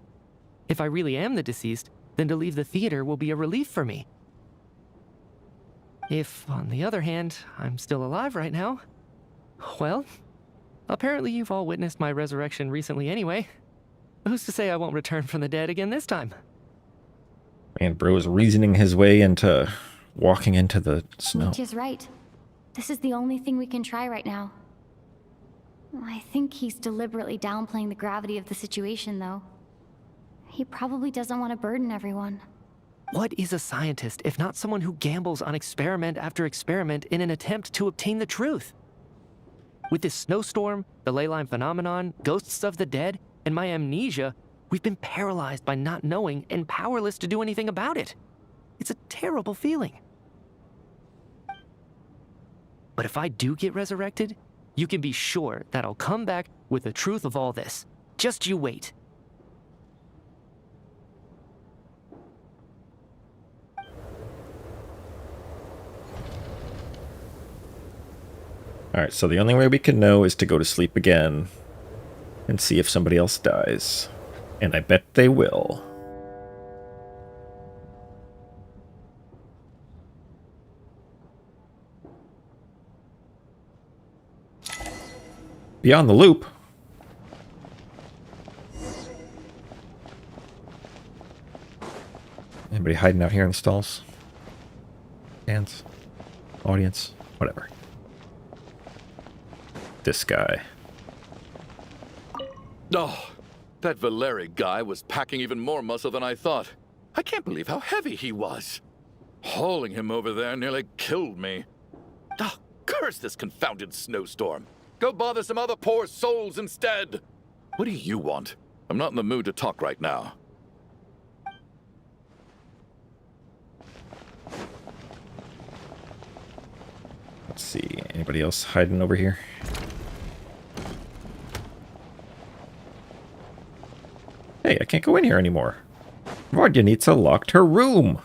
If I really am the deceased, then to leave the theater will be a relief for me. If, on the other hand, I'm still alive right now, well, apparently you've all witnessed my resurrection recently anyway. Who's to say I won't return from the dead again this time? Man, bro is reasoning his way into walking into the snow. Mitya's right. This is the only thing we can try right now. I think he's deliberately downplaying the gravity of the situation, though. He probably doesn't want to burden everyone. What is a scientist if not someone who gambles on experiment after experiment in an attempt to obtain the truth? With this snowstorm, the ley line phenomenon, ghosts of the dead, and my amnesia, we've been paralyzed by not knowing and powerless to do anything about it. It's a terrible feeling. But if I do get resurrected, you can be sure that I'll come back with the truth of all this. Just you wait. Alright, so the only way we can know is to go to sleep again and see if somebody else dies. And I bet they will. Beyond the loop. Anybody hiding out here in the stalls? Fans? Audience? Whatever. This guy. Oh, that Valeri guy was packing even more muscle than I thought. I can't believe how heavy he was. Hauling him over there nearly killed me. Ah, curse this confounded snowstorm. Go bother some other poor souls instead. What do you want? I'm not in the mood to talk right now. Let's see, anybody else hiding over here? Hey, I can't go in here anymore. Vodyanitsa locked her room.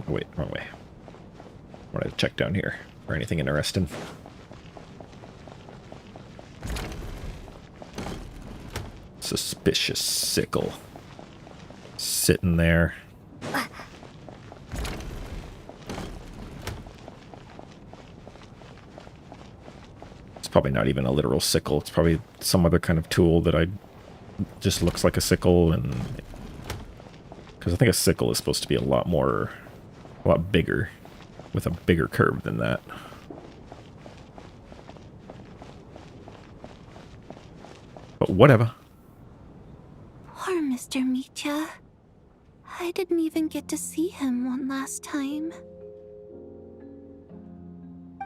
Wait, wrong way. I wanted to check down here for anything interesting. Suspicious sickle. Sitting there. It's probably not even a literal sickle. It's probably some other kind of tool that just looks like a sickle and Because I think a sickle is supposed to be a lot bigger, with a bigger curve than that. But whatever. Poor Mr. Mitya. I didn't even get to see him one last time.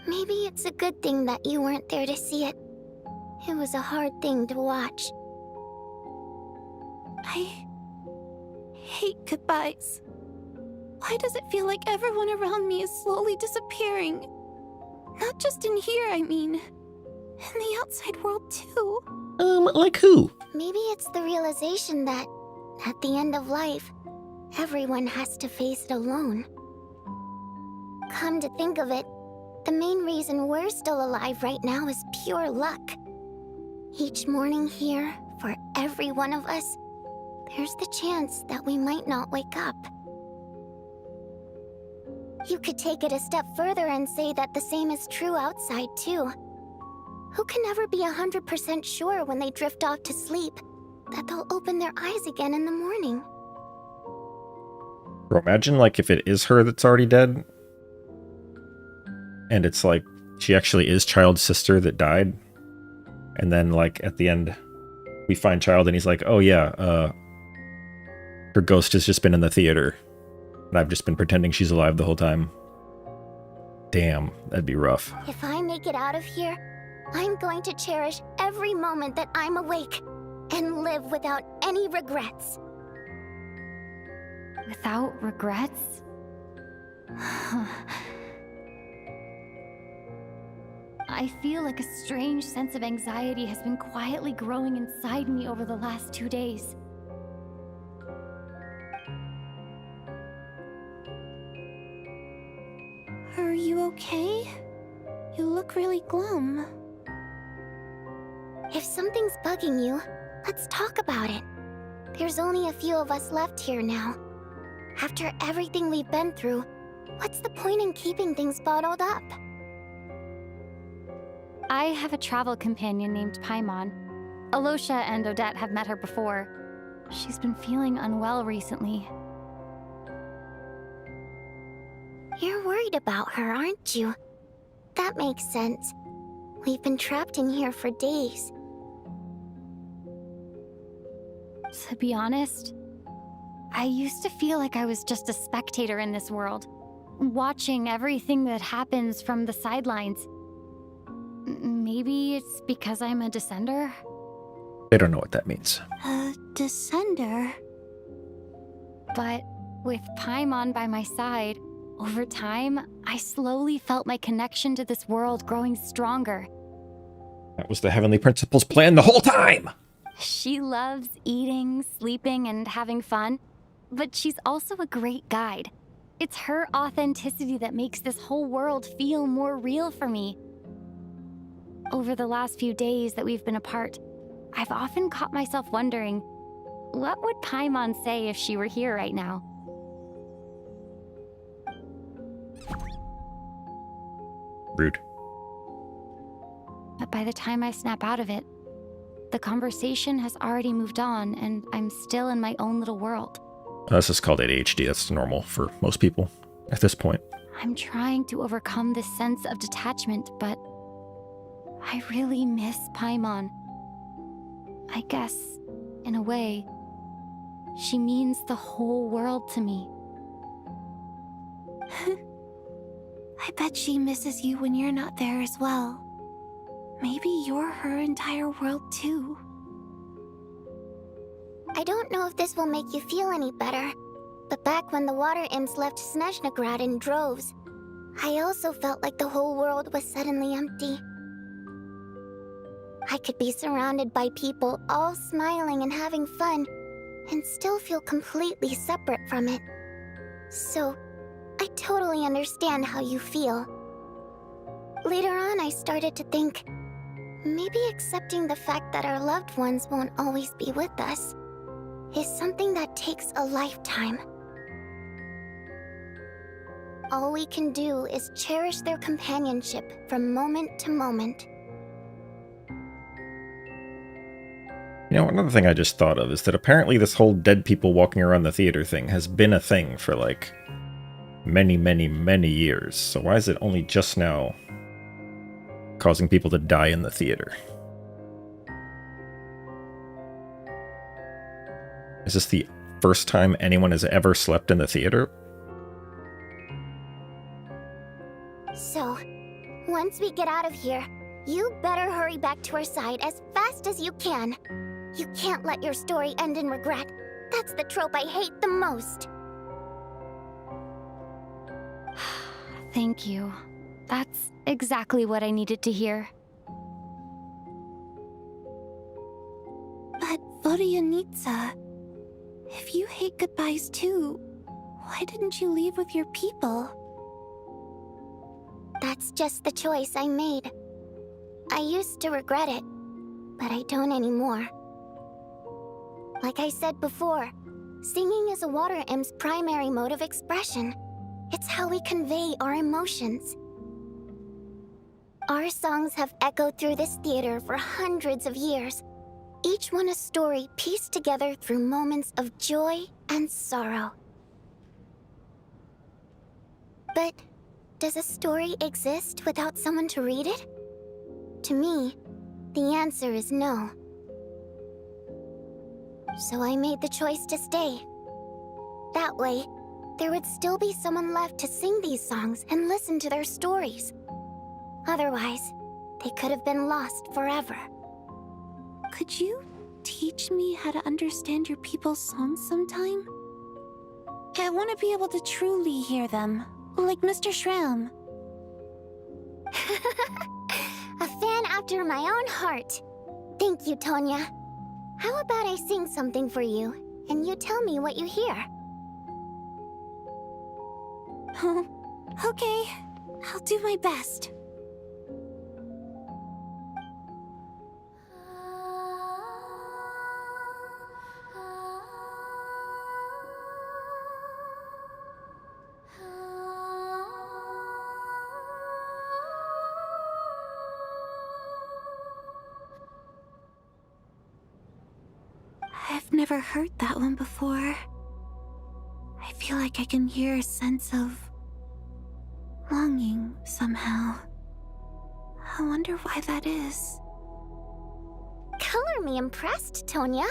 Maybe it's a good thing that you weren't there to see it. It was a hard thing to watch. I hate goodbyes. Why does it feel like everyone around me is slowly disappearing? Not just in here, I mean. In the outside world, too. Like who? Maybe it's the realization that, at the end of life, everyone has to face it alone. Come to think of it, the main reason we're still alive right now is pure luck. Each morning here, for every one of us, there's the chance that we might not wake up. You could take it a step further and say that the same is true outside, too. Who can never be 100% sure when they drift off to sleep that they'll open their eyes again in the morning? Bro, imagine, like, if it is her that's already dead, and it's like, she actually is Child's sister that died, and then, like, at the end, we find Child, and he's like, oh yeah, her ghost has just been in the theater, and I've just been pretending she's alive the whole time. Damn, that'd be rough. If I make it out of here, I'm going to cherish every moment that I'm awake and live without any regrets. Without regrets? I feel like a strange sense of anxiety has been quietly growing inside me over the last 2 days. Are you okay? You look really glum. If something's bugging you, let's talk about it. There's only a few of us left here now. After everything we've been through, what's the point in keeping things bottled up? I have a travel companion named Paimon. Alosha and Odette have met her before. She's been feeling unwell recently. You're worried about her, aren't you? That makes sense. We've been trapped in here for days. To be honest, I used to feel like I was just a spectator in this world, watching everything that happens from the sidelines. Maybe it's because I'm a descender? They don't know what that means. A descender? But with Paimon by my side, over time, I slowly felt my connection to this world growing stronger. That was the Heavenly Principal's plan the whole time! She loves eating, sleeping, and having fun, but she's also a great guide. It's her authenticity that makes this whole world feel more real for me. Over the last few days that we've been apart, I've often caught myself wondering, what would Paimon say if she were here right now? Rude. But by the time I snap out of it, the conversation has already moved on, and I'm still in my own little world. This is called ADHD. That's normal for most people at this point. I'm trying to overcome this sense of detachment, but I really miss Paimon. I guess, in a way, she means the whole world to me. I bet she misses you when you're not there as well. Maybe you're her entire world too. I don't know if this will make you feel any better, but back when the water imps left Snezhnaya in droves, I also felt like the whole world was suddenly empty. I could be surrounded by people all smiling and having fun, and still feel completely separate from it. So, I totally understand how you feel. Later on, I started to think, maybe accepting the fact that our loved ones won't always be with us is something that takes a lifetime. All we can do is cherish their companionship from moment to moment. You know, another thing I just thought of is that apparently this whole dead people walking around the theater thing has been a thing for, like, many, many, many years. So why is it only just now causing people to die in the theater? Is this the first time anyone has ever slept in the theater? So, once we get out of here, you better hurry back to our side as fast as you can. You can't let your story end in regret. That's the trope I hate the most. Thank you. That's exactly what I needed to hear. But Vodyanitsa, if you hate goodbyes too, why didn't you leave with your people? That's just the choice I made. I used to regret it, but I don't anymore. Like I said before, singing is a water imp's primary mode of expression. It's how we convey our emotions. Our songs have echoed through this theater for hundreds of years, each one a story pieced together through moments of joy and sorrow. But does a story exist without someone to read it? To me, the answer is no. So I made the choice to stay. That way, there would still be someone left to sing these songs and listen to their stories. Otherwise, they could have been lost forever. Could you teach me how to understand your people's songs sometime? I want to be able to truly hear them, like Mr. Shram. A fan after my own heart. Thank you, Tonya. How about I sing something for you, and you tell me what you hear? Okay, I'll do my best. I've never heard that one before. I feel like I can hear a sense of longing somehow. I wonder why that is. Color me impressed, Tonya.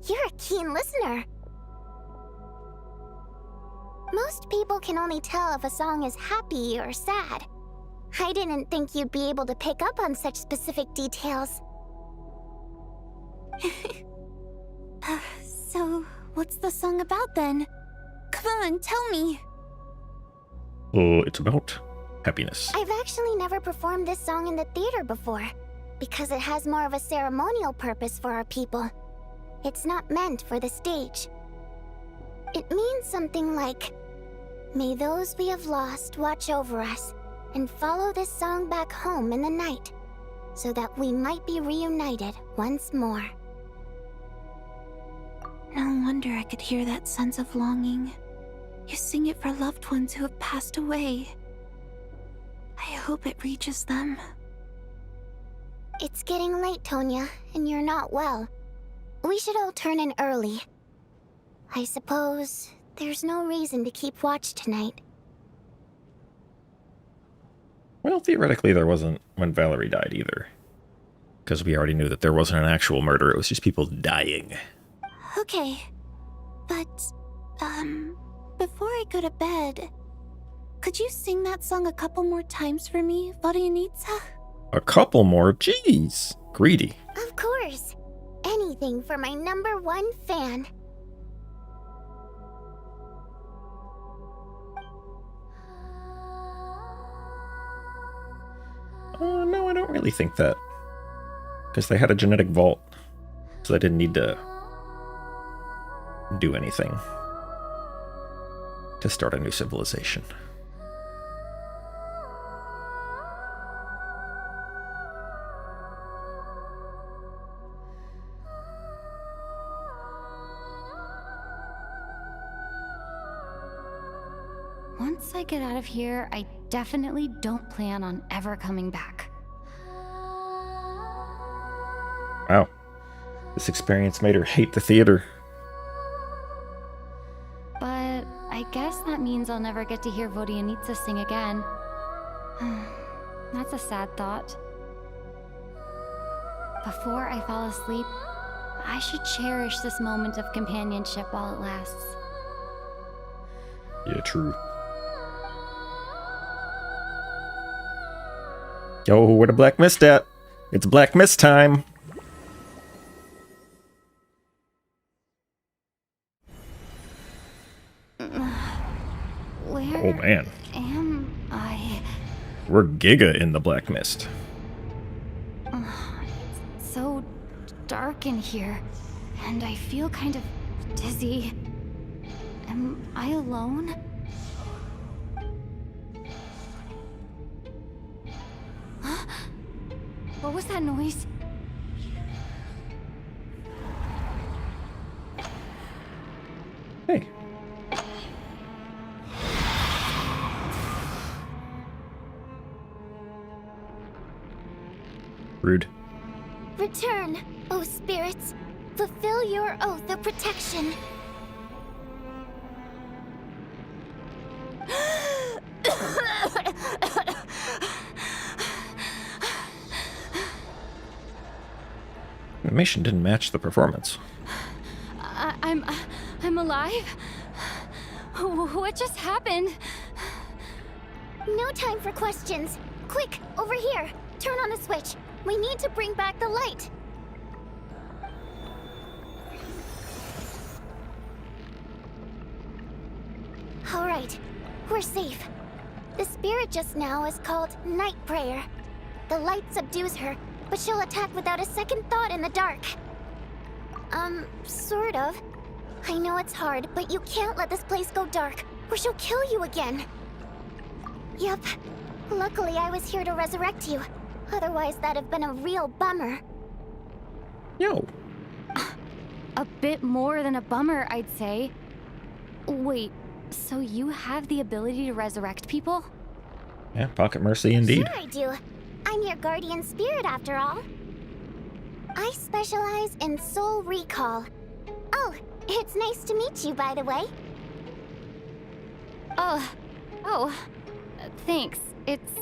You're a keen listener. Most people can only tell if a song is happy or sad. I didn't think you'd be able to pick up on such specific details. So, what's the song about then? Come on, tell me. It's about happiness. I've actually never performed this song in the theater before, because it has more of a ceremonial purpose for our people. It's not meant for the stage. It means something like, may those we have lost watch over us, and follow this song back home in the night, so that we might be reunited once more. No wonder I could hear that sense of longing. You sing it for loved ones who have passed away. I hope it reaches them. It's getting late, Tonya, and you're not well. We should all turn in early. I suppose there's no reason to keep watch tonight. Well, theoretically there wasn't when Valerie died either. Because we already knew that there wasn't an actual murder, it was just people dying. Okay, but, before I go to bed, could you sing that song a couple more times for me, Vodyanitsa? A couple more? Jeez. Greedy. Of course. Anything for my #1 fan. No, I don't really think that. Because they had a genetic vault, so they didn't need to do anything to start a new civilization. Once I get out of here, I definitely don't plan on ever coming back. Wow. This This experience made her hate the theater. But I guess that means I'll never get to hear Vodyanitsa sing again. That's a sad thought. Before I fall asleep, I should cherish this moment of companionship while it lasts. Yeah, true. Yo, where the Black Mist at? It's Black Mist time! Where Oh man. am I? We're giga in the Black Mist. It's so dark in here, and I feel kind of dizzy. Am I alone? What was that noise? Hey. Rude. Return, O spirits. Fulfill your oath of protection. Animation didn't match the performance. I'm alive? What just happened? No time for questions. Quick, over here. Turn on the switch. We need to bring back the light. All right, we're safe. The spirit just now is called Night Prayer. The light subdues her, but she'll attack without a second thought in the dark. Sort of. I know it's hard, but you can't let this place go dark, or she'll kill you again. Yep. Luckily, I was here to resurrect you. Otherwise, that'd have been a real bummer. Yo. A bit more than a bummer, I'd say. Wait, so you have the ability to resurrect people? Yeah, pocket mercy indeed. Sure I do. I'm your guardian spirit after all. I specialize in soul recall. Oh, it's nice to meet you, by the way. Oh, thanks. It's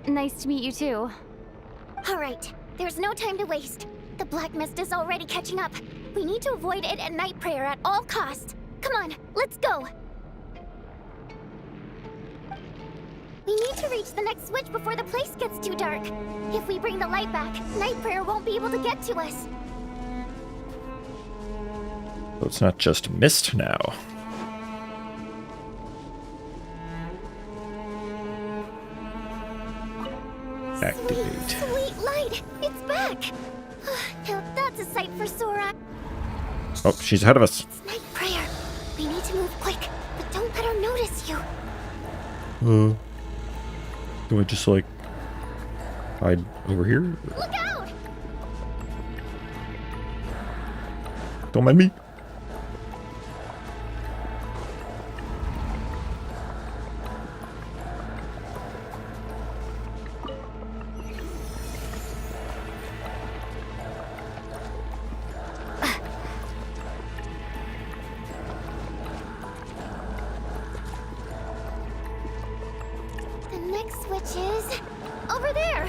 nice to meet you too. All right, there's no time to waste. The Black Mist is already catching up. We need to avoid it at Night Prayer at all costs. Come on, let's go. We need to reach the next switch before the place gets too dark. If we bring the light back, Night Prayer won't be able to get to us. So it's not just mist now. Activate. Sweet light! It's back! Now that's a sight for sore eyes. Oh, she's ahead of us. It's Night Prayer. We need to move quick, but don't let her notice you. Do I just like hide over here? Look out! Don't mind me. The next switch is over there.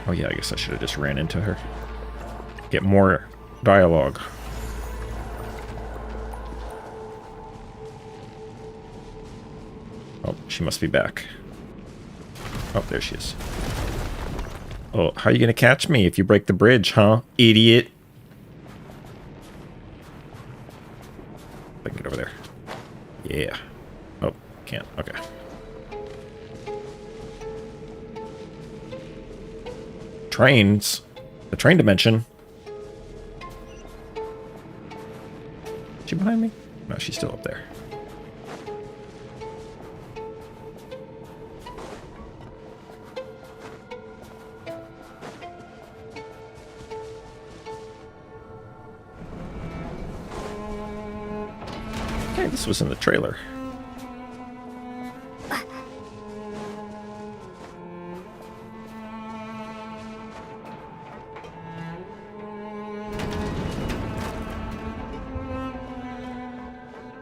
Oh yeah, I guess I should have just ran into her. Get more dialogue. Oh, she must be back. Oh, there she is. Oh, how are you gonna catch me if you break the bridge, huh? Idiot. I can get over there. Yeah. Oh, can't. Okay. Trains. The train dimension. Is she behind me? No, she's still up there. Okay, this was in the trailer.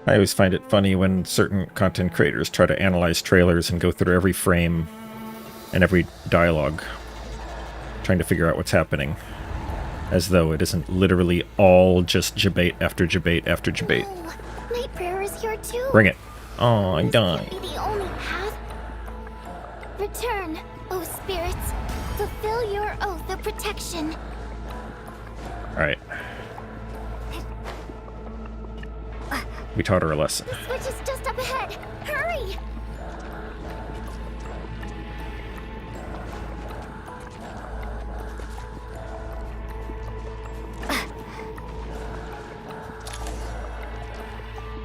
I always find it funny when certain content creators try to analyze trailers and go through every frame and every dialogue, trying to figure out what's happening, as though it isn't literally all just debate after debate after debate. Oh, Night Prayer is here too. Bring it. Oh, I'm dying. Be the only path. Return, O spirits. Fulfill your oath of protection. Alright. We taught her a lesson. The switch is just up ahead. Hurry!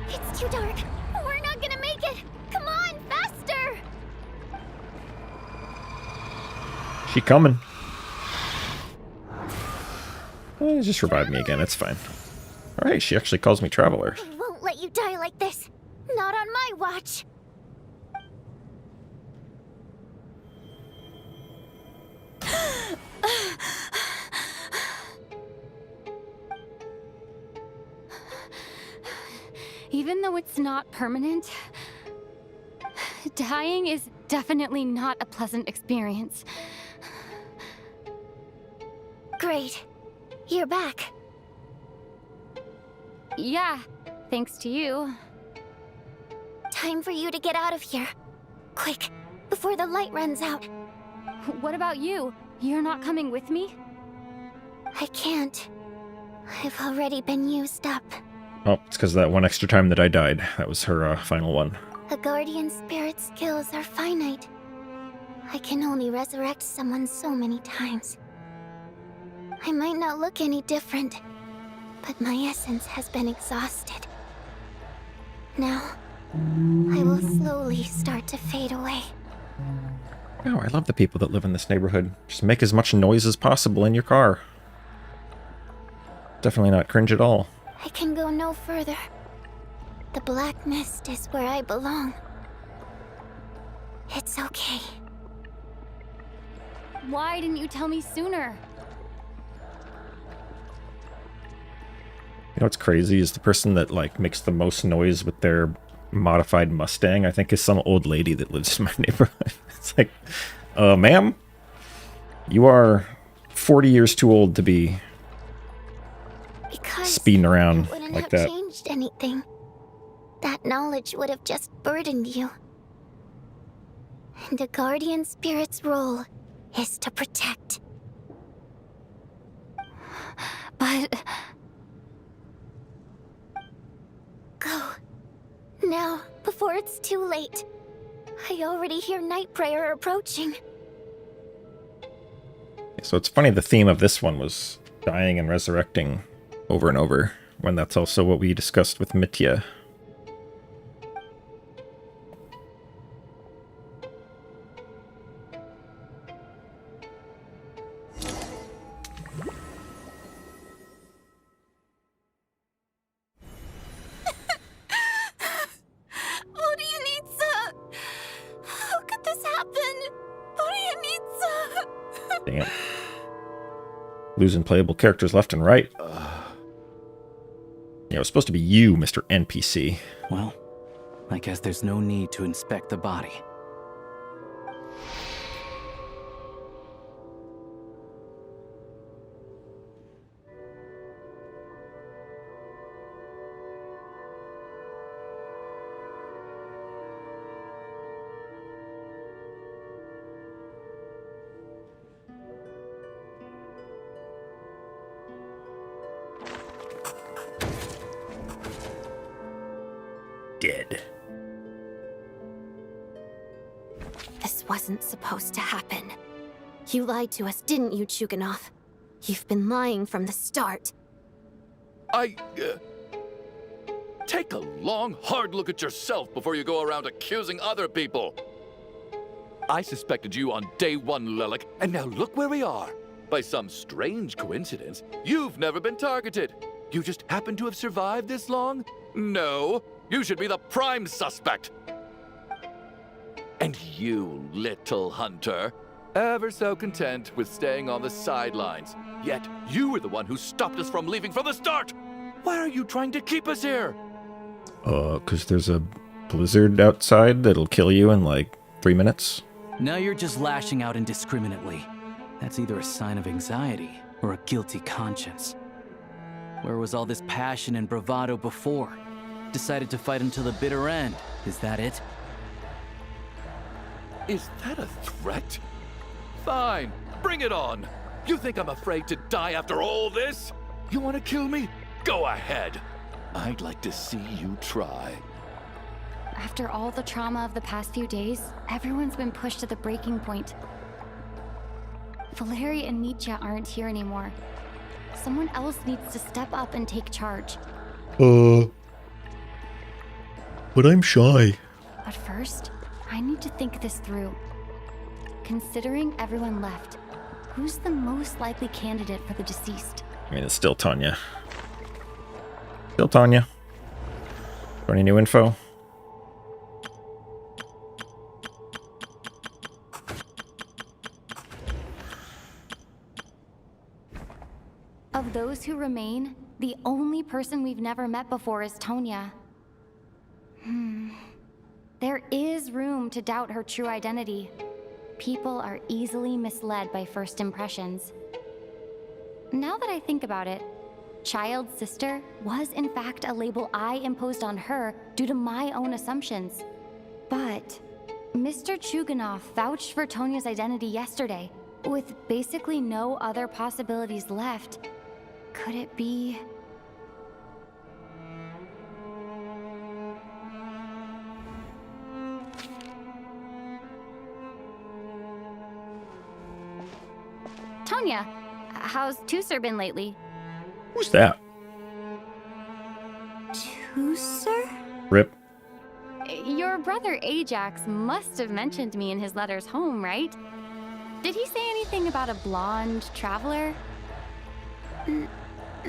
It's too dark. We're not gonna make it. Come on, faster! She coming. Just revive me again, it's fine. Alright, she actually calls me Traveler. I won't let you die like this. Not on my watch. Even though it's not permanent, dying is definitely not a pleasant experience. Great. You're back. Yeah, thanks to you. Time for you to get out of here. Quick, before the light runs out. What about you? You're not coming with me? I can't. I've already been used up. Oh, it's because of that one extra time that I died. That was her final one. A guardian spirit's skills are finite. I can only resurrect someone so many times. I might not look any different, but my essence has been exhausted. Now, I will slowly start to fade away. Oh, I love the people that live in this neighborhood. Just make as much noise as possible in your car. Definitely not cringe at all. I can go no further. The black mist is where I belong. It's okay. Why didn't you tell me sooner? You know what's crazy is the person that like makes the most noise with their modified Mustang, I think is some old lady that lives in my neighborhood. It's like, ma'am, you are 40 years too old to be speeding around wouldn't like have that. Changed anything. That knowledge would have just burdened you. And a guardian spirit's role is to protect. But... Go. Now, before it's too late. I already hear Night Prayer approaching. So it's funny, the theme of this one was dying and resurrecting over and over, when that's also what we discussed with Mitya. Damn. Losing playable characters left and right. Yeah, it was supposed to be you, Mr. NPC. Well, I guess there's no need to inspect the body. Dead. This wasn't supposed to happen. You lied to us, didn't you, Chuganov? You've been lying from the start. Take a long, hard look at yourself before you go around accusing other people. I suspected you on day one, Lilac, and now look where we are. By some strange coincidence, you've never been targeted. You just happen to have survived this long? No, you should be the prime suspect. And you, little hunter, ever so content with staying on the sidelines. Yet you were the one who stopped us from leaving from the start. Why are you trying to keep us here? Because there's a blizzard outside that'll kill you in like 3 minutes. Now you're just lashing out indiscriminately. That's either a sign of anxiety or a guilty conscience. Where was all this passion and bravado before? Decided to fight until the bitter end. Is that it? Is that a threat? Fine, bring it on. You think I'm afraid to die after all this? You want to kill me? Go ahead. I'd like to see you try. After all the trauma of the past few days, everyone's been pushed to the breaking point. Valeri and Nietzsche aren't here anymore. Someone else needs to step up and take charge. But I'm shy. But first, I need to think this through. Considering everyone left, who's the most likely candidate for the deceased? I mean, it's still Tanya. Still Tanya. Any new info? Of those who remain, the only person we've never met before is Tonya. There is room to doubt her true identity. People are easily misled by first impressions. Now that I think about it, Child's sister was in fact a label I imposed on her due to my own assumptions. But Mr. Chuganov vouched for Tonya's identity yesterday, with basically no other possibilities left. Could it be... Tonya, how's Tusser been lately? Who's that? Tusser? Rip. Your brother Ajax must have mentioned me in his letters home, right? Did he say anything about a blonde traveler?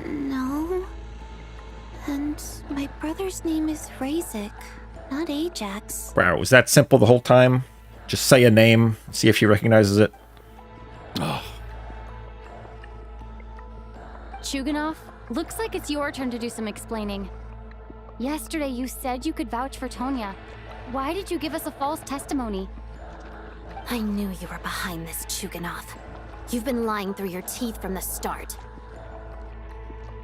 No. And my brother's name is Razik, not Ajax. Wow, was that simple the whole time? Just say a name, see if she recognizes it. Oh. Chuganov, looks like it's your turn to do some explaining. Yesterday you said you could vouch for Tonya. Why did you give us a false testimony? I knew you were behind this, Chuganov. You've been lying through your teeth from the start.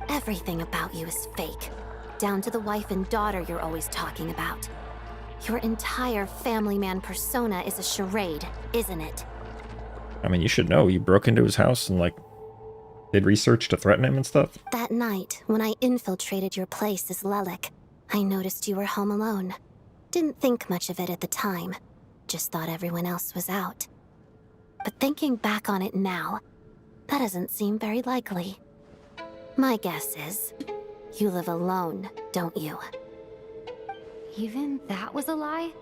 Everything about you is fake, down to the wife and daughter you're always talking about. Your entire family man persona is a charade, isn't it? I mean, you should know. You broke into his house and, like, did research to threaten him and stuff. That night, when I infiltrated your place as Lelik, I noticed you were home alone. Didn't think much of it at the time. Just thought everyone else was out. But thinking back on it now, that doesn't seem very likely. My guess is, you live alone, don't you? Even that was a lie?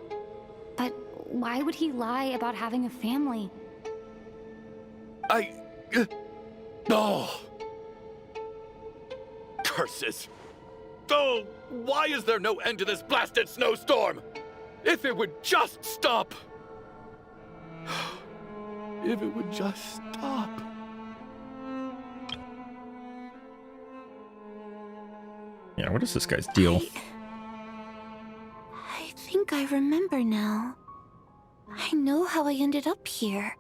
But why would he lie about having a family? Oh! Curses! Oh, why is there no end to this blasted snowstorm? If it would just stop! If it would just stop. Yeah, what is this guy's deal? I think I remember now. I know how I ended up here.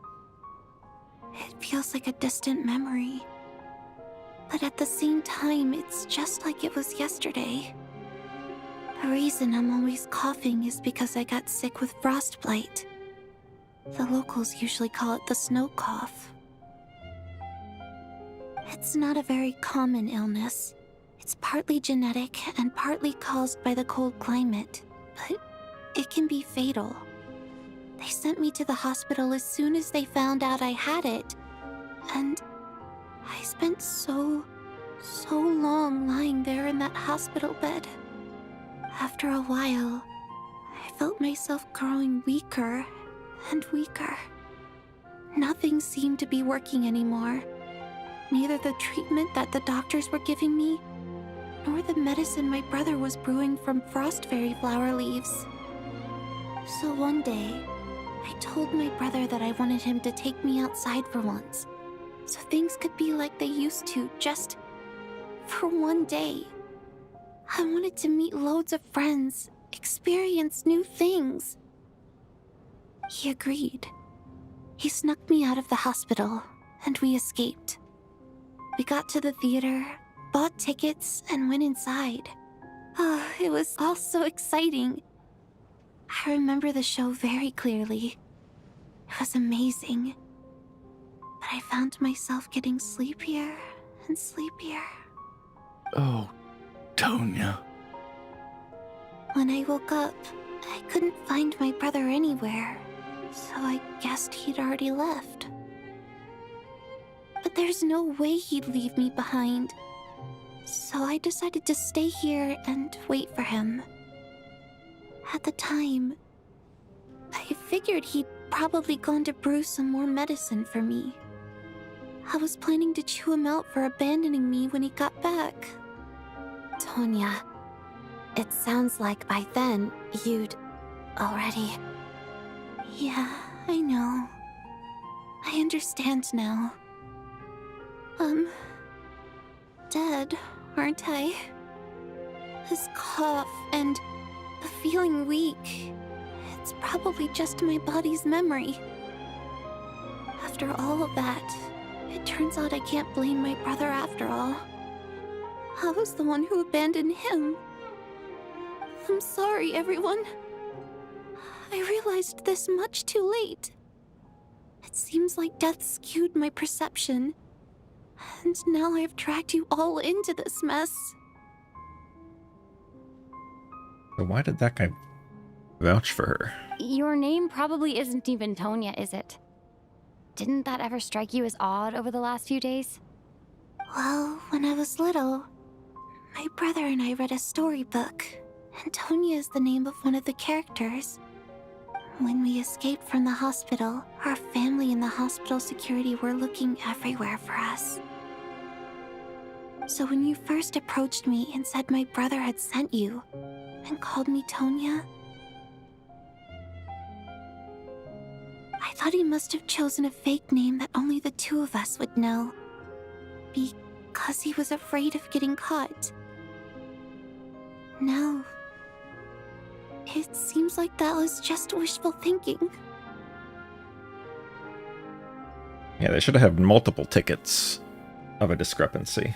It feels like a distant memory. But at the same time, it's just like it was yesterday. The reason I'm always coughing is because I got sick with frostbite. The locals usually call it the snow cough. It's not a very common illness. It's partly genetic and partly caused by the cold climate, but it can be fatal. They sent me to the hospital as soon as they found out I had it. And I spent so long lying there in that hospital bed. After a while, I felt myself growing weaker and weaker. Nothing seemed to be working anymore. Neither the treatment that the doctors were giving me, nor the medicine my brother was brewing from frost fairy flower leaves. So one day, I told my brother that I wanted him to take me outside for once, so things could be like they used to, just for one day. I wanted to meet loads of friends, experience new things. He agreed. He snuck me out of the hospital, and we escaped. We got to the theater, bought tickets, and went inside. Oh, it was all so exciting. I remember the show very clearly. It was amazing. But I found myself getting sleepier and sleepier. Oh, Tonya. When I woke up, I couldn't find my brother anywhere, so I guessed he'd already left. But there's no way he'd leave me behind, so I decided to stay here and wait for him. At the time, I figured he'd probably gone to brew some more medicine for me. I was planning to chew him out for abandoning me when he got back. Tonya, it sounds like by then you'd already... Yeah, I know. I understand now. Dead, aren't I? This cough and the feeling weak, it's probably just my body's memory. After all of that, it turns out I can't blame my brother after all. I was the one who abandoned him. I'm sorry, everyone. I realized this much too late. It seems like death skewed my perception. And now I've dragged you all into this mess. So why did that guy vouch for her? Your name probably isn't even Tonya, is it? Didn't that ever strike you as odd over the last few days? Well, when I was little, my brother and I read a storybook, and Tonya is the name of one of the characters. When we escaped from the hospital, our family and the hospital security were looking everywhere for us. So when you first approached me and said my brother had sent you, and called me Tonya, I thought he must have chosen a fake name that only the two of us would know. Because he was afraid of getting caught. No. It seems like that was just wishful thinking. Yeah, they should have had multiple tickets of a discrepancy.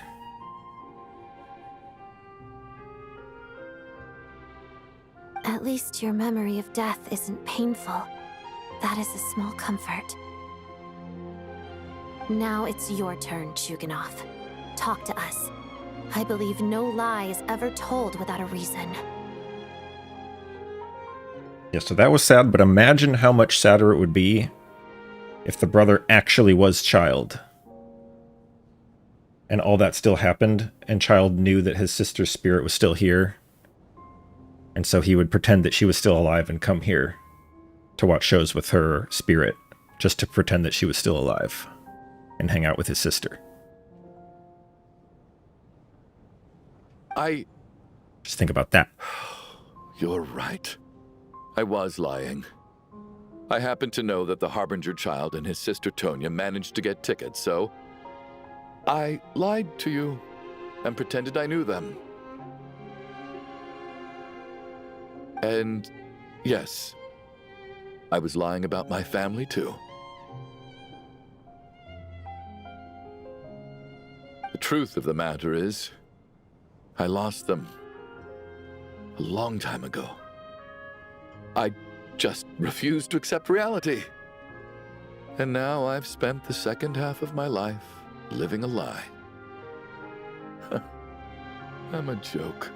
At least your memory of death isn't painful. That is a small comfort. Now it's your turn, Chuganov. Talk to us. I believe no lie is ever told without a reason. Yeah, so that was sad, but imagine how much sadder it would be if the brother actually was Child. And all that still happened, and Child knew that his sister's spirit was still here. And so he would pretend that she was still alive and come here to watch shows with her spirit, just to pretend that she was still alive and hang out with his sister. Just think about that. You're right. I was lying. I happen to know that the Harbinger Child and his sister Tonya managed to get tickets, so I lied to you and pretended I knew them. And yes, I was lying about my family too. The truth of the matter is, I lost them a long time ago. I just refused to accept reality. And now I've spent the second half of my life living a lie. I'm a joke.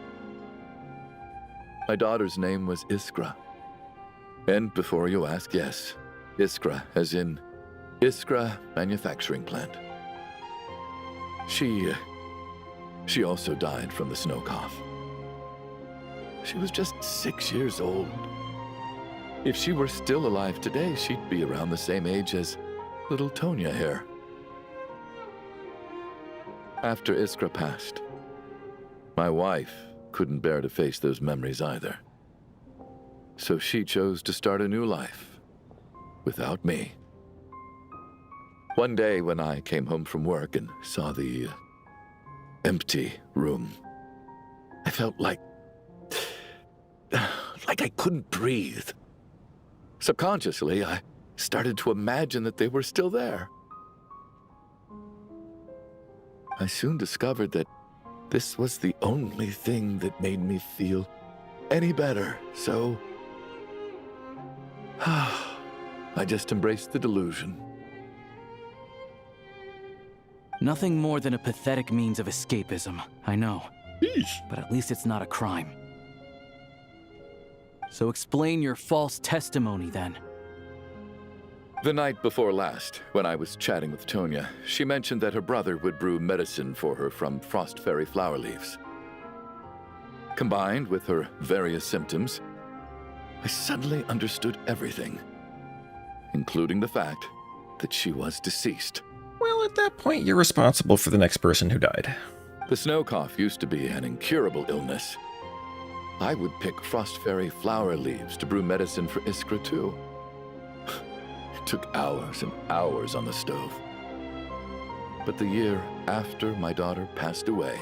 My daughter's name was Iskra. And before you ask, yes, Iskra, as in Iskra Manufacturing Plant. She also died from the snow cough. She was just 6 years old. If she were still alive today, she'd be around the same age as little Tonya here. After Iskra passed, my wife couldn't bear to face those memories either. So she chose to start a new life without me. One day when I came home from work and saw the empty room, I felt like I couldn't breathe. Subconsciously, I started to imagine that they were still there. I soon discovered that this was the only thing that made me feel any better, so I just embraced the delusion. Nothing more than a pathetic means of escapism, I know. But at least it's not a crime. So explain your false testimony, then. The night before last, when I was chatting with Tonya, she mentioned that her brother would brew medicine for her from frost fairy flower leaves. Combined with her various symptoms, I suddenly understood everything, including the fact that she was deceased. Well, at that point, you're responsible for the next person who died. The snow cough used to be an incurable illness. I would pick frost fairy flower leaves to brew medicine for Iskra too. It took hours and hours on the stove. But the year after my daughter passed away,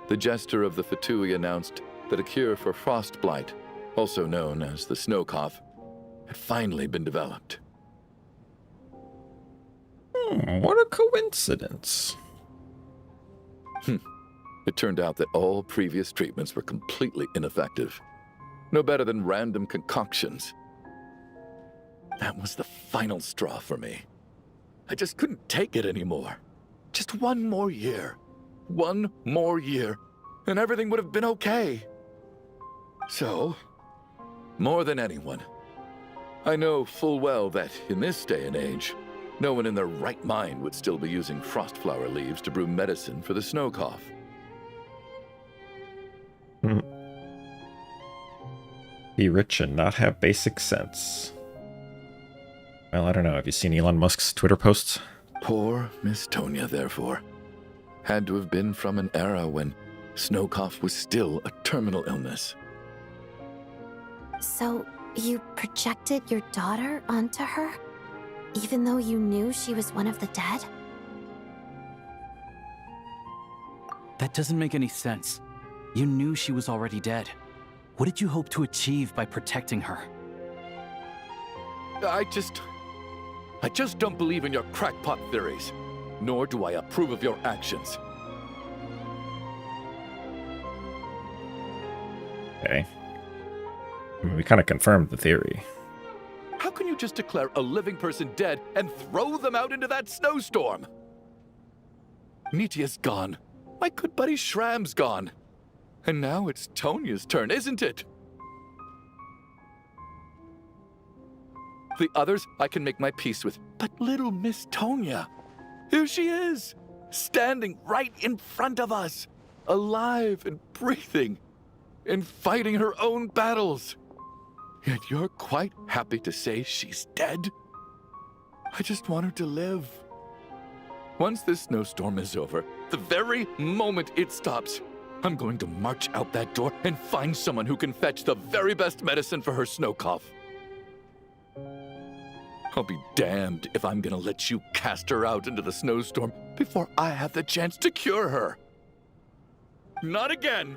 the jester of the Fatui announced that a cure for frost blight, also known as the snow cough, had finally been developed. What a coincidence. It turned out that all previous treatments were completely ineffective. No better than random concoctions. That was the final straw for me. I just couldn't take it anymore. Just one more year. One more year, and everything would have been okay. So, more than anyone, I know full well that in this day and age, no one in their right mind would still be using frost flower leaves to brew medicine for the snow cough. Be rich and not have basic sense. Well, I don't know. Have you seen Elon Musk's Twitter posts? Poor Miss Tonya, therefore, had to have been from an era when snow cough was still a terminal illness. So, you projected your daughter onto her? Even though you knew she was one of the dead? That doesn't make any sense. You knew she was already dead. What did you hope to achieve by protecting her? I just don't believe in your crackpot theories, nor do I approve of your actions. Okay. I mean, we kind of confirmed the theory. How can you just declare a living person dead and throw them out into that snowstorm? Nitia's gone. My good buddy Shram's gone. And now it's Tonya's turn, isn't it? The others I can make my peace with, but little Miss Tonya, here she is, standing right in front of us, alive and breathing, and fighting her own battles. Yet you're quite happy to say she's dead? I just want her to live. Once this snowstorm is over, the very moment it stops, I'm going to march out that door and find someone who can fetch the very best medicine for her snow cough. I'll be damned if I'm gonna let you cast her out into the snowstorm before I have the chance to cure her. Not again!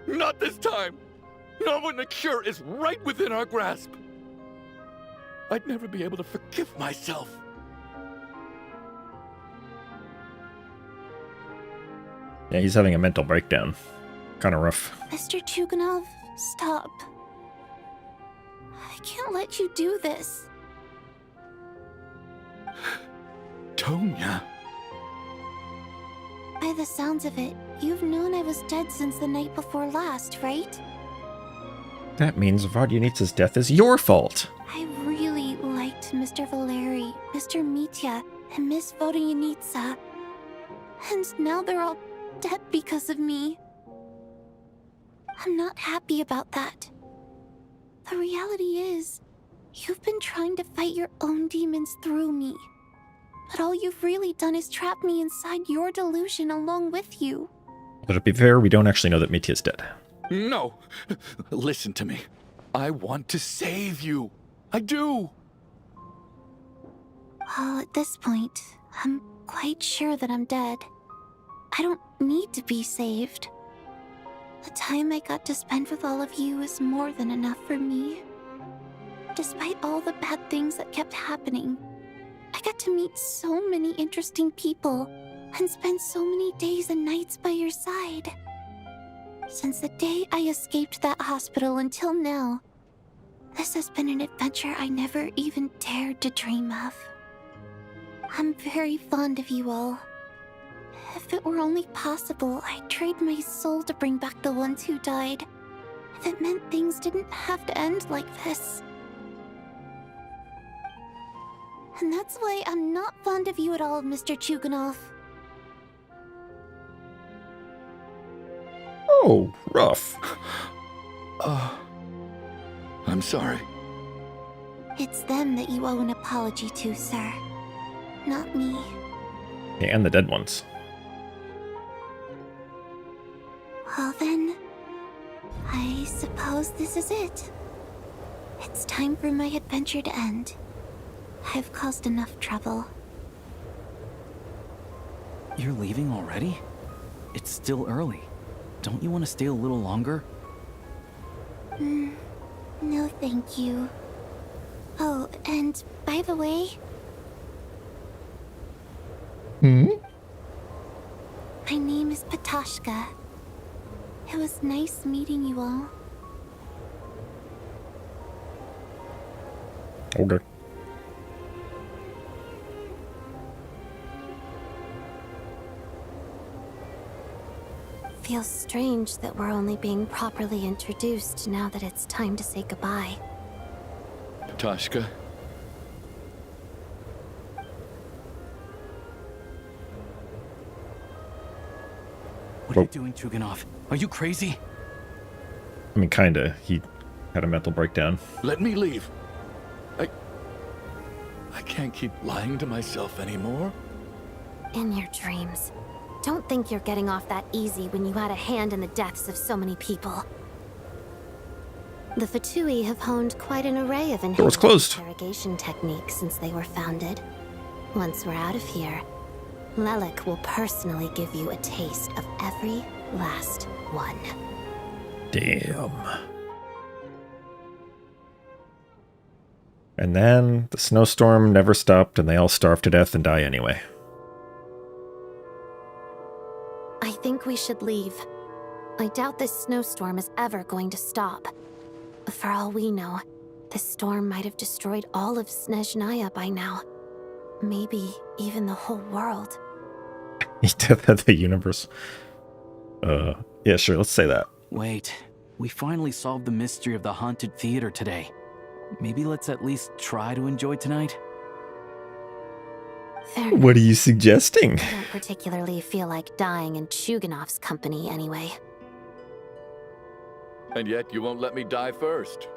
Not this time! Not when the cure is right within our grasp! I'd never be able to forgive myself. Yeah, he's having a mental breakdown. Kind of rough. Mr. Chuganov, stop. I can't let you do this. Tonya. By the sounds of it, you've known I was dead since the night before last, right? That means Vodyanitsa's death is your fault. I really liked Mr. Valeri, Mr. Mitya, and Miss Vodyanitsa. And now they're all dead because of me. I'm not happy about that. The reality is, you've been trying to fight your own demons through me. But all you've really done is trap me inside your delusion along with you. But to be fair, we don't actually know that Mitya's dead. No! Listen to me. I want to save you. I do! Well, at this point, I'm quite sure that I'm dead. I don't need to be saved. The time I got to spend with all of you is more than enough for me. Despite all the bad things that kept happening, I got to meet so many interesting people and spend so many days and nights by your side. Since the day I escaped that hospital until now, this has been an adventure I never even dared to dream of. I'm very fond of you all. If it were only possible, I'd trade my soul to bring back the ones who died. If it meant things didn't have to end like this. And that's why I'm not fond of you at all, Mr. Chuganov. Oh, rough. I'm sorry. It's them that you owe an apology to, sir. Not me. Yeah, and the dead ones. Well then, I suppose this is it. It's time for my adventure to end. I've caused enough trouble. You're leaving already? It's still early. Don't you want to stay a little longer? No thank you. Oh, and by the way... My name is Patashka. It was nice meeting you all. Okay. Feels strange that we're only being properly introduced now that it's time to say goodbye. Patashka. What are you doing, Chuganov? Are you crazy? I mean, kinda. He had a mental breakdown. Let me leave. I can't keep lying to myself anymore. In your dreams. Don't think you're getting off that easy when you had a hand in the deaths of so many people. The Fatui have honed quite an array of enhanced interrogation techniques since they were founded. Once we're out of here, Lelik will personally give you a taste of every last one. Damn. And then the snowstorm never stopped and they all starve to death and die anyway. I think we should leave. I doubt this snowstorm is ever going to stop. For all we know, this storm might have destroyed all of Snezhnaya by now. Maybe even the whole world. The universe. Yeah, sure, let's say that. Wait, we finally solved the mystery of the haunted theater today. Maybe let's at least try to enjoy tonight? What are you suggesting? I don't particularly feel like dying in Chuganov's company anyway. And yet you won't let me die first.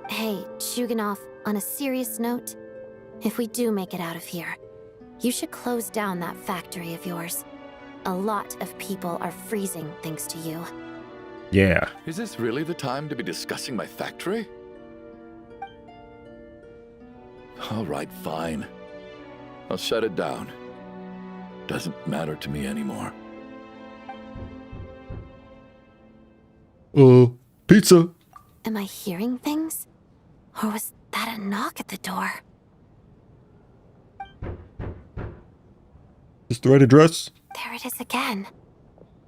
Hey, Chuganov, on a serious note, if we do make it out of here, you should close down that factory of yours. A lot of people are freezing thanks to you. Yeah. Is this really the time to be discussing my factory? All right, fine. I'll shut it down. Doesn't matter to me anymore. Pizza. Am I hearing things? Or was that a knock at the door? Is the right address? There it is again.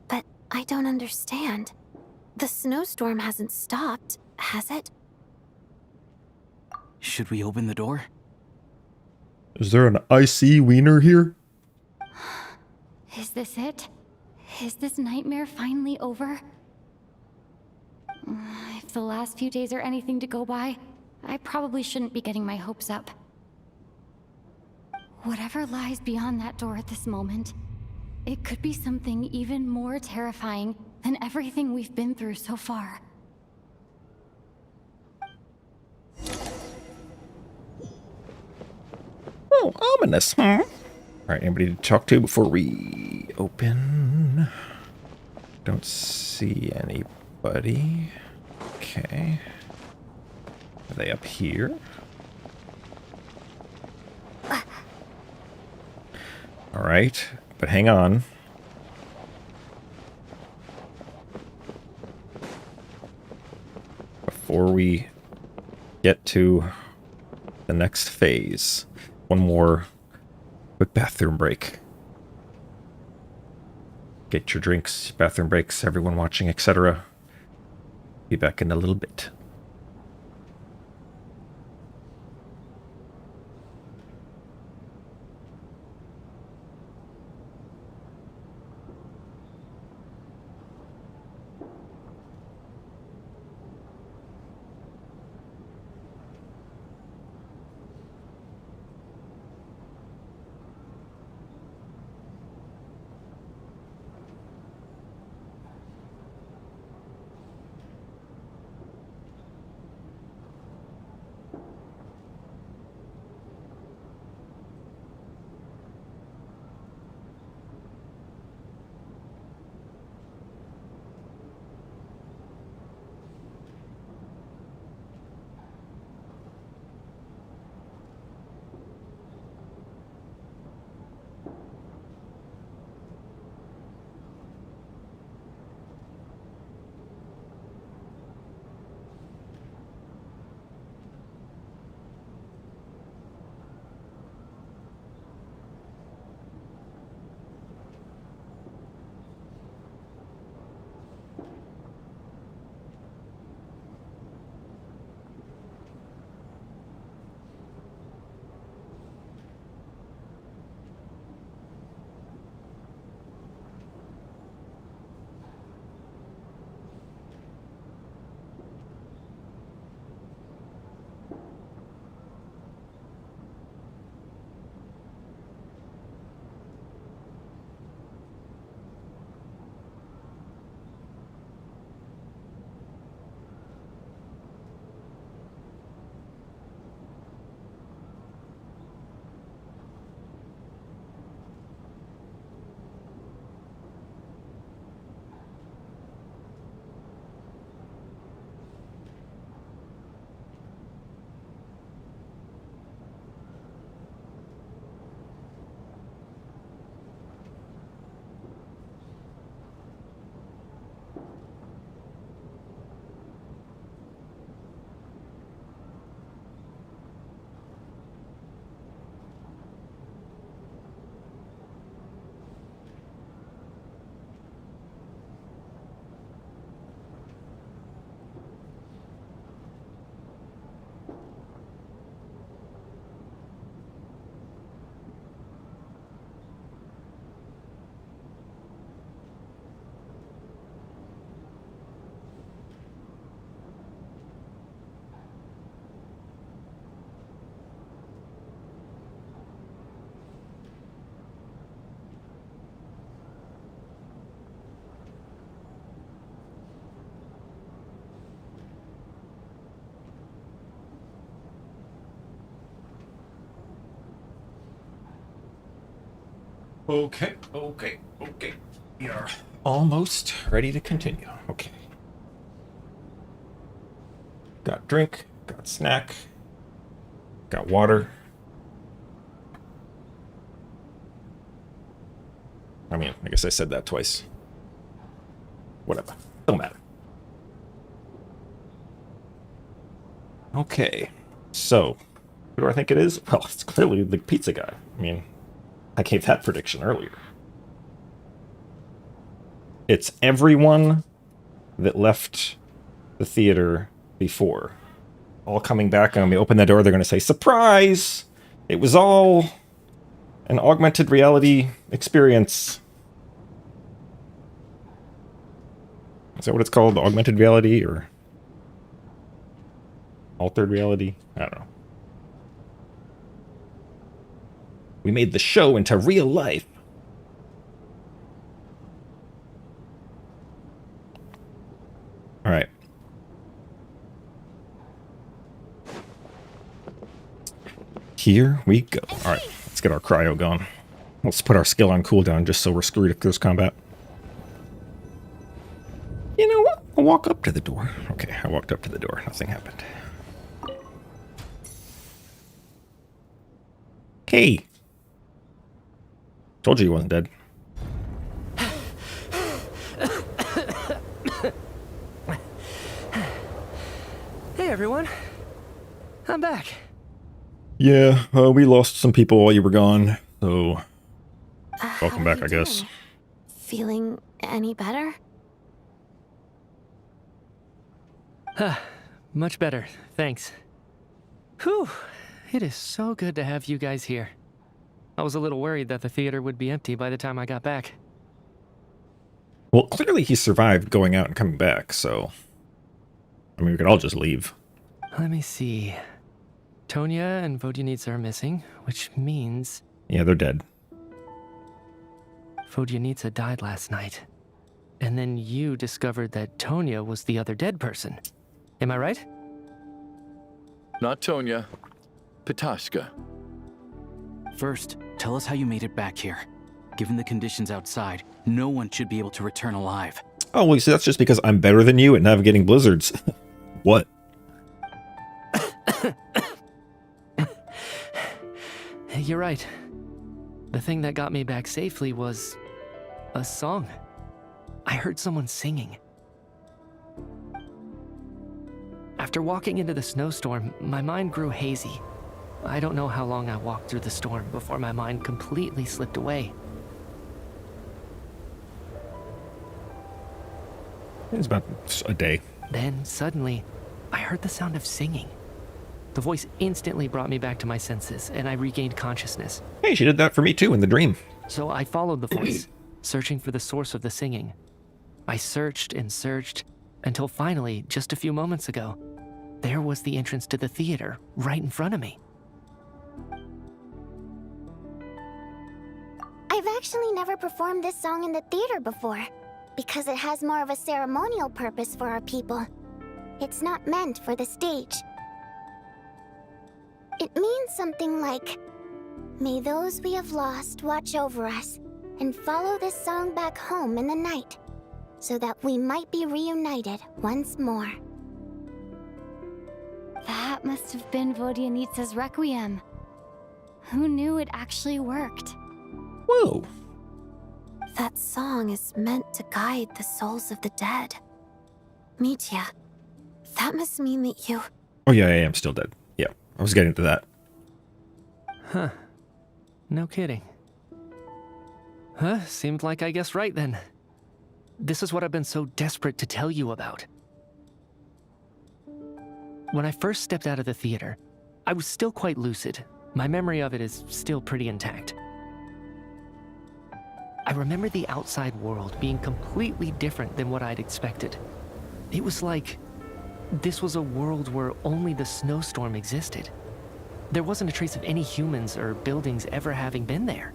But I don't understand. The snowstorm hasn't stopped, has it? Should we open the door? Is there an icy wiener here? Is this it? Is this nightmare finally over? If the last few days are anything to go by, I probably shouldn't be getting my hopes up. Whatever lies beyond that door at this moment, it could be something even more terrifying than everything we've been through so far. Oh, ominous, huh? Alright, anybody to talk to before we open? Don't see anybody. Okay. Are they up here? Alright, but hang on. before we get to the next phase. One more quick bathroom break. Get your drinks, bathroom breaks, everyone watching, etc. Be back in a little bit. Okay. We are almost ready to continue. Okay. Got drink, got snack, got water. I mean, I guess I said that twice. Whatever. Don't matter. Okay. So, who do I think it is? Well, it's clearly the pizza guy. I mean, I gave that prediction earlier. It's everyone that left the theater before. All coming back, and when we open the door, they're going to say, "Surprise! It was all an augmented reality experience." Is that what it's called? Augmented reality or altered reality? I don't know. We made the show into real life. All right. Here we go. All right, let's get our cryo going. Let's put our skill on cooldown just so we're screwed if there's combat. You know what? I'll walk up to the door. Okay, I walked up to the door. Nothing happened. Hey. Told you he wasn't dead. Hey everyone. I'm back. Yeah, we lost some people while you were gone, so welcome back, I guess. Feeling any better? Much better, thanks. Whew, it is so good to have you guys here. I was a little worried that the theater would be empty by the time I got back. Well, clearly he survived going out and coming back, so... I mean, we could all just leave. Let me see. Tonya and Vodyanitsa are missing, which means... Yeah, they're dead. Vodyanitsa died last night. And then you discovered that Tonya was the other dead person. Am I right? Not Tonya. Petashka. First, tell us how you made it back here. Given the conditions outside, no one should be able to return alive. Oh, well, see, that's just because I'm better than you at navigating blizzards. What? You're right. The thing that got me back safely was... a song. I heard someone singing. After walking into the snowstorm, my mind grew hazy. I don't know how long I walked through the storm before my mind completely slipped away. It was about a day. Then, suddenly, I heard the sound of singing. The voice instantly brought me back to my senses, and I regained consciousness. Hey, she did that for me too in the dream. So I followed the voice, searching for the source of the singing. I searched and searched, until finally, just a few moments ago, there was the entrance to the theater, right in front of me. I've actually never performed this song in the theater before, because it has more of a ceremonial purpose for our people. It's not meant for the stage. It means something like, "May those we have lost watch over us, and follow this song back home in the night, so that we might be reunited once more." That must have been Vodyanitsa's Requiem. Who knew it actually worked? Whoa. That song is meant to guide the souls of the dead. Mitya, that must mean that you... Oh yeah, I am still dead. Yeah, I was getting to that. Huh. No kidding. Huh, seemed like I guessed right then. This is what I've been so desperate to tell you about. When I first stepped out of the theater, I was still quite lucid. My memory of it is still pretty intact. I remember the outside world being completely different than what I'd expected. It was like this was a world where only the snowstorm existed. There wasn't a trace of any humans or buildings ever having been there.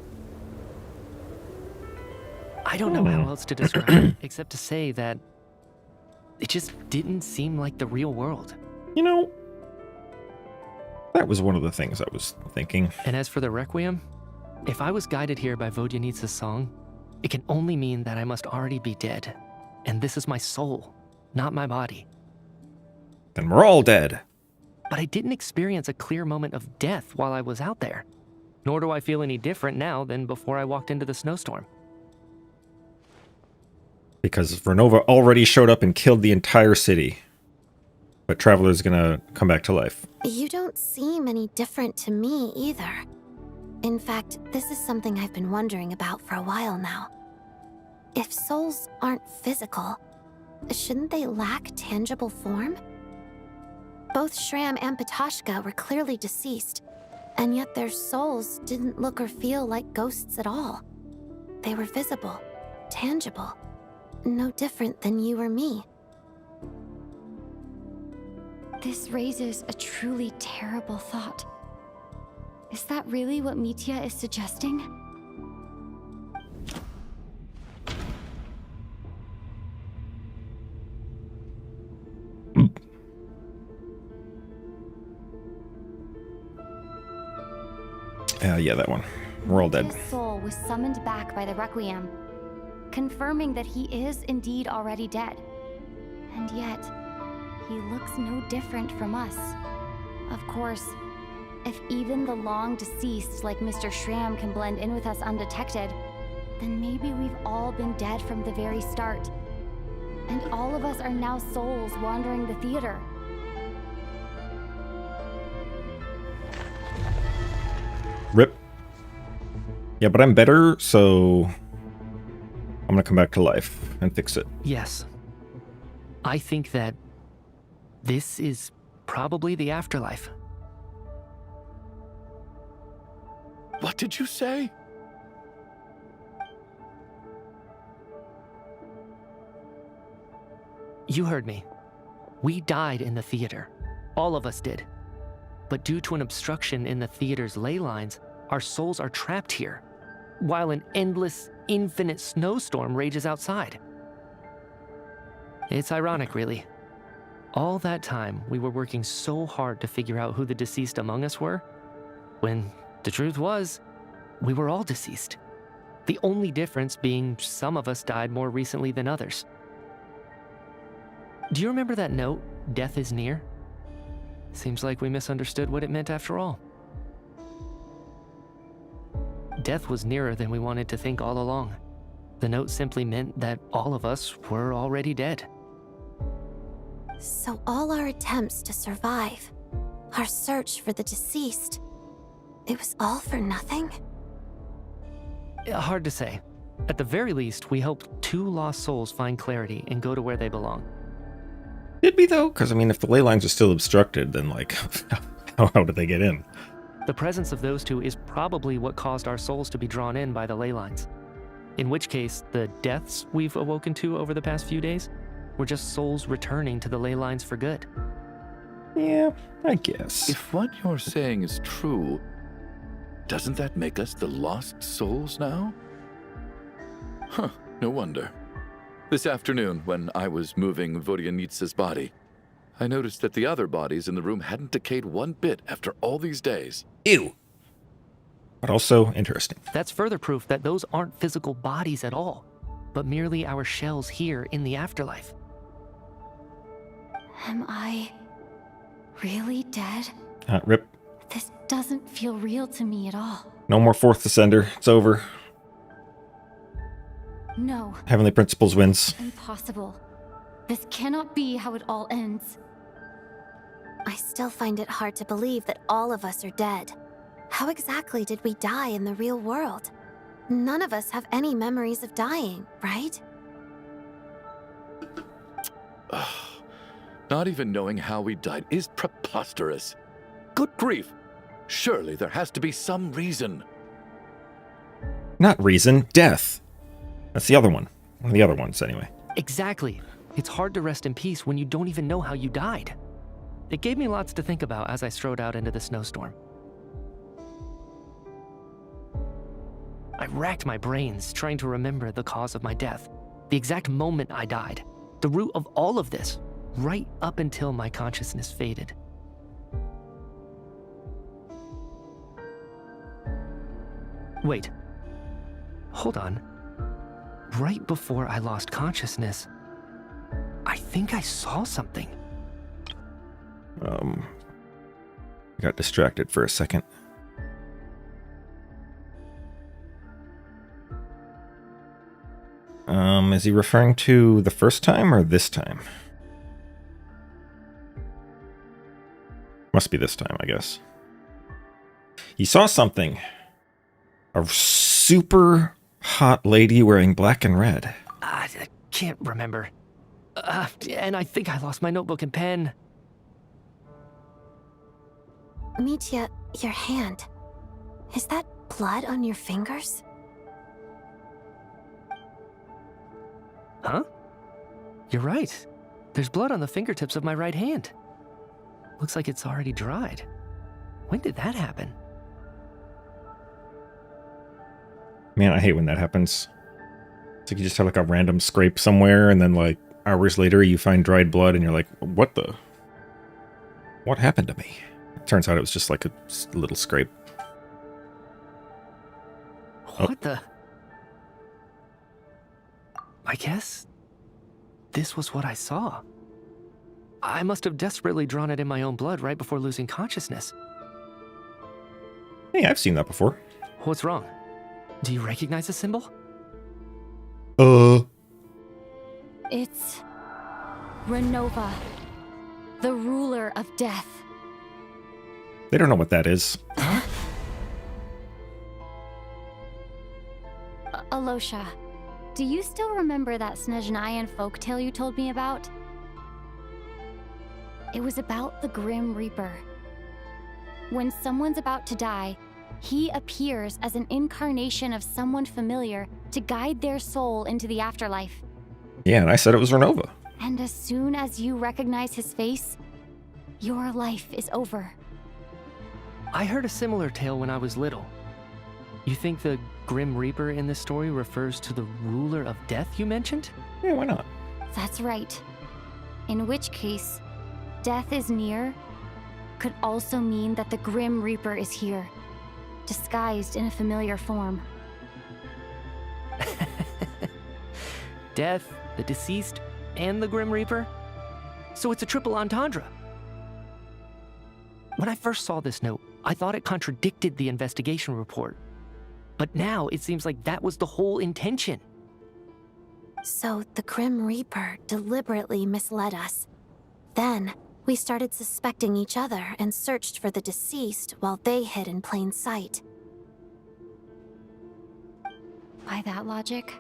I don't know how else to describe it, except to say that it just didn't seem like the real world. You know, that was one of the things I was thinking. And as for the Requiem, if I was guided here by Vodyanitsa's song, it can only mean that I must already be dead. And this is my soul, not my body. Then we're all dead. But I didn't experience a clear moment of death while I was out there. Nor do I feel any different now than before I walked into the snowstorm. Because Ronova already showed up and killed the entire city. But Traveler's gonna come back to life. You don't seem any different to me either. In fact, this is something I've been wondering about for a while now. If souls aren't physical, shouldn't they lack tangible form? Both Shram and Petashka were clearly deceased, and yet their souls didn't look or feel like ghosts at all. They were visible, tangible, no different than you or me. This raises a truly terrible thought. Is that really what Mitya is suggesting? Yeah, that one. We're all dead. His soul was summoned back by the Requiem, confirming that he is indeed already dead. And yet, he looks no different from us. Of course, if even the long deceased like Mr. Shram can blend in with us undetected, then maybe we've all been dead from the very start. And all of us are now souls wandering the theater. Rip. Yeah, but I'm better, so I'm gonna come back to life and fix it. Yes. I think that this is probably the afterlife. What did you say? You heard me. We died in the theater. All of us did. But due to an obstruction in the theater's ley lines, our souls are trapped here, while an endless, infinite snowstorm rages outside. It's ironic, really. All that time, we were working so hard to figure out who the deceased among us were, when the truth was, we were all deceased. The only difference being some of us died more recently than others. Do you remember that note, "Death is near"? Seems like we misunderstood what it meant after all. Death was nearer than we wanted to think all along. The note simply meant that all of us were already dead. So all our attempts to survive, our search for the deceased, it was all for nothing? Hard to say. At the very least, we helped 2 lost souls find clarity and go to where they belong. Did we, though? Because, I mean, if the ley lines are still obstructed, then, like, how did they get in? The presence of those 2 is probably what caused our souls to be drawn in by the ley lines. In which case, the deaths we've awoken to over the past few days were just souls returning to the ley lines for good. Yeah, I guess. If what you're saying is true, doesn't that make us the lost souls now? Huh, no wonder. This afternoon, when I was moving Vodyanitsa's body, I noticed that the other bodies in the room hadn't decayed one bit after all these days. Ew. But also interesting. That's further proof that those aren't physical bodies at all, but merely our shells here in the afterlife. Am I really dead? Rip. This doesn't feel real to me at all. No more 4th Descender. It's over. No. Heavenly Principles wins. Impossible. This cannot be how it all ends. I still find it hard to believe that all of us are dead. How exactly did we die in the real world? None of us have any memories of dying, right? Not even knowing how we died is preposterous. Good grief. Surely there has to be some reason. Not reason, death. That's the other one. One of the other ones, anyway. Exactly. It's hard to rest in peace when you don't even know how you died. It gave me lots to think about as I strode out into the snowstorm. I racked my brains trying to remember the cause of my death, the exact moment I died, the root of all of this, right up until my consciousness faded. Wait. Hold on. Right before I lost consciousness, I think I saw something. I got distracted for a second. Is he referring to the first time or this time? Must be this time, I guess. He saw something. A super hot lady wearing black and red. I can't remember. And I think I lost my notebook and pen. Mitya, your hand. Is that blood on your fingers? Huh? You're right. There's blood on the fingertips of my right hand. Looks like it's already dried. When did that happen? Man, I hate when that happens. It's like you just have like a random scrape somewhere and then like hours later you find dried blood and you're like, what happened to me? It turns out it was just like a little scrape. What the? I guess this was what I saw. I must have desperately drawn it in my own blood right before losing consciousness. Hey, I've seen that before. What's wrong? Do you recognize the symbol? It's Ronova, the ruler of death. They don't know what that is. Alosha, do you still remember that Snezhnayan folktale you told me about? It was about the Grim Reaper. When someone's about to die, he appears as an incarnation of someone familiar to guide their soul into the afterlife. Yeah, and I said it was Ronova. And as soon as you recognize his face, your life is over. I heard a similar tale when I was little. You think the Grim Reaper in this story refers to the ruler of death you mentioned? Yeah, why not? That's right. In which case, death is near could also mean that the Grim Reaper is here, disguised in a familiar form. Death, the deceased, and the Grim Reaper? So it's a triple entendre. When I first saw this note, I thought it contradicted the investigation report. But now it seems like that was the whole intention. So the Grim Reaper deliberately misled us. Then, we started suspecting each other and searched for the deceased while they hid in plain sight. By that logic,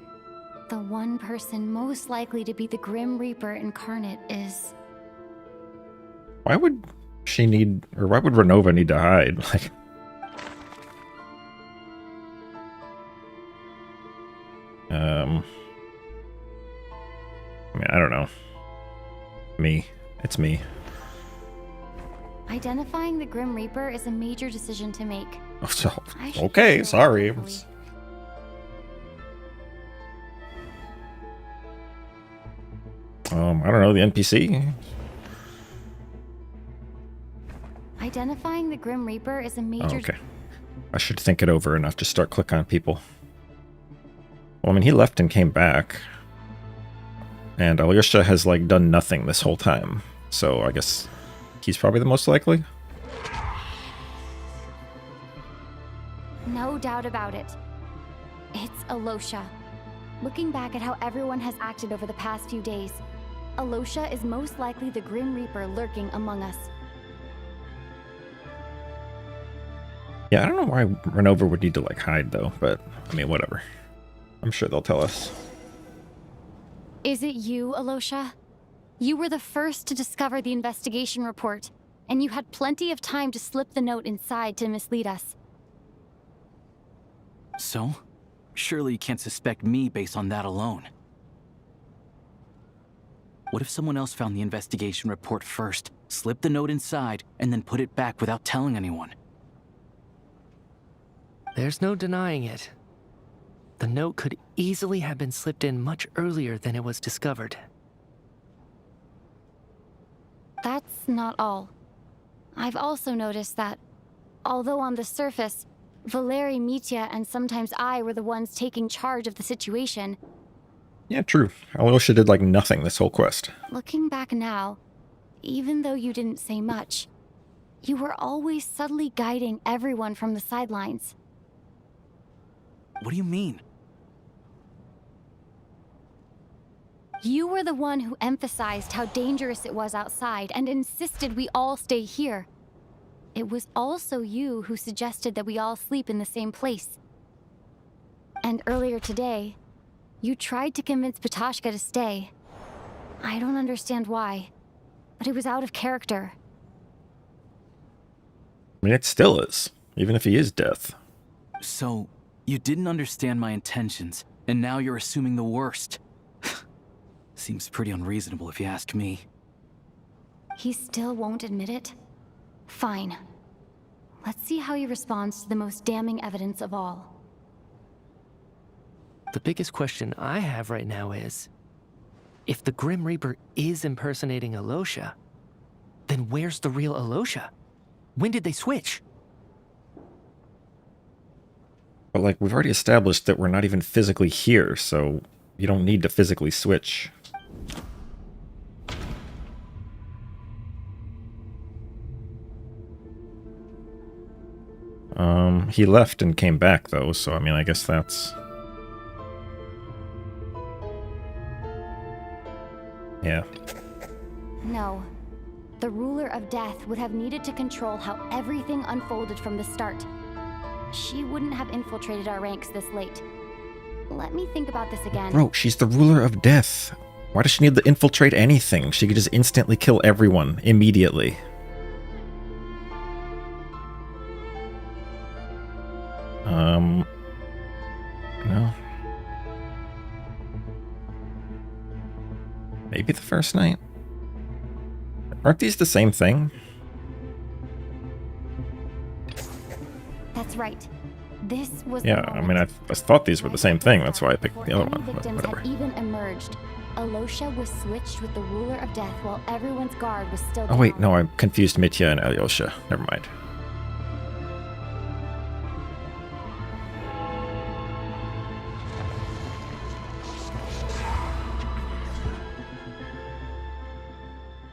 the one person most likely to be the Grim Reaper incarnate is... Why would she need, or why would Ronova need to hide? Like, I mean, I don't know. It's me. Identifying the Grim Reaper is a major decision to make. Oh, so, okay, sorry. I don't know, the NPC? Identifying the Grim Reaper is a major... Oh, okay. I should think it over and not just start clicking on people. Well, I mean, he left and came back. And Alyosha has, like, done nothing this whole time. So I guess he's probably the most likely? No doubt about it. It's Alosha. Looking back at how everyone has acted over the past few days, Alosha is most likely the Grim Reaper lurking among us. Yeah, I don't know why Ronova would need to, like, hide, though. But, I mean, whatever. I'm sure they'll tell us. Is it you, Alosha? You were the first to discover the investigation report, and you had plenty of time to slip the note inside to mislead us. So? Surely you can't suspect me based on that alone. What if someone else found the investigation report first, slipped the note inside, and then put it back without telling anyone? There's no denying it. The note could easily have been slipped in much earlier than it was discovered. That's not all. I've also noticed that, although on the surface, Valeri, Mitya, and sometimes I were the ones taking charge of the situation. Yeah, true. Alyosha did, like, nothing this whole quest. Looking back now, even though you didn't say much, you were always subtly guiding everyone from the sidelines. What do you mean? You were the one who emphasized how dangerous it was outside and insisted we all stay here. It was also you who suggested that we all sleep in the same place. And earlier today, you tried to convince Patoshka to stay. I don't understand why, but it was out of character. I mean, it still is, even if he is death. So, you didn't understand my intentions, and now you're assuming the worst. Seems pretty unreasonable if you ask me. He still won't admit it? Fine. Let's see how he responds to the most damning evidence of all. The biggest question I have right now is, if the Grim Reaper is impersonating Alosha, then where's the real Alosha? When did they switch? But, like, we've already established that we're not even physically here, so you don't need to physically switch. He left and came back, though, so, I mean, I guess that's... Yeah. No. The ruler of death would have needed to control how everything unfolded from the start. She wouldn't have infiltrated our ranks this late. Let me think about this again. Bro, she's the ruler of death. Why does she need to infiltrate anything? She could just instantly kill everyone immediately. No. Maybe the first night? Aren't these the same thing? That's right. This was Yeah, I mean, I thought these were the same thing. That's why I picked the other one. But victims whatever. had even emerged. Alosha was switched with the ruler of death while everyone's guard was still Oh wait, down. no, I confused Mitya and Alyosha. Never mind.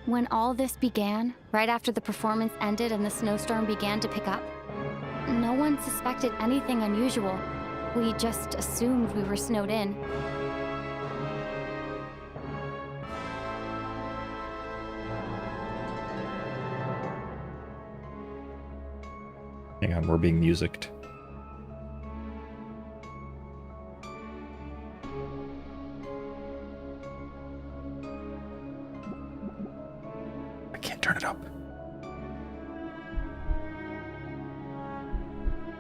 When all this began, right after the performance ended and the snowstorm began to pick up, no one suspected anything unusual. We just assumed we were snowed in. Hang on, we're being musicked. I can't turn it up.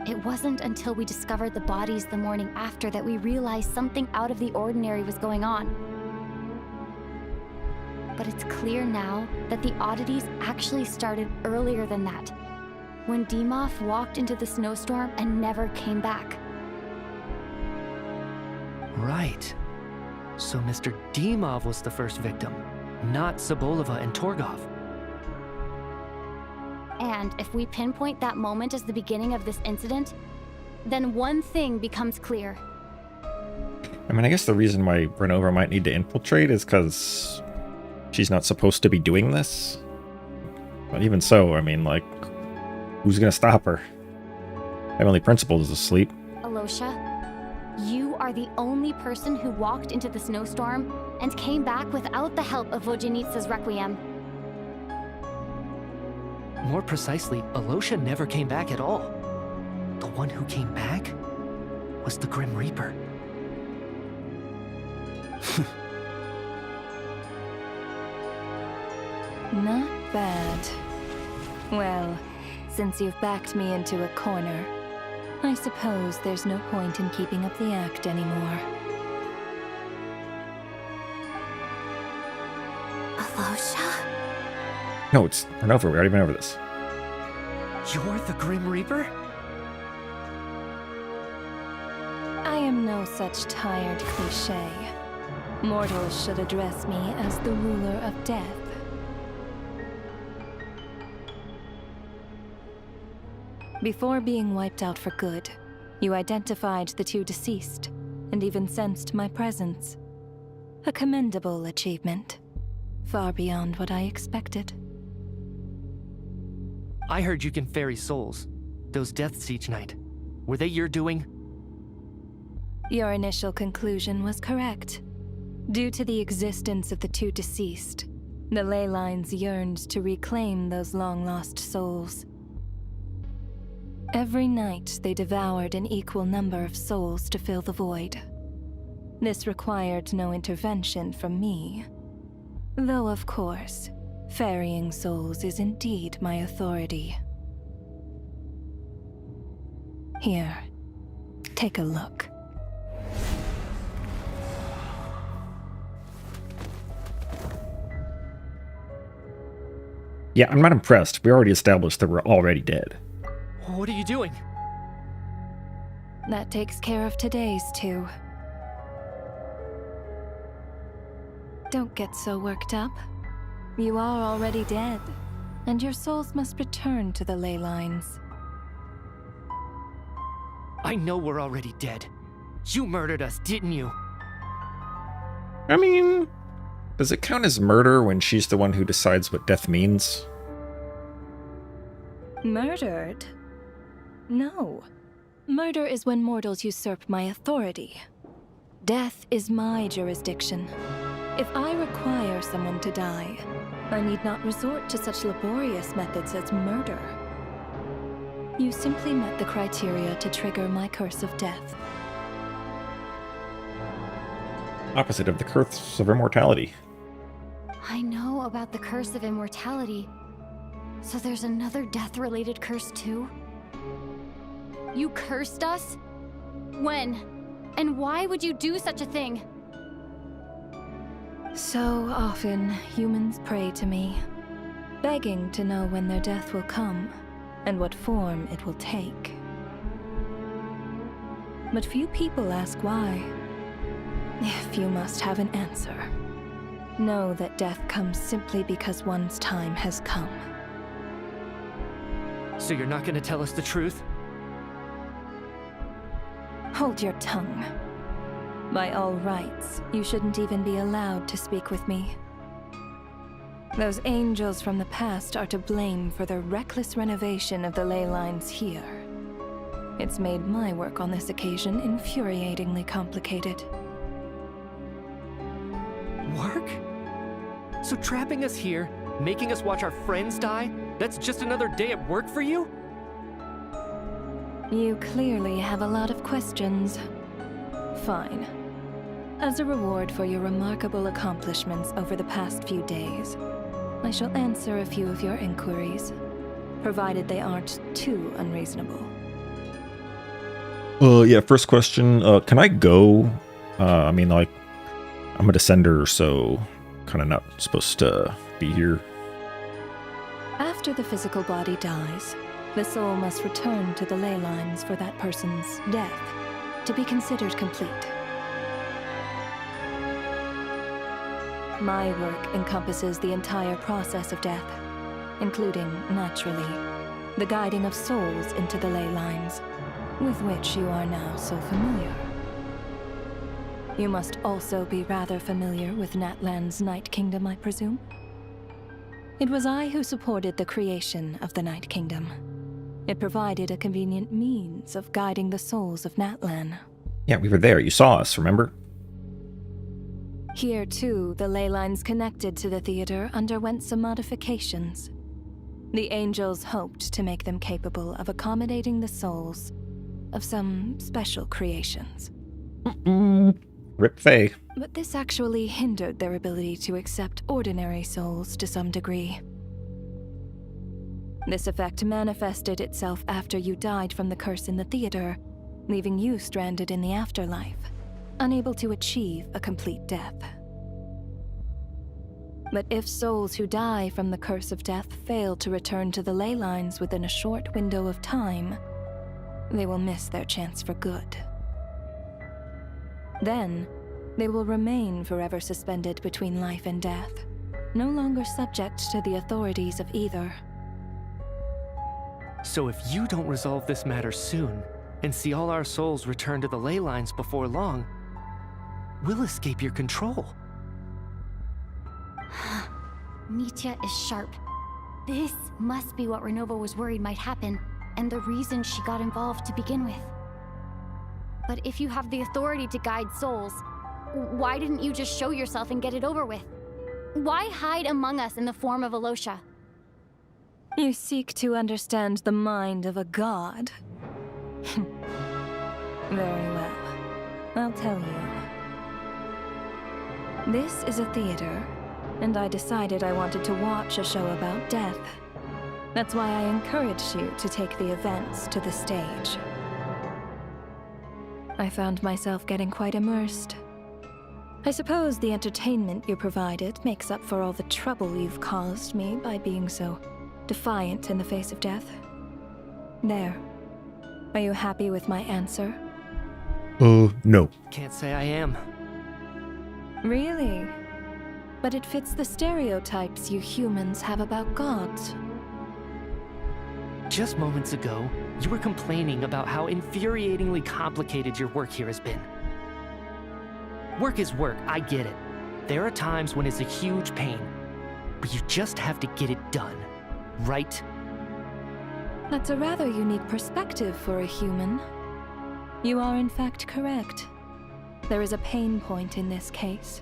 It wasn't until we discovered the bodies the morning after that we realized something out of the ordinary was going on. But it's clear now that the oddities actually started earlier than that, when Dimov walked into the snowstorm and never came back. Right. So Mr. Dimov was the first victim, not Sobolova and Torgov. And if we pinpoint that moment as the beginning of this incident, then one thing becomes clear. I mean, I guess the reason why Ronova might need to infiltrate is because she's not supposed to be doing this. But even so, I mean, like, who's gonna stop her? Heavenly Principal is asleep. Alosha, you are the only person who walked into the snowstorm and came back without the help of Vojanitsa's Requiem. More precisely, Alosha never came back at all. The one who came back was the Grim Reaper. Not bad. Well, since you've backed me into a corner, I suppose there's no point in keeping up the act anymore. Alosha? No, it's Ronova. We already been over this. You're the Grim Reaper? I am no such tired cliché. Mortals should address me as the ruler of death. Before being wiped out for good, you identified the two deceased, and even sensed my presence. A commendable achievement. Far beyond what I expected. I heard you can ferry souls. Those deaths each night. Were they your doing? Your initial conclusion was correct. Due to the existence of the two deceased, the ley lines yearned to reclaim those long-lost souls. Every night, they devoured an equal number of souls to fill the void. This required no intervention from me. Though, of course, ferrying souls is indeed my authority. Here, take a look. Yeah, I'm not impressed. We already established that we're already dead. What are you doing? That takes care of today's two. Don't get so worked up. You are already dead, and your souls must return to the ley lines. I know we're already dead. You murdered us, didn't you? I mean, does it count as murder when she's the one who decides what death means? Murdered? No. Murder is when mortals usurp my authority. Death is my jurisdiction. If I require someone to die, I need not resort to such laborious methods as murder. You simply met the criteria to trigger my curse of death. Opposite of the curse of immortality. I know about the curse of immortality. So there's another death-related curse too? You cursed us? When? And why would you do such a thing? So often, humans pray to me, begging to know when their death will come and what form it will take. But few people ask why. If you must have an answer, know that death comes simply because one's time has come. So you're not gonna tell us the truth? Hold your tongue. By all rights, you shouldn't even be allowed to speak with me. Those angels from the past are to blame for the reckless renovation of the ley lines here. It's made my work on this occasion infuriatingly complicated. Work? So trapping us here, making us watch our friends die, that's just another day at work for you? You clearly have a lot of questions. Fine. As a reward for your remarkable accomplishments over the past few days, I shall answer a few of your inquiries, provided they aren't too unreasonable. Yeah, first question. Can I go? I mean, like, I'm a descender, so kind of not supposed to be here. After the physical body dies, the soul must return to the ley lines for that person's death to be considered complete. My work encompasses the entire process of death, including, naturally, the guiding of souls into the ley lines, with which you are now so familiar. You must also be rather familiar with Natlan's Night Kingdom, I presume? It was I who supported the creation of the Night Kingdom. It provided a convenient means of guiding the souls of Natlan. Yeah, we were there. You saw us, remember? Here, too, the ley lines connected to the theater underwent some modifications. The angels hoped to make them capable of accommodating the souls of some special creations. Rip Faye. But this actually hindered their ability to accept ordinary souls to some degree. This effect manifested itself after you died from the curse in the theater, leaving you stranded in the afterlife, unable to achieve a complete death. But if souls who die from the curse of death fail to return to the ley lines within a short window of time, they will miss their chance for good. Then, they will remain forever suspended between life and death, no longer subject to the authorities of either. So if you don't resolve this matter soon, and see all our souls return to the ley lines before long, we'll escape your control. Mitya is sharp. This must be what Ronova was worried might happen, and the reason she got involved to begin with. But if you have the authority to guide souls, why didn't you just show yourself and get it over with? Why hide among us in the form of Alosha? You seek to understand the mind of a god. Very well. I'll tell you. This is a theater, and I decided I wanted to watch a show about death. That's why I encouraged you to take the events to the stage. I found myself getting quite immersed. I suppose the entertainment you provided makes up for all the trouble you've caused me by being so defiant in the face of death. There. Are you happy with my answer? No. Can't say I am. Really? But it fits the stereotypes you humans have about gods. Just moments ago, you were complaining about how infuriatingly complicated your work here has been. Work is work, I get it. There are times when it's a huge pain, but you just have to get it done, right? That's a rather unique perspective for a human. You are in fact correct. There is a pain point in this case.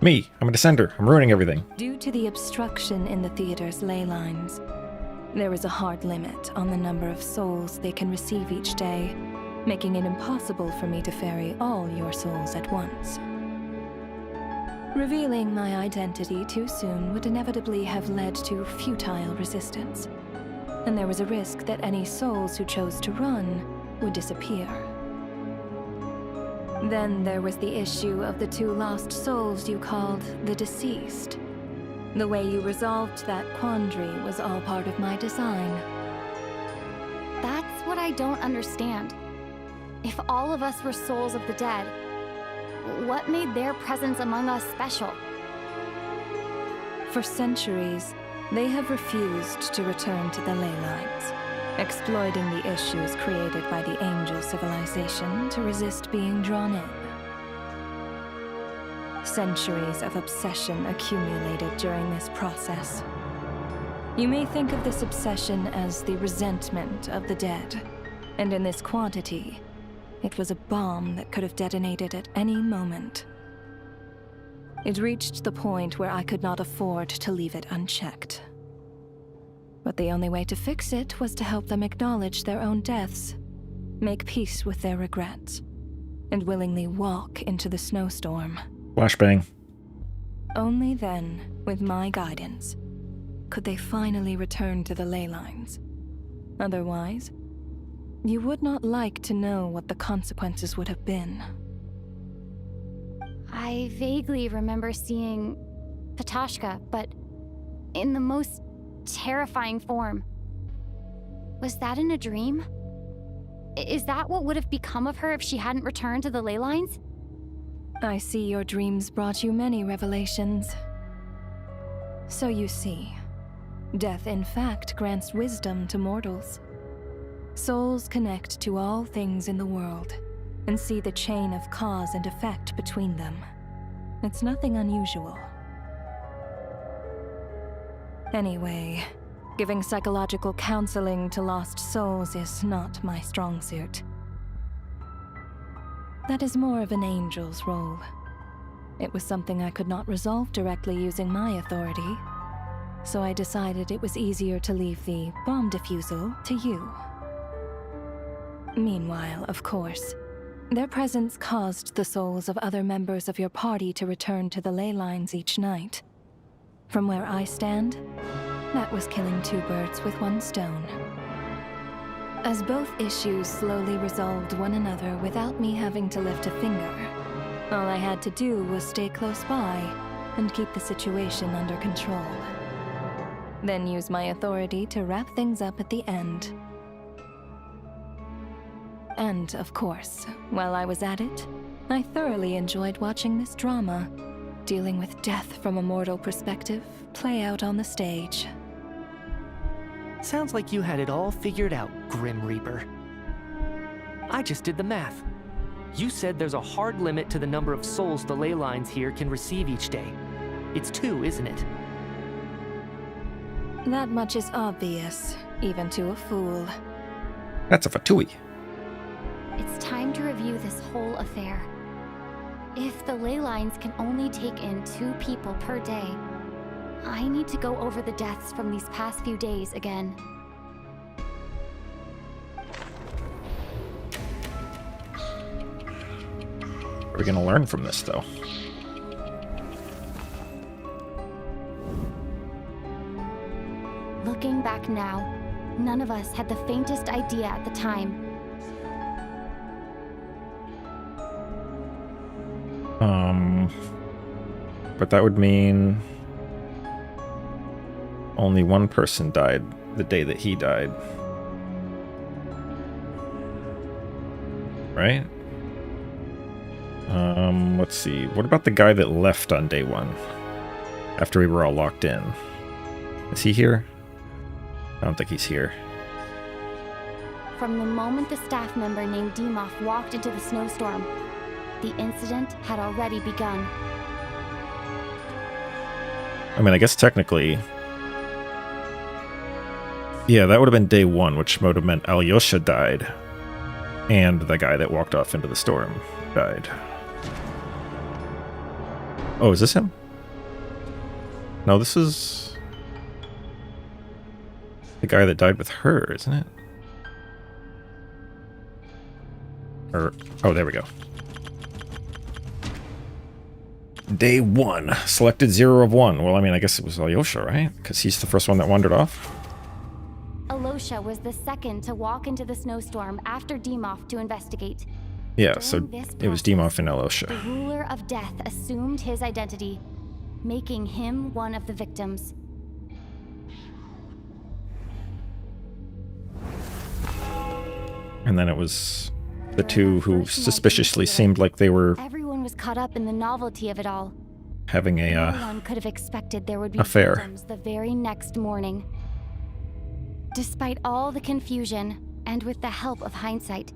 Me, I'm a descender. I'm ruining everything. Due to the obstruction in the theater's ley lines, there is a hard limit on the number of souls they can receive each day, making it impossible for me to ferry all your souls at once. Revealing my identity too soon would inevitably have led to futile resistance, and there was a risk that any souls who chose to run would disappear. Then there was the issue of the 2 lost souls you called the deceased. The way you resolved that quandary was all part of my design. That's what I don't understand. If all of us were souls of the dead, what made their presence among us special? For centuries, they have refused to return to the ley lines, exploiting the issues created by the angel civilization to resist being drawn in. Centuries of obsession accumulated during this process. You may think of this obsession as the resentment of the dead, and in this quantity, it was a bomb that could have detonated at any moment. It reached the point where I could not afford to leave it unchecked. But the only way to fix it was to help them acknowledge their own deaths, make peace with their regrets, and willingly walk into the snowstorm. Flashbang. Only then, with my guidance, could they finally return to the ley lines. Otherwise, you would not like to know what the consequences would have been. I vaguely remember seeing Patashka, but in the most terrifying form. Was that in a dream? Is that what would have become of her if she hadn't returned to the ley lines? I see your dreams brought you many revelations. So you see, death in fact grants wisdom to mortals. Souls connect to all things in the world and see the chain of cause and effect between them. It's nothing unusual. Anyway, giving psychological counseling to lost souls is not my strong suit. That is more of an angel's role. It was something I could not resolve directly using my authority, so I decided it was easier to leave the bomb defusal to you. Meanwhile, of course, their presence caused the souls of other members of your party to return to the ley lines each night. From where I stand, that was killing 2 birds with 1 stone. As both issues slowly resolved one another without me having to lift a finger, all I had to do was stay close by and keep the situation under control. Then use my authority to wrap things up at the end. And, of course, while I was at it, I thoroughly enjoyed watching this drama, dealing with death from a mortal perspective, play out on the stage. Sounds like you had it all figured out, Grim Reaper. I just did the math. You said there's a hard limit to the number of souls the ley lines here can receive each day. It's 2, isn't it? That much is obvious, even to a fool. That's a fatui. It's time to review this whole affair. If the ley lines can only take in 2 people per day, I need to go over the deaths from these past few days again. What are we going to learn from this, though? Looking back now, none of us had the faintest idea at the time. But that would mean only 1 person died the day that he died. Right? Let's see. What about the guy that left on day 1? After we were all locked in. Is he here? I don't think he's here. From the moment the staff member named Dimov walked into the snowstorm, the incident had already begun. I mean, I guess technically... Yeah, that would have been day 1, which would have meant Alyosha died. And the guy that walked off into the storm died. Oh, is this him? No, this is... the guy that died with her, isn't it? Or, oh, there we go. Day 1. Selected 0 of 1. Well, I mean, I guess it was Alyosha, right? Because he's the first one that wandered off. Alyosha was the second to walk into the snowstorm after Demoff to investigate. Yeah, so it was Demoff and Alyosha. The ruler of death assumed his identity, making him one of the victims. And then it was the two who suspiciously seemed like they were Everyone was caught up in the novelty of it all. having a No one could have expected there would be affair. victims the very next morning. Despite all the confusion, and with the help of hindsight,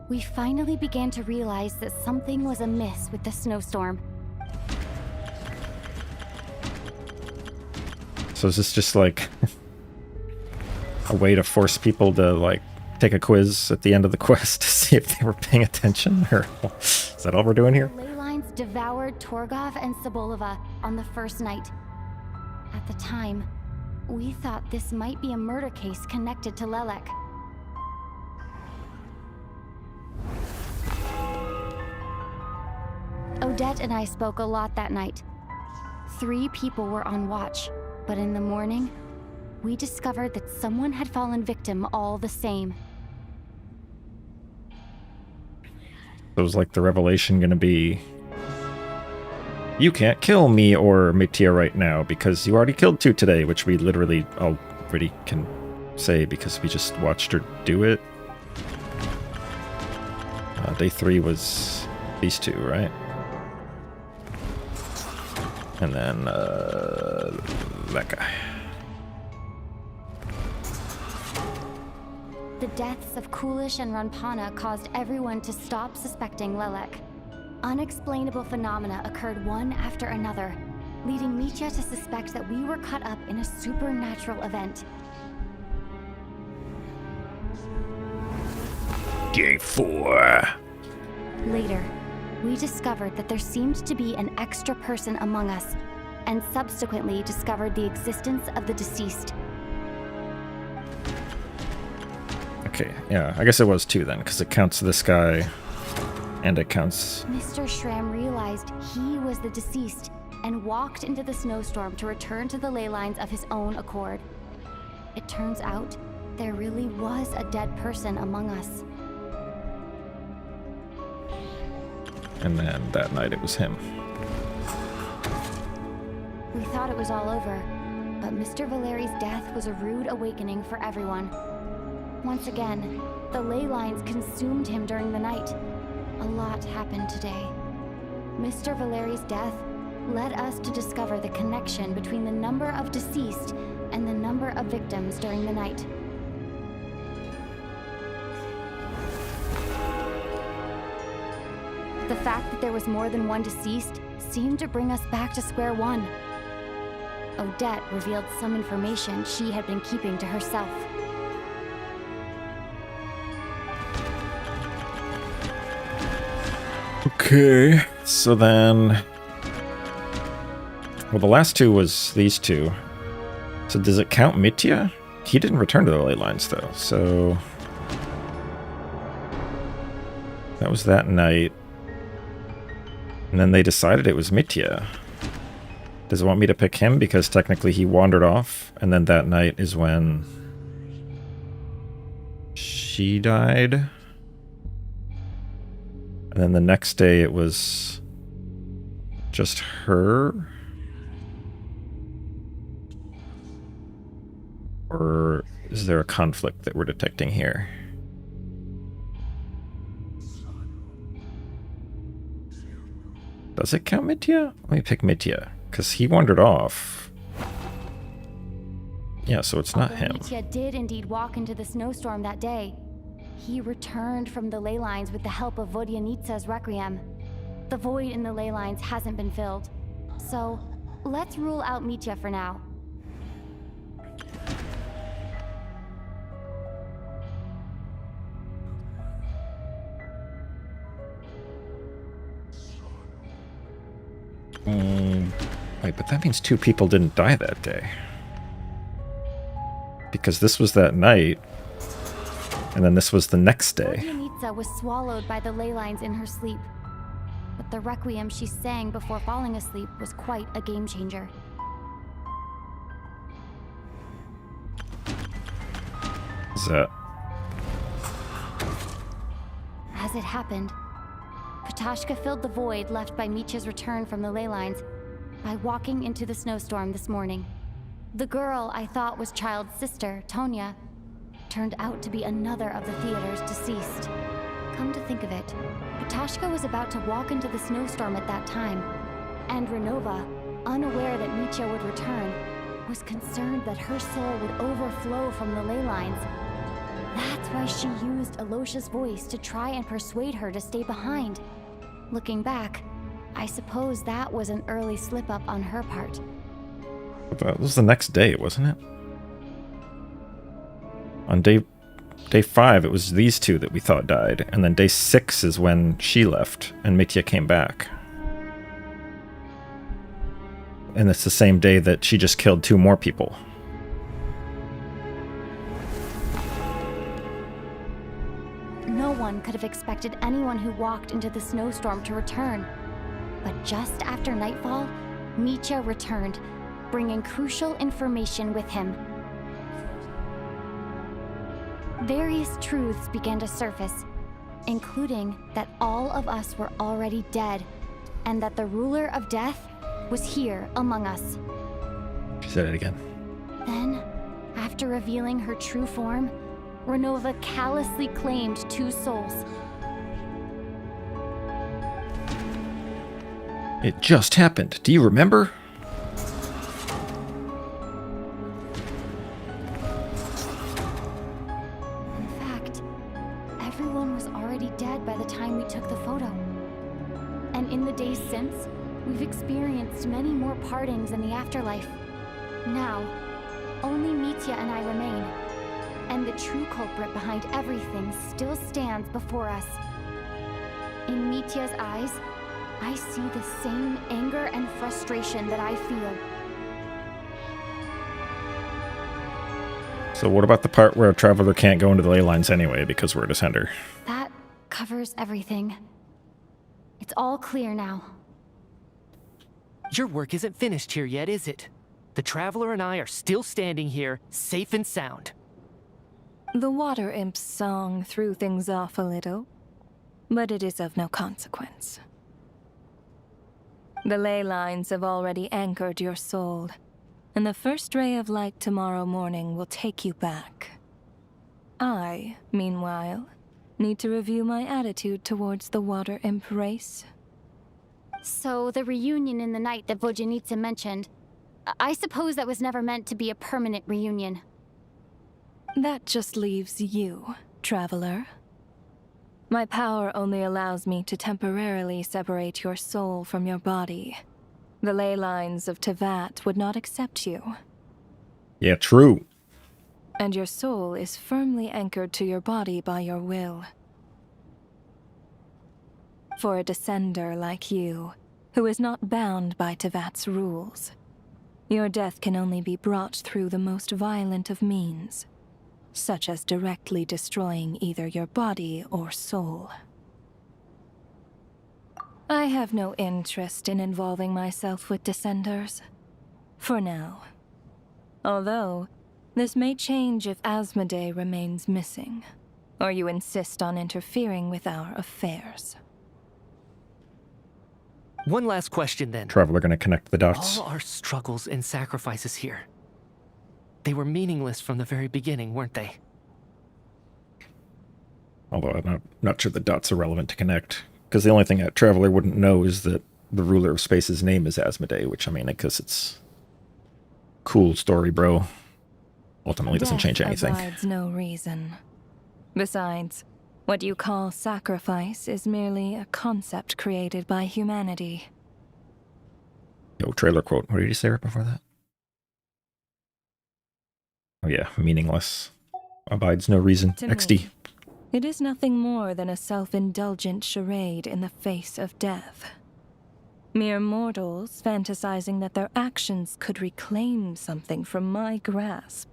we finally began to realize that something was amiss with the snowstorm. So is this just like a way to force people to like take a quiz at the end of the quest to see if they were paying attention? Or is that all we're doing here? The ley lines devoured Torgov and Sobolova on the first night. At the time, we thought this might be a murder case connected to Lelek. Odette and I spoke a lot that night. 3 people were on watch, but in the morning, we discovered that someone had fallen victim all the same. So was like the revelation gonna be, you can't kill me or Mitya right now because you already killed 2 today, which we literally already can say because we just watched her do it. Day 3 was these 2, right? And then that guy. The deaths of Kulish and Ranpana caused everyone to stop suspecting Lelek. Unexplainable phenomena occurred one after another, leading Mitya to suspect that we were caught up in a supernatural event. Day 4. Later, we discovered that there seemed to be an extra person among us, and subsequently discovered the existence of the deceased. Okay, yeah, I guess it was 2 then, because it counts this guy, and it counts... Mr. Schramm realized he was the deceased, and walked into the snowstorm to return to the ley lines of his own accord. It turns out, there really was a dead person among us. And then that night it was him. We thought it was all over, but Mr. Valeri's death was a rude awakening for everyone. Once again, the ley lines consumed him during the night. A lot happened today. Mr. Valeri's death led us to discover the connection between the number of deceased and the number of victims during the night. The fact that there was more than one deceased seemed to bring us back to square one. Odette revealed some information she had been keeping to herself. Okay, so then... Well, the last 2 was these 2. So does it count Mitya? He didn't return to the ley lines, though, so... That was that night. And then they decided it was Mitya. Does it want me to pick him? Because technically he wandered off, and then that night is when... she died. And then the next day it was... just her? Or is there a conflict that we're detecting here? Does it count Mitya? Let me pick Mitya, because he wandered off. Yeah, so it's not him. Mitya did indeed walk into the snowstorm that day. He returned from the ley lines with the help of Vodyanitsa's Requiem. The void in the ley lines hasn't been filled. So, let's rule out Mitya for now. Wait, but that means 2 people didn't die that day. Because this was that night, and then this was the next day. Vojonica was swallowed by the ley lines in her sleep. But the requiem she sang before falling asleep was quite a game changer. What's that? As it happened, Petashka filled the void left by Micha's return from the ley lines by walking into the snowstorm this morning. The girl I thought was Child's sister, Tonya, turned out to be another of the theater's deceased. Come to think of it, Petashka was about to walk into the snowstorm at that time, and Ronova, unaware that Micha would return, was concerned that her soul would overflow from the ley lines. That's why she used Alosha's voice to try and persuade her to stay behind. Looking back, I suppose that was an early slip-up on her part. That was the next day, wasn't it? On day 5, it was these two that we thought died, and then day 6 is when she left and Mitya came back. And it's the same day that she just killed 2 more people. No one could have expected anyone who walked into the snowstorm to return. But just after nightfall, Micha returned, bringing crucial information with him. Various truths began to surface, including that all of us were already dead, and that the ruler of death was here among us. She said it again. Then, after revealing her true form, Ronova callously claimed 2 souls. It just happened. Do you remember? In fact, everyone was already dead by the time we took the photo. And in the days since, we've experienced many more partings in the afterlife. Now, only Mitya and I remain. And the true culprit behind everything still stands before us. In Mitya's eyes, I see the same anger and frustration that I feel. So what about the part where a traveler can't go into the ley lines anyway because we're a descender? That covers everything. It's all clear now. Your work isn't finished here yet, is it? The Traveler and I are still standing here, safe and sound. The water imp's song threw things off a little, but it is of no consequence. The ley lines have already anchored your soul, and the first ray of light tomorrow morning will take you back. I, meanwhile, need to review my attitude towards the water imp race. So the reunion in the night that Vojonica mentioned, I suppose that was never meant to be a permanent reunion. That just leaves you, Traveler. My power only allows me to temporarily separate your soul from your body. The ley lines of Teyvat would not accept you. Yeah, true. And your soul is firmly anchored to your body by your will. For a descender like you, who is not bound by Teyvat's rules, your death can only be brought through the most violent of means, such as directly destroying either your body or soul. I have no interest in involving myself with Descenders, for now. Although, this may change if Asmodee remains missing, or you insist on interfering with our affairs. One last question then. Traveler gonna connect the dots. All our struggles and sacrifices here, they were meaningless from the very beginning, weren't they? Although I'm not sure the dots are relevant to connect, because the only thing a Traveler wouldn't know is that the ruler of space's name is Asmodee, which, I mean, I guess it's cool story, bro. Ultimately doesn't change anything. Death abides no reason. Besides, what you call sacrifice is merely a concept created by humanity. Yo, trailer quote. What did he say right before that? Oh yeah, meaningless. Abides no reason. To XD. me, it is nothing more than a self-indulgent charade in the face of death. Mere mortals fantasizing that their actions could reclaim something from my grasp.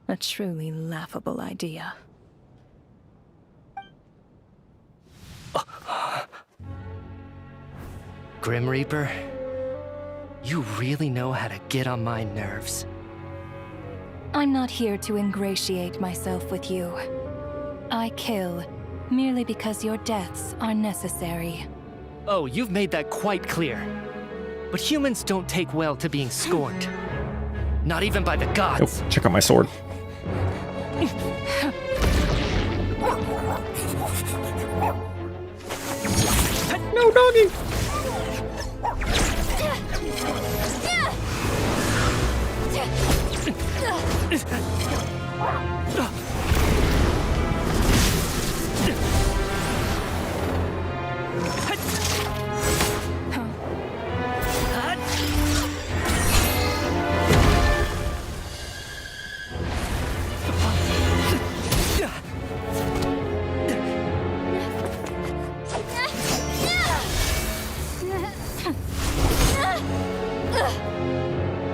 A truly laughable idea. Grim Reaper, you really know how to get on my nerves. I'm not here to ingratiate myself with you. I kill merely because your deaths are necessary. Oh, you've made that quite clear. But humans don't take well to being scorned. Not even by the gods. Oh, check out my sword. No, doggy!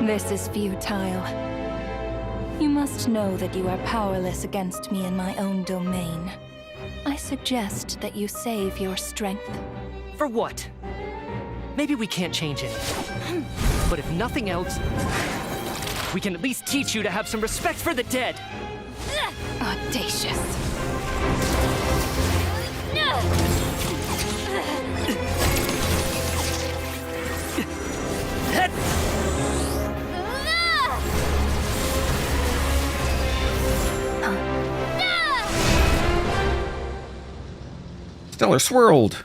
This is futile. You must know that you are powerless against me in my own domain. I suggest that you save your strength. For what? Maybe we can't change it. But if nothing else, we can at least teach you to have some respect for the dead. Audacious. Stellar swirled.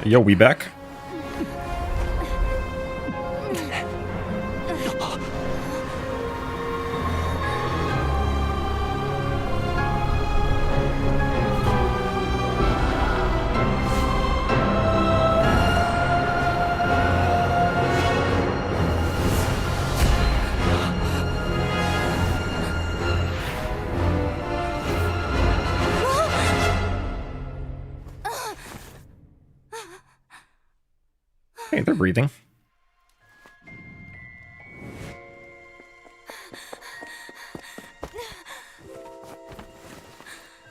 Yo, we back? Hey, they're breathing.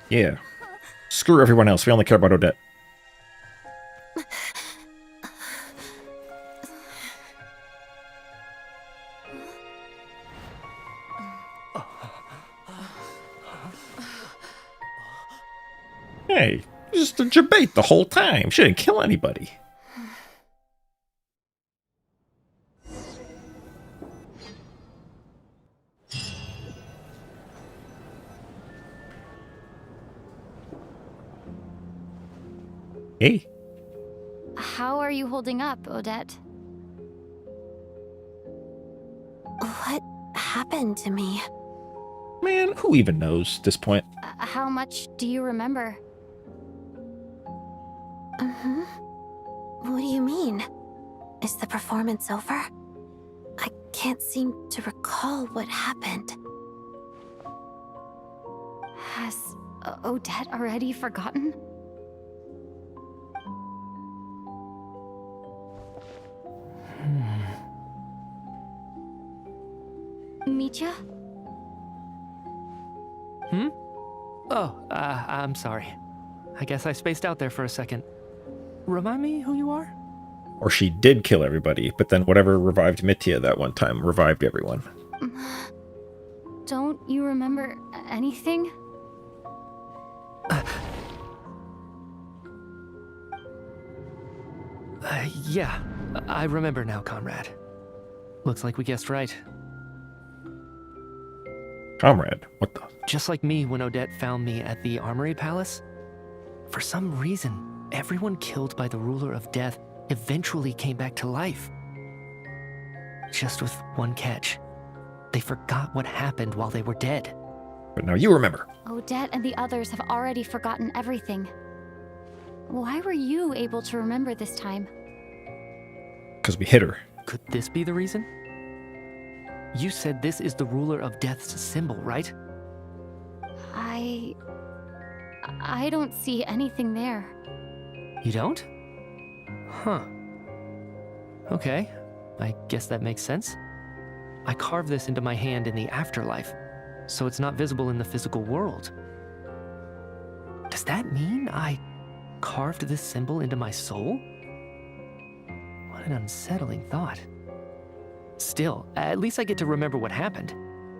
Yeah. Screw everyone else. We only care about Odette. Hey, just a debate the whole time. She didn't kill anybody. Hey. How are you holding up, Odette? What happened to me? Man, who even knows at this point? How much do you remember? What do you mean? Is the performance over? I can't seem to recall what happened. Has Odette already forgotten? Mitya? Oh, I'm sorry. I guess I spaced out there for a second. Remind me who you are? Or she did kill everybody, but then whatever revived Mitya that one time revived everyone. Don't you remember anything? Yeah, I remember now, comrade. Looks like we guessed right. Comrade? What the? Just like me when Odette found me at the Armory Palace. For some reason, everyone killed by the Ruler of Death eventually came back to life. Just with one catch. They forgot what happened while they were dead. But now you remember. Odette and the others have already forgotten everything. Why were you able to remember this time? Because we hit her. Could this be the reason? you said this is the ruler of death's symbol, right? I don't see anything there. You don't? Huh. Okay, I guess that makes sense. I carved this into my hand in the afterlife, so it's not visible in the physical world. Does that mean I carved this symbol into my soul? What an unsettling thought. Still, at least I get to remember what happened.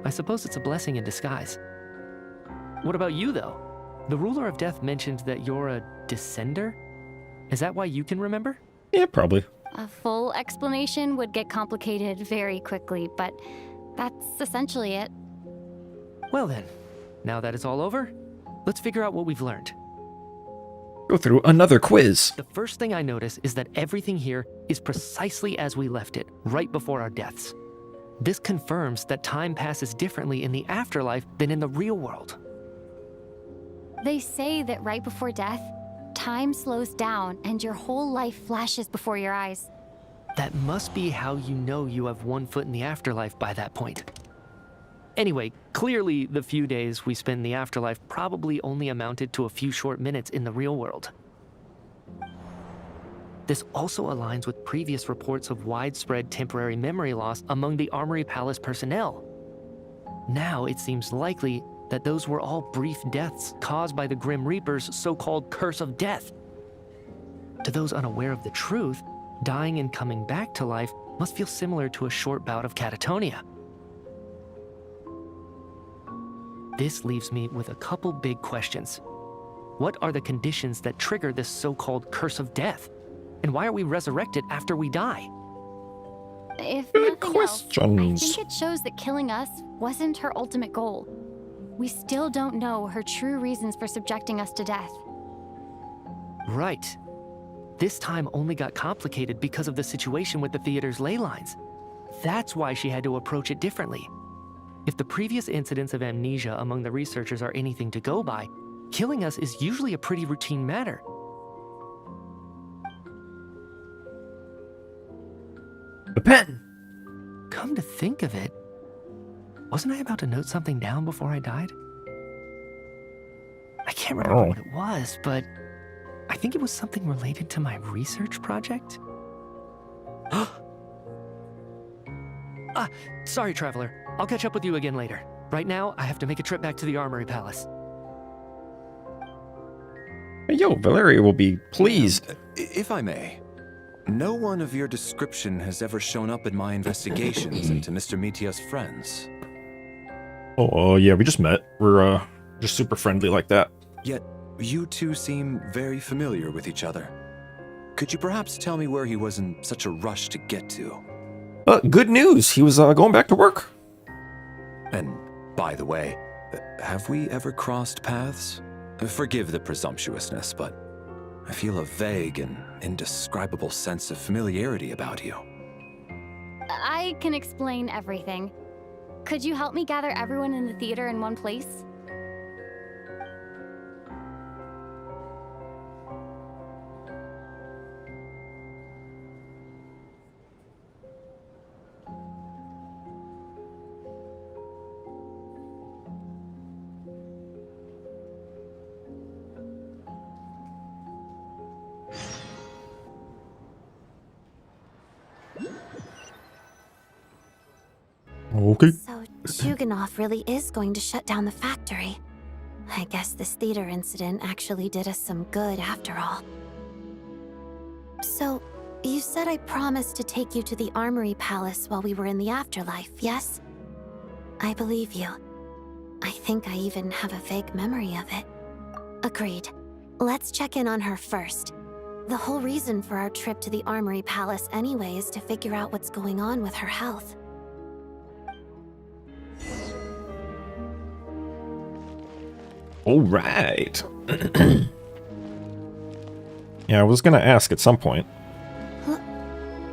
I suppose it's a blessing in disguise. What about you, though? The ruler of death mentioned that you're a descender? Is that why you can remember? Yeah, probably. A full explanation would get complicated very quickly, but that's essentially it. Well then, now that it's all over, let's figure out what we've learned. Go through another quiz. The first thing I notice is that everything here is precisely as we left it, right before our deaths. This confirms that time passes differently in the afterlife than in the real world. They say that right before death, time slows down and your whole life flashes before your eyes. That must be how you know you have one foot in the afterlife by that point. Anyway, clearly the few days we spend in the afterlife probably only amounted to a few short minutes in the real world. This also aligns with previous reports of widespread temporary memory loss among the Armory Palace personnel. Now it seems likely that those were all brief deaths caused by the Grim Reaper's so-called curse of death. To those unaware of the truth, dying and coming back to life must feel similar to a short bout of catatonia. This leaves me with a couple big questions. What are the conditions that trigger this so-called curse of death? And why are we resurrected after we die? If Good nothing else, I questions. think it shows that killing us wasn't her ultimate goal. We still don't know her true reasons for subjecting us to death. Right. This time only got complicated because of the situation with the theater's ley lines. That's why she had to approach it differently. If the previous incidents of amnesia among the researchers are anything to go by, killing us is usually a pretty routine matter. The pen! Come to think of it, wasn't I about to note something down before I died? I can't remember what it was, but I think it was something related to my research project. Sorry, Traveler. I'll catch up with you again later. Right now, I have to make a trip back to the Armory Palace. Hey, yo, Valeria will be pleased. If I may, no one of your description has ever shown up in my investigations into Mr. Mitia's friends. Oh, yeah, we just met. We're, just super friendly like that. Yet, you two seem very familiar with each other. Could you perhaps tell me where he was in such a rush to get to? Good news. He was, going back to work. And, by the way, have we ever crossed paths? Forgive the presumptuousness, but I feel a vague and indescribable sense of familiarity about you. I can explain everything. Could you help me gather everyone in the theater in one place? Okay. So Chuganov really is going to shut down the factory. I guess this theater incident actually did us some good after all. So, you said I promised to take you to the Armory Palace while we were in the afterlife, yes? I believe you. I think I even have a vague memory of it. Agreed. Let's check in on her first. The whole reason for our trip to the Armory Palace anyway is to figure out what's going on with her health. All right. Yeah, I was gonna ask at some point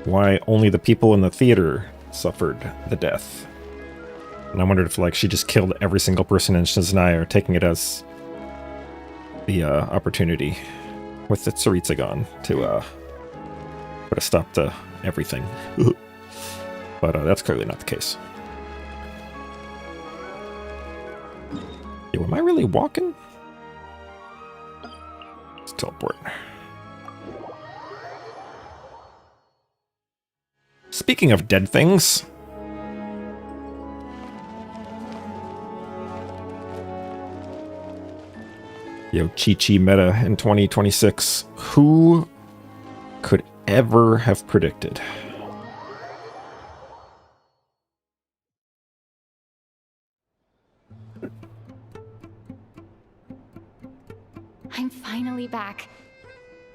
why only the people in the theater suffered the death. And I wondered if, like, she just killed every single person in Snezhnaya, or taking it as the opportunity with the Tsaritsa gone to put a stop to everything. But that's clearly not the case. Yo, am I really walking? Let's teleport. Speaking of dead things. Yo, Chi-Chi meta in 2026. Who could ever have predicted? I'm finally back.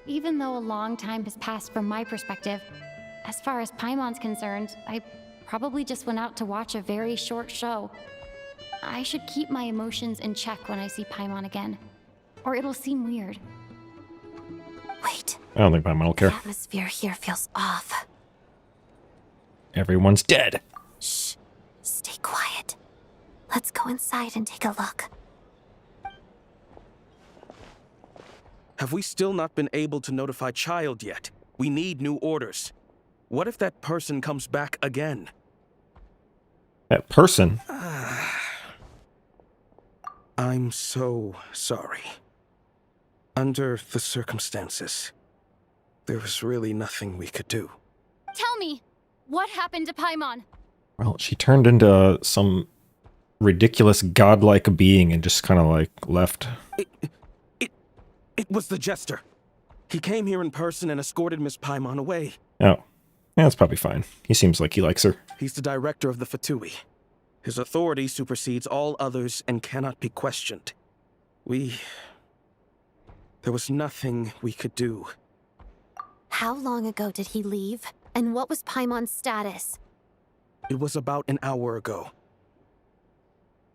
Even though a long time has passed from my perspective, as far as Paimon's concerned, I probably just went out to watch a very short show. I should keep my emotions in check when I see Paimon again, or it'll seem weird. Wait. I don't think Paimon will care. The atmosphere here feels off. Everyone's dead. Shh. Stay quiet. Let's go inside and take a look. Have we still not been able to notify Child yet? We need new orders. What if that person comes back again? That person? I'm so sorry. Under the circumstances, there was really nothing we could do. Tell me, what happened to Paimon? Well, she turned into some ridiculous godlike being and just kind of like left. It was the Jester. He came here in person and escorted Miss Paimon away. Oh. Yeah, that's probably fine. He seems like he likes her. He's the director of the Fatui. His authority supersedes all others and cannot be questioned. There was nothing we could do. How long ago did he leave? And what was Paimon's status? It was about an hour ago.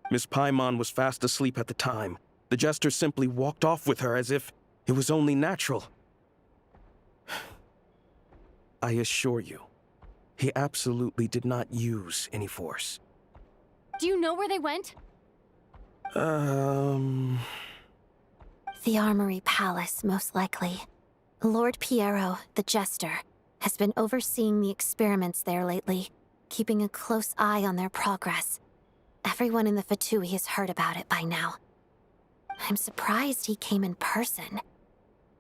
Miss Paimon was fast asleep at the time. The Jester simply walked off with her as if it was only natural. I assure you, he absolutely did not use any force. Do you know where they went? The Armory Palace, most likely. Lord Piero, the Jester, has been overseeing the experiments there lately, keeping a close eye on their progress. Everyone in the Fatui has heard about it by now. I'm surprised he came in person.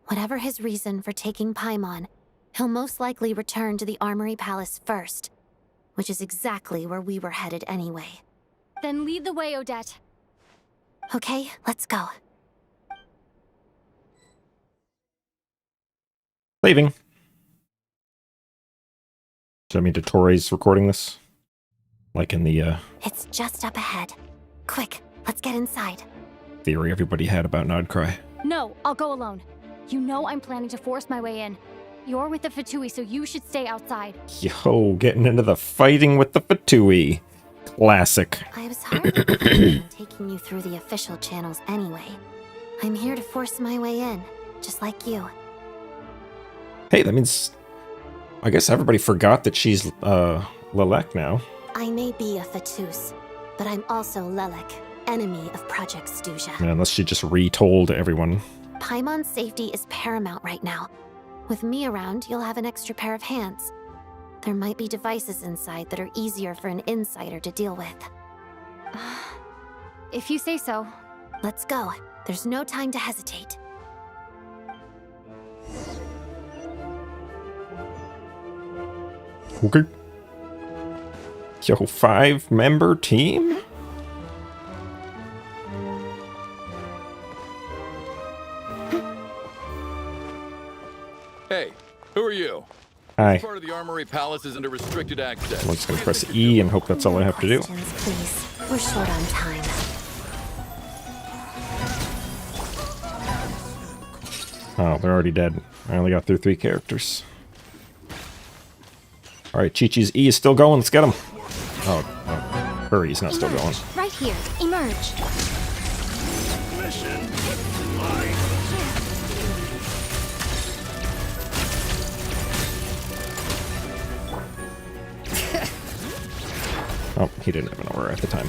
Whatever his reason for taking Paimon, he'll most likely return to the Armory Palace first, which is exactly where we were headed anyway. Then lead the way, Odette. Okay, let's go. Leaving. Does that mean Dottoro's recording this? Like in the, It's just up ahead. Quick, let's get inside. theory everybody had about Nodcry. No, I'll go alone. You know I'm planning to force my way in. You're with the Fatui, so you should stay outside. Yo, getting into the fighting with the Fatui. Classic. I was hardly planning on taking you through the official channels anyway. I'm here to force my way in, just like you. Hey, that means... I guess everybody forgot that she's, Lelek now. I may be a Fatus, but I'm also Lelek, enemy of Project Stuzha. I mean, unless she just retold everyone. Paimon's safety is paramount right now. With me around, you'll have an extra pair of hands. There might be devices inside that are easier for an insider to deal with. If you say so. Let's go. There's no time to hesitate. Okay. Yo, 5-member team? Hey, who are you? Hi. This part of the Armory Palace is under restricted access. I'm just gonna press E and hope that's all I have to do. Please, we're short on time. Oh, they're already dead. I only got through 3 characters. Alright, Chi-Chi's E is still going. Let's get him. Oh, her E's not still going. Right here. Emerge. Oh, he didn't have an aura at the time.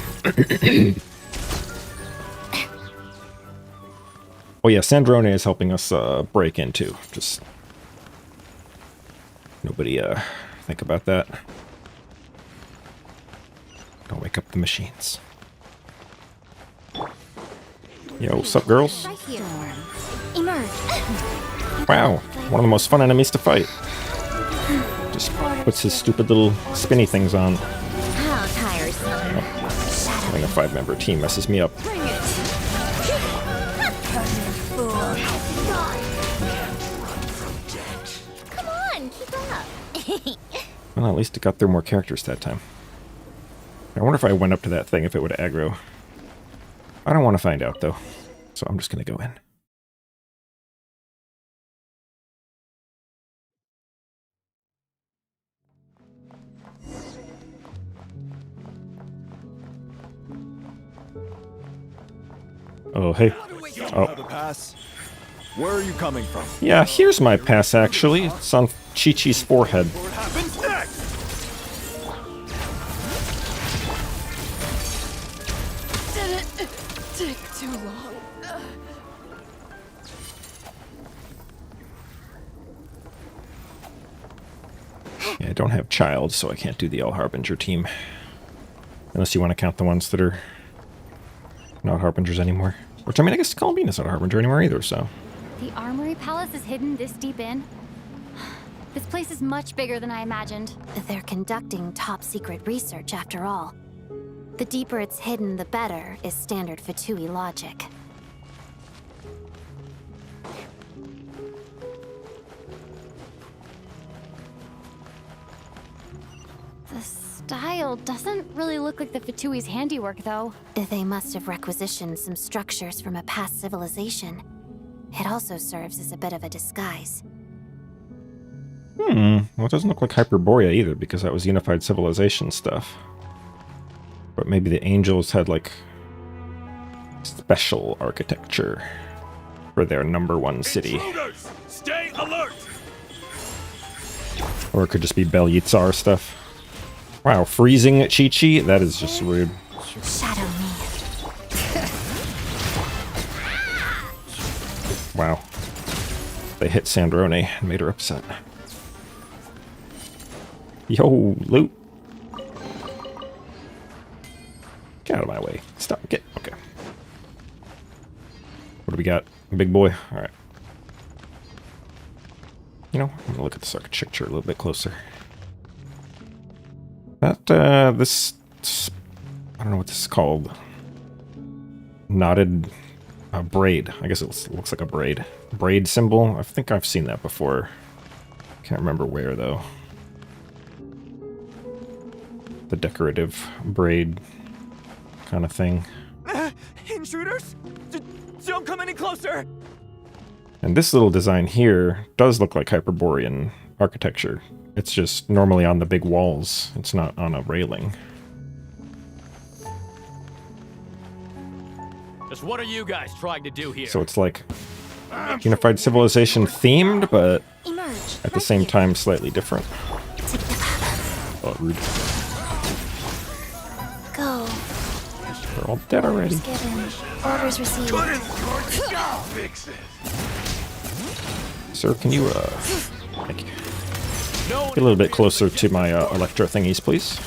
Oh yeah, Sandrone is helping us break in too. Just nobody think about that. Don't wake up the machines. Yo, what's up, girls? Right here. Emerge. Wow, one of the most fun enemies to fight. Just puts his stupid little spinny things on. How tiresome. Having a 5-member team messes me up. Bring it. Come on, keep up. Well, at least it got through more characters that time. I wonder if I went up to that thing, if it would aggro. I don't want to find out, though. So I'm just going to go in. Oh, hey. Oh. Where are you coming from? Yeah, here's my pass, actually. It's on Chi-Chi's forehead. What happens next? Did it take too long? Yeah, I don't have child, so I can't do the L Harbinger team. Unless you want to count the ones that are not Harbingers anymore. Which, I mean, I guess Columbina's not a Harbinger anymore either, so... The Armory Palace is hidden this deep in? This place is much bigger than I imagined. They're conducting top-secret research, after all. The deeper it's hidden, the better, is standard Fatui logic. The style doesn't really look like the Fatui's handiwork, though. They must have requisitioned some structures from a past civilization. It also serves as a bit of a disguise. Well, it doesn't look like Hyperborea either, because that was Unified Civilization stuff. But maybe the Angels had, like, special architecture for their #1 city. Intruders! Stay alert! Or it could just be Bel Yitzhar stuff. Wow, freezing Chi-Chi? That is just rude. Shadow me. Wow. They hit Sandrone and made her upset. Yo, loot. Get out of my way. Stop. Get. Okay. What do we got? Big boy? Alright. You know, I'm gonna look at this architecture a little bit closer. That, this... I don't know what this is called. Knotted... braid. I guess it looks like a braid. Braid symbol? I think I've seen that before. Can't remember where, though. The decorative braid kind of thing. Intruders? Don't come any closer! And this little design here does look like Hyperborean architecture. It's just normally on the big walls. It's not on a railing. Just what are you guys trying to do here? So it's like Unified Civilization themed, but at the same time slightly different. Oh, rude. Go. They're all dead already. Orders received. Sir, can you, thank you. Get a little bit closer to my electro thingies, please.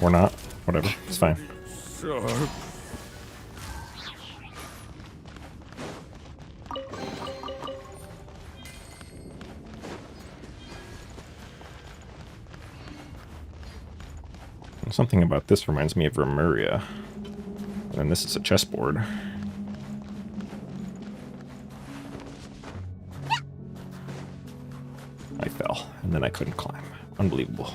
Or not. Whatever. It's fine. Sure. Something about this reminds me of Remuria. And this is a chessboard. I fell, and then I couldn't climb. Unbelievable.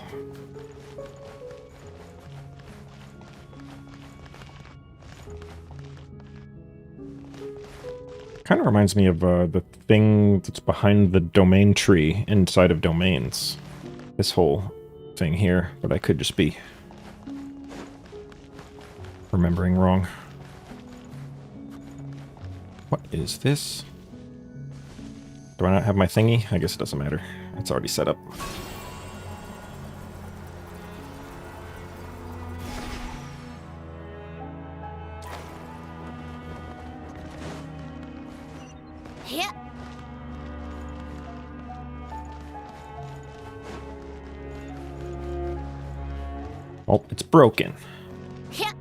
Kind of reminds me of the thing that's behind the domain tree inside of domains. This whole thing here, but I could just be remembering wrong. What is this? Do I not have my thingy? I guess it doesn't matter. It's already set up. Yeah. Oh, it's broken. Yeah.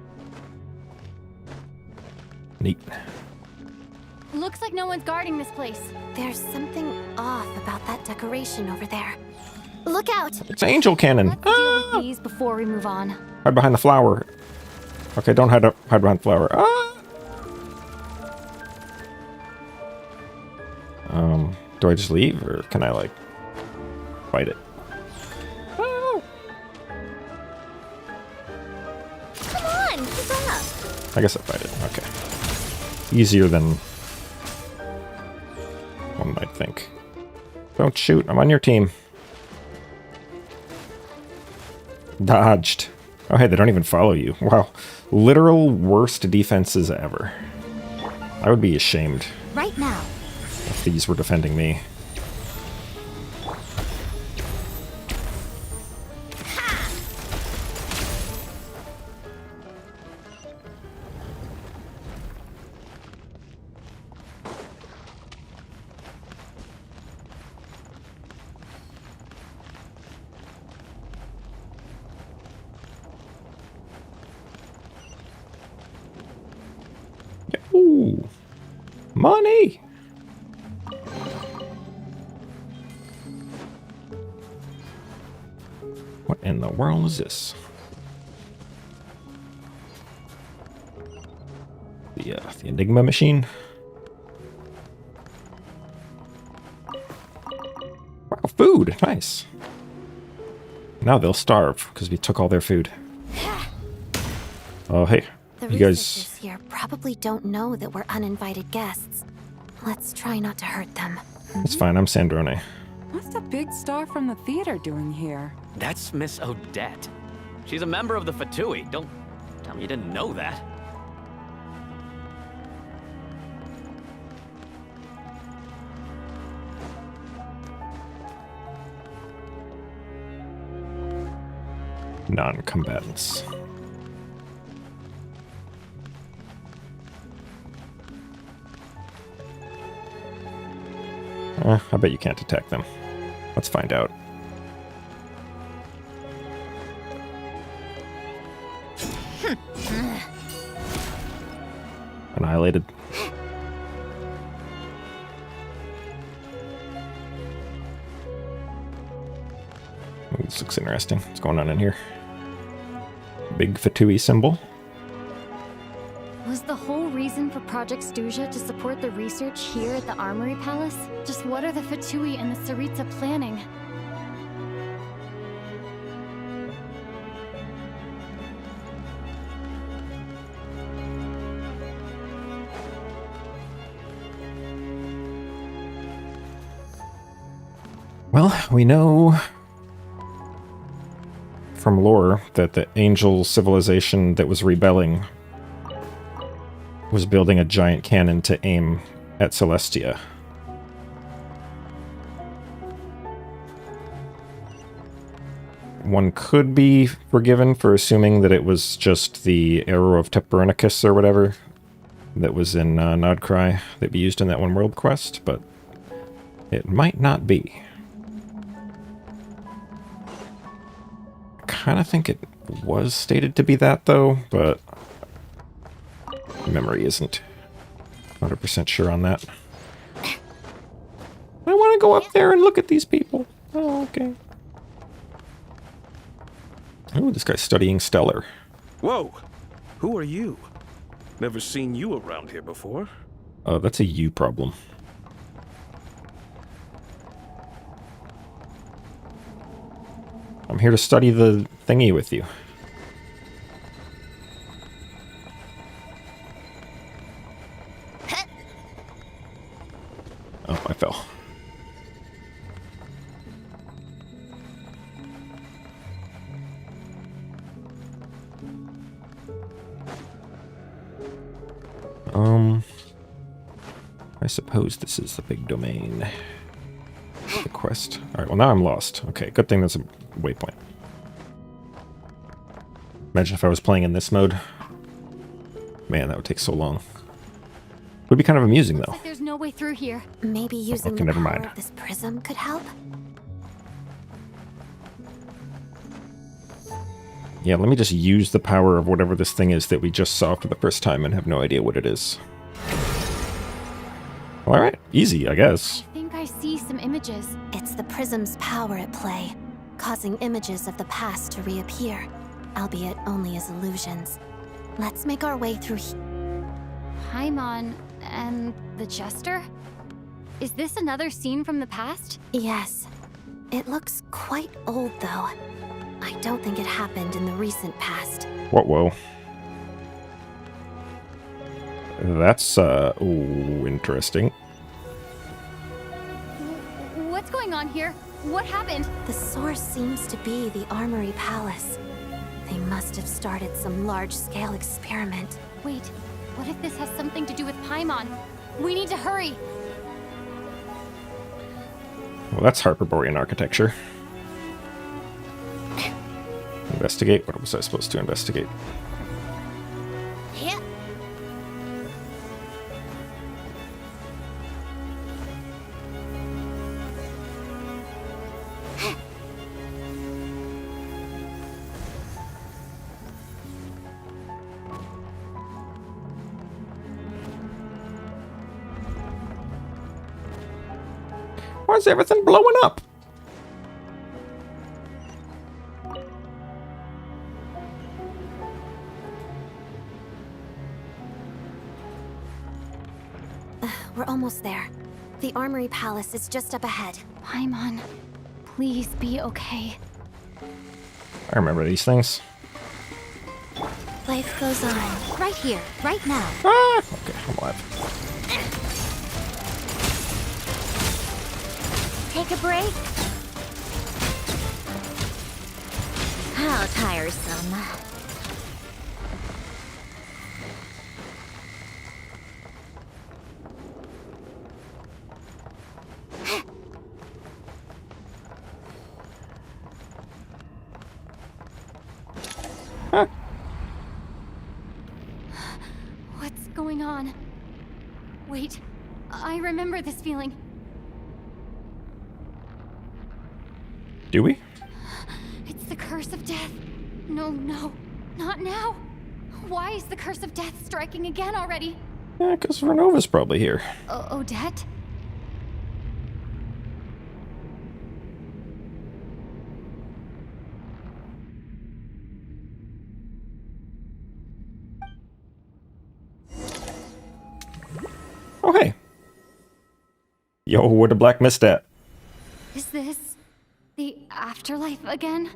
Neat. Looks like no one's guarding this place. There's something off about that decoration over there. Look out! It's Angel Cannon. Let's deal with these before we move on. Hide behind the flower. Okay, don't hide behind the flower. Do I just leave, or can I, like, fight it? Come on, keep up. I guess I fight it. Okay. Easier than one might think. Don't shoot. I'm on your team. Dodged. Oh, hey, they don't even follow you. Wow. Literal worst defenses ever. I would be ashamed Right now. if these were defending me. Ooh, money! What in the world is this? The Enigma machine? Wow, food! Nice. Now they'll starve, because we took all their food. Oh, hey. The You guys... researchers here probably don't know that we're uninvited guests. Let's try not to hurt them. It's fine, I'm Sandrone. What's the big star from the theater doing here? That's Miss Odette. She's a member of the Fatui. Don't tell me you didn't know that. Non-combatants. I bet you can't attack them. Let's find out. Annihilated. Ooh, this looks interesting. What's going on in here? Big Fatui symbol. Was the whole reason for Project Stuja to support the research here at the Armory Palace? Just what are the Fatui and the Tsaritsa planning? Well, we know from lore that the angel civilization that was rebelling was building a giant cannon to aim at Celestia. One could be forgiven for assuming that it was just the arrow of Tepernicus or whatever that was in Nodcry that be used in that one world quest, but it might not be. I kind of think it was stated to be that, though, but memory isn't 100% sure on that. I want to go up there and look at these people. Oh, okay. Oh, this guy's studying Stellar. Whoa! Who are you? Never seen you around here before. Oh, that's a you problem. I'm here to study the thingy with you. Oh, I fell. I suppose this is the big domain. The quest. Alright, well now I'm lost. Okay, good thing that's a waypoint. Imagine if I was playing in this mode. Man, that would take so long. Would be kind of amusing, though. Like there's no way through here. Maybe using Okay, the never power mind. of this prism could help? Yeah, let me just use the power of whatever this thing is that we just saw for the first time and have no idea what it is. Alright, easy, I guess. I think I see some images. It's the prism's power at play, causing images of the past to reappear, albeit only as illusions. Let's make our way through Paimon and the Jester? Is this another scene from the past? Yes. It looks quite old, though. I don't think it happened in the recent past. Whoa. That's, ooh, interesting. What's going on here? What happened? The source seems to be the Armory Palace. They must have started some large-scale experiment. Wait, what if this has something to do with Paimon? We need to hurry! Well, that's Hyperborean architecture. Investigate? What was I supposed to investigate? Yeah. Why is everything blowing up? We're almost there. The Armory Palace is just up ahead. Paimon, please be okay. I remember these things. Life goes on. Right here, right now. Ah! Okay, I'm alive. Take a break. How tiresome. What's going on? Wait, I remember this feeling. Do we? It's the curse of death. No, not now. Why is the curse of death striking again already? Yeah, because Ronova's probably here. Odette? Oh, hey. Yo, where the Black Mist at? Is this the afterlife again?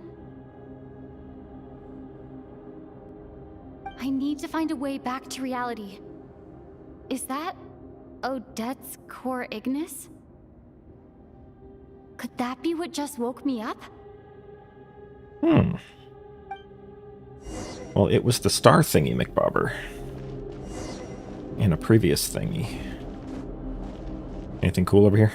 I need to find a way back to reality. Is that Odette's core Ignis? Could that be what just woke me up? Well, it was the star thingy, McBobber. In a previous thingy. Anything cool over here?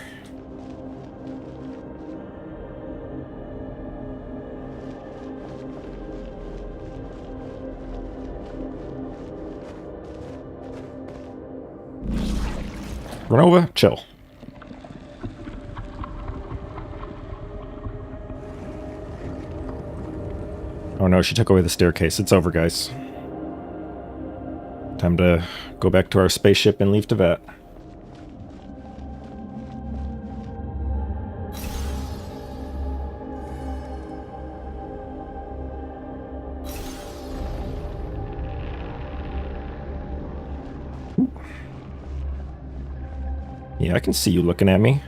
Ronova, chill. Oh no, she took away the staircase. It's over, guys. Time to go back to our spaceship and leave Teyvat. Yeah, I can see you looking at me.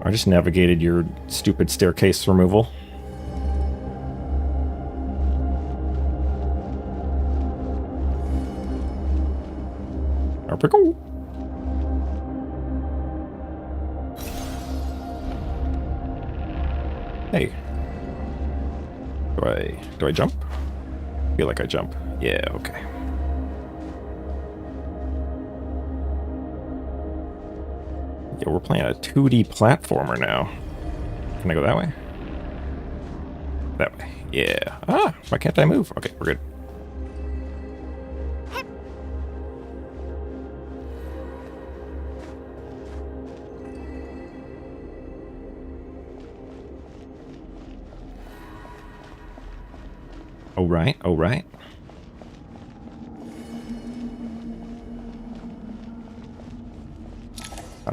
I just navigated your stupid staircase removal. There we go. Hey. Do I jump? I feel like I jump. Yeah, okay. Yeah, we're playing a 2D platformer now. Can I go that way? That way. Yeah. Ah, why can't I move? Okay, we're good. Oh, right. Oh, right.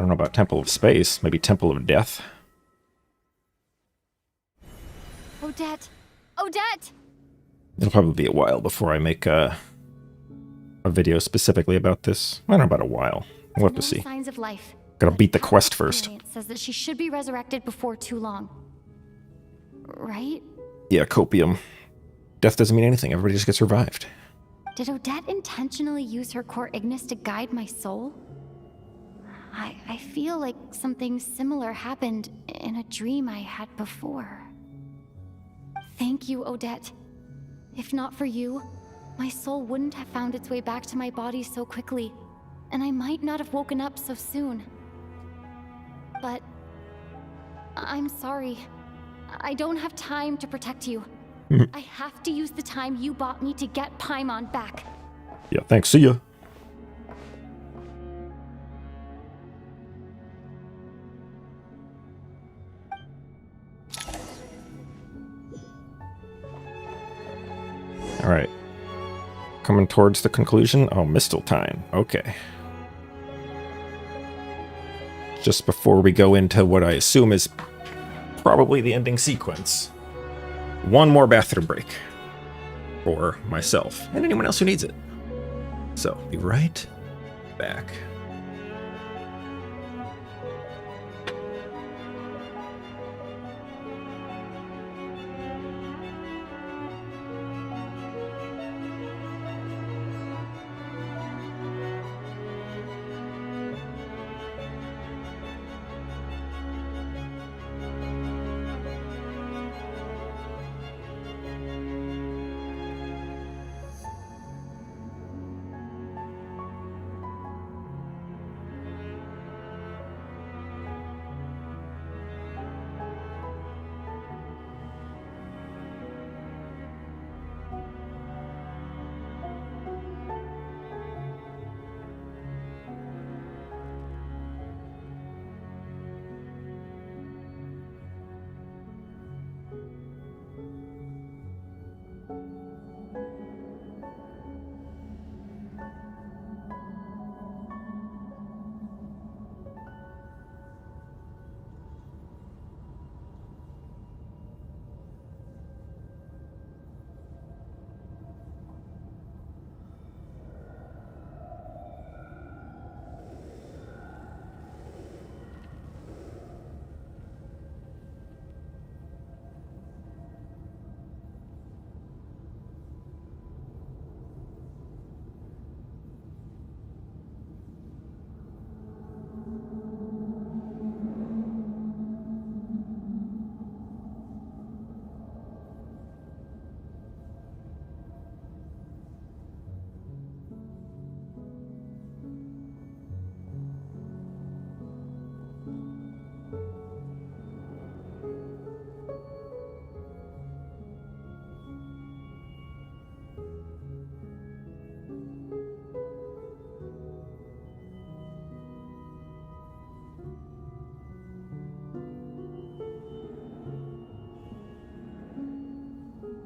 don't know about Temple of Space. Maybe Temple of Death. Odette! Odette! It'll probably be a while before I make a video specifically about this. I don't know about a while. We'll have to see. Signs of life. Gotta beat the quest first. It says that she should be resurrected before too long. Right? Yeah, copium. Death doesn't mean anything. Everybody just gets revived. Did Odette intentionally use her core Ignis to guide my soul? I feel like something similar happened in a dream I had before. Thank you, Odette. If not for you, my soul wouldn't have found its way back to my body so quickly, and I might not have woken up so soon. But I'm sorry. I don't have time to protect you. I have to use the time you bought me to get Paimon back. Yeah, thanks. See ya. Alright. Coming towards the conclusion. Oh, Misteltine. Okay. Just before we go into what I assume is probably the ending sequence. One more bathroom break. For myself. And anyone else who needs it. So, be right back.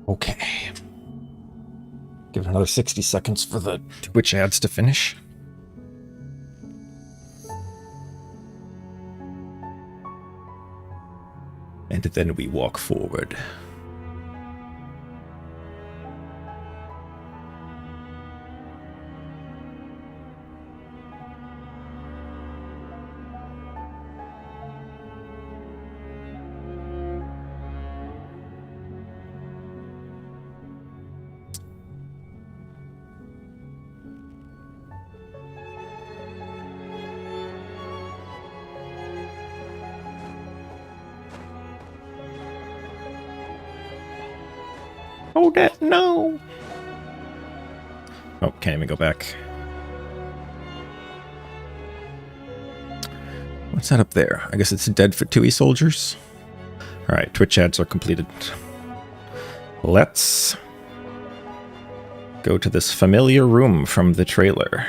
Okay. Give it another 60 seconds for the Twitch ads to finish. And then we walk forward. Oh, that no. Oh, can't even go back. What's that up there? I guess it's dead Fatui soldiers. All right, Twitch ads are completed. Let's go to this familiar room from the trailer.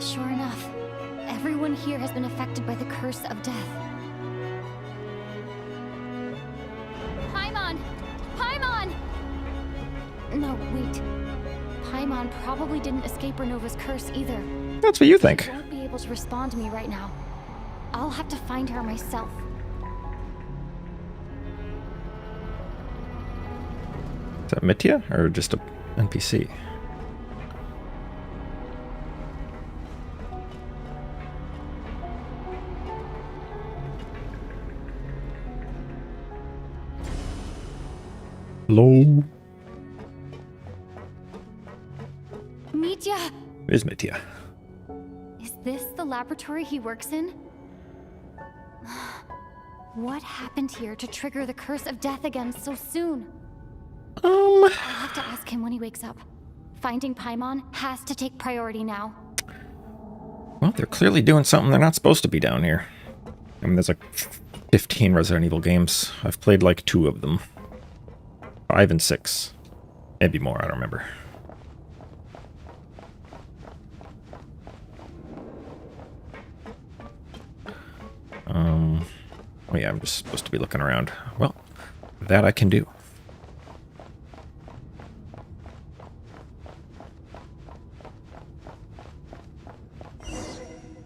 Sure enough, everyone here has been affected by the curse of death. Paimon! Paimon! No, wait. Paimon probably didn't escape Ronova's curse either. That's what you think. She won't be able able to respond to me right now. I'll have to find her myself. Is that Mitya or just a NPC? Hello? Mitya! It is Mitya. Is this the laboratory he works in? What happened here to trigger the curse of death again so soon? I'll have to ask him when he wakes up. Finding Paimon has to take priority now. Well, they're clearly doing something they're not supposed to be down here. I mean, there's like 15 Resident Evil games. I've played like 2 of them. 5 and 6. Maybe more, I don't remember. Oh yeah, I'm just supposed to be looking around. Well, that I can do.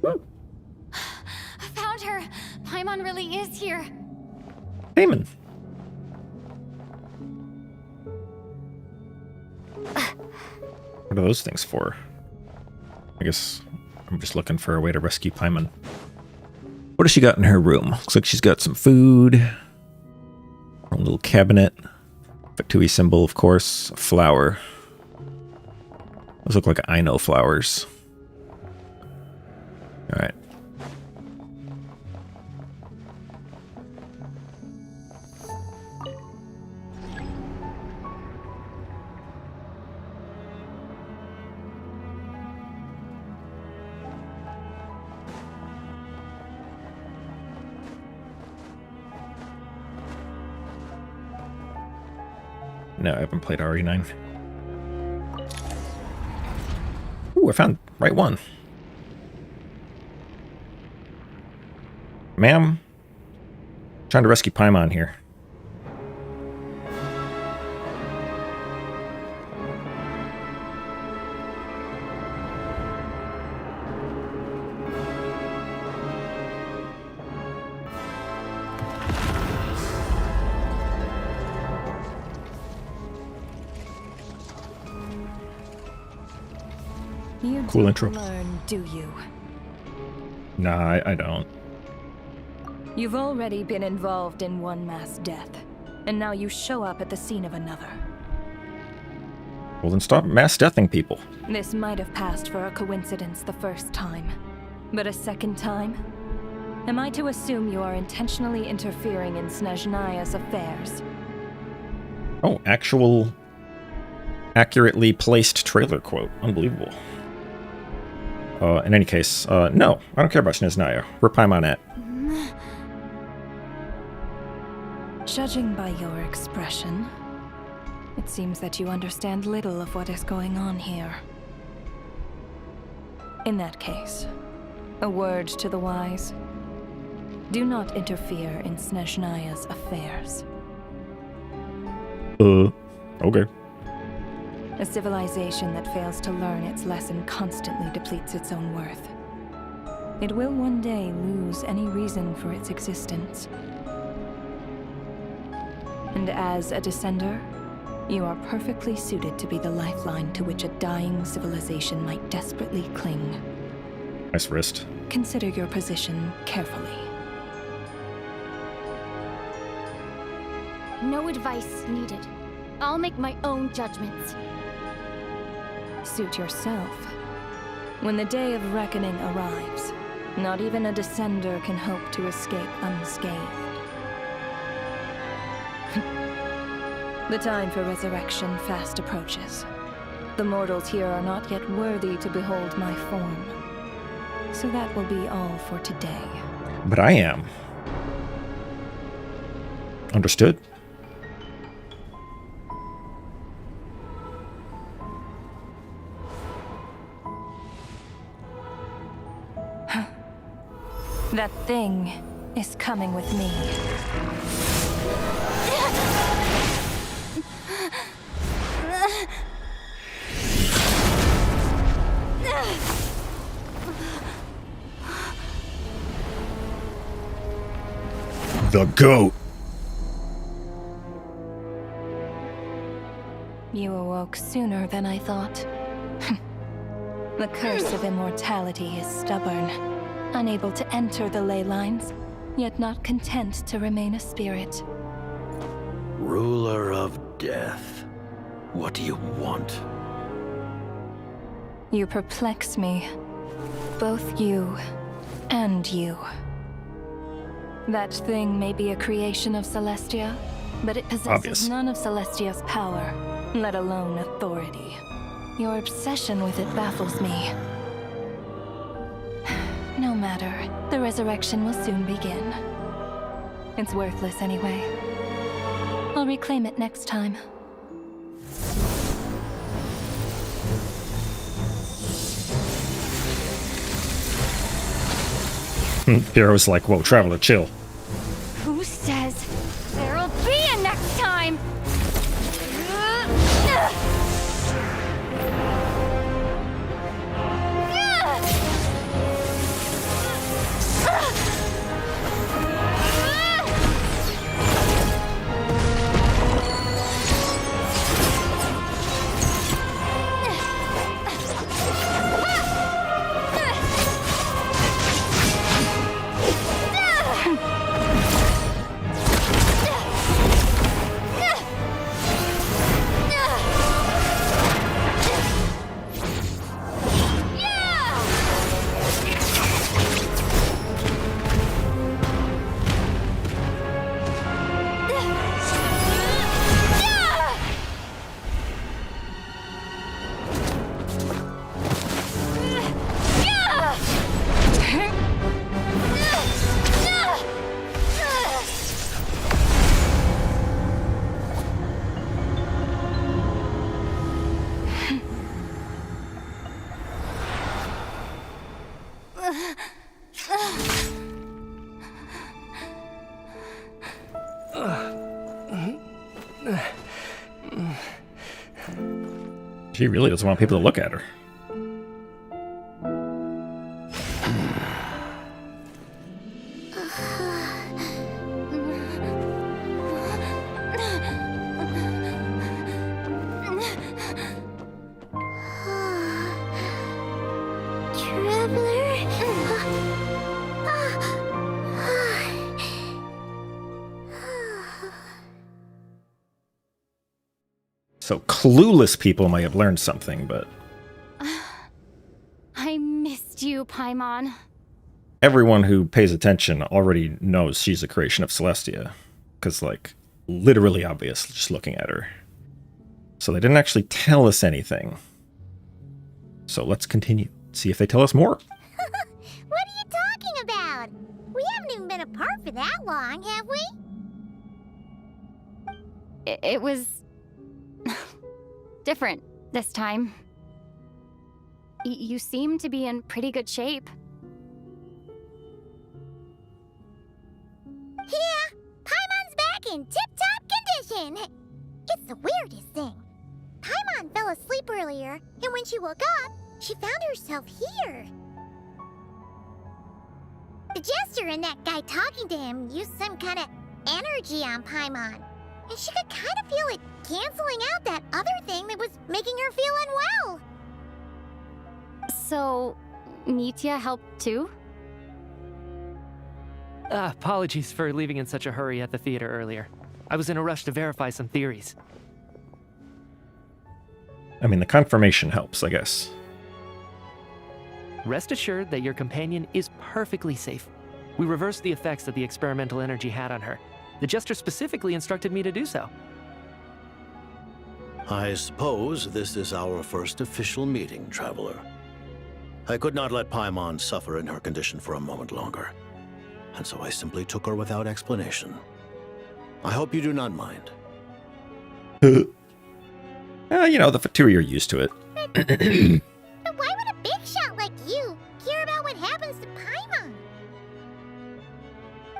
I found her! Paimon really is here! Paimon! What are those things for? I guess I'm just looking for a way to rescue Paimon. What does she got in her room? Looks like she's got some food. Her own little cabinet. Fatui symbol, of course. A flower. Those look like I know flowers. Alright. No, I haven't played RE9. Ooh, I found the right one. Ma'am, trying to rescue Paimon here. You Cool don't intro. learn, do you? Nah, I don't. You've already been involved in one mass death, and now you show up at the scene of another. Well, then stop mass deathing people. This might have passed for a coincidence the first time, but a second time? Am I to assume you are intentionally interfering in Snezhnaya's affairs? Oh, actual, accurately placed trailer quote. Unbelievable. In any case, no, I don't care about Snezhnaya. Where Paimon at? Judging by your expression, it seems that you understand little of what is going on here. In that case, a word to the wise. Do not interfere in Snezhnaya's affairs. Okay. A civilization that fails to learn its lesson constantly depletes its own worth. It will one day lose any reason for its existence. And as a descender, you are perfectly suited to be the lifeline to which a dying civilization might desperately cling. Nice wrist. Consider your position carefully. No advice needed. I'll make my own judgments. Suit yourself. When the day of reckoning arrives, not even a descender can hope to escape unscathed. The time for resurrection fast approaches. The mortals here are not yet worthy to behold my form. So that will be all for today. But I am. Understood? That thing is coming with me. the goat. You awoke sooner than I thought. The curse of immortality is stubborn, unable to enter the ley lines, yet not content to remain a spirit. Ruler of death, what do you want? You perplex me. Both you and you. That thing may be a creation of Celestia, but it possesses Obvious. none of Celestia's power, let alone authority. Your obsession with it baffles me. No matter, the resurrection will soon begin. It's worthless anyway. I'll reclaim it next time. Piero's like, whoa, Traveler, chill. Who says there'll be a next time? She really doesn't want people to look at her. So clueless people might have learned something, but I missed you, Paimon. everyone who pays attention already knows she's a creation of Celestia. Because, like, literally obvious just looking at her. So they didn't actually tell us anything. So let's continue. See if they tell us more. What are you talking about? We haven't even been apart for that long, have we? It was different this time. You seem to be in pretty good shape. Yeah, Paimon's back in tip-top condition. It's the weirdest thing. Paimon fell asleep earlier, and when she woke up, she found herself here. The Jester and that guy talking to him used some kind of energy on Paimon, and she could kind of feel it canceling out that other thing that was making her feel unwell. So, Nitya helped too? Apologies for leaving in such a hurry at the theater earlier. I was in a rush to verify some theories. I mean, the confirmation helps, I guess. Rest assured that your companion is perfectly safe. We reversed the effects that the experimental energy had on her. The Jester specifically instructed me to do so. I suppose this is our first official meeting, Traveler. I could not let Paimon suffer in her condition for a moment longer, and so I simply took her without explanation. I hope you do not mind. You know, the Fatui are used to it. But why would a big shot like you care about what happens to Paimon?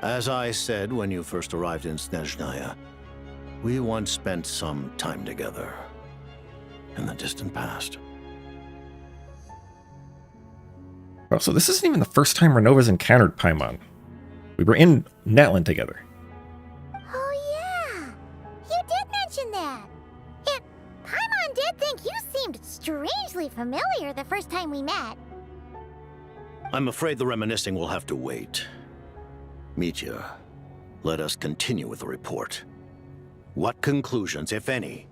As I said when you first arrived in Snezhnaya, we once spent some time together in the distant past. Well, so this isn't even the first time Renova's encountered Paimon. We were in Natlan together. strangely familiar the first time we met. I'm afraid the reminiscing will have to wait. Mitya, let us continue with the report. What conclusions, if any,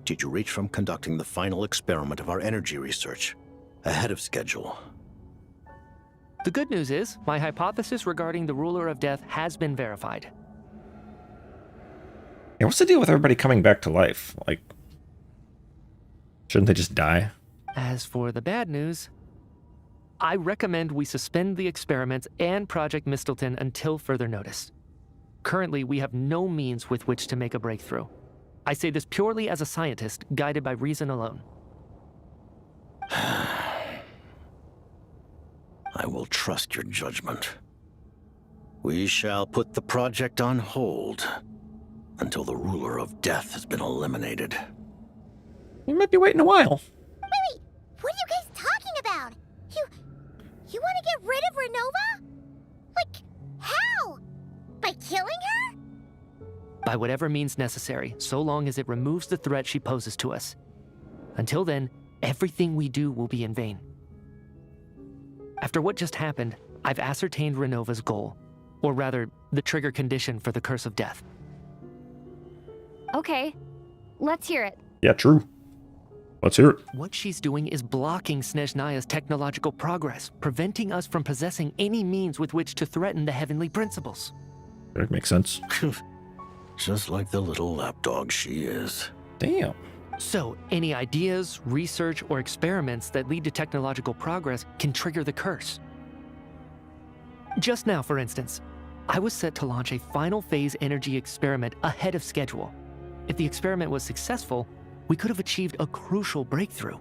did you reach from conducting the final experiment of our energy research ahead of schedule? The good news is, my hypothesis regarding the Ruler of Death has been verified. Yeah, what's the deal with everybody coming back to life? Like, shouldn't they just die? As for the bad news, I recommend we suspend the experiments and Project Mistelton until further notice. Currently, we have no means with which to make a breakthrough. I say this purely as a scientist, guided by reason alone. I will trust your judgment. We shall put the project on hold until the Ruler of Death has been eliminated. You might be waiting a while. Wait, what are you guys talking about? You want to get rid of Ronova? Like, how? By killing her? By whatever means necessary, so long as it removes the threat she poses to us. Until then, everything we do will be in vain. After what just happened, I've ascertained Renova's goal, or rather, the trigger condition for the Curse of Death. Okay, let's hear it. Yeah, true. Let's hear it. What she's doing is blocking Snezhnaya's technological progress, preventing us from possessing any means with which to threaten the heavenly principles. That makes sense. Just like the little lapdog she is. Damn. So, any ideas, research, or experiments that lead to technological progress can trigger the curse. Just now, for instance, I was set to launch a final phase energy experiment ahead of schedule. If the experiment was successful, we could have achieved a crucial breakthrough.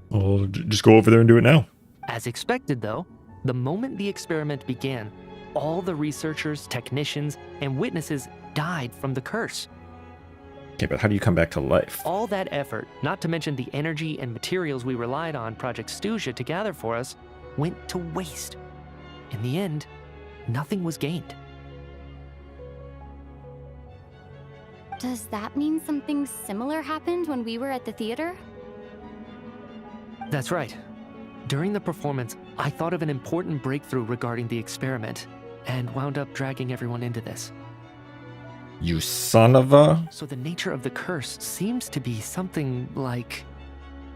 Well, just go over there and do it now. As expected, though, the moment the experiment began, all the researchers, technicians, and witnesses died from the curse. Okay, but how do you come back to life? All that effort, not to mention the energy and materials we relied on Project Snezhnaya to gather for us, went to waste. In the end, nothing was gained. Does that mean something similar happened when we were at the theater? That's right. During the performance, I thought of an important breakthrough regarding the experiment, and wound up dragging everyone into this. You son of a... So the nature of the curse seems to be something like...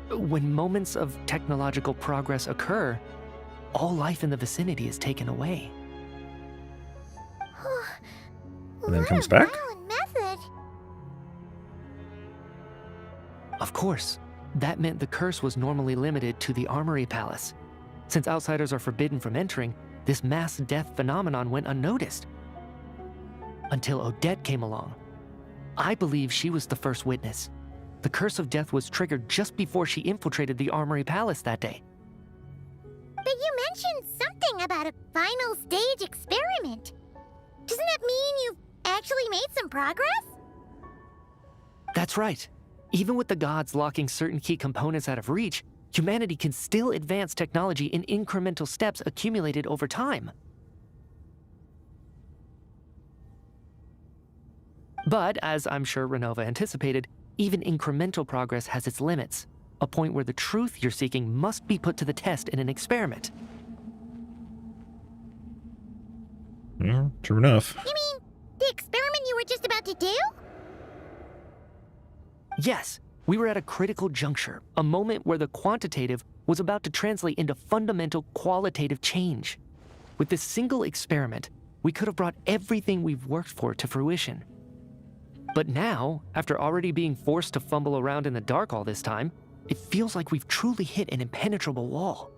when moments of technological progress occur, all life in the vicinity is taken away. And then comes back? Method. Of course, that meant the curse was normally limited to the Armory Palace. Since outsiders are forbidden from entering, this mass death phenomenon went unnoticed. Until Odette came along. I believe she was the first witness. The Curse of Death was triggered just before she infiltrated the Armory Palace that day. But you mentioned something about a final stage experiment. Doesn't that mean you've actually made some progress? That's right. Even with the gods locking certain key components out of reach, humanity can still advance technology in incremental steps accumulated over time. But, as I'm sure Ronova anticipated, even incremental progress has its limits, a point where the truth you're seeking must be put to the test in an experiment. Yeah, true enough. You mean the experiment you were just about to do? Yes, we were at a critical juncture, a moment where the quantitative was about to translate into fundamental qualitative change. With this single experiment, we could have brought everything we've worked for to fruition. But now, after already being forced to fumble around in the dark all this time, it feels like we've truly hit an impenetrable wall.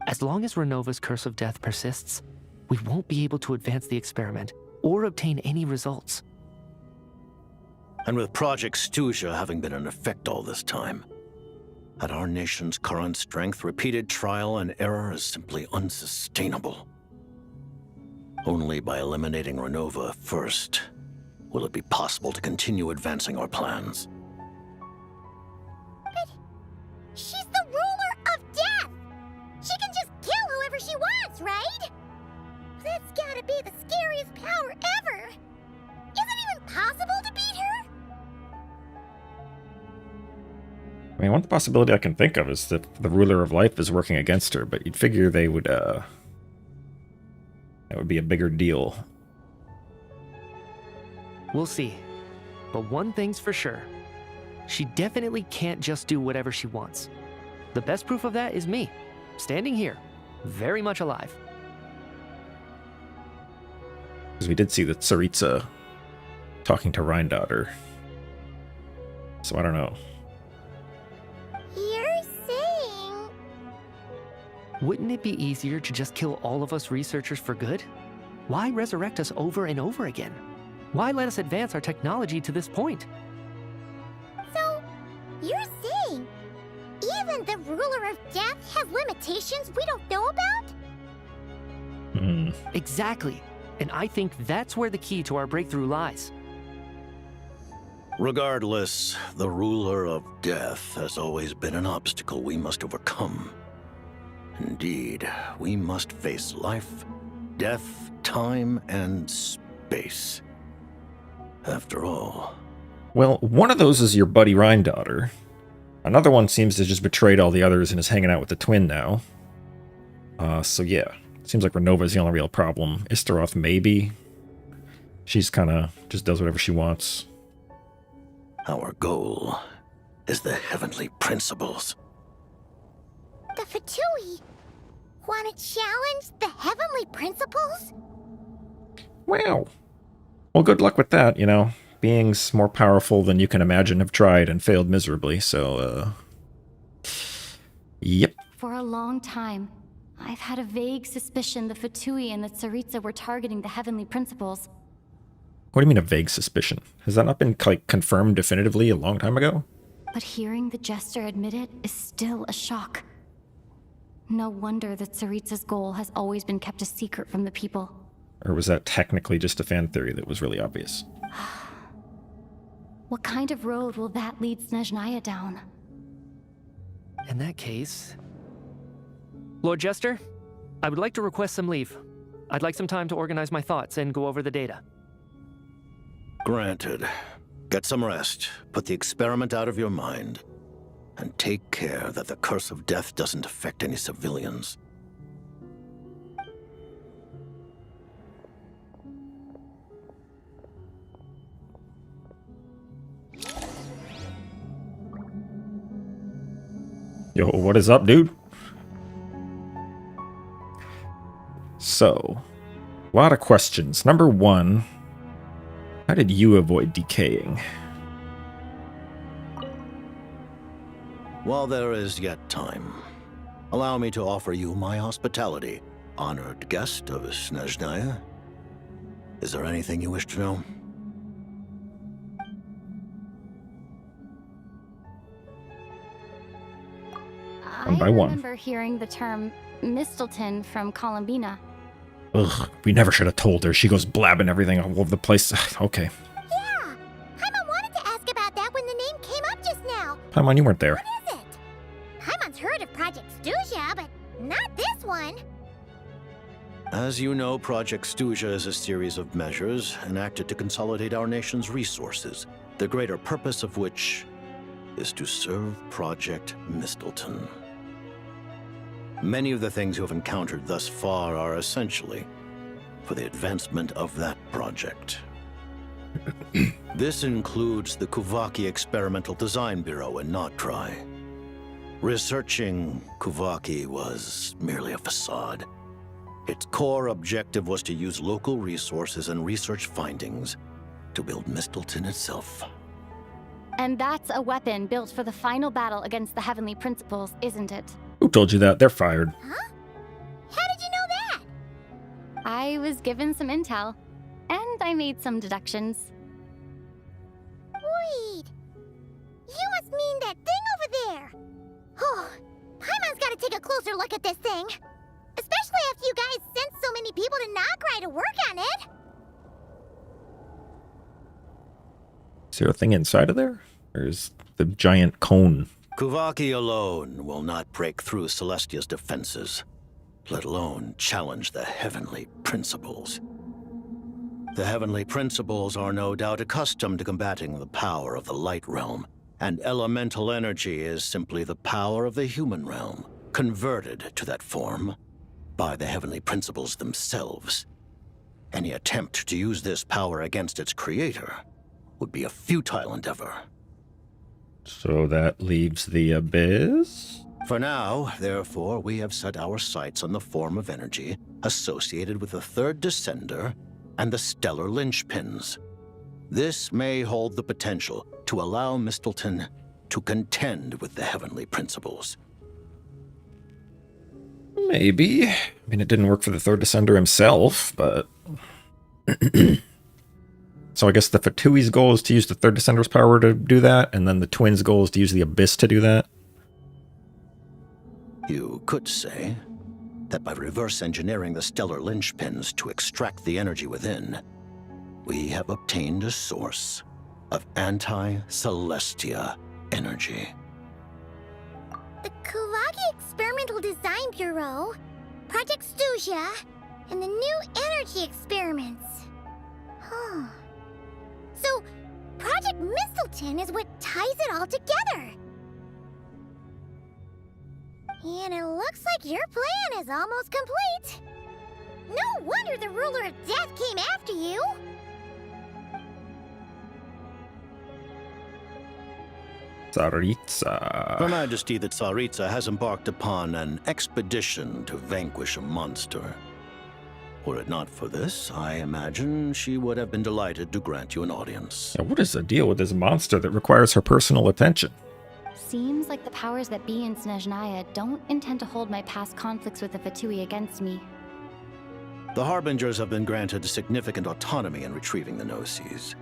As long as Renova's Curse of Death persists, we won't be able to advance the experiment or obtain any results. And with Project Snezhnaya having been in effect all this time, at our nation's current strength, repeated trial and error is simply unsustainable. Only by eliminating Ronova first will it be possible to continue advancing our plans. But she's the ruler of death! She can just kill whoever she wants, right? That's gotta be the scariest power ever! Is it even possible to beat her? I mean, one possibility I can think of is that the ruler of life is working against her, but you'd figure they would, that would be a bigger deal. We'll see. But one thing's for sure. She definitely can't just do whatever she wants. The best proof of that is me, standing here, very much alive. Because we did see that Tsaritsa talking to Rheindotter. So I don't know. You're saying... Wouldn't it be easier to just kill all of us researchers for good? Why resurrect us over and over again? Why let us advance our technology to this point? So, you're saying even the ruler of death has limitations we don't know about? Exactly. And I think that's where the key to our breakthrough lies. Regardless, the ruler of death has always been an obstacle we must overcome. Indeed, we must face life, death, time, and space. After all... Well, one of those is your buddy Rheindotter. Another one seems to just betrayed all the others and is hanging out with the twin now. So yeah. Seems like Ronova's the only real problem. Istaroth, maybe. She's kinda just does whatever she wants. Our goal is the heavenly principles. The Fatui want to challenge the heavenly principles? Wow. Well, good luck with that, you know. Beings more powerful than you can imagine have tried and failed miserably, so, Yep. For a long time, I've had a vague suspicion the Fatui and the Tsaritsa were targeting the heavenly principles. What do you mean a vague suspicion? Has that not been, like, confirmed definitively a long time ago? But hearing the Jester admit it is still a shock. No wonder that Tsaritsa's goal has always been kept a secret from the people. Or was that technically just a fan theory that was really obvious? What kind of road will that lead Snezhnaya down? In that case... Lord Jester, I would like to request some leave. I'd like some time to organize my thoughts and go over the data. Granted. Get some rest, put the experiment out of your mind, and take care that the curse of death doesn't affect any civilians. Yo, what is up, dude? So, a lot of questions. Number one, how did you avoid decaying? While there is yet time, allow me to offer you my hospitality, honored guest of Snezhnaya. Is there anything you wish to know? One by I one. remember hearing the term Mistelton from Columbina. Ugh, we never should have told her. She goes blabbing everything all over the place. Okay. Yeah! Paimon wanted to ask about that when the name came up just now. Paimon, you weren't there. What is it? Paimon's heard of Project Stuja, but not this one. As you know, Project Stuja is a series of measures enacted to consolidate our nation's resources, the greater purpose of which is to serve Project Mistelton. Many of the things you have encountered thus far are essentially for the advancement of that project. This includes the Kuvaki Experimental Design Bureau in Nocturne. Researching Kuvaki was merely a facade. Its core objective was to use local resources and research findings to build Mistelton itself. And that's a weapon built for the final battle against the heavenly principles, isn't it? Who told you that? They're fired. Huh? How did you know that? I was given some intel, and I made some deductions. Wait. You must mean that thing over there. Oh, Paimon's gotta take a closer look at this thing. Especially after you guys sent so many people to Nocturne to work on it. Is there a thing inside of there? Or is the giant cone? Kuvaki alone will not break through Celestia's defenses, let alone challenge the heavenly principles. The heavenly principles are no doubt accustomed to combating the power of the light realm, And elemental energy is simply the power of the human realm, converted to that form by the heavenly principles themselves. Any attempt to use this power against its creator would be a futile endeavor. So that leaves the Abyss? For now, therefore, we have set our sights on the form of energy associated with the third descender and the stellar linchpins. This may hold the potential to allow Mistleton to contend with the heavenly principles. Maybe. I mean, it didn't work for the third descender himself, but... So I guess the Fatui's goal is to use the third descender's power to do that, and then the twins' goal is to use the Abyss to do that? You could say that by reverse engineering the stellar linchpins to extract the energy within, we have obtained a source of anti-Celestia energy. The Kulagi Experimental Design Bureau, Project Stusia, and the new energy experiments. Huh. So, Project Mistleton is what ties it all together. And it looks like your plan is almost complete. No wonder the ruler of death came after you. Tsaritsa. Her Majesty the Tsaritsa has embarked upon an expedition to vanquish a monster. Were it not for this, I imagine she would have been delighted to grant you an audience. Yeah, what is the deal with this monster that requires her personal attention? Seems like the powers that be in Snezhnaya don't intend to hold my past conflicts with the Fatui against me. The Harbingers have been granted significant autonomy in retrieving the Gnosis.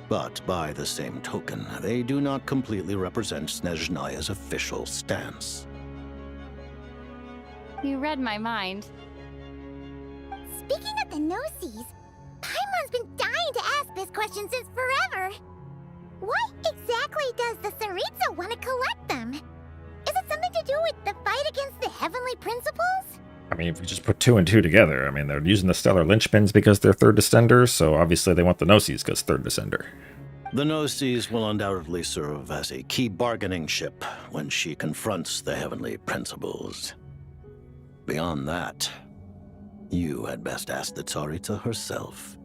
But by the same token, they do not completely represent Snezhnaya's official stance. You read my mind. Speaking of the Gnosis, Paimon's been dying to ask this question since forever. Why exactly does the Tsaritsa want to collect them? Is it something to do with the fight against the heavenly principles? I mean, if you just put two and two together, I mean, they're using the stellar linchpins because they're third descenders, so obviously they want the Gnosis because third descender. The Gnosis will undoubtedly serve as a key bargaining chip when she confronts the heavenly principles. Beyond that, you had best ask the Tsaritsa herself.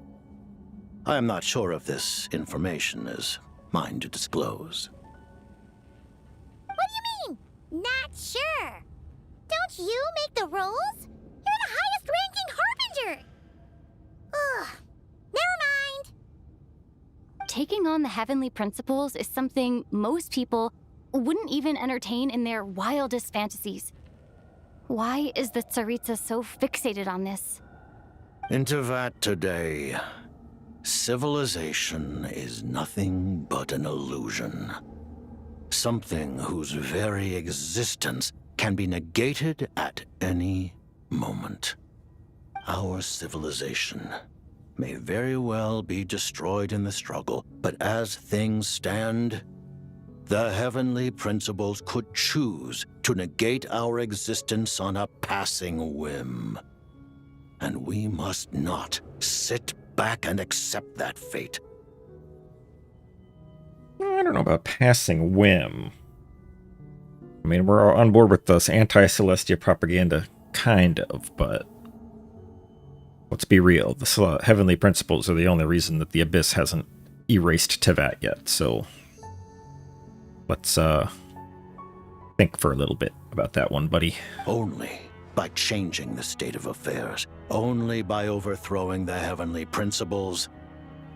I am not sure if this information is mine to disclose. What do you mean, not sure? Don't you make the rules? You're the highest-ranking Harbinger! Ugh, never mind. Taking on the heavenly principles is something most people wouldn't even entertain in their wildest fantasies. Why is the Tsaritsa so fixated on this? Into that today, civilization is nothing but an illusion. Something whose very existence can be negated at any moment. Our civilization may very well be destroyed in the struggle, but as things stand, the heavenly principles could choose to negate our existence on a passing whim. And we must not sit back and accept that fate. I don't know about passing whim. I mean, we're all on board with this anti-Celestia propaganda, kind of, but let's be real. The heavenly principles are the only reason that the Abyss hasn't erased Tevat yet, so let's think for a little bit about that one, buddy. Only by changing the state of affairs, only by overthrowing the heavenly principles,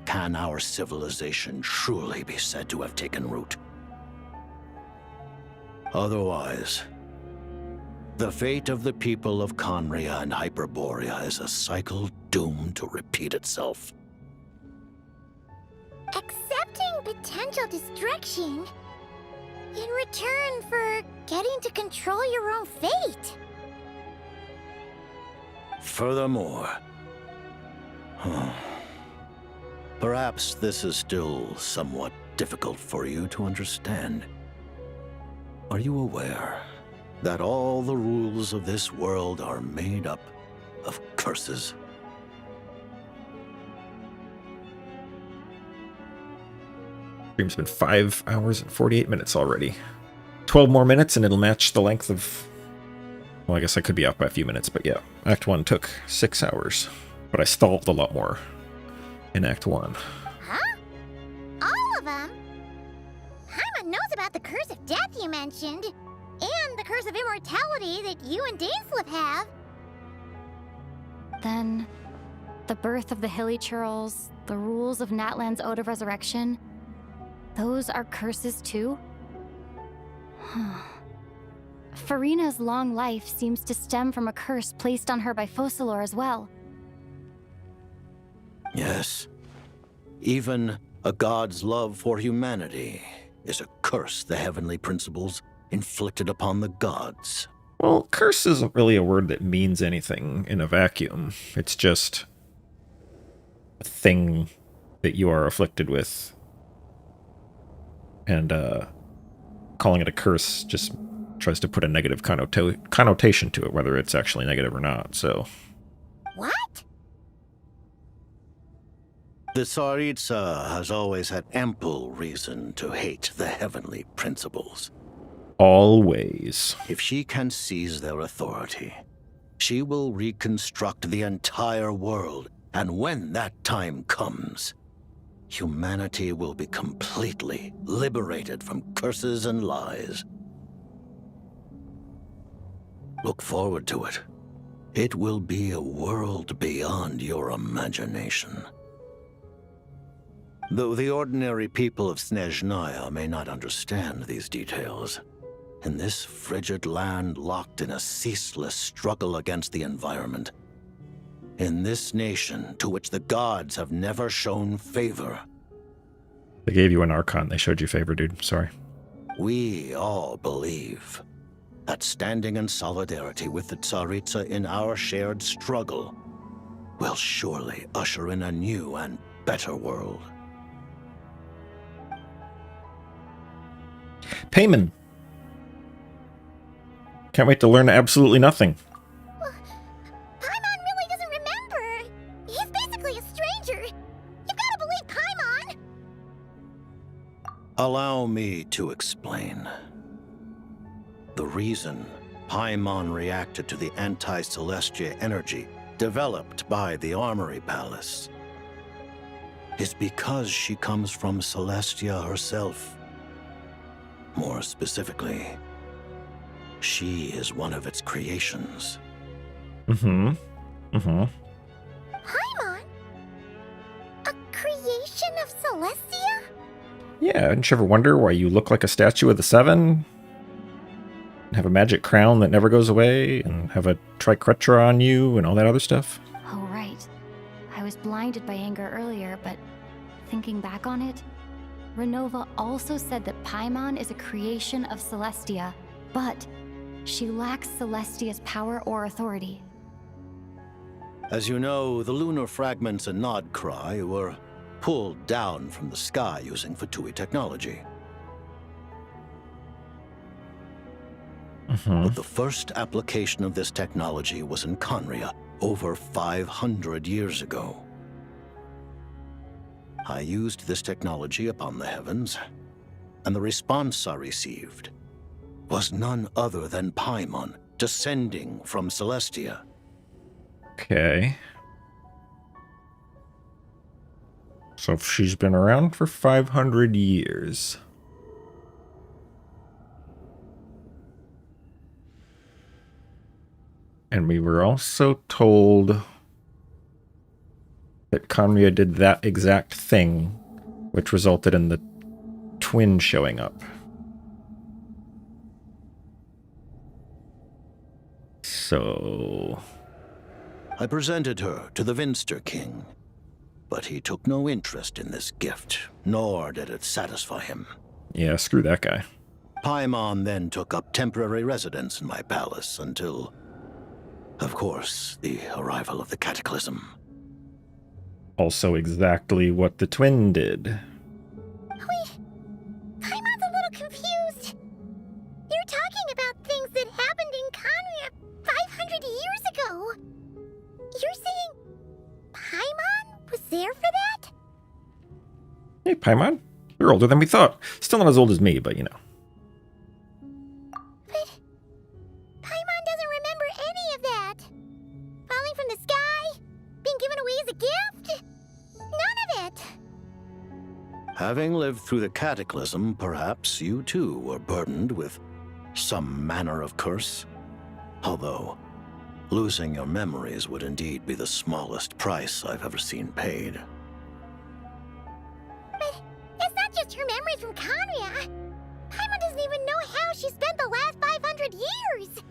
can our civilization truly be said to have taken root. Otherwise, the fate of the people of Conria and Hyperborea is a cycle doomed to repeat itself. Accepting potential destruction in return for getting to control your own fate. Furthermore, perhaps this is still somewhat difficult for you to understand. Are you aware that all the rules of this world are made up of curses? Stream's been 5 hours and 48 minutes already. 12 more minutes and it'll match the length of... Well, I guess I could be off by a few minutes, but yeah. Act 1 took 6 hours. But I stalled a lot more in Act 1. Huh? All of them? Paimon knows about the curse of death you mentioned, and the curse of immortality that you and Dainsleif have. Then, the birth of the Hilly Churls, the rules of Natlan's Ode of Resurrection, those are curses too? Farina's long life seems to stem from a curse placed on her by Focalor as well. Yes. Even a god's love for humanity is a curse the heavenly principles inflicted upon the gods. Well, curse isn't really a word that means anything in a vacuum. It's just a thing that you are afflicted with. And calling it a curse just tries to put a negative connotation to it, whether it's actually negative or not, so... What? The Tsaritsa has always had ample reason to hate the heavenly principles. Always. If she can seize their authority, she will reconstruct the entire world, and when that time comes, humanity will be completely liberated from curses and lies. Look forward to it. It will be a world beyond your imagination. Though the ordinary people of Snezhnaya may not understand these details, in this frigid land locked in a ceaseless struggle against the environment, in this nation to which the gods have never shown favor. They gave you an Archon. They showed you favor, dude. Sorry. We all believe that standing in solidarity with the Tsaritsa in our shared struggle will surely usher in a new and better world. Paimon. Can't wait to learn absolutely nothing. Paimon really doesn't remember. He's basically a stranger. You've got to believe Paimon. Allow me to explain. The reason Paimon reacted to the anti-Celestia energy developed by the Armory Palace is because she comes from Celestia herself. More specifically, she is one of its creations. Mm-hmm. Paimon? A creation of Celestia? Yeah, didn't you ever wonder why you look like a statue of the Seven? And have a magic crown that never goes away, and have a tricretra on you, and all that other stuff? Oh, right. I was blinded by anger earlier, but thinking back on it, Ronova also said that Paimon is a creation of Celestia, but she lacks Celestia's power or authority. As you know, the lunar fragments in Nodcry were pulled down from the sky using Fatui technology. But the first application of this technology was in Conria over 500 years ago. I used this technology upon the heavens, and the response I received was none other than Paimon descending from Celestia. Okay. So she's been around for 500 years. And we were also told that Conria did that exact thing, which resulted in the twin showing up. So... I presented her to the Vinster King, but he took no interest in this gift, nor did it satisfy him. Yeah, screw that guy. Paimon then took up temporary residence in my palace until, of course, the arrival of the Cataclysm. Also exactly what the twin did. Wait, Paimon's a little confused. You're talking about things that happened in Conria 500 years ago. You're saying Paimon was there for that? Hey, Paimon. You're older than we thought. Still not as old as me, but you know. But Paimon doesn't remember any of that. Falling from the sky, being given away as a gift, none of it. Having lived through the cataclysm, perhaps you too were burdened with some manner of curse. Although, losing your memories would indeed be the smallest price I've ever seen paid. But it's not just her memories from Conria. Paimon doesn't even know how she spent the last 500 years.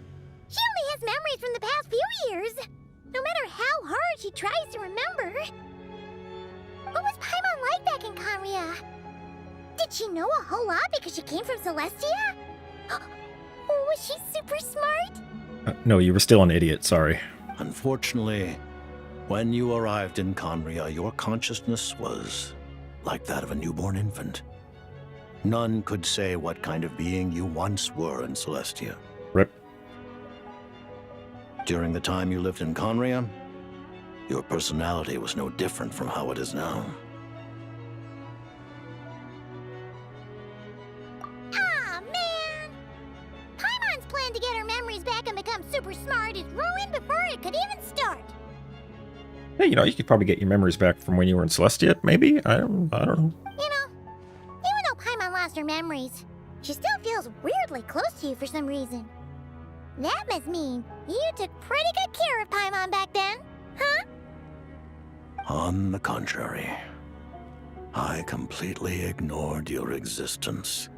She only has memories from the past few years. No matter how hard she tries to remember. What was Paimon like back in Conria? Did she know a whole lot because she came from Celestia? Was she super smart? No, you were still an idiot, sorry. Unfortunately, when you arrived in Conria, your consciousness was like that of a newborn infant. None could say what kind of being you once were in Celestia. Rip. During the time you lived in Conria, your personality was no different from how it is now. Aw, man! Paimon's plan to get her memories back and become super smart is ruined before it could even start. Hey, you know, you could probably get your memories back from when you were in Celestia, maybe? I don't know. You know, even though Paimon lost her memories, she still feels weirdly close to you for some reason. That must mean you took pretty good care of Paimon back then, huh? On the contrary, I completely ignored your existence.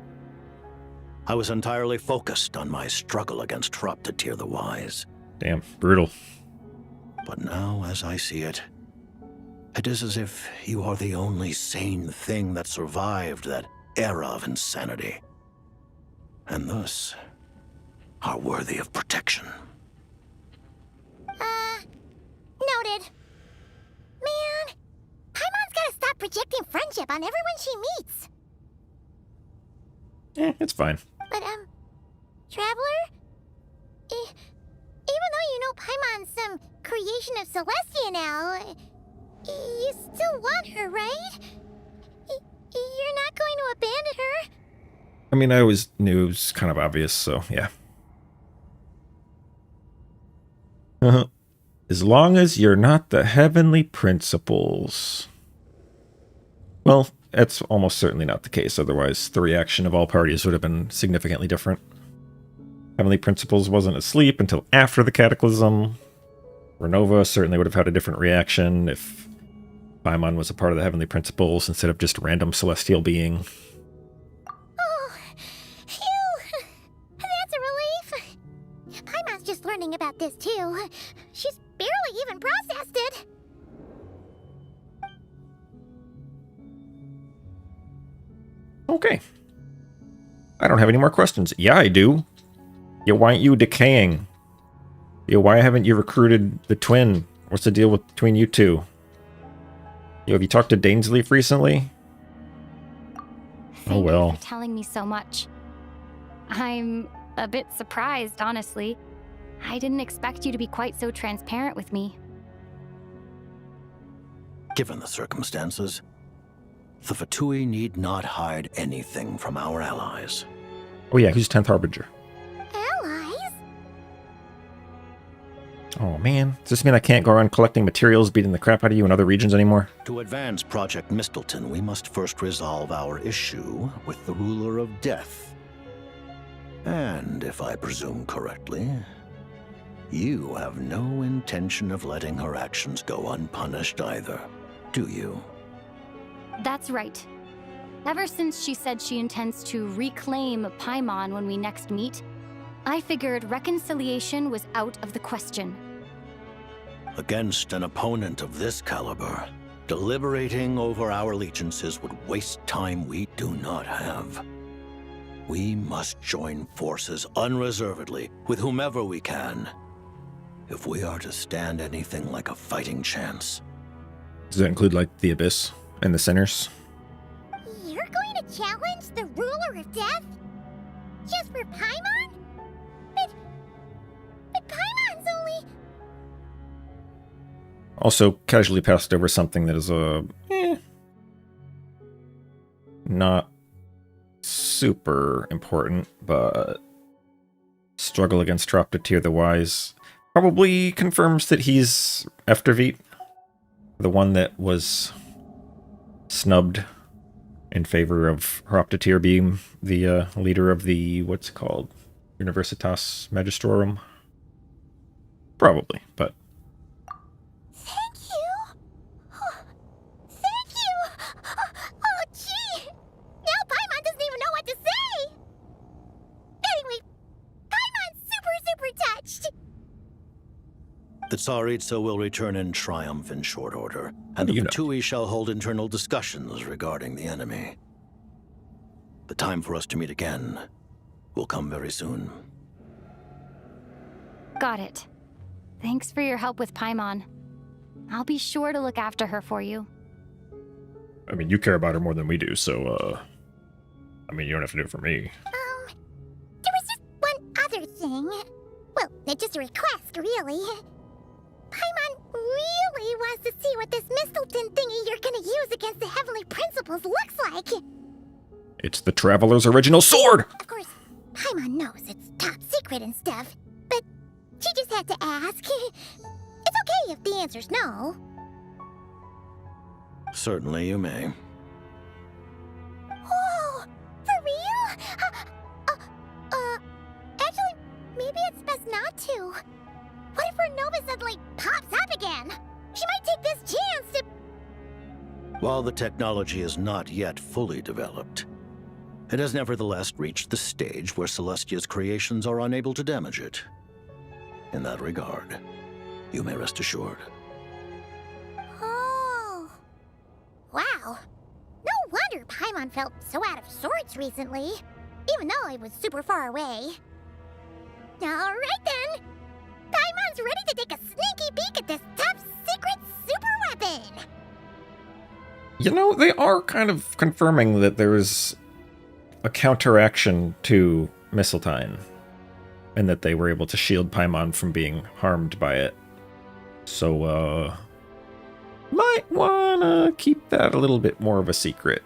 I was entirely focused on my struggle against Thruptatir the Wise. Damn, brutal. But now, as I see it, it is as if you are the only sane thing that survived that era of insanity. And thus, are worthy of protection. Noted. Man, Paimon's gotta stop projecting friendship on everyone she meets. It's fine. But, Traveler? Even though you know Paimon's some creation of Celestia now, you still want her, right? You're not going to abandon her? I mean, I always knew it was kind of obvious, so yeah. As long as you're not the heavenly principles. Well, that's almost certainly not the case, otherwise the reaction of all parties would have been significantly different. Heavenly Principles wasn't asleep until after the Cataclysm. Ronova certainly would have had a different reaction if Paimon was a part of the Heavenly Principles instead of just a random celestial being. Oh, phew! That's a relief. Paimon's just learning about this too. She's barely even processed it. Okay. I don't have any more questions. Yeah, I do. Yeah, why aren't you decaying? Yeah, why haven't you recruited the twin? What's the deal between you two? Yo, have you talked to Dainsleif recently? Oh well. Thank you for telling me so much. I'm a bit surprised, honestly. I didn't expect you to be quite so transparent with me. Given the circumstances, the Fatui need not hide anything from our allies. Oh yeah, who's 10th Harbinger? Allies? Oh man, does this mean I can't go around collecting materials, beating the crap out of you in other regions anymore? To advance Project Mistleton, we must first resolve our issue with the Ruler of Death. And if I presume correctly, you have no intention of letting her actions go unpunished either, do you? That's right. Ever since she said she intends to reclaim Paimon when we next meet, I figured reconciliation was out of the question. Against an opponent of this caliber, deliberating over our allegiances would waste time we do not have. We must join forces unreservedly with whomever we can, if we are to stand anything like a fighting chance. Does that include, like, the Abyss and the Sinners? You're going to challenge the Ruler of Death? Just for Paimon? But Paimon's only... Also, casually passed over something that is, Not super important, but struggle against Troptatir the Wise probably confirms that he's Eftervit, the one that was snubbed in favor of Troptatir being the leader of the, what's it called, Universitas Magistrorum? Probably, but... Thank you! Thank you! Oh, gee! Now Paimon doesn't even know what to say! Anyway, Paimon's super touched! The Tsaritsa will return in triumph in short order, and the Fatui shall hold internal discussions regarding the enemy. The time for us to meet again will come very soon. Got it. Thanks for your help with Paimon. I'll be sure to look after her for you. I mean, you care about her more than we do, so, I mean, you don't have to do it for me. There was just one other thing. Well, it's just a request, really. Paimon really wants to see what this Mistleton thingy you're gonna use against the Heavenly Principles looks like. It's the Traveler's original sword! Of course, Paimon knows it's top secret and stuff, but she just had to ask. It's okay if the answer's no. Certainly you may. Oh, for real? Actually, maybe it's best not to. What if Ronova suddenly pops up again? She might take this chance to... While the technology is not yet fully developed, it has nevertheless reached the stage where Celestia's creations are unable to damage it. In that regard, you may rest assured. Oh. Wow. No wonder Paimon felt so out of sorts recently, even though it was super far away. Alright then. Paimon's ready to take a sneaky peek at this top secret super weapon. You know, they are kind of confirming that there is a counteraction to Mistletoe, and that they were able to shield Paimon from being harmed by it. So, might wanna keep that a little bit more of a secret,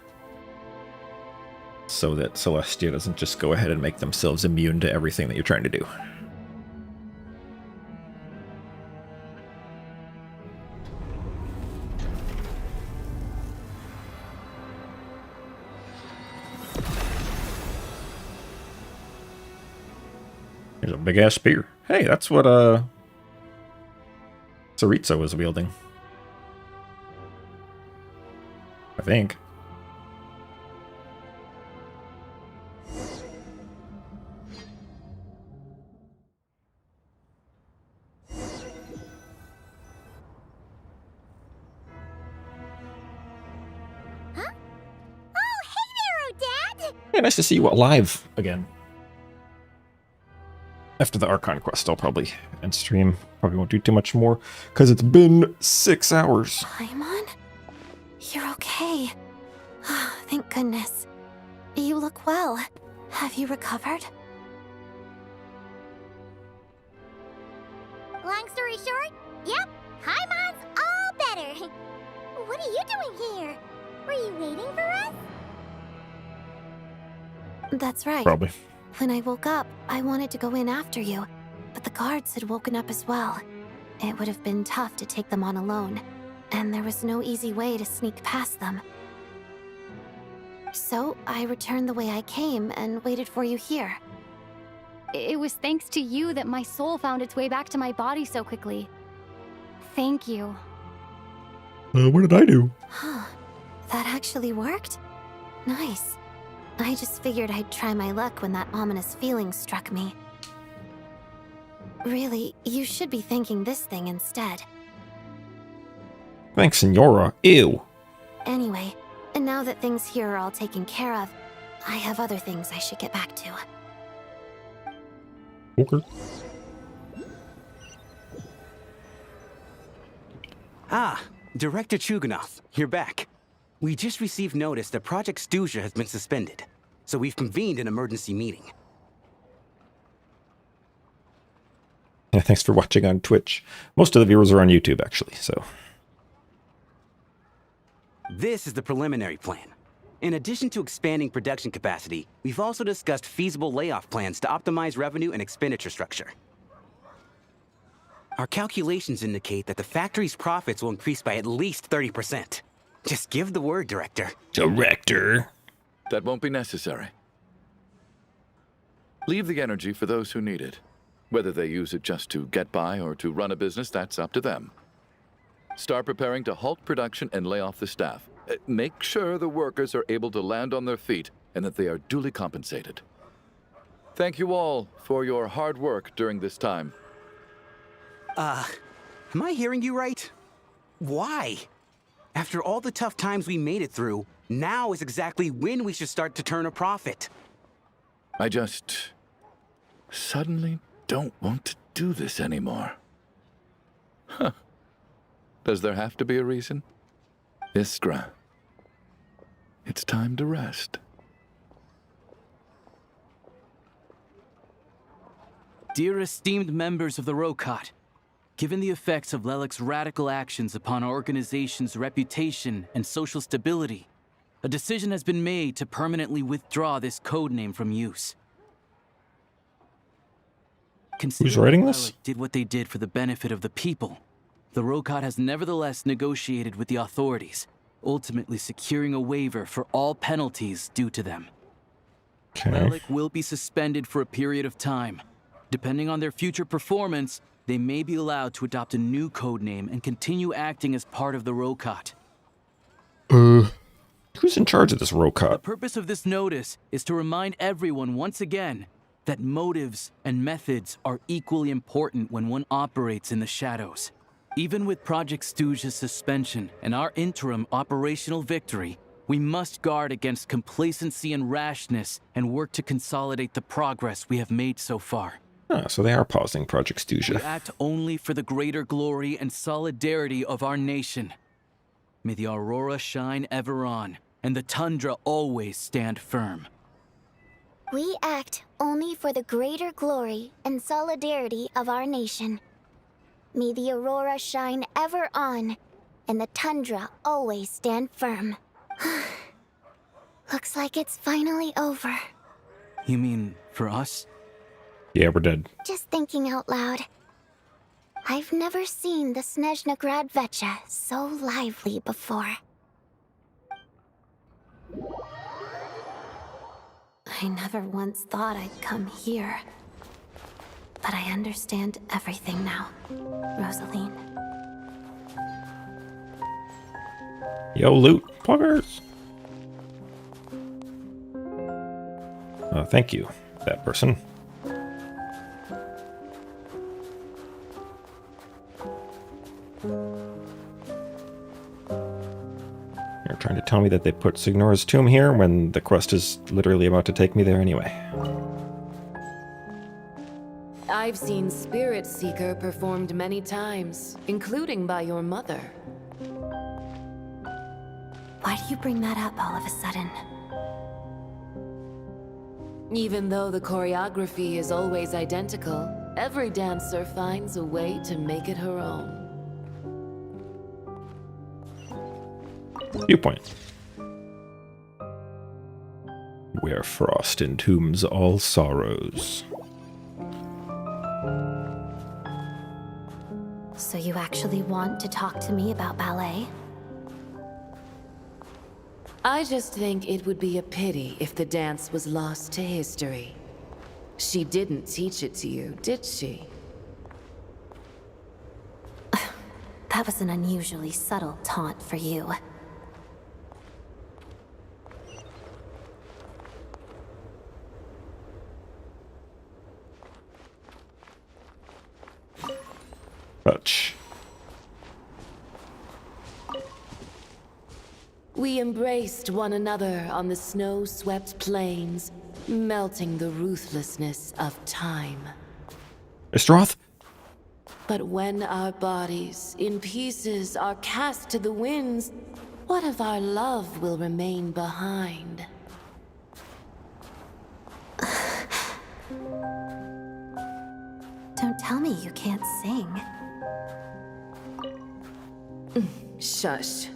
so that Celestia doesn't just go ahead and make themselves immune to everything that you're trying to do. There's a big-ass spear. Hey, that's what, Tsaritsa was wielding. I think. Huh? Oh, hey there, Odette! Yeah, nice to see you alive again. After the Archon Quest, I'll probably end stream. Probably won't do too much more, because it's been 6 hours. Paimon? You're okay. Thank goodness. You look well. Have you recovered? Long story short, yep, Paimon's all better. What are you doing here? Were you waiting for us? That's right. Probably. When I woke up, I wanted to go in after you, but the guards had woken up as well. It would have been tough to take them on alone, and there was no easy way to sneak past them. So I returned the way I came and waited for you here. It was thanks to you that my soul found its way back to my body so quickly. Thank you. What did I do? Huh. That actually worked? Nice. I just figured I'd try my luck when that ominous feeling struck me. Really, you should be thanking this thing instead. Thanks, Senora. Ew. Anyway, and now that things here are all taken care of, I have other things I should get back to. Okay. Ah, Director Chuganov, you're back. We just received notice that Project Stuzia has been suspended, so we've convened an emergency meeting. Yeah, thanks for watching on Twitch. Most of the viewers are on YouTube, actually, so... This is the preliminary plan. In addition to expanding production capacity, we've also discussed feasible layoff plans to optimize revenue and expenditure structure. Our calculations indicate that the factory's profits will increase by at least 30%. Just give the word, Director. Director? That won't be necessary. Leave the energy for those who need it. Whether they use it just to get by or to run a business, that's up to them. Start preparing to halt production and lay off the staff. Make sure the workers are able to land on their feet and that they are duly compensated. Thank you all for your hard work during this time. Am I hearing you right? Why? After all the tough times we made it through, now is exactly when we should start to turn a profit. I just suddenly don't want to do this anymore. Huh. Does there have to be a reason? Iskra, it's time to rest. Dear esteemed members of the Rokot, given the effects of Lelek's radical actions upon our organization's reputation and social stability, a decision has been made to permanently withdraw this codename from use. Who's writing this? Lelek did what they did for the benefit of the people. The Rokot has nevertheless negotiated with the authorities, ultimately securing a waiver for all penalties due to them. Okay. Lelek will be suspended for a period of time. Depending on their future performance, they may be allowed to adopt a new codename and continue acting as part of the Rokot. Who's in charge of this The Rokot? purpose of this notice is to remind everyone once again that motives and methods are equally important when one operates in the shadows. Even with Project Stooge's suspension and our interim operational victory, we must guard against complacency and rashness and work to consolidate the progress we have made so far. Ah, so they are pausing Project Stooge. We act only for the greater glory and solidarity of our nation. May the aurora shine ever on, and the tundra always stand firm. We act only for the greater glory and solidarity of our nation. May the aurora shine ever on, and the tundra always stand firm. Looks like it's finally over. You mean for us? Yeah, we're dead. Just thinking out loud. I've never seen the Snezhnaya Vecha so lively before. I never once thought I'd come here. But I understand everything now, Rosaline. Yo, loot pluggers. Thank you, that person. You're trying to tell me that they put Signora's tomb here when the quest is literally about to take me there anyway. I've seen Spirit Seeker performed many times, including by your mother. Why do you bring that up all of a sudden? Even though the choreography is always identical, every dancer finds a way to make it her own. Viewpoint. Where frost entombs all sorrows. So you actually want to talk to me about ballet? I just think it would be a pity if the dance was lost to history. She didn't teach it to you, did she? That was an unusually subtle taunt for you. Touch. We embraced one another on the snow-swept plains, melting the ruthlessness of time. Estroth? But when our bodies, in pieces, are cast to the winds, what of our love will remain behind? Don't tell me you can't sing. Shush.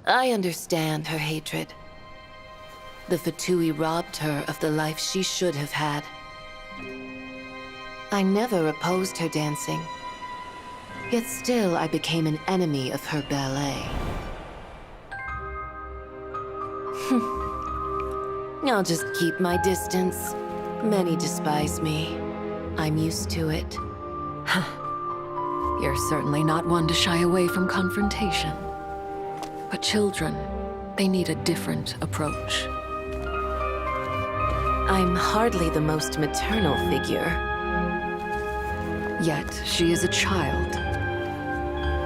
I understand her hatred. The Fatui robbed her of the life she should have had. I never opposed her dancing. Yet still I became an enemy of her ballet. I'll just keep my distance. Many despise me. I'm used to it. You're certainly not one to shy away from confrontation. But children, they need a different approach. I'm hardly the most maternal figure. Yet, she is a child.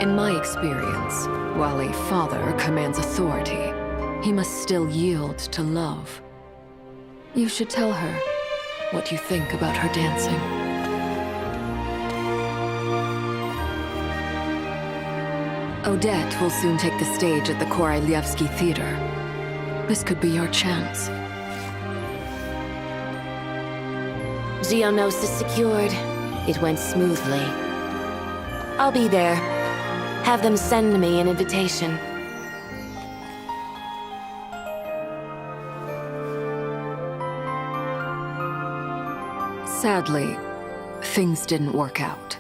In my experience, while a father commands authority, he must still yield to love. You should tell her what you think about her dancing. Odette will soon take the stage at the Koralyevsky Theater. This could be your chance. Geonosis secured. It went smoothly. I'll be there. Have them send me an invitation. Sadly, things didn't work out.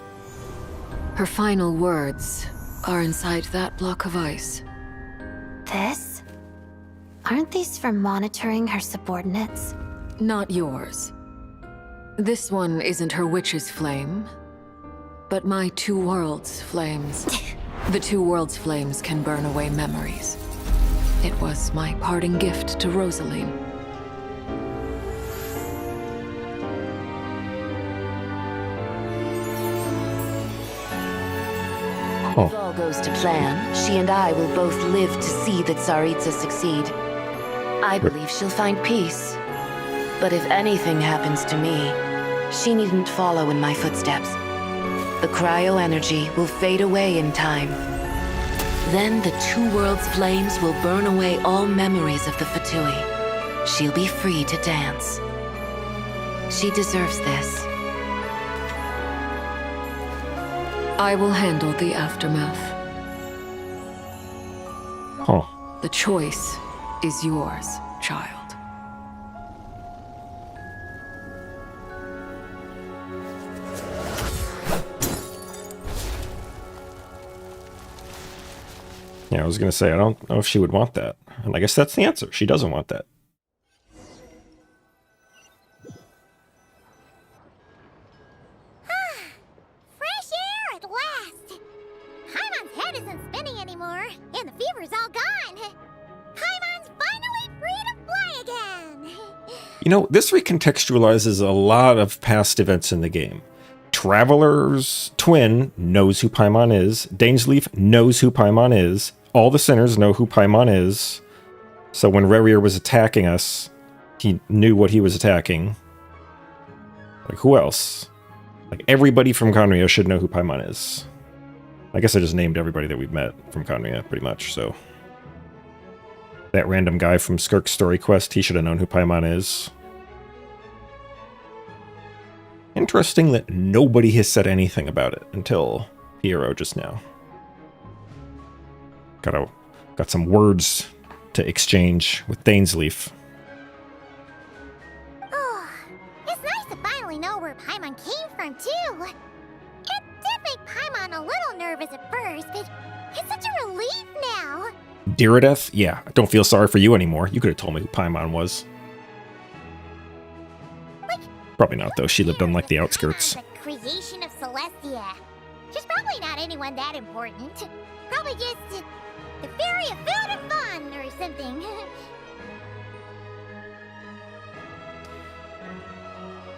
Her final words are inside that block of ice. This? Aren't these for monitoring her subordinates? Not yours. This one isn't her witch's flame, but my two worlds' flames. The two worlds' flames can burn away memories. It was my parting gift to Rosaline. If all goes to plan, she and I will both live to see the Tsaritsa succeed. I believe she'll find peace. But if anything happens to me, she needn't follow in my footsteps. The cryo-energy will fade away in time. Then the two worlds' flames will burn away all memories of the Fatui. She'll be free to dance. She deserves this. I will handle the aftermath. Huh. The choice is yours, child. Yeah, I was gonna say, I don't know if she would want that. And I guess that's the answer. She doesn't want that. Fresh air at last! Paimon's head isn't spinning anymore, and the fever's all gone. Paimon's finally free to fly again! You know, this recontextualizes a lot of past events in the game. Traveler's twin knows who Paimon is. Dainsleif knows who Paimon is. All the sinners know who Paimon is. So when Rerir was attacking us, he knew what he was attacking. Like, who else? Like, everybody from Conria should know who Paimon is. I guess I just named everybody that we've met from Conria, pretty much, so. That random guy from Skirk's story quest, he should have known who Paimon is. Interesting that nobody has said anything about it until Piero just now. Got some words to exchange with Dainsleif. Oh, it's nice to finally know where Paimon came from, too. It did make Paimon a little nervous at first, but it's such a relief now. Dirideth? Yeah, I don't feel sorry for you anymore. You could have told me who Paimon was. Probably not, though. She lived on, like, the outskirts. The creation of Celestia. She's probably not anyone that important. Probably just the fairy of food and fun or something.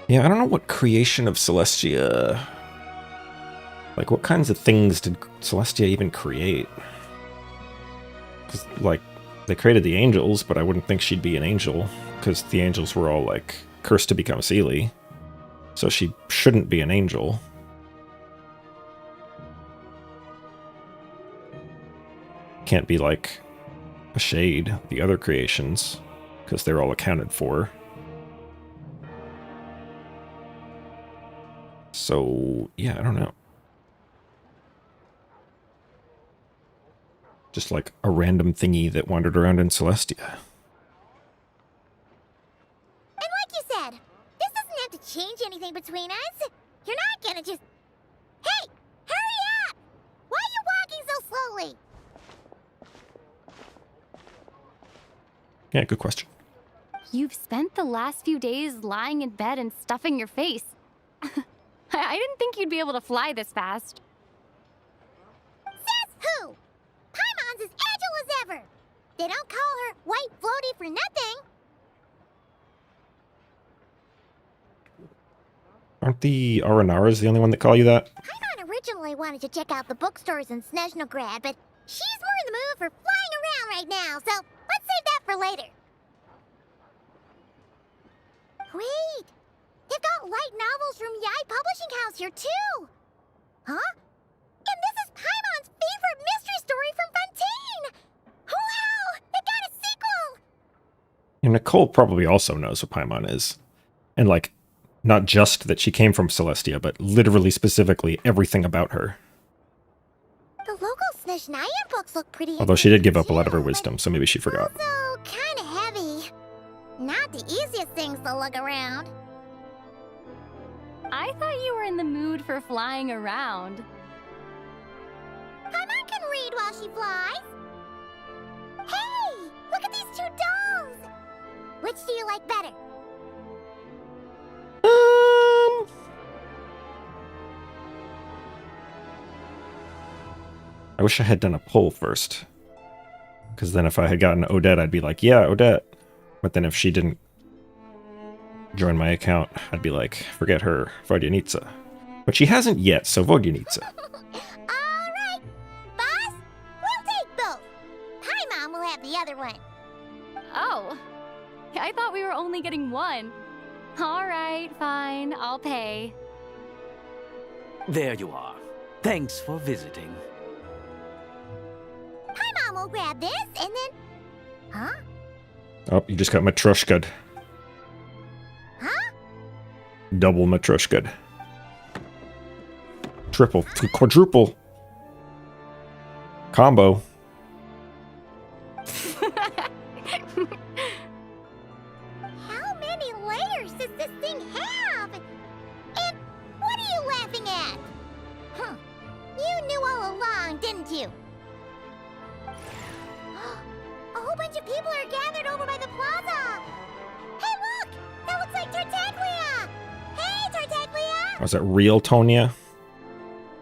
Yeah, I don't know what creation of Celestia... Like, what kinds of things did Celestia even create? Because, like, they created the angels, but I wouldn't think she'd be an angel, because the angels were all, like, cursed to become Seelie. So she shouldn't be an angel. Can't be like a shade, the other creations, because they're all accounted for. So, yeah, I don't know. Just like a random thingy that wandered around in Celestia. And like you said, this doesn't have to change anything between us. You're not gonna just... Hey! Hurry up! Why are you walking so slowly? Yeah, good question. You've spent the last few days lying in bed and stuffing your face. I didn't think you'd be able to fly this fast. Says who? Paimon's as agile as ever. They don't call her White Floaty for nothing. Aren't the Aranaras the only one that call you that? Paimon originally wanted to check out the bookstores in Snezhnaya, but she's more in the mood for flying around right now, so let's save that for later. Wait! They've got light novels from Yai Publishing House here, too! Huh? And this is Paimon's favorite mystery story from Fontaine! Wow! They got a sequel! And Nicole probably also knows what Paimon is. And, like, not just that she came from Celestia, but literally specifically everything about her. The local Snezhnaya books look pretty Although she did give up a lot of her wisdom, so maybe she forgot. also kind of heavy. Not the easiest things to lug around. I thought you were in the mood for flying around. Paimon can read while she flies. Hey! Look at these two dolls! Which do you like better? I wish I had done a poll first. Because then if I had gotten Odette, I'd be like, yeah, Odette. But then if she didn't join my account, I'd be like, forget her, Vodyanitsa. But she hasn't yet, so Vodyanitsa. Alright, boss, we'll take both. Paimon will have the other one. Oh, I thought we were only getting one. All right, fine, I'll pay. There you are. Thanks for visiting. Paimon will grab this, and then... Huh? Oh, you just got Matryoshka'd. Huh? Double Matryoshka'd. Triple, quadruple. Combo. How many layers does this thing have? And what are you laughing at? Huh. You knew all along, didn't you? A whole bunch of people are gathered over by the plaza. Hey, look! That looks like Tartaglia! Hey, Tartaglia! Was that real Tonya?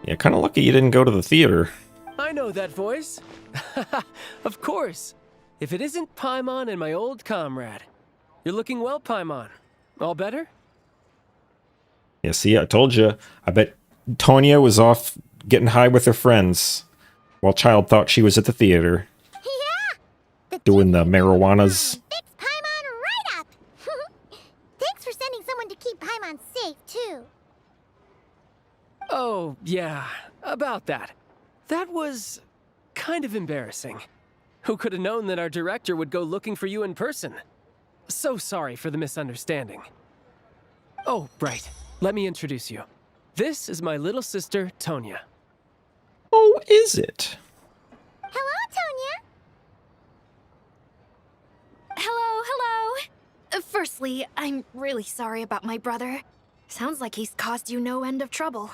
Yeah, kind of lucky you didn't go to the theater. I know that voice. Of course. If it isn't Paimon and my old comrade. You're looking well, Paimon. All better? Yeah, see, I told you. I bet Tonya was off getting high with her friends while Child thought she was at the theater. Yeah! Doing the marijuanas. Fix Paimon right up! Thanks for sending someone to keep Paimon safe, too. Oh, yeah. About that. That was kind of embarrassing. Who could have known that our director would go looking for you in person? So sorry for the misunderstanding. Oh, right. Let me introduce you. This is my little sister, Tonya. Oh, is it? Hello, Tonya. Hello. Firstly, I'm really sorry about my brother. Sounds like he's caused you no end of trouble.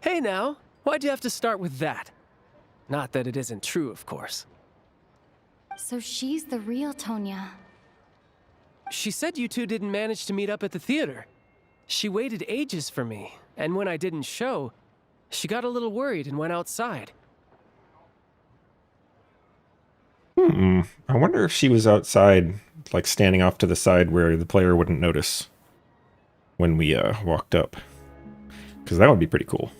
Hey now, why'd you have to start with that? Not that it isn't true, of course. So she's the real Tonya. She said you two didn't manage to meet up at the theater. She waited ages for me, and when I didn't show, she got a little worried and went outside. I wonder if she was outside, like standing off to the side where the player wouldn't notice when we walked up. Because that would be pretty cool.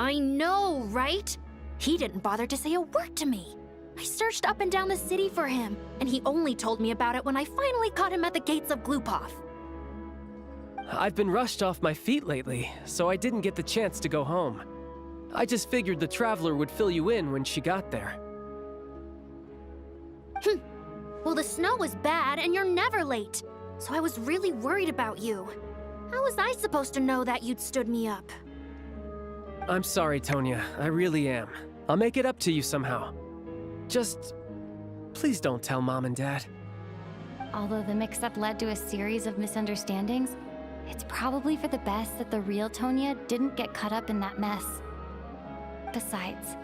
I know, right? He didn't bother to say a word to me. I searched up and down the city for him, and he only told me about it when I finally caught him at the gates of Glupov. I've been rushed off my feet lately, so I didn't get the chance to go home. I just figured the Traveler would fill you in when she got there. Well, the snow was bad, and you're never late. So I was really worried about you. How was I supposed to know that you'd stood me up? I'm sorry, Tonya. I really am. I'll make it up to you somehow. Just please don't tell Mom and Dad. Although the mix-up led to a series of misunderstandings, it's probably for the best that the real Tonya didn't get caught up in that mess. Besides,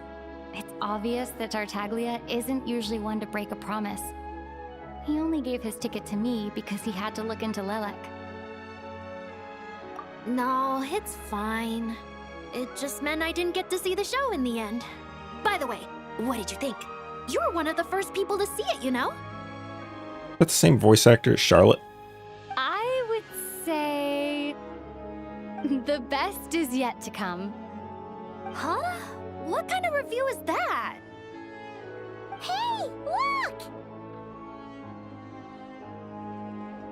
it's obvious that Tartaglia isn't usually one to break a promise. He only gave his ticket to me because he had to look into Lelek. No, it's fine. It just meant I didn't get to see the show in the end. By the way, what did you think? You were one of the first people to see it, you know? That's the same voice actor as Charlotte. I would say the best is yet to come. Huh? What kind of review is that? Hey, look!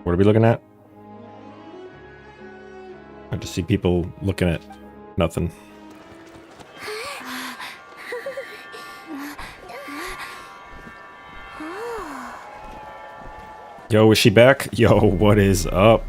What are we looking at? I just see people looking at nothing. Yo, is she back? Yo, what is up?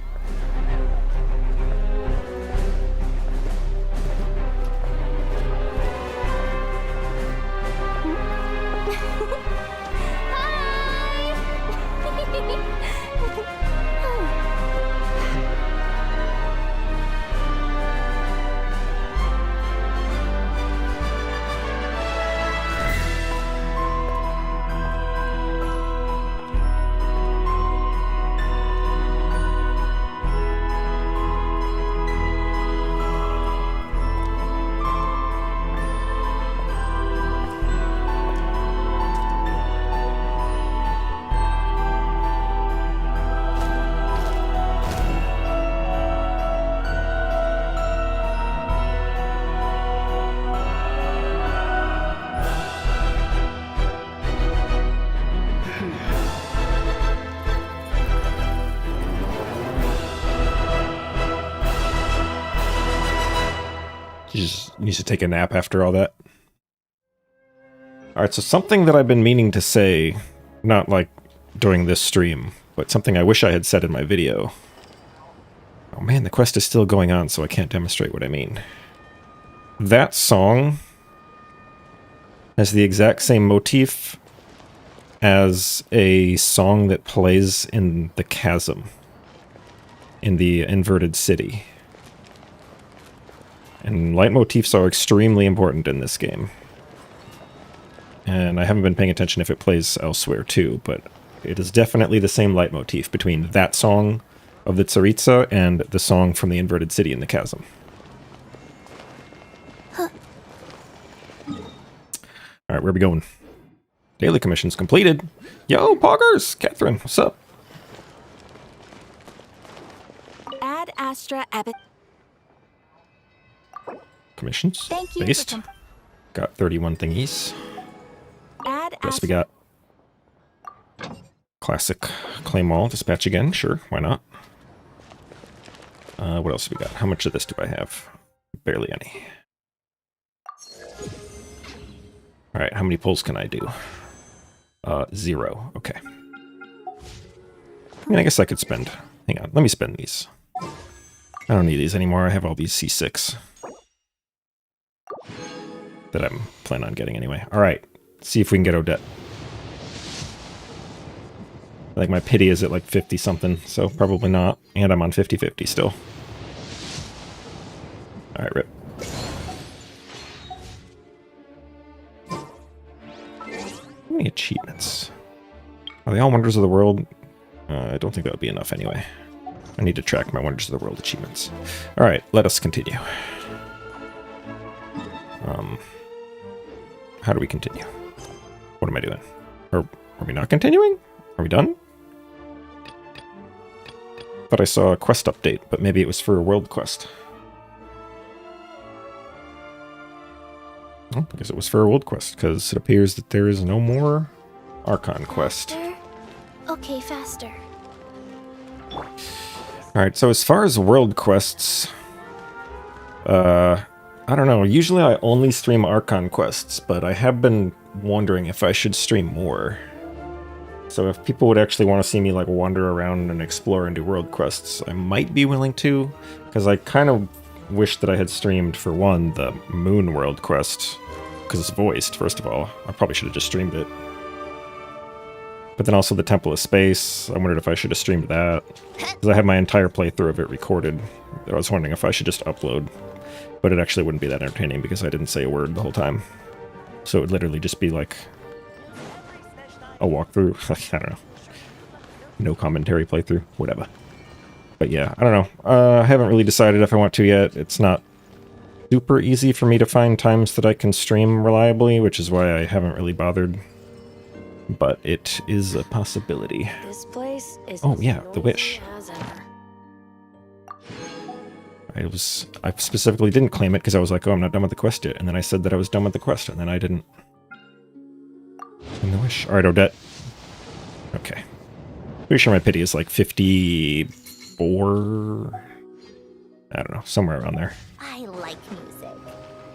She just needs to take a nap after all that. Alright, so something that I've been meaning to say, not like during this stream, but something I wish I had said in my video. Oh man, the quest is still going on, so I can't demonstrate what I mean. That song has the exact same motif as a song that plays in the chasm, in the inverted city. And leitmotifs are extremely important in this game. And I haven't been paying attention if it plays elsewhere too, but it is definitely the same leitmotif between that song of the Tsaritsa and the song from the inverted city in the chasm. Huh. Alright, where are we going? Daily commissions completed. Yo, Poggers! Catherine, what's up? Ad Astra Abbott. Commissions. Thank you. Based. Got 31 thingies. Ad What else we got? Classic claim all. Dispatch again. Sure, why not? What else we got? How much of this do I have? Barely any. Alright, how many pulls can I do? 0. Okay. I mean, I guess I could spend... Hang on, let me spend these. I don't need these anymore. I have all these C6. That I'm planning on getting anyway. Alright, see if we can get Odette. I think my pity is at like 50 something, so probably not. And I'm on 50-50 still. Alright, rip. How many achievements? Are they all Wonders of the World? I don't think that would be enough anyway. I need to track my Wonders of the World achievements. Alright, let us continue. How do we continue? What am I doing? Or are we not continuing? Are we done? Thought I saw a quest update, but maybe it was for a world quest. Oh, I guess it was for a world quest, because it appears that there is no more Archon Quest. Faster? Okay, faster. Alright, so as far as world quests, I don't know, usually I only stream Archon Quests, but I have been wondering if I should stream more. So if people would actually want to see me like wander around and explore and do world quests, I might be willing to, because I kind of wish that I had streamed, for one, the Moon World Quest, because it's voiced, first of all. I probably should have just streamed it. But then also the Temple of Space, I wondered if I should have streamed that. Because I have my entire playthrough of it recorded. I was wondering if I should just upload. But it actually wouldn't be that entertaining because I didn't say a word the whole time. So it would literally just be like a walkthrough. I don't know. No commentary playthrough, whatever. But yeah, I don't know. I haven't really decided if I want to yet. It's not super easy for me to find times that I can stream reliably, which is why I haven't really bothered. But it is a possibility. This place is oh yeah, the wish. I specifically didn't claim it because I was like, oh, I'm not done with the quest yet. And then I said that I was done with the quest, and then I didn't. And the wish. Alright, Odette. Okay. Pretty sure my pity is like 54. I don't know, somewhere around there. I like music.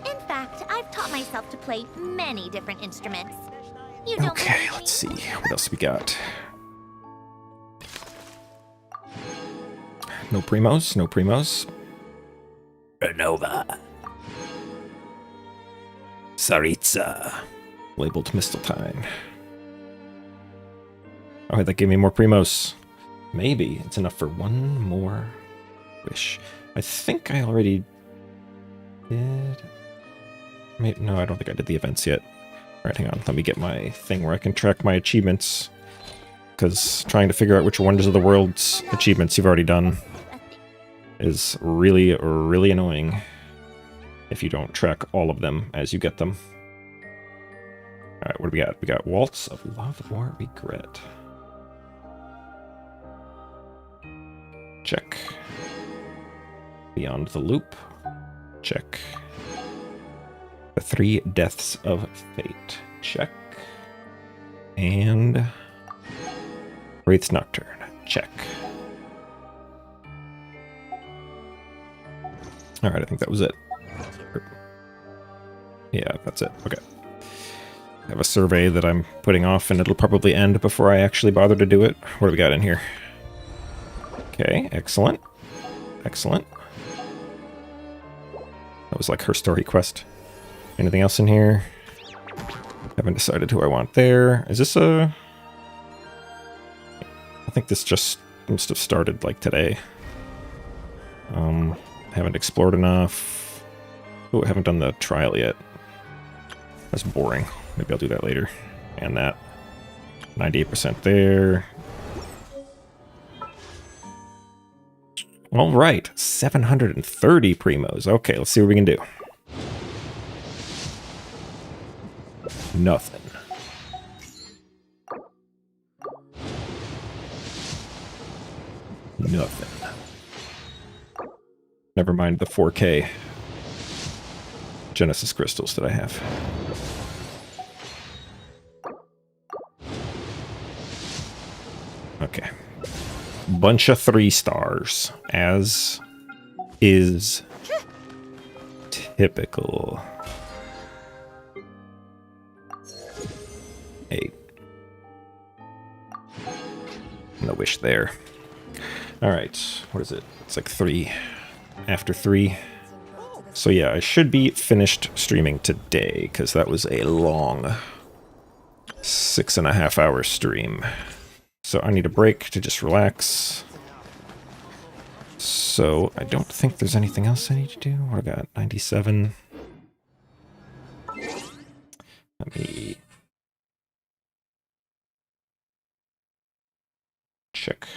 In fact, I've taught myself to play many different instruments. You don't Okay, let's see. What else we got? No primos, no primos. Ronova. Tsaritsa. Labeled Mistletoe. Oh, that gave me more primos. Maybe it's enough for one more wish. I think I already did. Maybe, no, I don't think I did the events yet. Alright, hang on. Let me get my thing where I can track my achievements. Because trying to figure out which Wonders of the World's achievements you've already done is really, really annoying if you don't track all of them as you get them. Alright, what do we got? We got Waltz of Love or Regret. Check. Beyond the Loop. Check. The 3 Deaths of Fate. Check. And Wraith's Nocturne. Check. Alright, I think that was it. Yeah, that's it. Okay. I have a survey that I'm putting off, and it'll probably end before I actually bother to do it. What do we got in here? Okay, excellent. Excellent. That was like her story quest. Anything else in here? Haven't decided who I want there. Is this a... I think this just must have started like today. Haven't explored enough. Oh, I haven't done the trial yet. That's boring. Maybe I'll do that later. And that. 98% there. All right, 730 primos. Okay, let's see what we can do. Nothing. Nothing. Never mind the 4K Genesis crystals that I have. Okay. Bunch of 3 stars, as is typical. 8. No wish there. Alright, what is it? It's like 3. After 3. So yeah, I should be finished streaming today, because that was a long 6.5 hour stream. So I need a break to just relax. So I don't think there's anything else I need to do. What I got? 97. Let me check.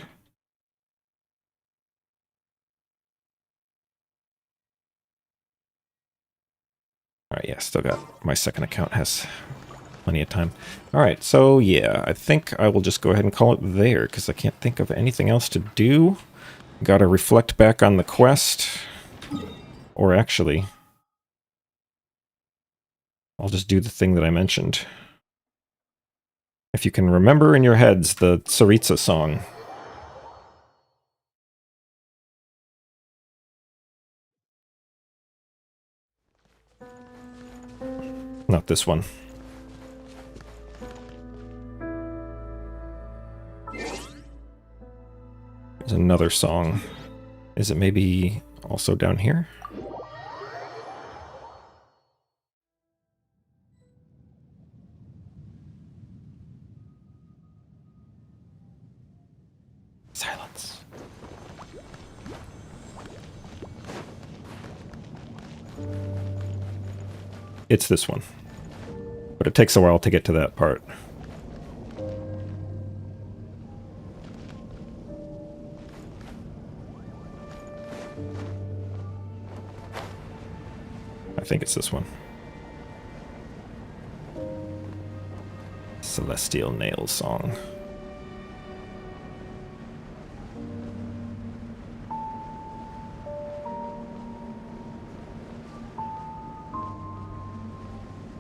Alright, yeah, still got my second account has plenty of time. Alright, so yeah, I think I will just go ahead and call it there, because I can't think of anything else to do. Gotta reflect back on the quest. Or actually, I'll just do the thing that I mentioned. If you can remember in your heads the Tsaritsa song. Not this one. There's another song. Is it maybe also down here? It's this one. But it takes a while to get to that part. I think it's this one. Celestial Nail Song.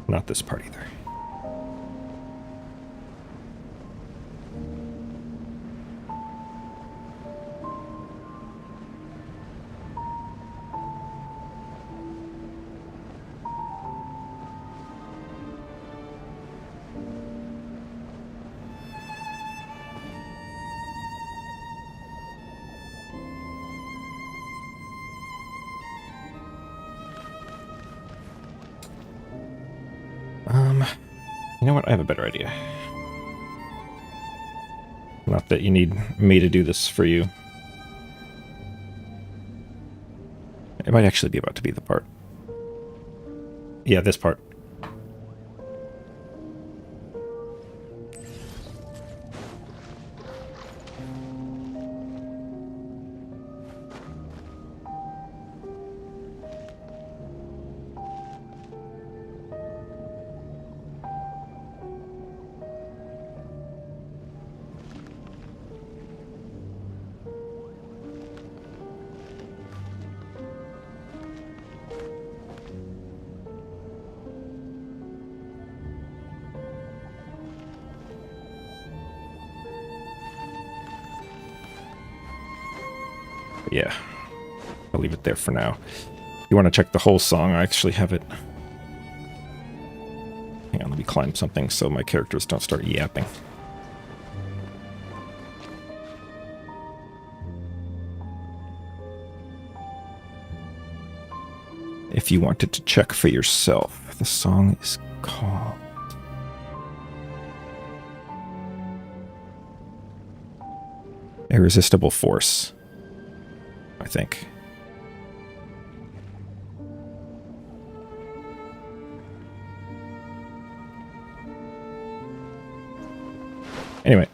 Not this part either. You know what? I have a better idea. Not that you need me to do this for you. It might actually be about to be the part. Yeah, this part. Yeah, I'll leave it there for now. If you want to check the whole song, I actually have it. Hang on, let me climb something so my characters don't start yapping. If you wanted to check for yourself, the song is called Irresistible Force, I think. Anyway,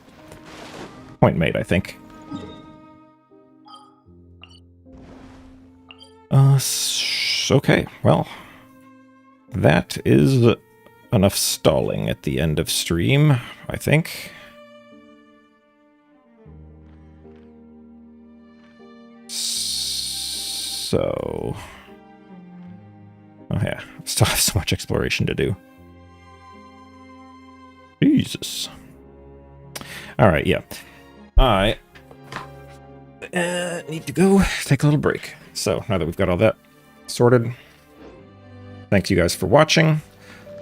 point made, I think. Okay, well, that is enough stalling at the end of stream, I think. So, oh yeah, still have so much exploration to do. Jesus. All right, yeah. I need to go take a little break. So now that we've got all that sorted, thanks you guys for watching.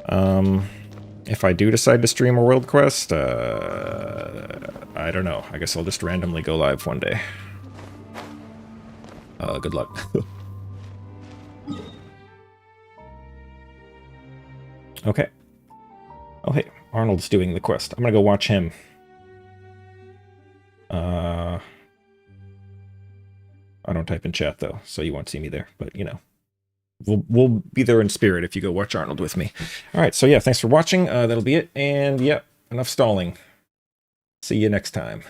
If I do decide to stream a World Quest, I don't know. I guess I'll just randomly go live one day. Good luck. Okay. Oh, hey, Arnold's doing the quest. I'm gonna go watch him. I don't type in chat, though, so you won't see me there. But, you know, we'll be there in spirit if you go watch Arnold with me. All right, so yeah, thanks for watching. That'll be it. And, yeah, enough stalling. See you next time.